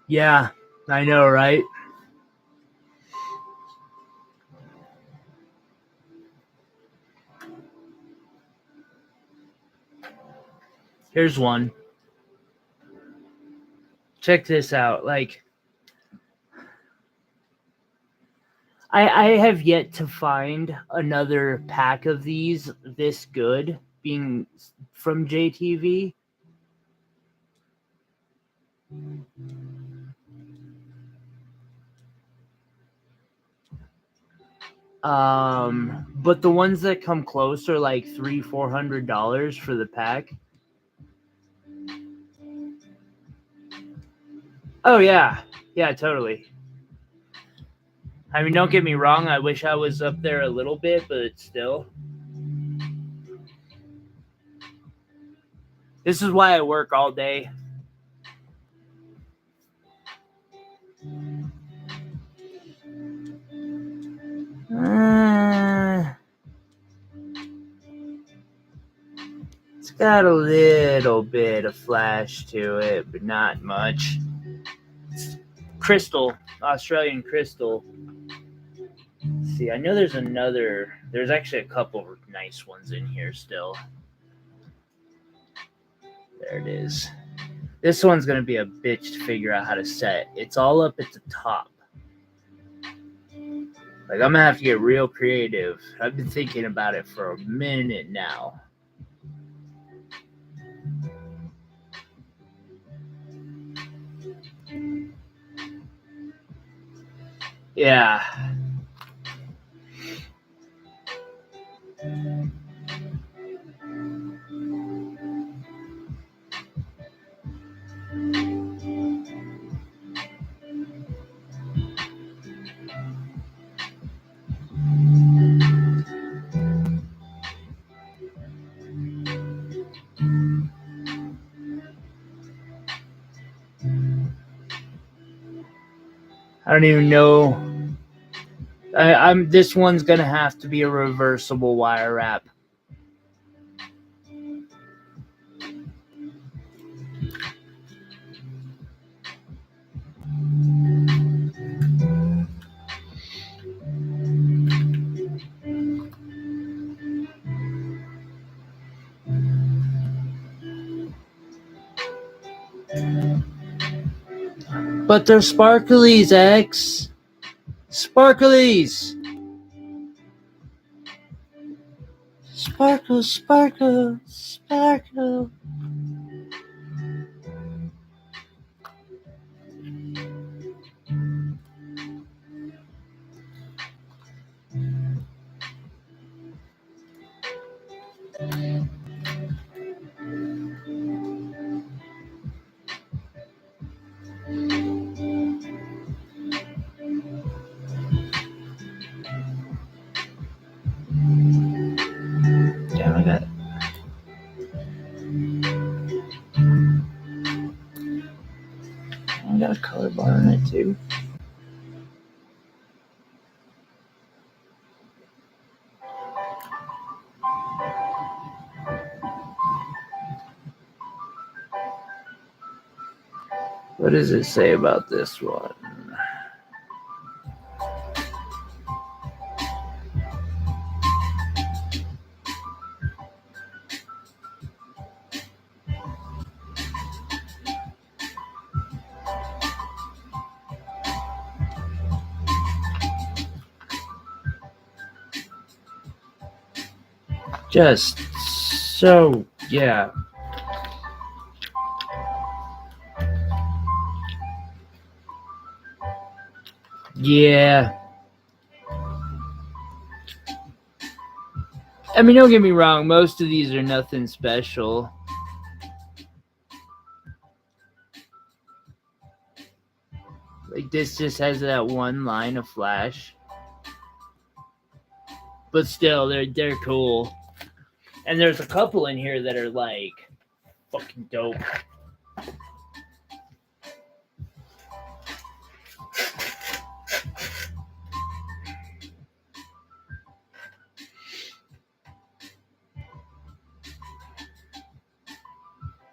Yeah, I know, right? Here's one. Check this out. Like, I have yet to find another pack of these this good being from JTV. But the ones that come close are like $300-$400 for the pack. Oh yeah, totally. I mean, don't get me wrong. I wish I was up there a little bit, but still. This is why I work all day. It's got a little bit of flash to it, but not much. Crystal, Australian crystal. Let's see, I know there's another. There's actually a couple of nice ones in here still. There it is. This one's going to be a bitch to figure out how to set. It's all up at the top. Like, I'm going to have to get real creative. I've been thinking about it for a minute now. Yeah. I don't even know. This one's gonna have to be a reversible wire wrap. But they're sparklies, X. Sparklies. Sparkle, sparkle, sparkle. Damn, I got a color bar in it too. What does it say about this one? Just so, yeah. Yeah. I mean, don't get me wrong. Most of these are nothing special. Like this just has that one line of flash. But still, they're cool. And there's a couple in here that are like fucking dope.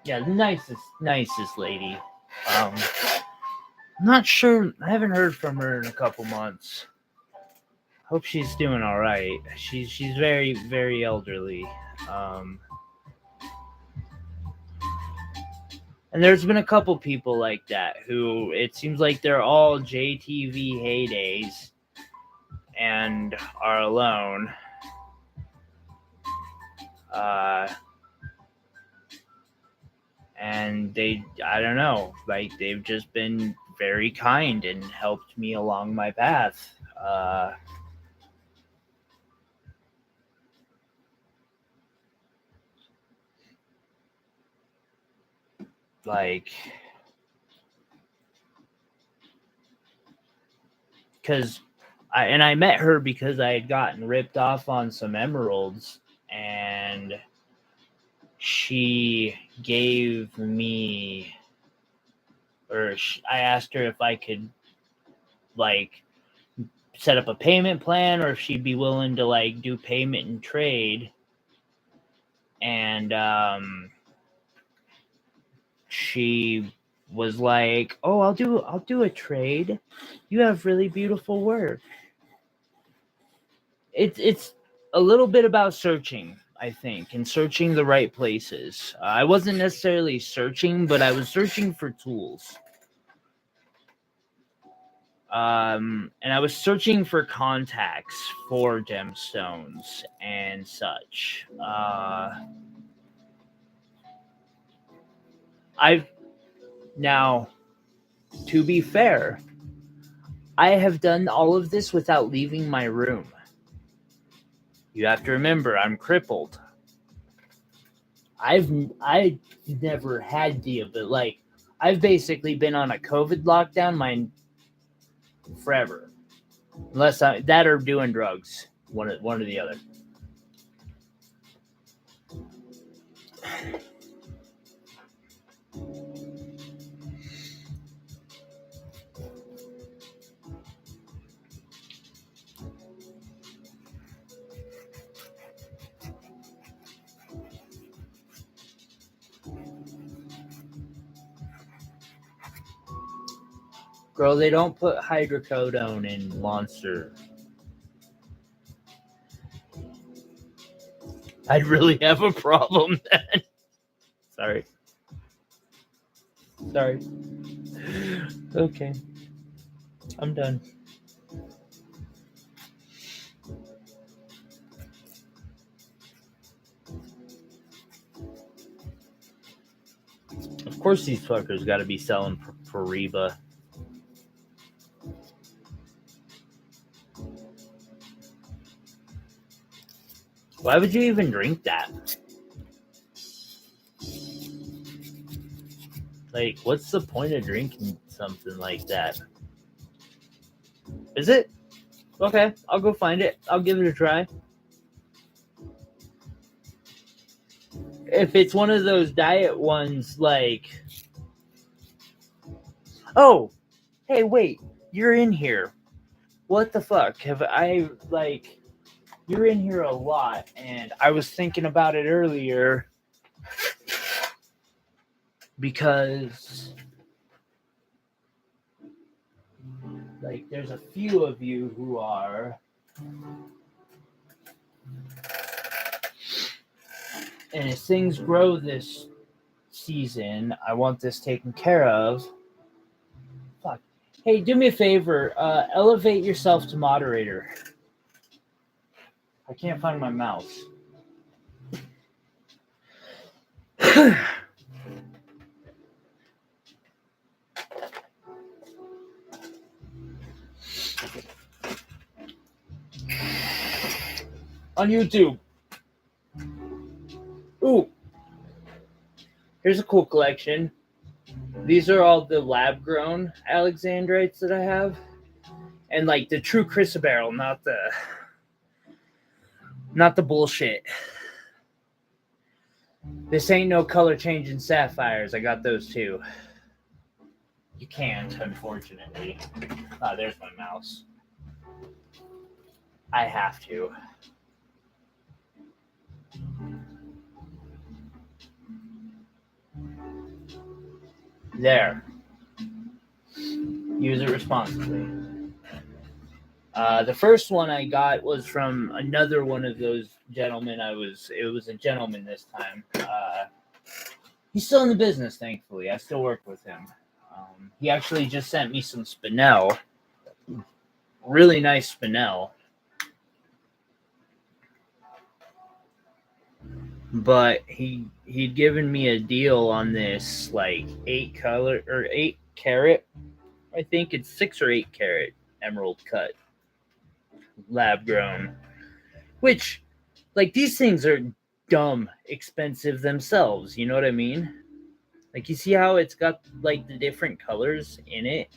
Yeah, the nicest lady. I'm not sure. I haven't heard from her in a couple months. Hope she's doing all right. She's very, very elderly. And there's been a couple people like that who it seems like they're all JTV heydays and are alone. And I don't know, like they've just been very kind and helped me along my path. Like, because I met her because I had gotten ripped off on some emeralds, and she gave me, I asked her if I could like set up a payment plan or if she'd be willing to like do payment and trade. And she was like, "Oh, I'll do a trade. You have really beautiful work." It's a little bit about searching, I think, and searching the right places. I wasn't necessarily searching, but I was searching for tools. And I was searching for contacts for gemstones and such. Now, to be fair, I have done all of this without leaving my room. You have to remember, I'm crippled. I've never had the ability. Like, I've basically been on a COVID lockdown forever, unless that or doing drugs, one or the other. Girl, they don't put hydrocodone in Monster. I'd really have a problem then. Sorry. Okay. I'm done. Of course these fuckers gotta be selling for Reba. Why would you even drink that? Like, what's the point of drinking something like that? Is it? Okay, I'll go find it. I'll give it a try. If it's one of those diet ones, like... Oh! Hey, wait. You're in here. What the fuck? Have I, like... You're in here a lot, and I was thinking about it earlier because, like, there's a few of you who are, and as things grow this season, I want this taken care of. Fuck. Hey, do me a favor, elevate yourself to moderator. I can't find my mouse. On YouTube. Ooh. Here's a cool collection. These are all the lab grown Alexandrites that I have. And like the true chrysoberyl, not the bullshit. This ain't no color changing sapphires. I got those too. You can't, unfortunately. Ah, there's my mouse. I have to. There. Use it responsibly. The first one I got was from another one of those gentlemen. It was a gentleman this time. He's still in the business, thankfully. I still work with him. He actually just sent me some spinel. Really nice spinel. But he'd given me a deal on this like 8 carat. I think it's 6 or 8 carat emerald cut. Lab grown. Which, like, these things are dumb expensive themselves, you know what I mean? Like, you see how it's got like the different colors in it?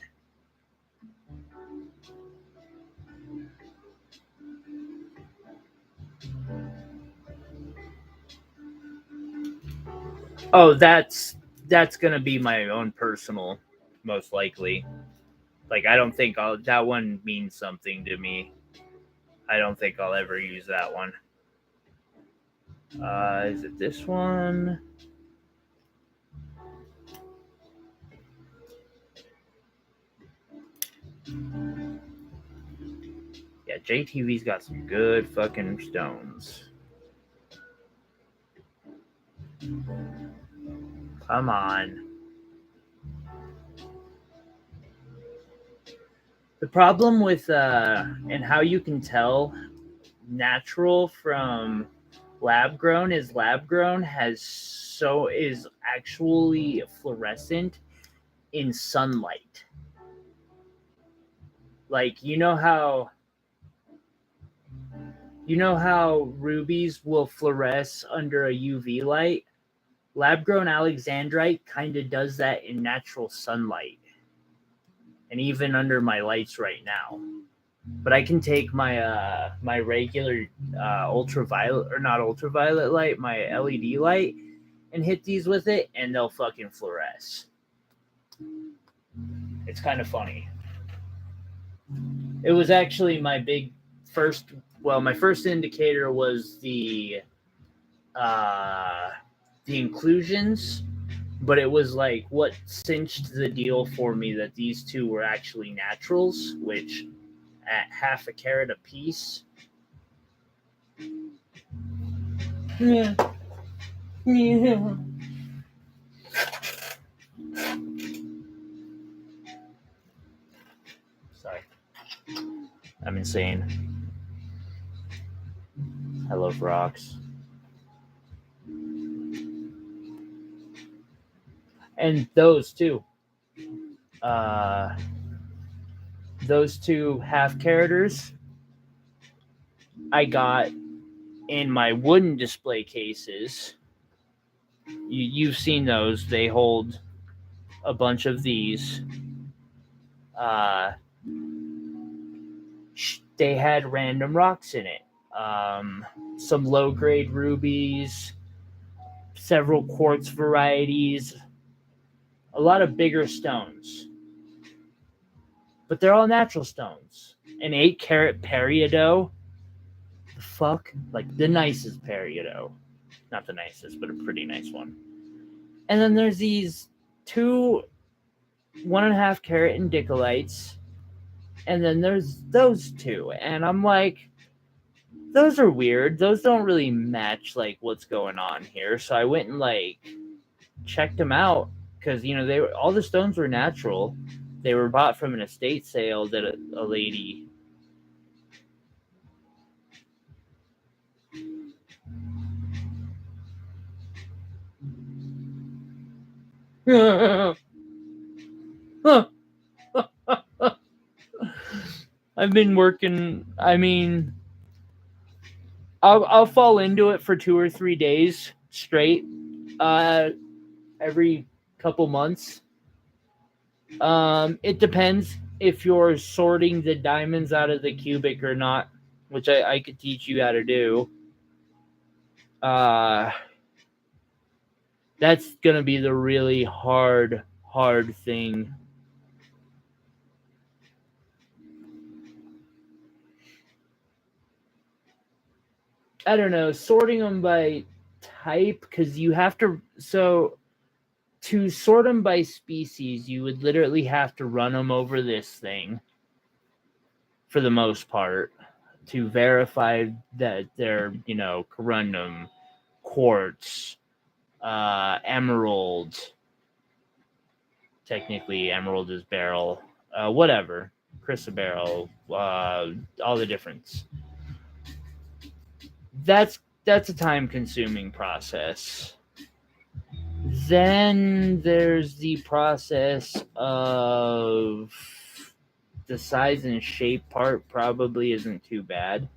Oh, that's gonna be my own personal, most likely. Like, I don't think that one means something to me. I don't think I'll ever use that one. Is it this one? Yeah, JTV's got some good fucking stones. Come on. The problem with and how you can tell natural from lab grown is is actually fluorescent in sunlight. Like, you know how rubies will fluoresce under a UV light? Lab grown Alexandrite kind of does that in natural sunlight. And even under my lights right now. But I can take my my regular ultraviolet, or not ultraviolet light, my LED light, and hit these with it, and they'll fucking fluoresce. It's kind of funny. It was actually my first indicator was the inclusions, but it was like what cinched the deal for me that these two were actually naturals, which at half a carat a piece. Yeah. Yeah. Sorry. I'm insane. I love rocks. And those two. Those two half caraters I got in my wooden display cases. You've seen those. They hold a bunch of these. They had random rocks in it. Some low-grade rubies, several quartz varieties, a lot of bigger stones. But they're all natural stones. An 8 carat peridot. The fuck? Like the nicest peridot. Not the nicest, but a pretty nice one. And then there's these 2 1.5 carat indicolites. And then there's those 2. And I'm like, those are weird. Those don't really match like what's going on here. So I went and like checked them out because all the stones were natural. They were bought from an estate sale that a lady. I've been working. I mean, I'll fall into it for 2 or 3 days straight, every couple months, It depends if you're sorting the diamonds out of the cubic or not, which I could teach you how to do. Uh, that's gonna be the really hard thing. I don't know, sorting them by type, because you have to. So to sort them by species, you would literally have to run them over this thing for the most part to verify that they're, corundum, quartz, emerald. Technically, emerald is beryl, whatever, chrysoberyl, all the difference. That's a time-consuming process. Then there's the process of the size and shape part. Probably isn't too bad.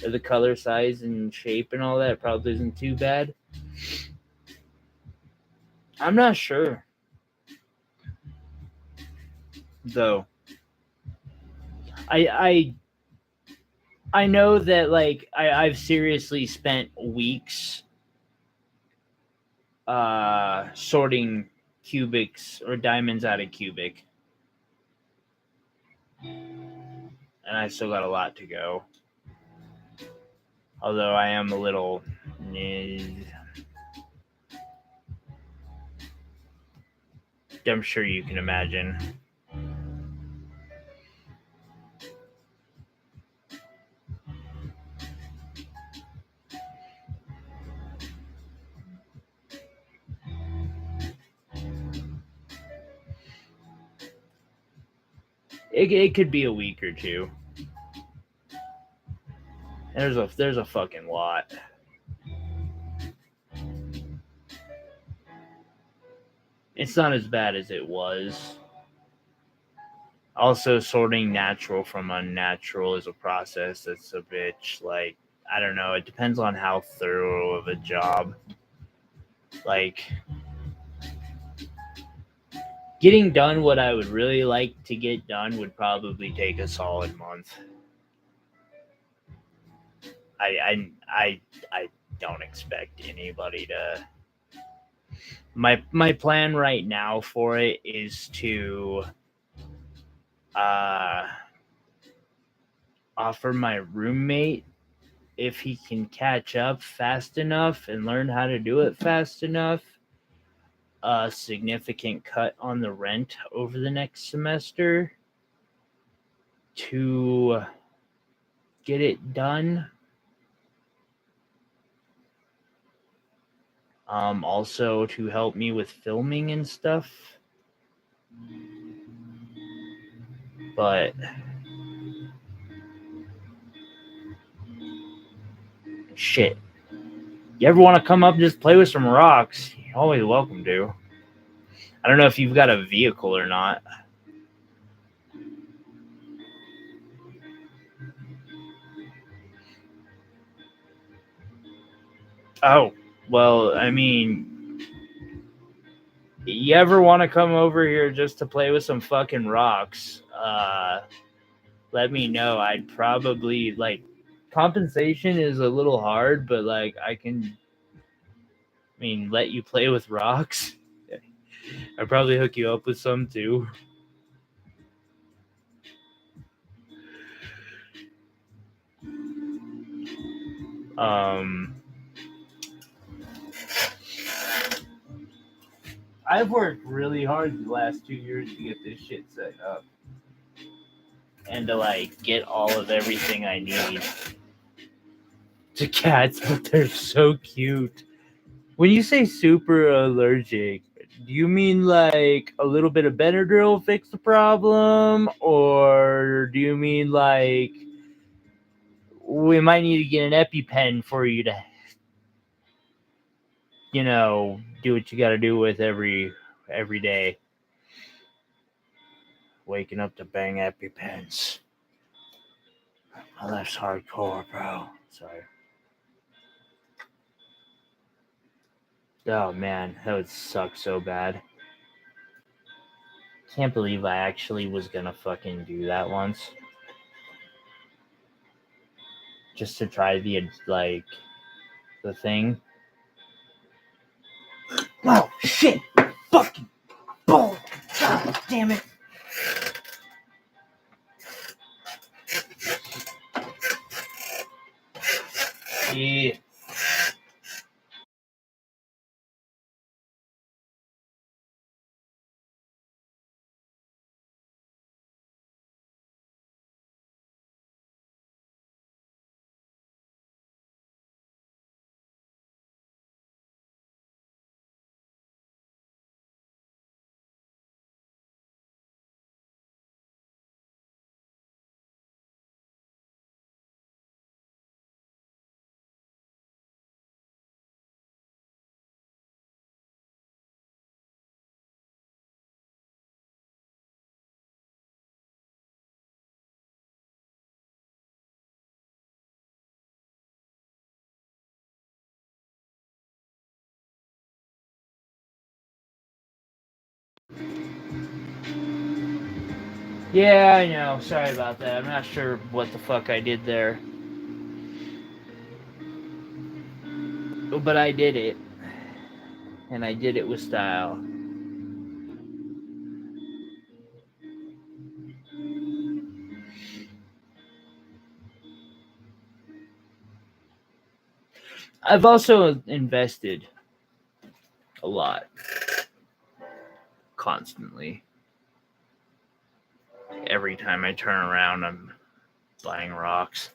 Or the color, size, and shape and all that probably isn't too bad. I'm not sure, though. I I know that, like, I've seriously spent weeks sorting cubics or diamonds out of cubic, and I still got a lot to go. Although I am a little, I'm sure you can imagine. It could be a week or two. There's a fucking lot. It's not as bad as it was. Also, sorting natural from unnatural is a process that's a bitch. Like, I don't know. It depends on how thorough of a job. Like, getting done what I would really like to get done would probably take a solid month. I don't expect anybody to. My plan right now for it is to uh, offer my roommate, if he can catch up fast enough and learn how to do it fast enough, a significant cut on the rent over the next semester to get it done. Also to help me with filming and stuff. But shit. You ever want to come up and just play with some rocks? You're always welcome to. I don't know if you've got a vehicle or not. Oh, well, I mean, you ever want to come over here just to play with some fucking rocks? Let me know. I'd probably, like, compensation is a little hard, but, like, I can, I mean, let you play with rocks. I'd probably hook you up with some too. Um, I've worked really hard the last 2 years to get this shit set up and to, like, get all of everything I need to cats, but they're so cute. When you say super allergic, do you mean like a little bit of Benadryl will fix the problem, or do you mean like we might need to get an EpiPen for you to, do what you got to do with every day? Waking up to bang EpiPens. Oh, that's hardcore, bro. Sorry. Oh man, that would suck so bad. Can't believe I actually was gonna fucking do that once. Just to try the thing. Oh shit! Fucking boom! God damn it! Yeah. Yeah, I know. Sorry about that. I'm not sure what the fuck I did there. But I did it. And I did it with style. I've also invested a lot. Constantly. Every time I turn around, I'm buying rocks.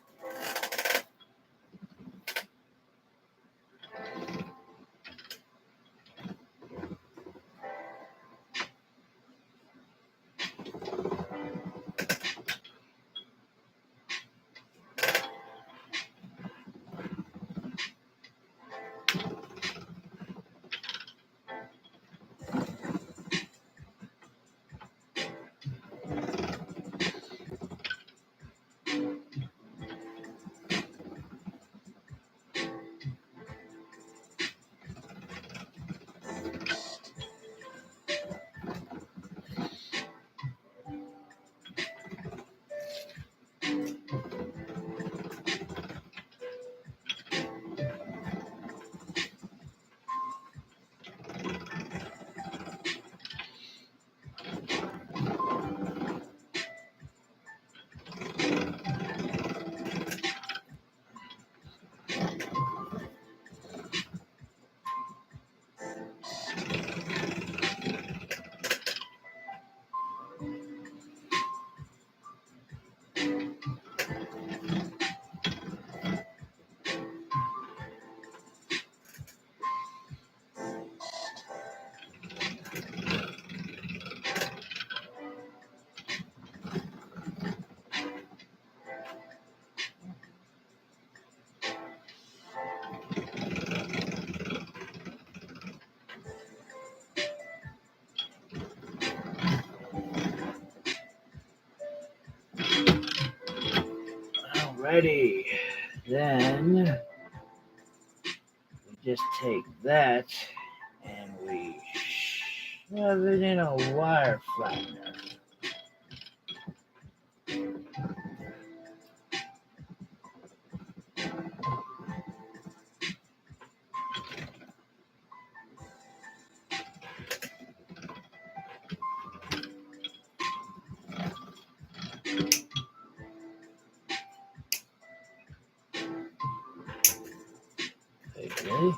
Alrighty. Then we just take that and we shove it in a wire flattener. Okay.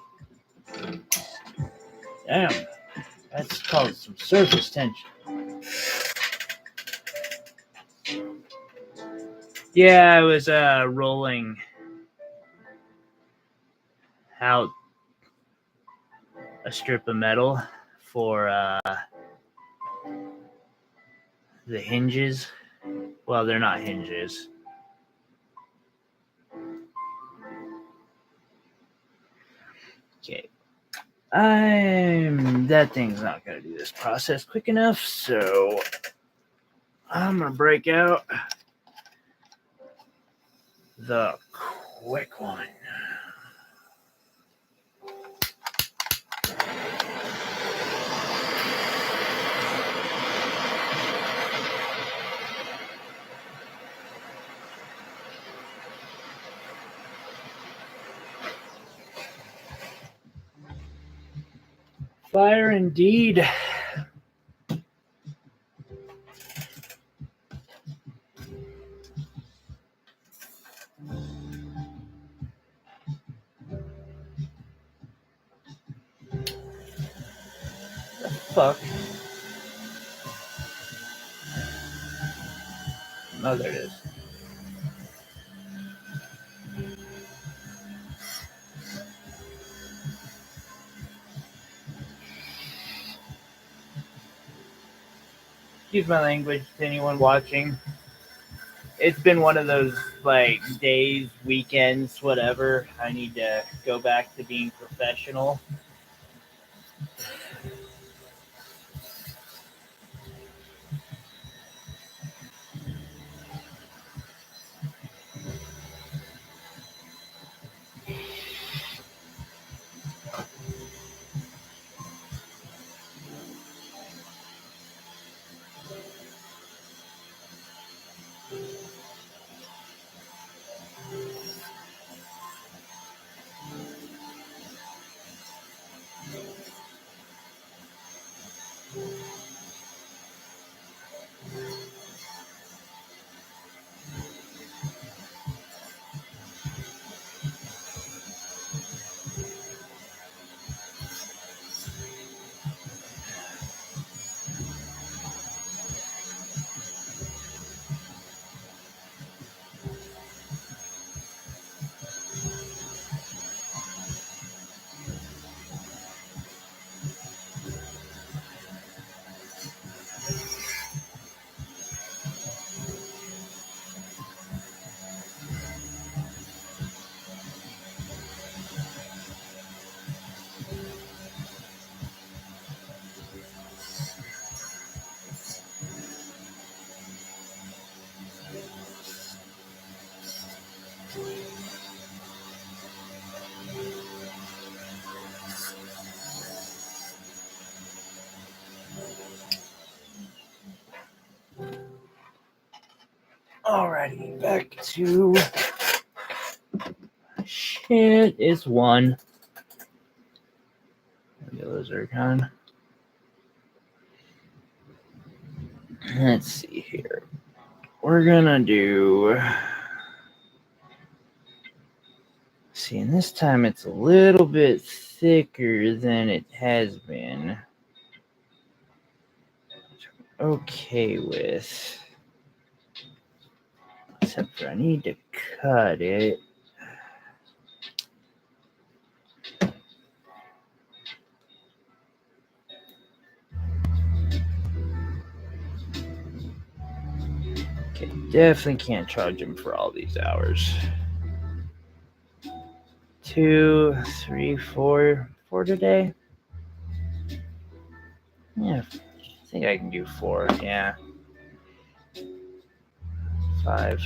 Damn, that's called some surface tension. Yeah, I was rolling out a strip of metal for the hinges. Well, they're not hinges. Okay. That thing's not gonna do this process quick enough, so I'm gonna break out the quick one. Fire indeed. Fuck. Oh, there it is. Excuse my language to anyone watching. It's been one of those like days, weekends, whatever. I need to go back to being professional. Alrighty, back to shit. It's one. The lizard con. Let's see here. We're gonna do. See, and this time it's a little bit thicker than it has been. Which I'm okay with. Except for I need to cut it. Okay, definitely can't charge him for all these hours. 2, 3, 4 today. Yeah, I think I can do 4. Yeah, 5.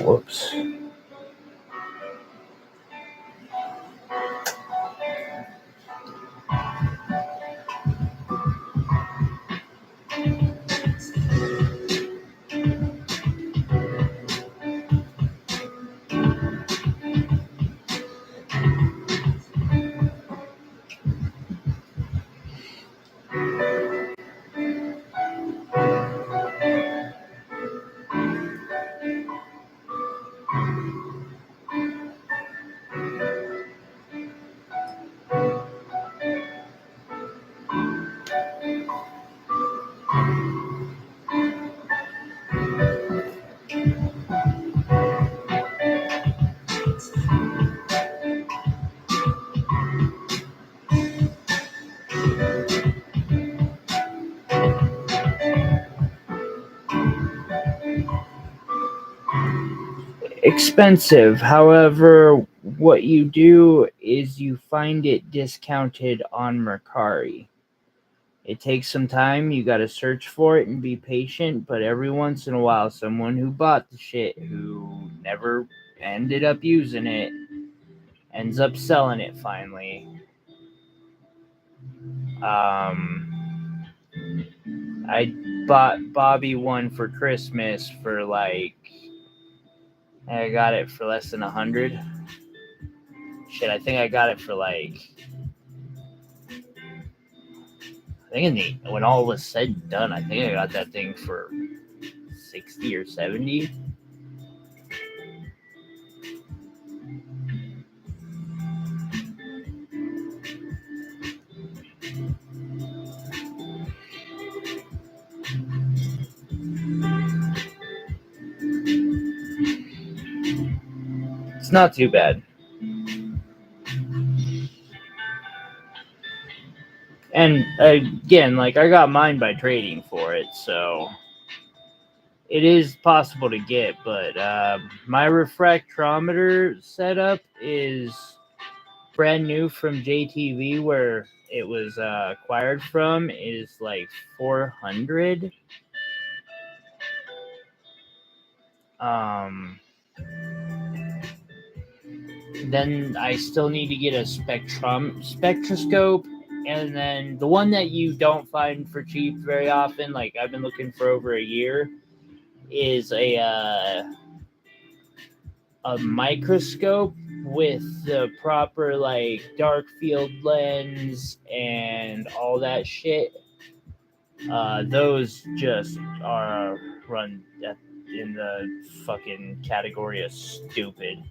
Whoops. Expensive. However, what you do is you find it discounted on Mercari. It takes some time. You got to search for it and be patient. But every once in a while, someone who bought the shit who never ended up using it ends up selling it finally. I bought Bobby one for Christmas for I got it for less than 100. Shit, I think I got it for when all was said and done, I think I got that thing for 60 or 70. It's not too bad. And again, I got mine by trading for it, so it is possible to get, but my refractometer setup is brand new from JTV, where it was acquired from, is 400. Then I still need to get a spectroscope, and then the one that you don't find for cheap very often, I've been looking for over a year, is a microscope with the proper dark field lens and all that shit. Those just are run in the fucking category of stupid.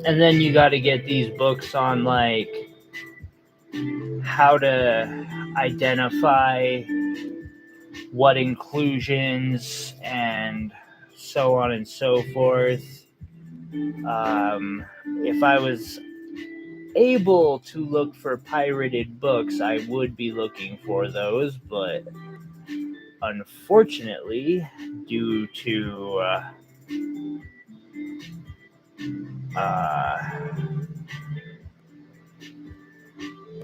And then you got to get these books on how to identify what inclusions and so on and so forth. If I was able to look for pirated books, I would be looking for those, but unfortunately, due to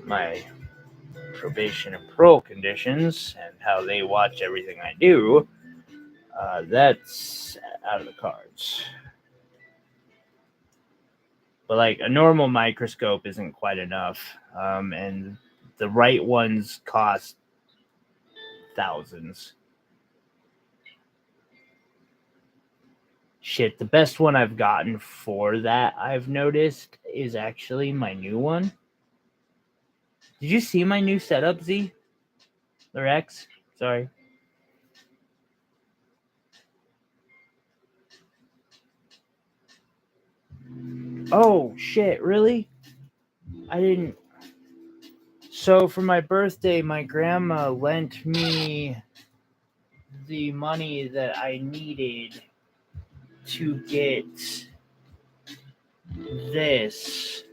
my probation and parole conditions and how they watch everything I do, that's out of the cards. But a normal microscope isn't quite enough, and the right ones cost thousands. Shit, the best one I've gotten for that, I've noticed, is actually my new one. Did you see my new setup, Z? Or X? Sorry. Oh, shit, really? I didn't... So, for my birthday, my grandma lent me the money that I needed to get this.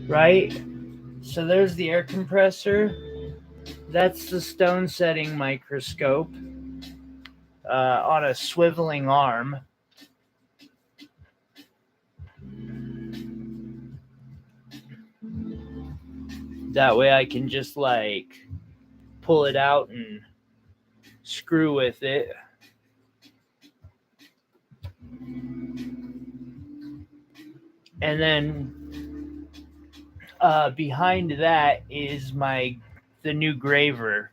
Right? So there's the air compressor. That's the stone setting microscope on a swiveling arm. That way I can just like pull it out and screw with it. And then behind that is the new graver.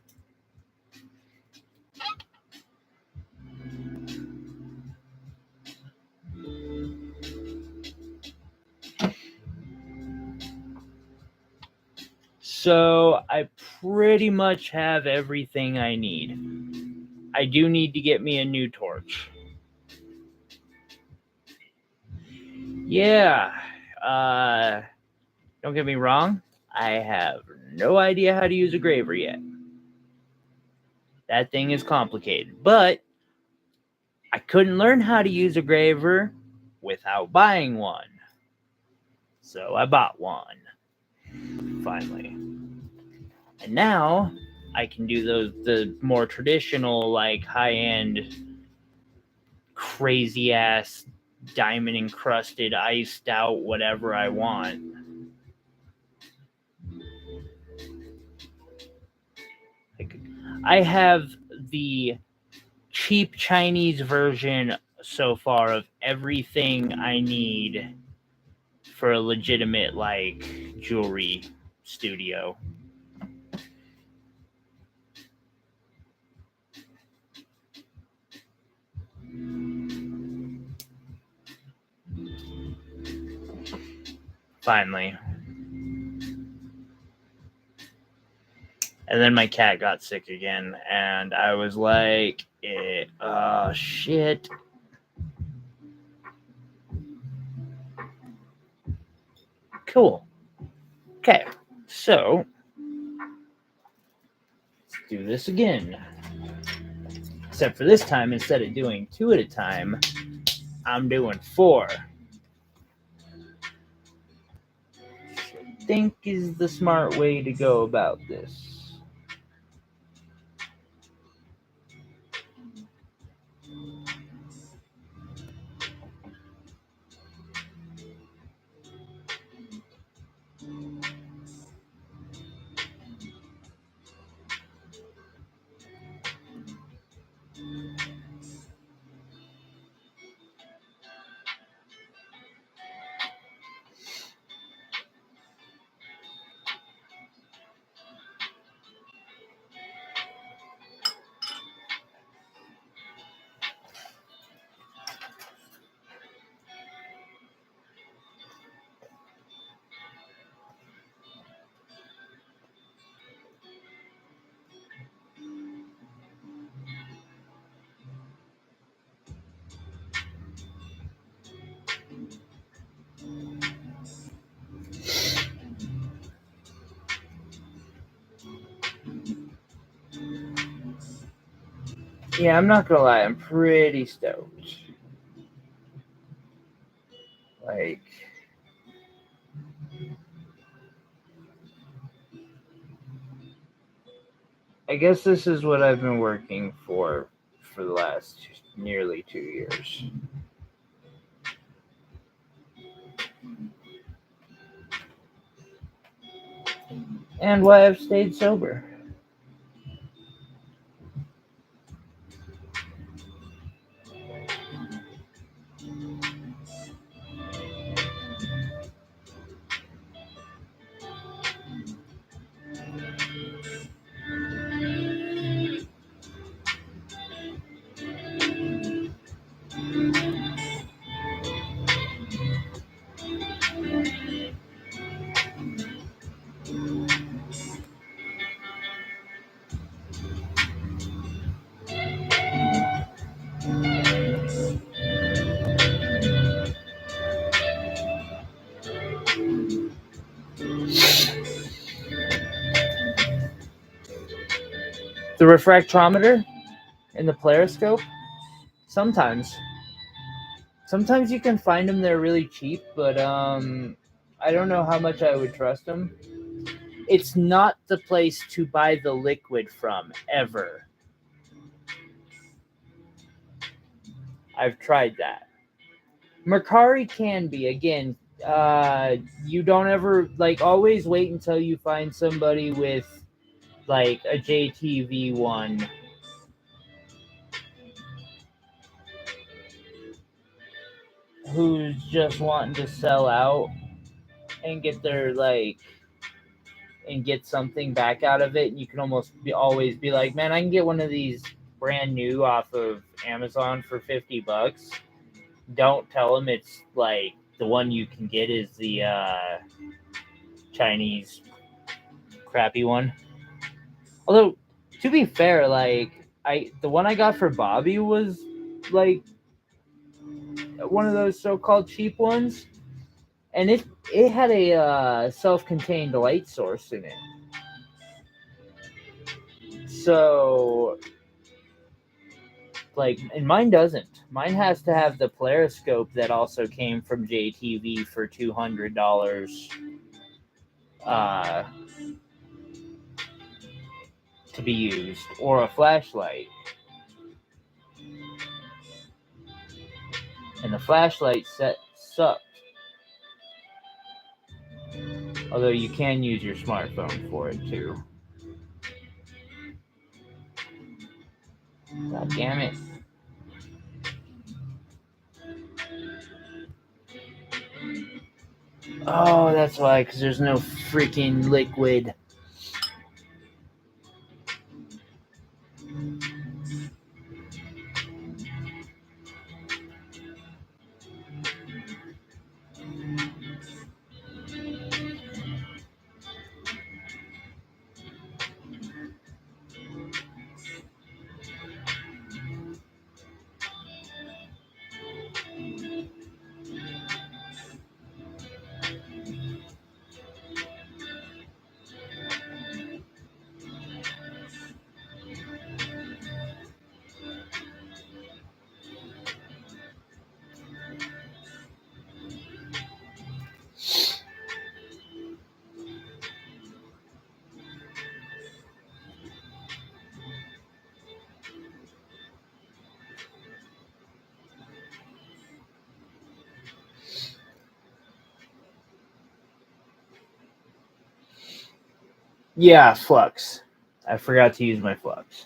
So I pretty much have everything I need. I do need to get me a new torch. Yeah. Don't get me wrong. I have no idea how to use a graver yet. That thing is complicated. But I couldn't learn how to use a graver without buying one. So I bought one. Finally. And now I can do the more traditional, like high-end, crazy ass diamond encrusted, iced out, whatever I want. I have the cheap Chinese version so far of everything I need for a legitimate like jewelry studio. Finally. And then my cat got sick again, and I was like, shit. Cool. Okay, so let's do this again. Except for this time, instead of doing 2 at a time, I'm doing 4. I think is the smart way to go about this. Yeah, I'm not gonna lie, I'm pretty stoked. Like, I guess this is what I've been working for the last nearly 2 years. And why I've stayed sober. The refractometer and the periscope, sometimes you can find them. They're really cheap, but I don't know how much I would trust them. it's not the place to buy the liquid from ever. I've tried that. Mercari can be, again, you don't ever, like, always wait until you find somebody with like a JTV one who's just wanting to sell out and get their like and get something back out of it. And you can almost always be like, man, I can get one of these brand new off of Amazon for $50. Don't tell them it's like the one you can get is the Chinese crappy one. Although, to be fair, like the one I got for Bobby was like one of those so-called cheap ones, and it had a self-contained light source in it. So, like, and mine doesn't. Mine has to have the Polariscope that also came from JTV for $200 uh, to be used, or a flashlight. And the flashlight set sucked. Although you can use your smartphone for it too. God damn it. Oh, that's why, because there's no freaking liquid. Yeah, flux. I forgot to use my flux.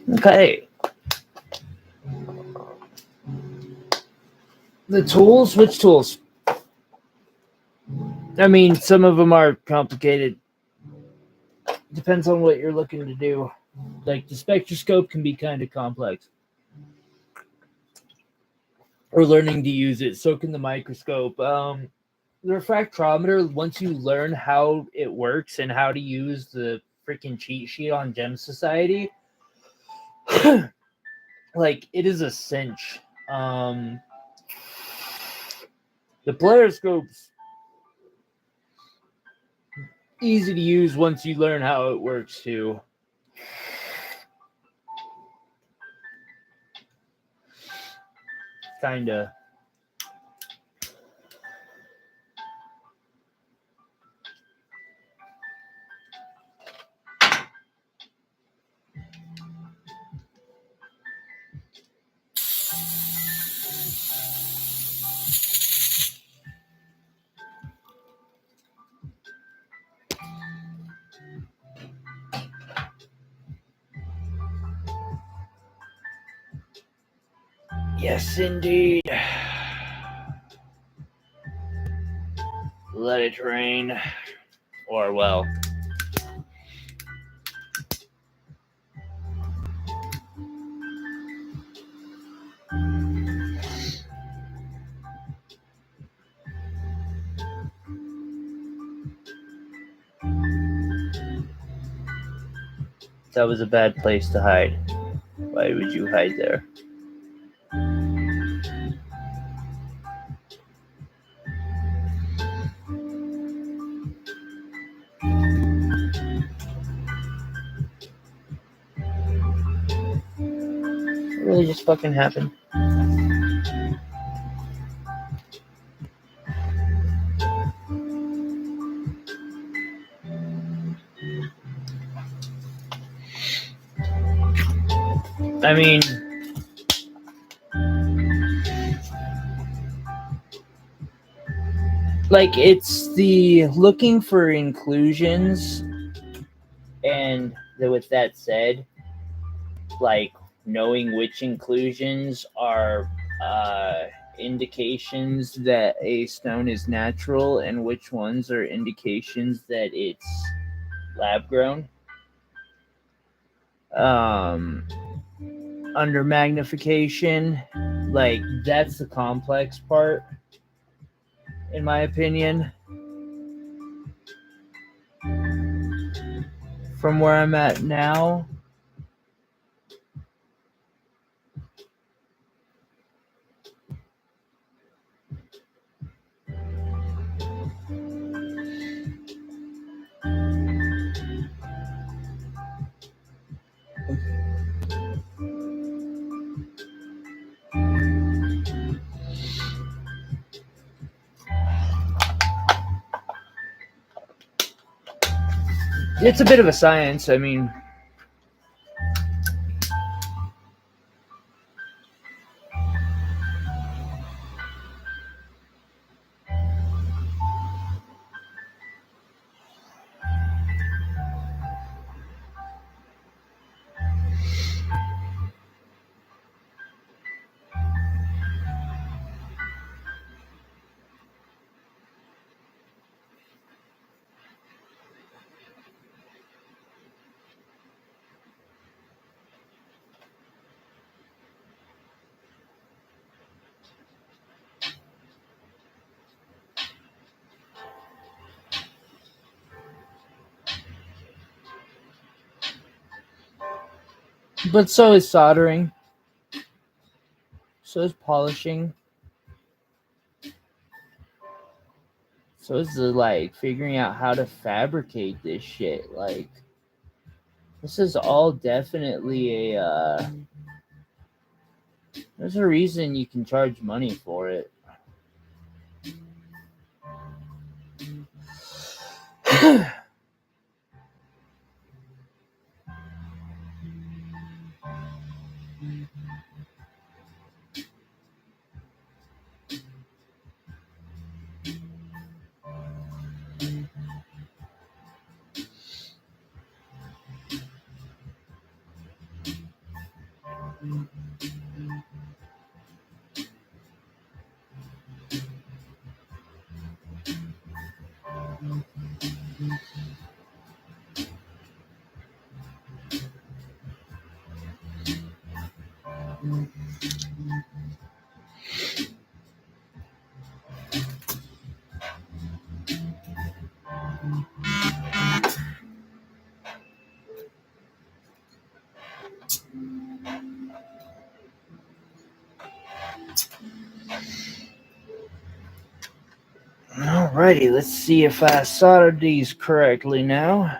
Okay. The tools? Which tools? I mean, some of them are complicated. Depends on what you're looking to do. Like the spectroscope can be kind of complex. Or learning to use it. So can the microscope. The refractometer, once you learn how it works and how to use the freaking cheat sheet on Gem Society, like it is a cinch. The polariscope's easy to use once you learn how it works too. Kinda. Yes, indeed. Let it rain. Or, well, that was a bad place to hide. Why would you hide there? It really just fucking happened. I mean, like, it's the looking for inclusions, and with that said, like, knowing which inclusions are indications that a stone is natural and which ones are indications that it's lab grown. Under magnification, like, that's the complex part, in my opinion. From where I'm at now, it's a bit of a science. I mean, but so is soldering, so is polishing, so is the, like, figuring out how to fabricate this shit. Like, this is all definitely a there's a reason you can charge money for it. Alrighty, let's see if I soldered these correctly now.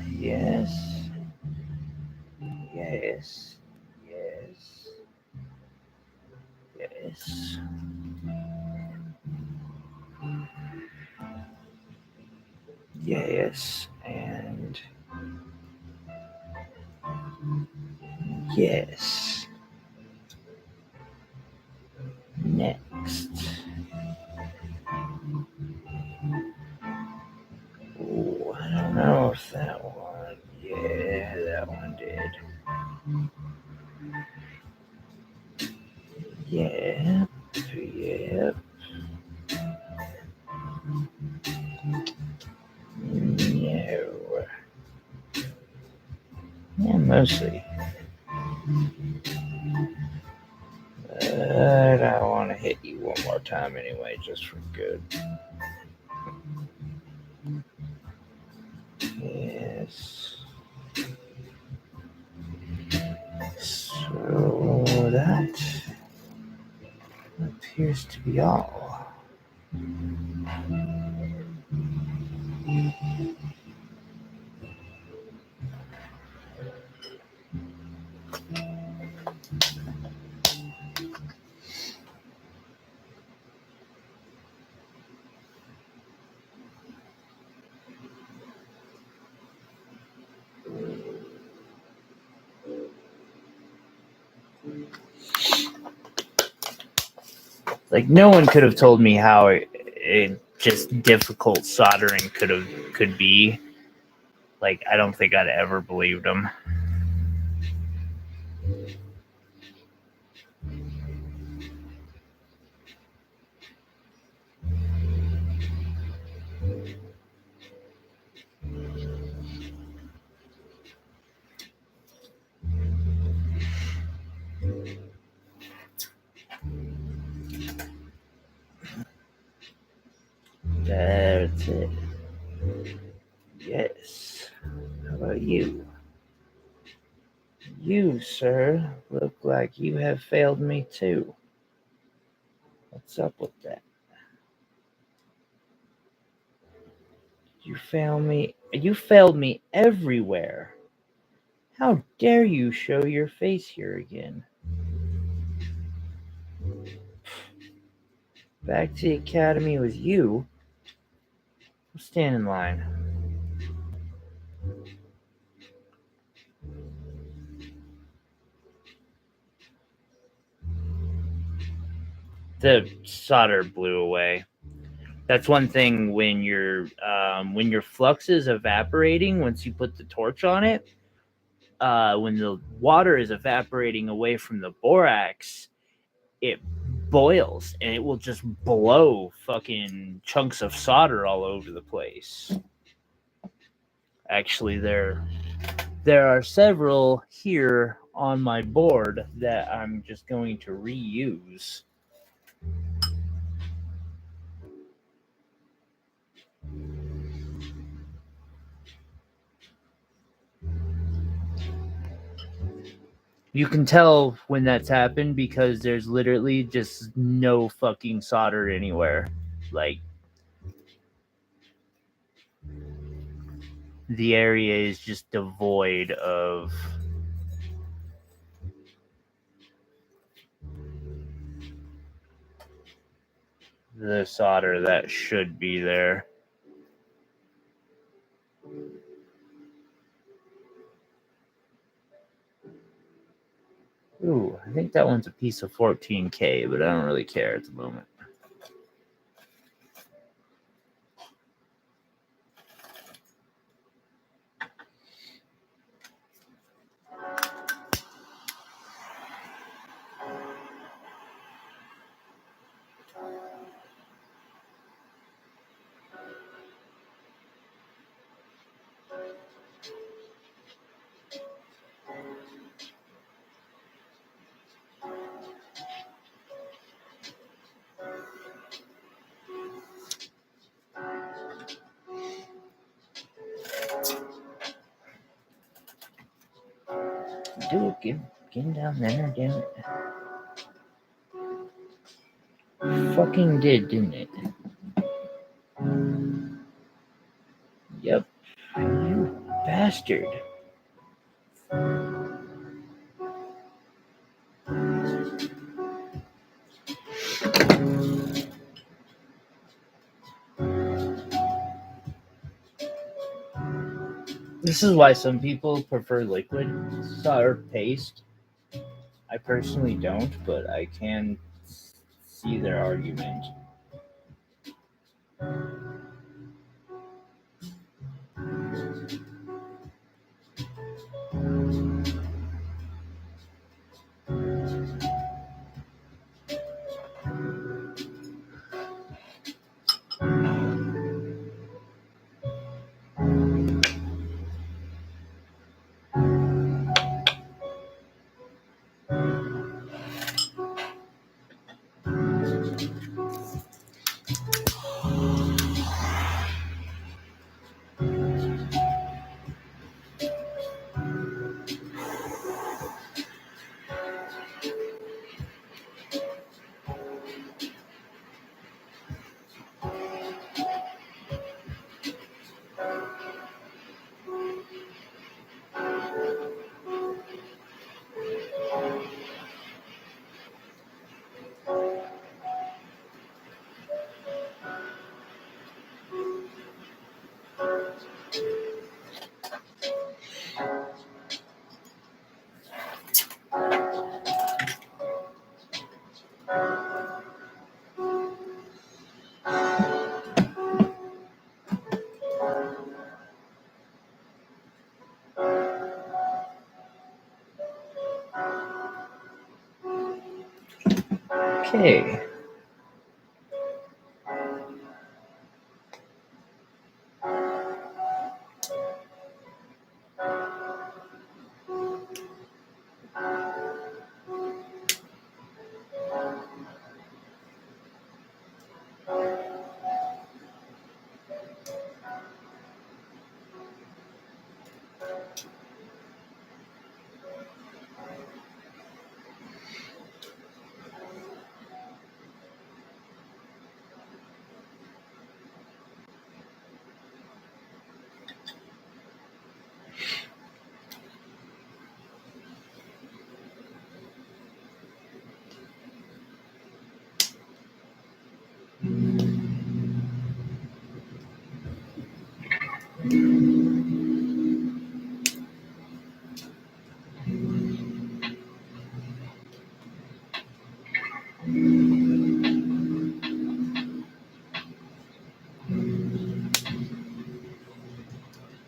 Yes. Yes. Yes. Yes. Yes. And yes. Next. Oh, I don't know if that one. Yeah, that one did. Yep. Yep. No. Yeah, mostly. But I want to hit you one more time anyway, just for good. Yes. So that appears to be all. Like, no one could have told me how it just difficult soldering could be. Like, I don't think I'd ever believed them. That's it. Yes. How about you? You, sir, look like you have failed me too. What's up with that? You failed me. You failed me everywhere. How dare you show your face here again? Back to the academy with you? Stand in line. The solder blew away. That's one thing when your flux is evaporating. Once you put the torch on it, when the water is evaporating away from the borax, it boils and it will just blow fucking chunks of solder all over the place. Actually, there are several here on my board that I'm just going to reuse. You can tell when that's happened because there's literally just no fucking solder anywhere. Like, the area is just devoid of the solder that should be there. Ooh, I think that one's a piece of 14K, but I don't really care at the moment. do it. Get him down there, damn it. Fucking did, didn't it? Yep. You bastard. This is why some people prefer liquid or paste. I personally don't, but I can see their argument. Okay.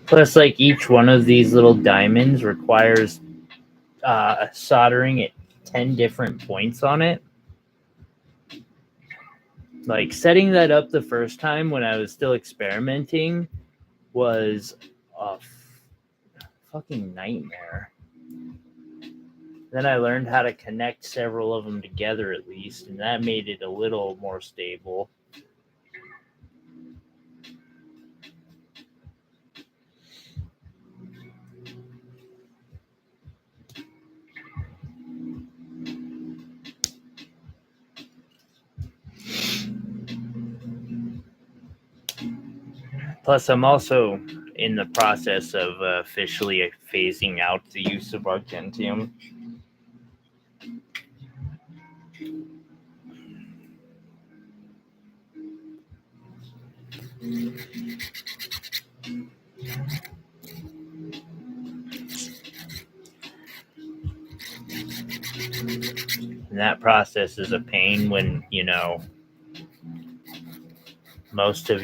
Plus, like each one of these little diamonds requires soldering at 10 different points on it. Like setting that up the first time when I was still experimenting was a fucking nightmare. Then I learned how to connect several of them together at least, and that made it a little more stable. Plus, I'm also in the process of officially phasing out the use of argentium. And that process is a pain when, you know, most of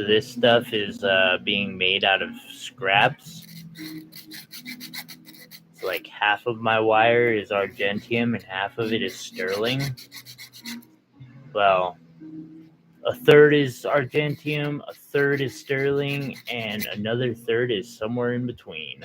this stuff is being made out of scraps. It's like half of my wire is argentium and half of it is sterling. Well, a third is argentium, a third is sterling, and another third is somewhere in between.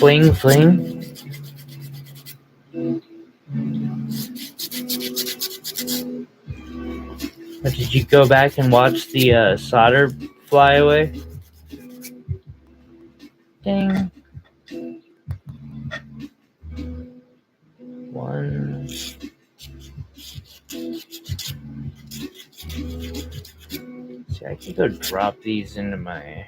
Fling, fling. Or did you go back and watch the solder fly away? Ding. One. See, I could go drop these into my...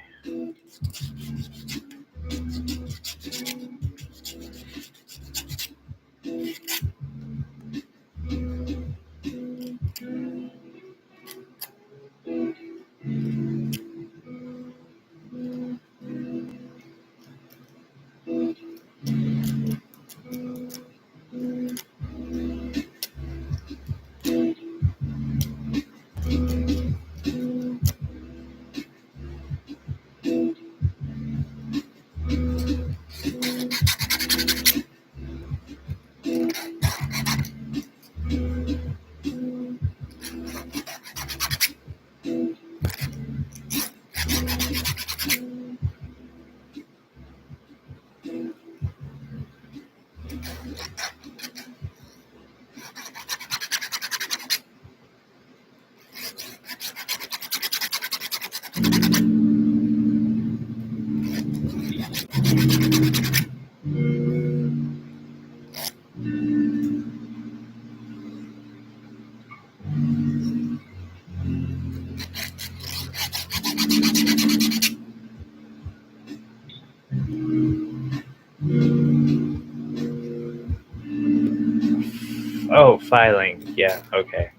Oh, filing. Yeah, okay.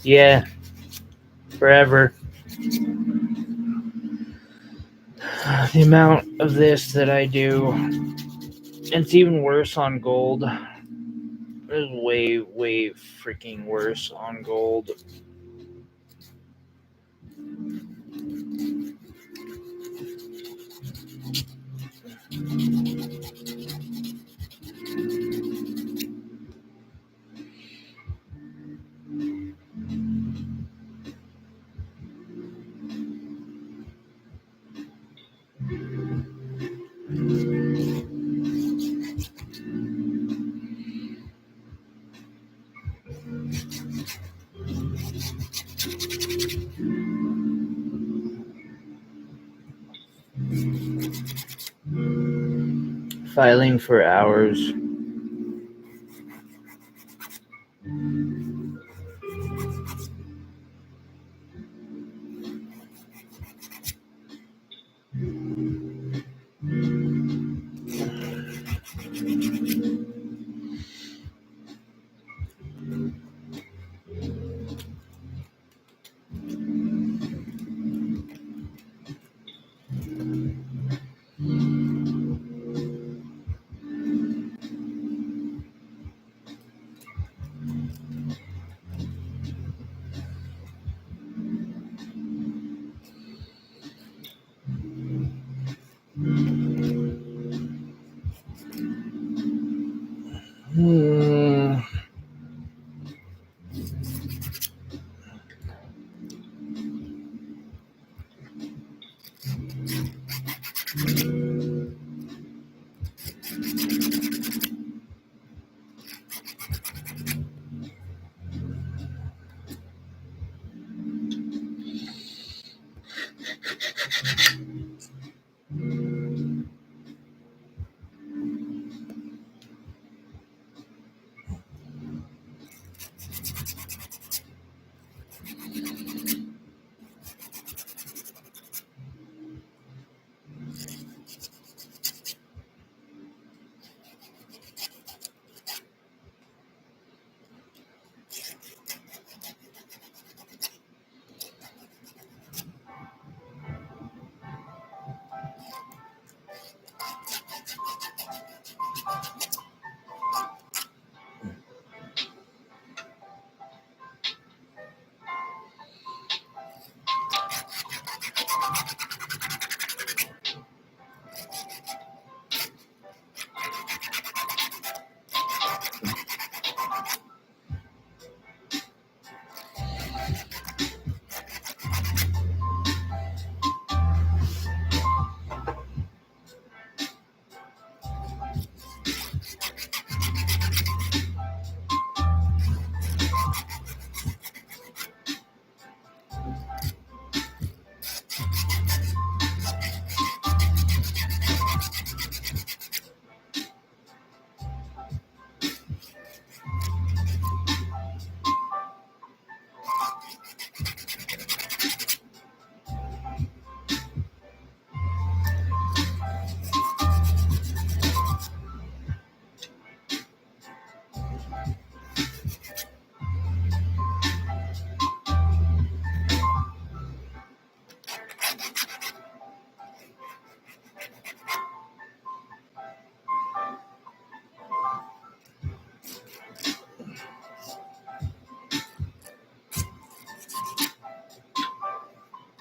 Yeah. Forever. The amount of this that I do, it's even worse on gold. It's way, way freaking worse on gold. Filing for hours. Hmm.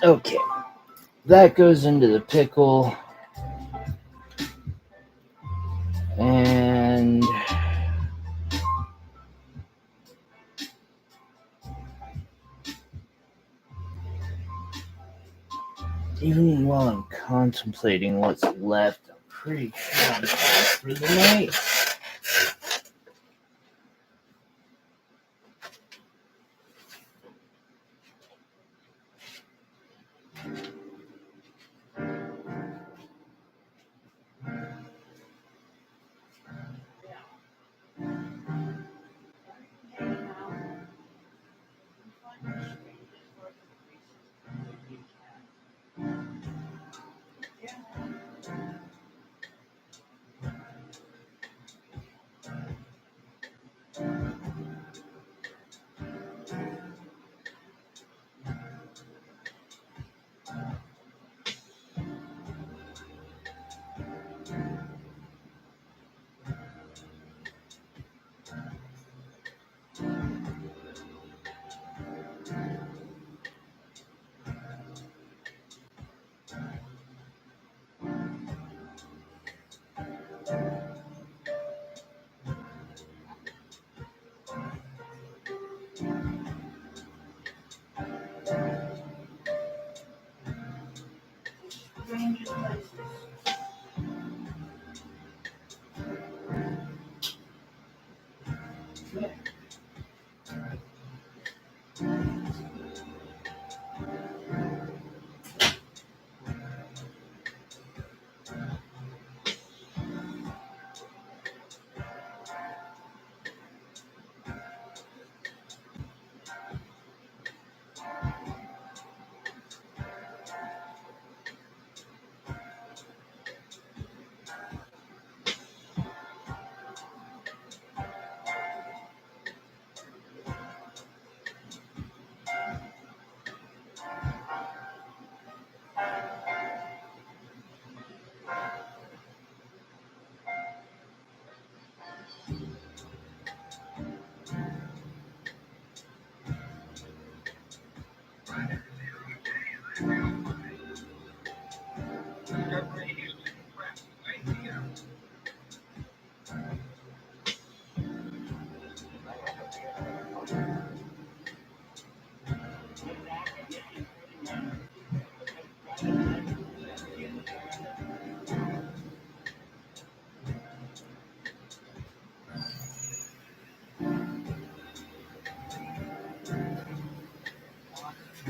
Okay, that goes into the pickle, and even while I'm contemplating what's left, I'm pretty sure I'm done for the night.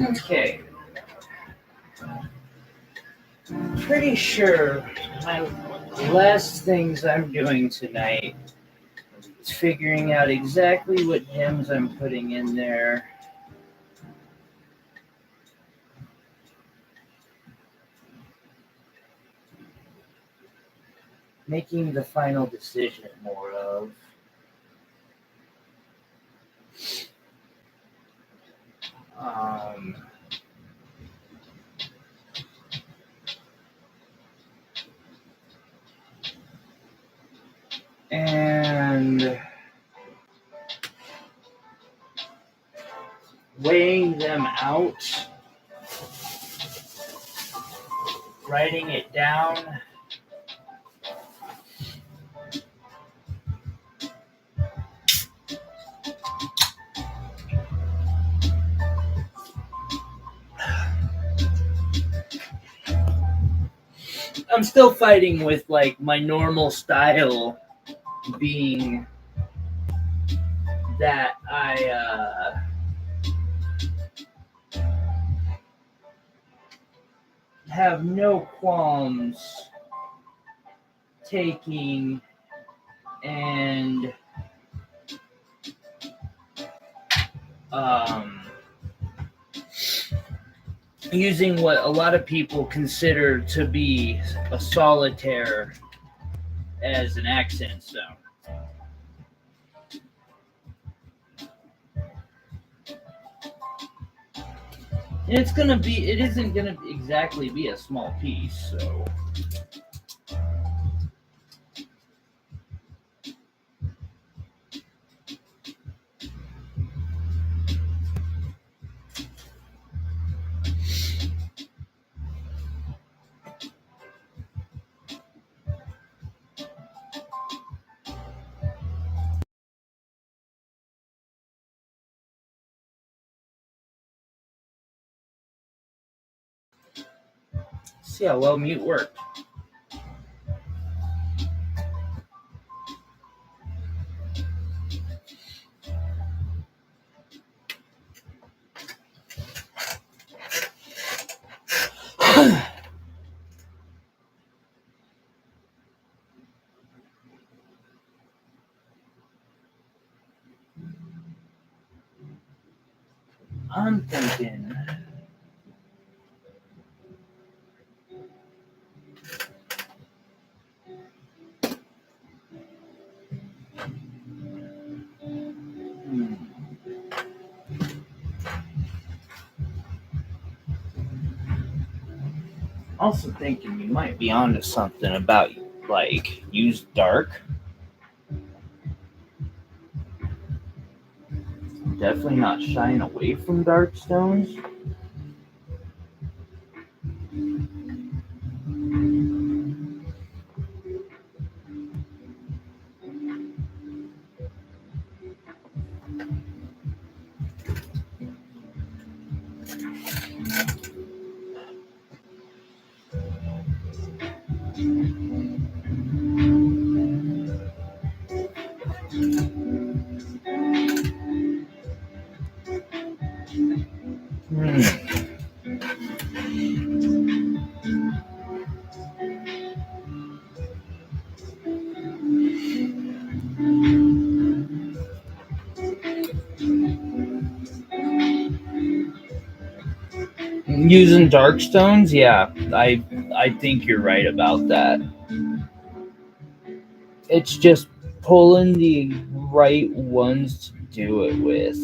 Okay. Pretty sure my last things I'm doing tonight is figuring out exactly what gems I'm putting in there. Making the final decision more of. Um, and weighing them out, writing it down. I'm still fighting with like my normal style being that I have no qualms taking and using what a lot of people consider to be a solitaire as an accent stone. And it isn't gonna exactly be a small piece, so. See how well mute worked. I'm thinking. Also thinking you might be onto something about like use dark. Definitely not shying away from dark stones. Using dark stones, yeah, I think you're right about that. It's just pulling the right ones to do it with.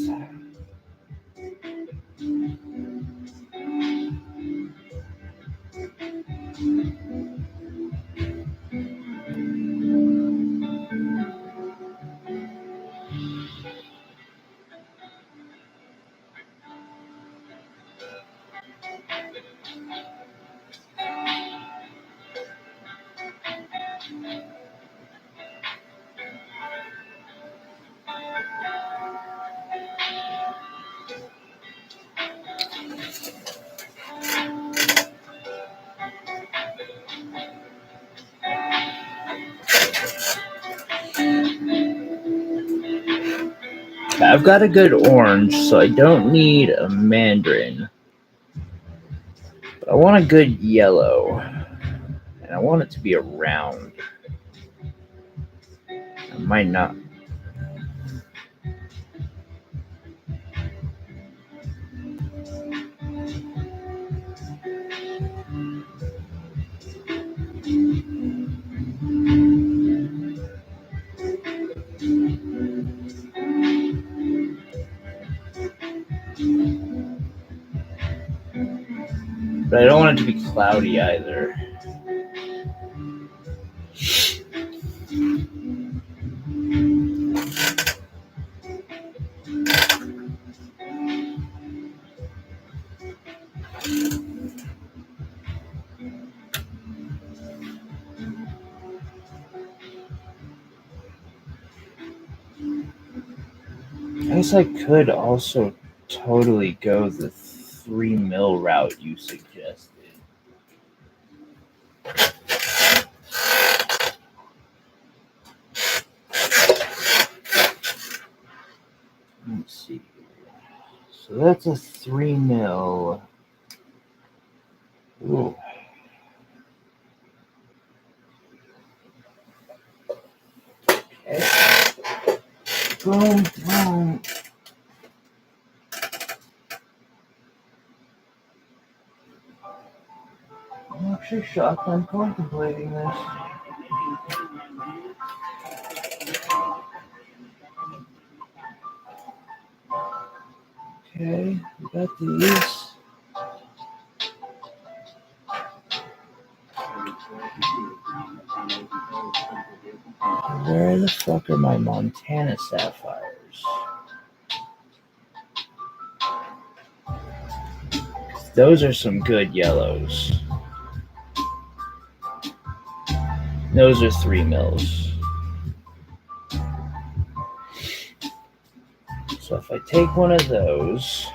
I've got a good orange, so I don't need a mandarin. I want a good yellow, and I want it to be a round. I might not. But I don't want it to be cloudy either. I guess I could also totally go the 3 mil route you suggested. Let's see. So that's a 3 mil. Ooh. Okay. Boom, boom. I'm actually shocked I'm contemplating this. Okay, we got these. Where the fuck are my Montana Sapphires? Those are some good yellows. Those are 3 mils. So if I take one of those,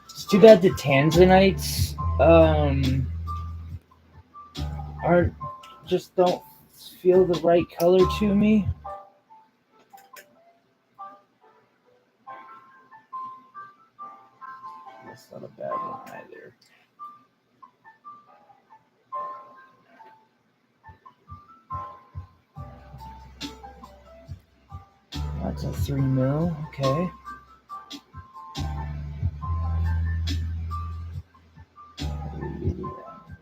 it's too bad the tanzanites just don't feel the right color to me. That's not a bad one either. That's a 3 mil, okay.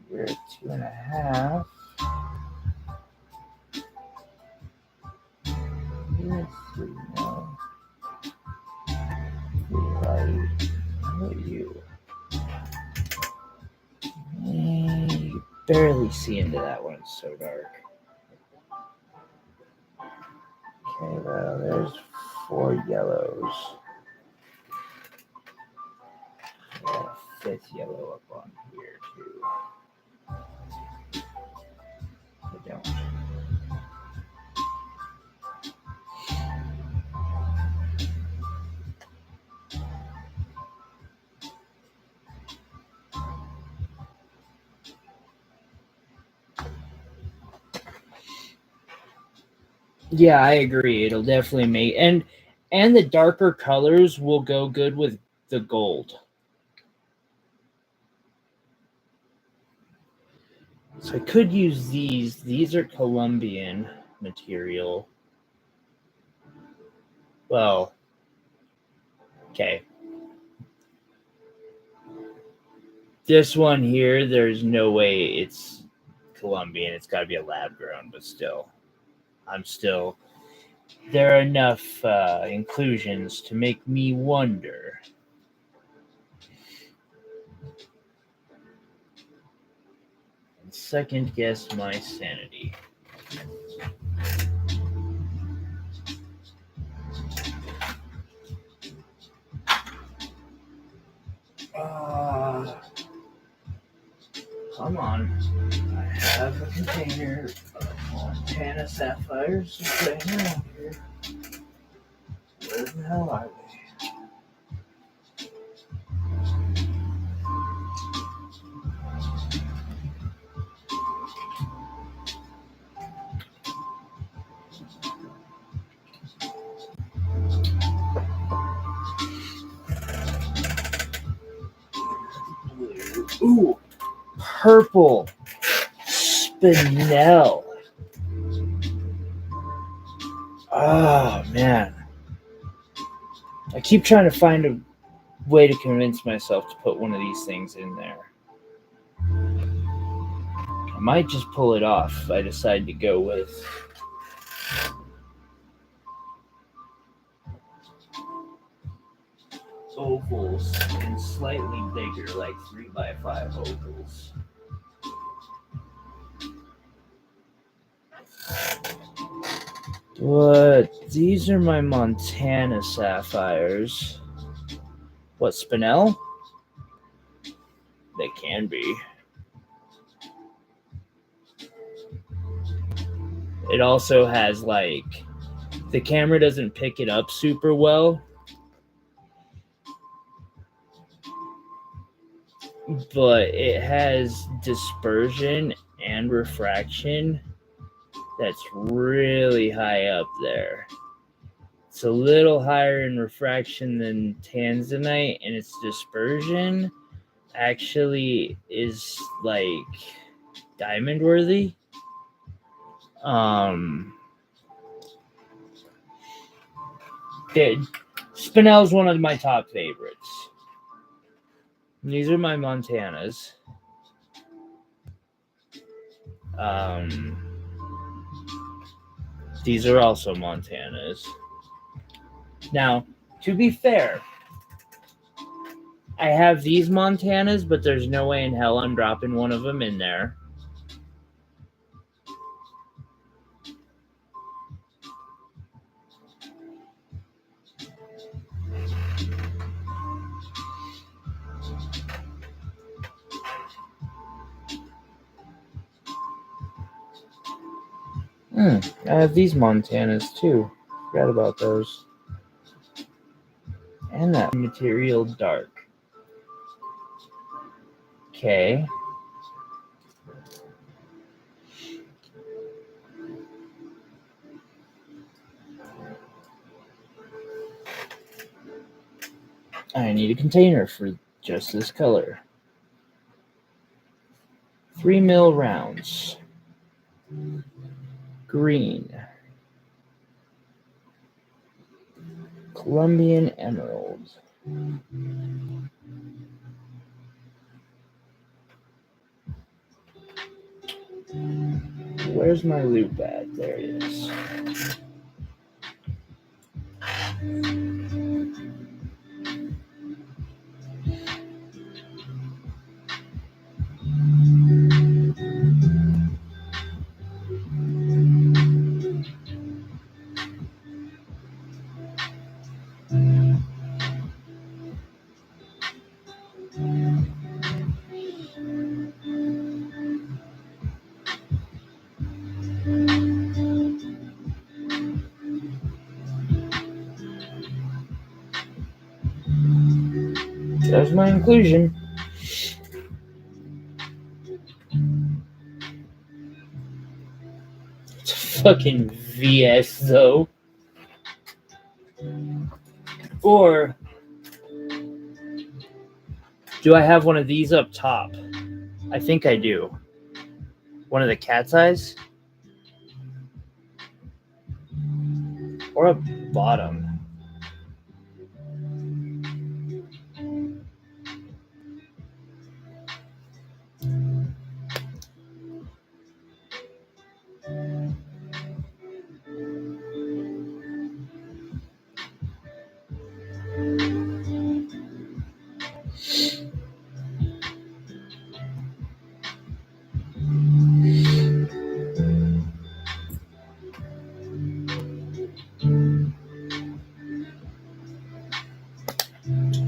We're at 2.5. Here's 3 mil. You're right. How about you? You barely see into that one, it's so dark. Okay, well, there's 4 yellows. Got a 5th yellow up on here, too. I don't. Yeah, I agree. It'll definitely make and the darker colors will go good with the gold. So I could use these. These are Colombian material. Well, okay. This one here, there's no way it's Colombian. It's got to be a lab grown, but still. There are enough inclusions to make me wonder. And second guess my sanity. Come on. I have a container of Montana Sapphires right around here. Where the hell are they? purple spinel. Oh, man. I keep trying to find a way to convince myself to put one of these things in there. I might just pull it off if I decide to go with ovals and slightly bigger, like 3x5 ovals. But these are my Montana sapphires. What, spinel? They can be. It also has, like, the camera doesn't pick it up super well, but it has dispersion and refraction that's really high up there. It's a little higher in refraction than tanzanite, and its dispersion actually is like diamond worthy. Spinel is one of my top favorites. These are my Montanas. These are also Montanas. Now, to be fair, I have these Montanas, but there's no way in hell I'm dropping one of them in there. I have these Montanas too. Forgot about those. And that material dark. Okay. I need a container for just this color. 3 mil rounds. Green. Colombian emerald. Where's my loop at? There it is. There's my inclusion. It's a fucking VS though. Or do I have one of these up top? I think I do. One of the cat's eyes? Or up bottom?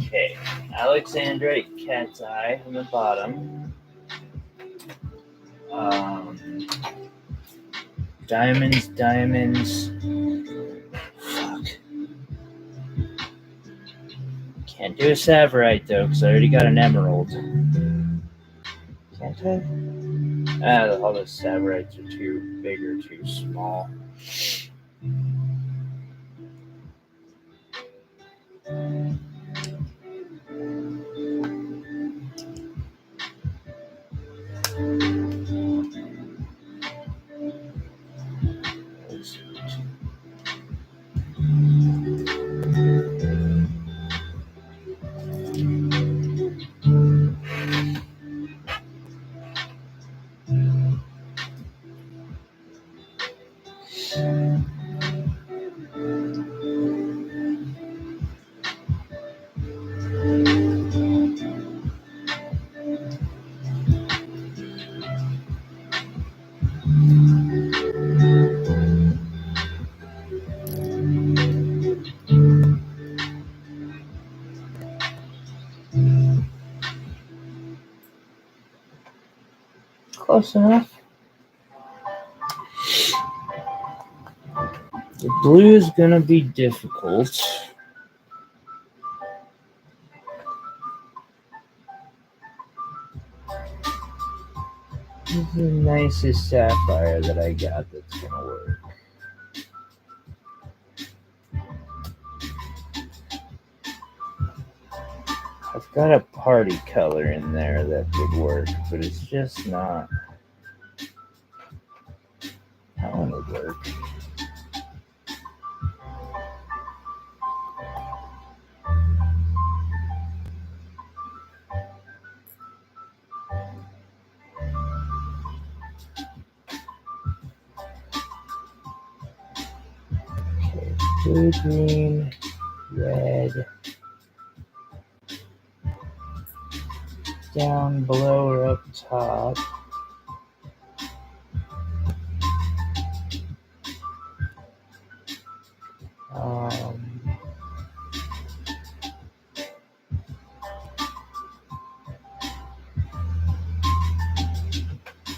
Okay, Alexandrite cat's eye on the bottom. Diamonds. Fuck. Can't do a Savorite though, because I already got an emerald. Can't I? All the Savorites are too big or too small. Close enough. The blue is gonna be difficult. This is the nicest sapphire that I got that's gonna work. I've got a party color in there that could work, but it's just not. That one would work. Okay, blue, green, red. Down, below, or up top.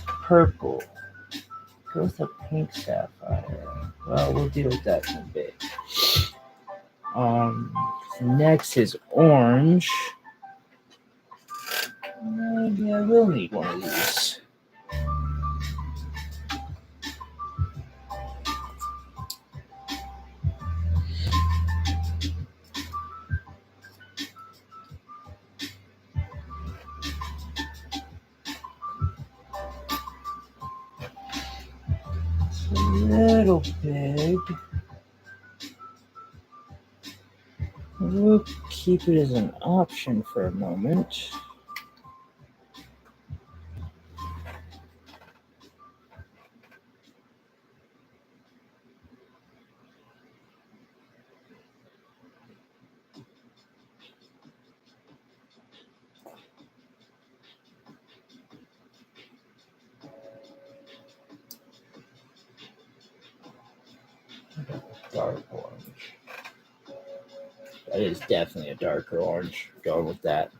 Purple. Go with a pink sapphire. Well, we'll deal with that in a bit. Next is orange. Maybe I will need one of these. It's a little big. We'll keep it as an option for a moment. Dark orange. That is definitely a darker orange. Going with that.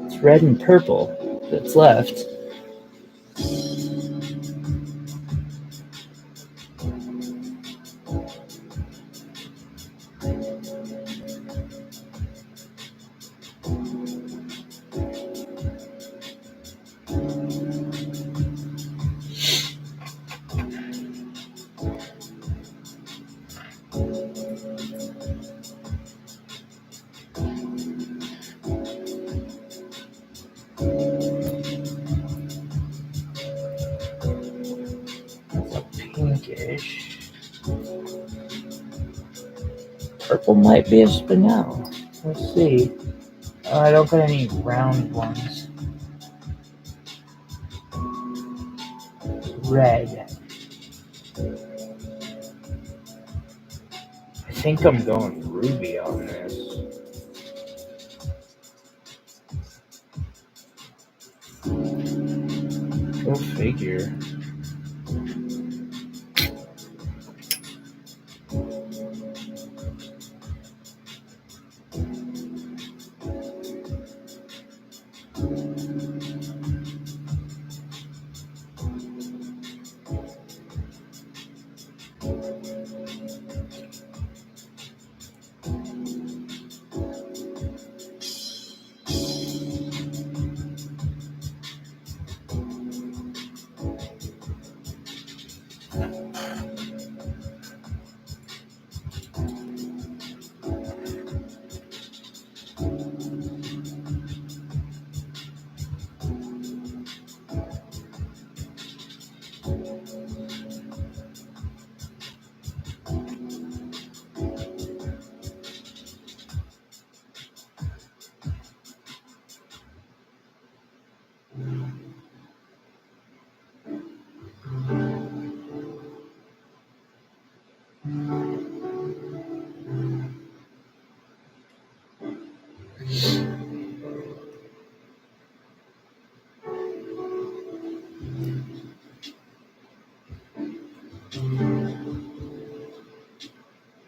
It's red and purple that's left. Pinkish. Purple might be a spinel. Let's see. Oh, I don't got any round ones. Red. I think I'm going ruby on this. Go figure.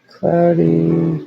Cloudy.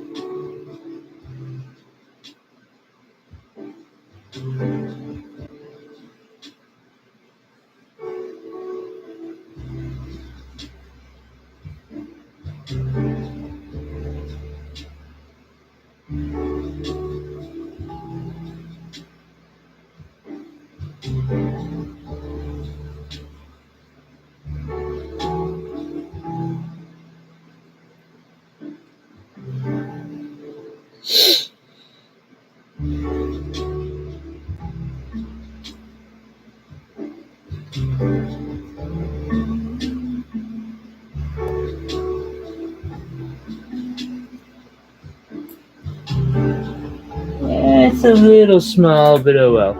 It's a little small, but oh well.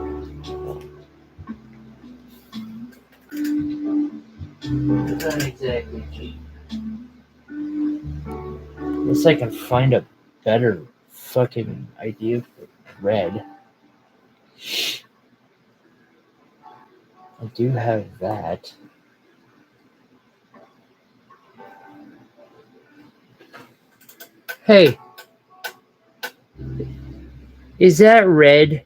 Not exactly cheap. Unless I can find a better fucking idea for red. I do have that. Hey, is that red?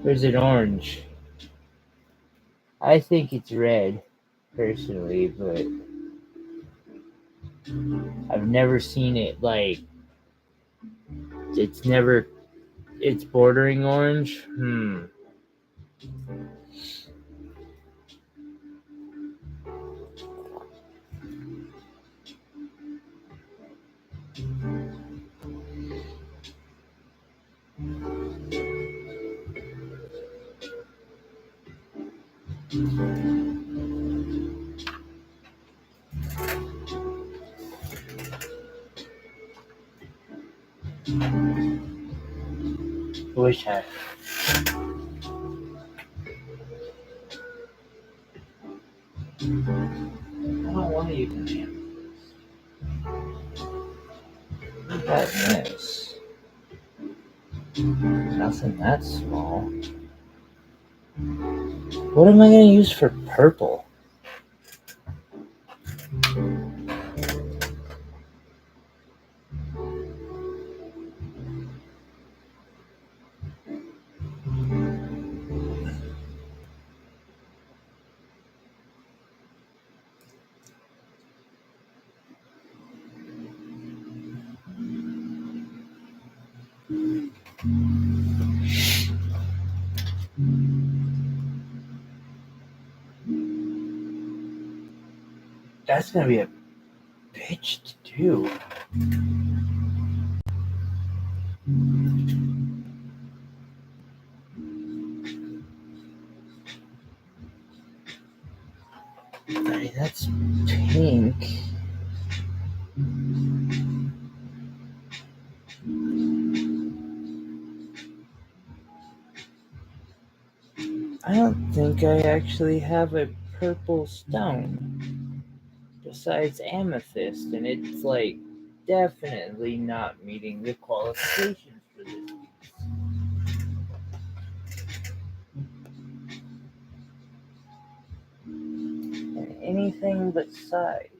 Or is it orange? I think it's red, personally, but I've never seen it like it's bordering orange. Wish I. I don't want to even name this. That is nothing that small. What am I going to use for purple? That's going to be a bitch to do. That's pink. I don't think I actually have a purple stone besides amethyst, and it's like definitely not meeting the qualifications for this piece. And anything but size.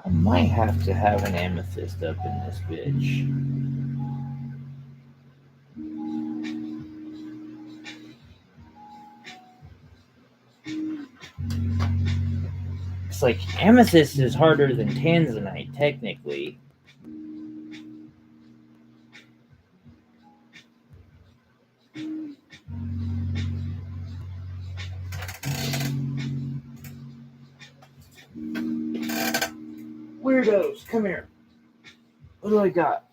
I might have to have an amethyst up in this bitch. It's like amethyst is harder than tanzanite, technically. Weirdos, come here. What do I got?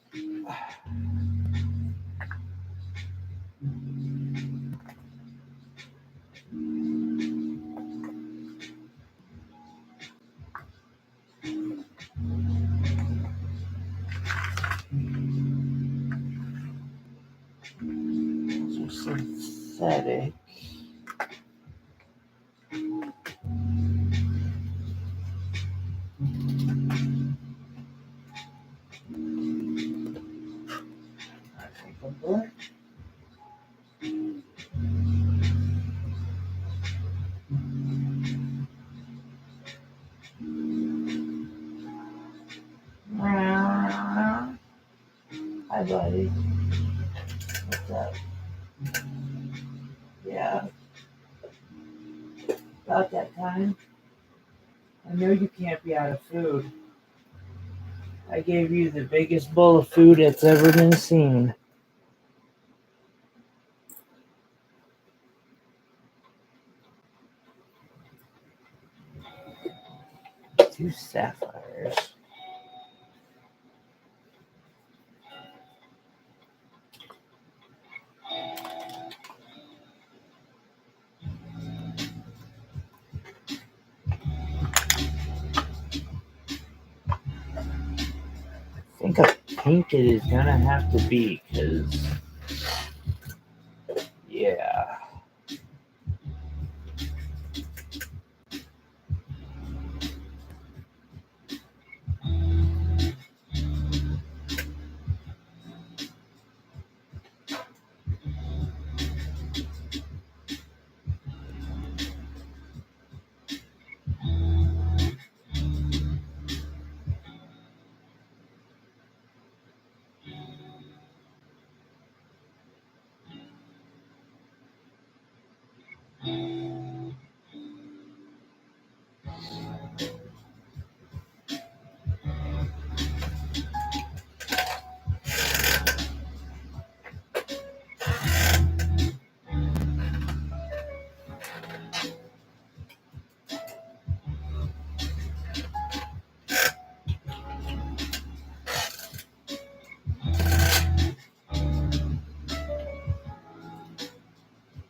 Those are synthetic. Hi, buddy. What's up? Yeah, about that time. I know you can't be out of food. I gave you the biggest bowl of food that's ever been seen. Two sapphires. I think a pink it is gonna have to be, because, yeah.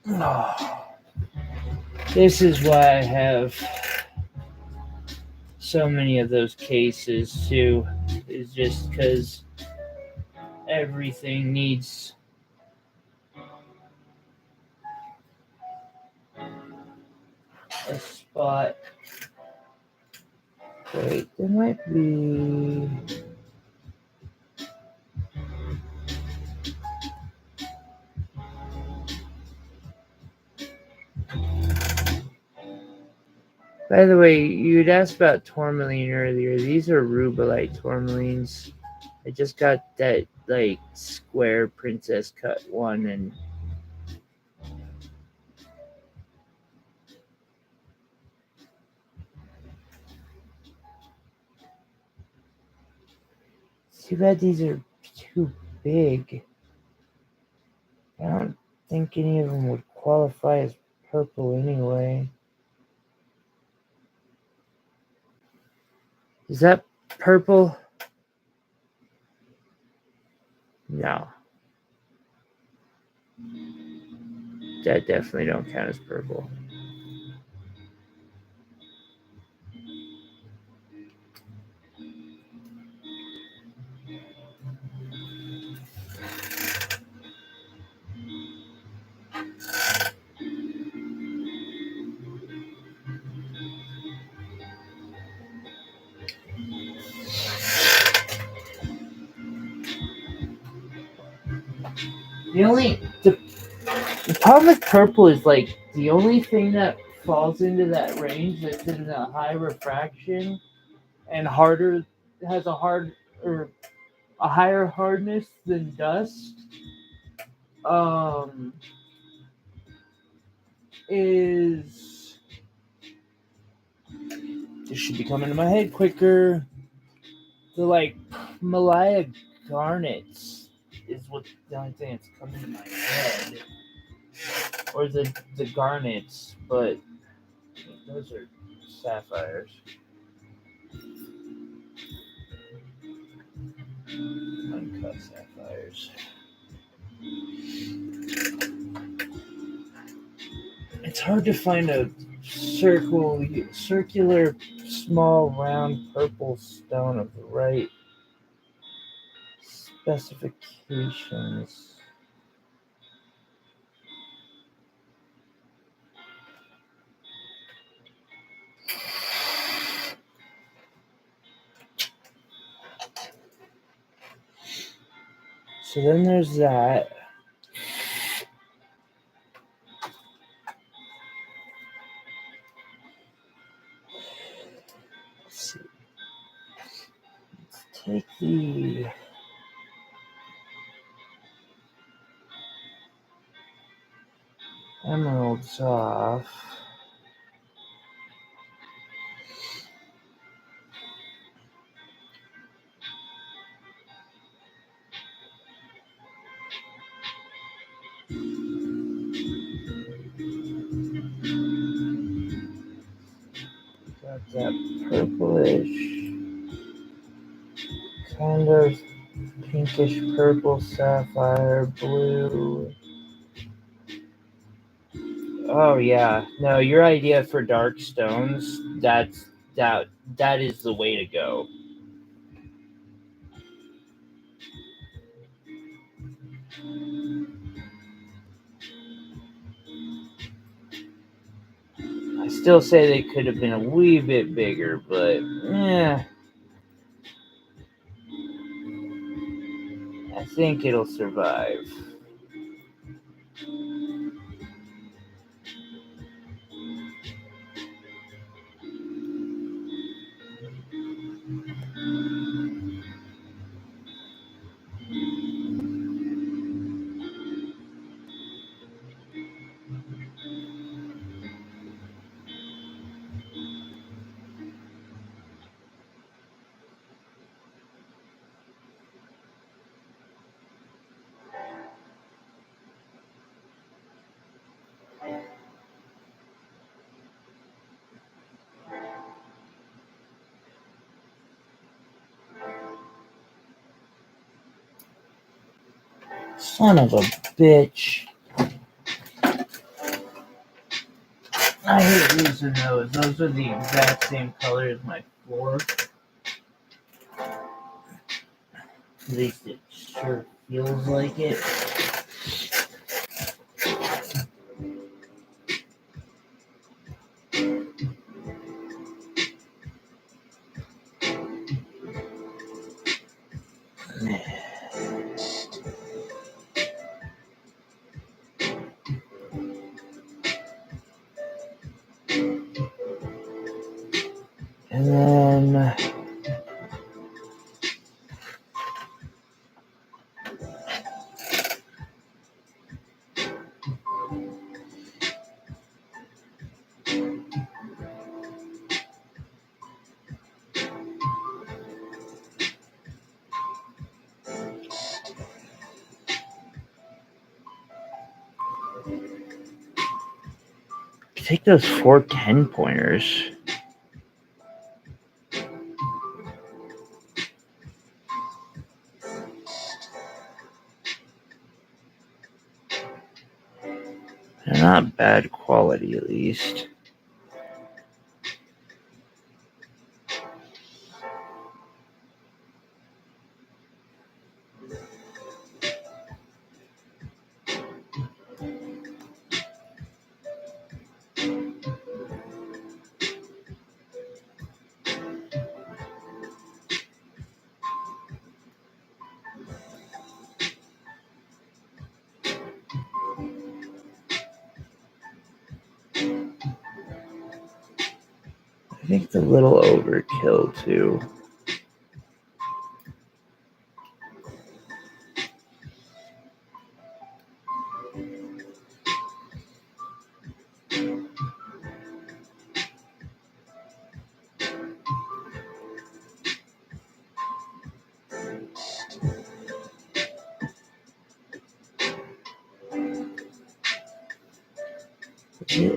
Oh, this is why I have so many of those cases too, is just because everything needs a spot. Wait, there might be. By the way, you'd asked about Tourmaline earlier. These are Rubelite Tourmalines. I just got that like square princess cut one, and too bad these are too big. I don't think any of them would qualify as purple anyway. Is that purple? No. That definitely don't count as purple. The problem with purple is like the only thing that falls into that range that's in the high refraction and harder has a hard or a higher hardness than dust is this should be coming to my head quicker. The like Malaya garnets is what the only thing that's coming to my head. Or the garnets, but those are sapphires. cut sapphires. It's hard to find a circular, small, round, purple stone of the right specifications. So then there's that. Let's see. Let's take the emeralds off. Got that purplish, kind of pinkish purple sapphire, blue. Oh yeah, no, your idea for dark stones, that is the way to go. I still say they could have been a wee bit bigger, but I think it'll survive. Son of a bitch. I hate using those. Those are the exact same color as my floor. At least it sure feels like it. And then take those 4 10-pointers. They're not bad quality, at least. I think it's a little overkill, too. Yeah.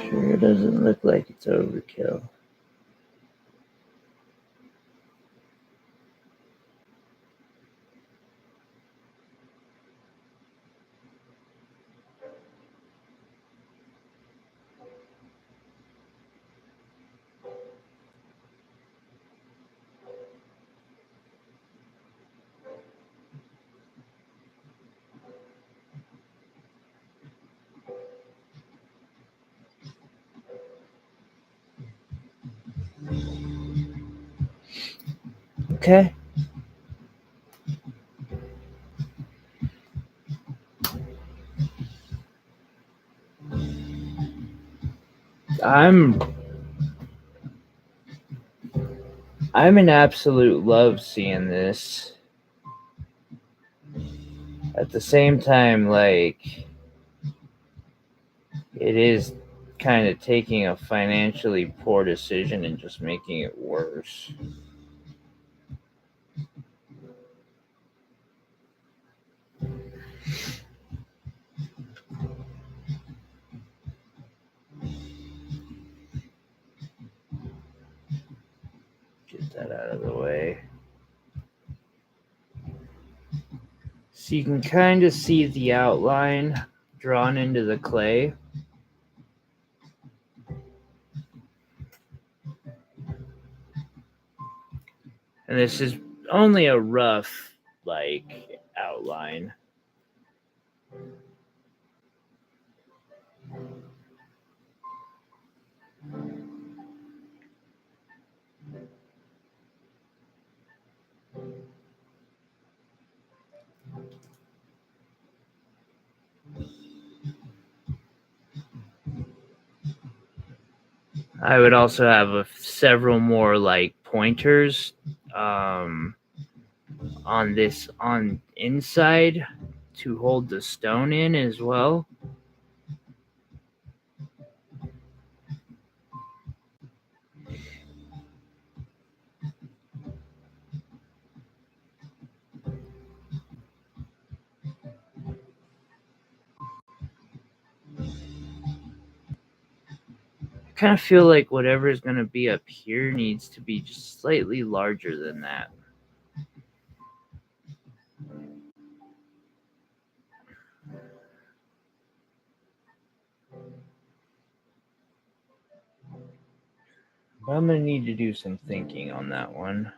Sure doesn't look like it's overkill. Okay. I'm in absolute love seeing this. At the same time, like, it is kind of taking a financially poor decision and just making it worse. Get that out of the way. So you can kind of see the outline drawn into the clay. And this is only a rough, like, outline. I would also have several more like pointers on inside to hold the stone in as well. I kind of feel like whatever is going to be up here needs to be just slightly larger than that. But I'm going to need to do some thinking on that one.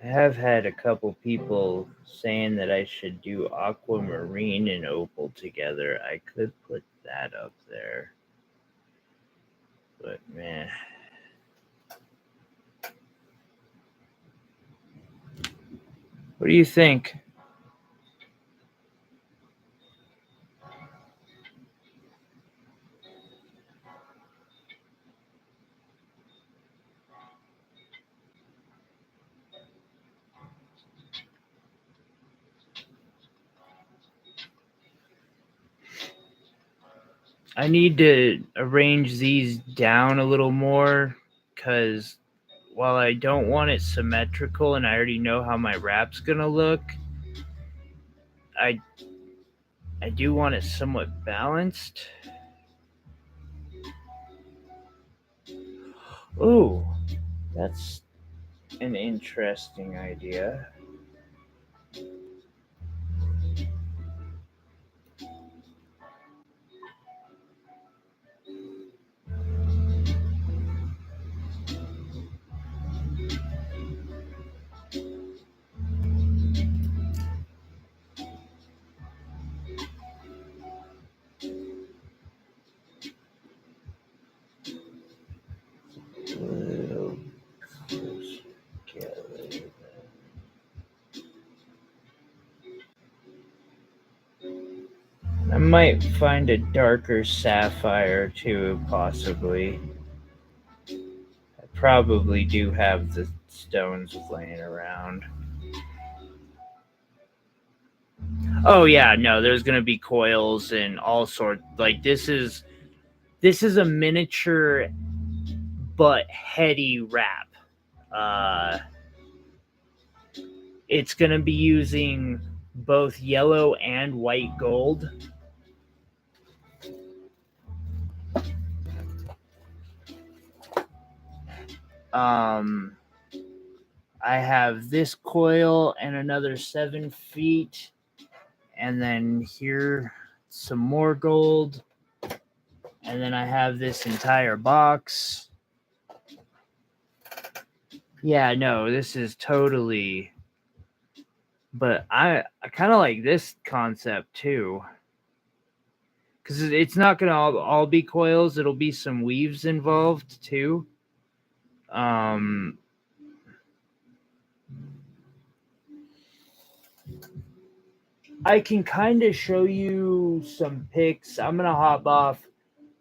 I have had a couple people saying that I should do aquamarine and opal together. I could put that up there. But man. What do you think? I need to arrange these down a little more because while I don't want it symmetrical and I already know how my wrap's gonna look, I do want it somewhat balanced. Ooh, that's an interesting idea. Little closer together. I might find a darker sapphire too, possibly. I probably do have the stones laying around. Oh yeah, no, there's gonna be coils and all sorts. Like this is a miniature but heady wrap. It's gonna be using both yellow and white gold. I have this coil and another 7 feet, and then here some more gold, and then I have this entire box. Yeah, no, this is totally. But I kind of like this concept too, because it's not gonna all be coils. It'll be some weaves involved too. I can kind of show you some pics. I'm gonna hop off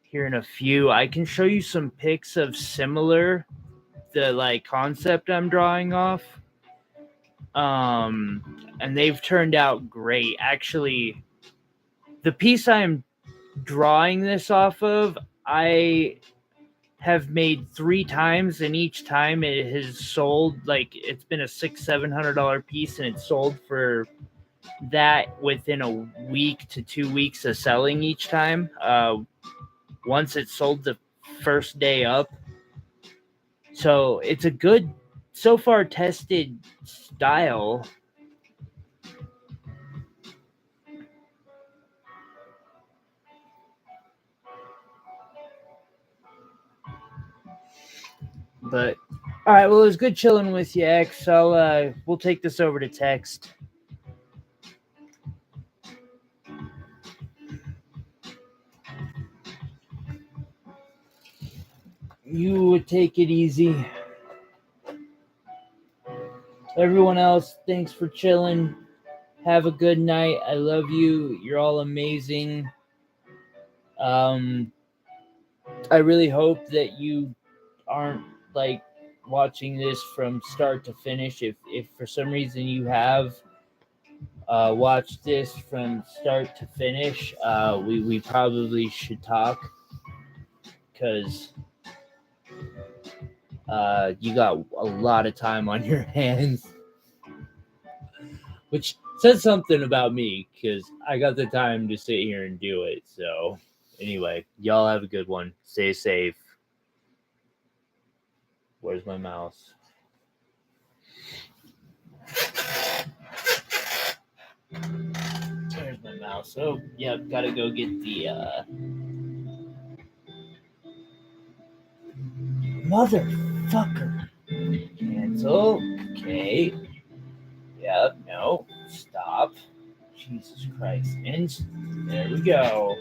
here in a few. I can show you some pics of similar the like concept I'm drawing off. And they've turned out great. Actually, the piece I'm drawing this off of, I have made 3 times, and each time it has sold. Like, it's been a $600-700 piece, and it's sold for that within a week to 2 weeks of selling each time. Once it's sold the first day up, so it's a good, so far tested style. But all right, well, it was good chilling with you, X. We'll take this over to text. You would take it easy. Everyone else, thanks for chilling. Have a good night. I love you. You're all amazing. I really hope that you aren't like watching this from start to finish. If for some reason you have watched this from start to finish, we probably should talk, because you got a lot of time on your hands, which says something about me, because I got the time to sit here and do it. So anyway, y'all have a good one. Stay safe. Where's my mouse? There's my mouse. Oh, yeah, gotta go get the motherfucker. Cancel. Okay. Yep, no. Stop. Jesus Christ. And there we go.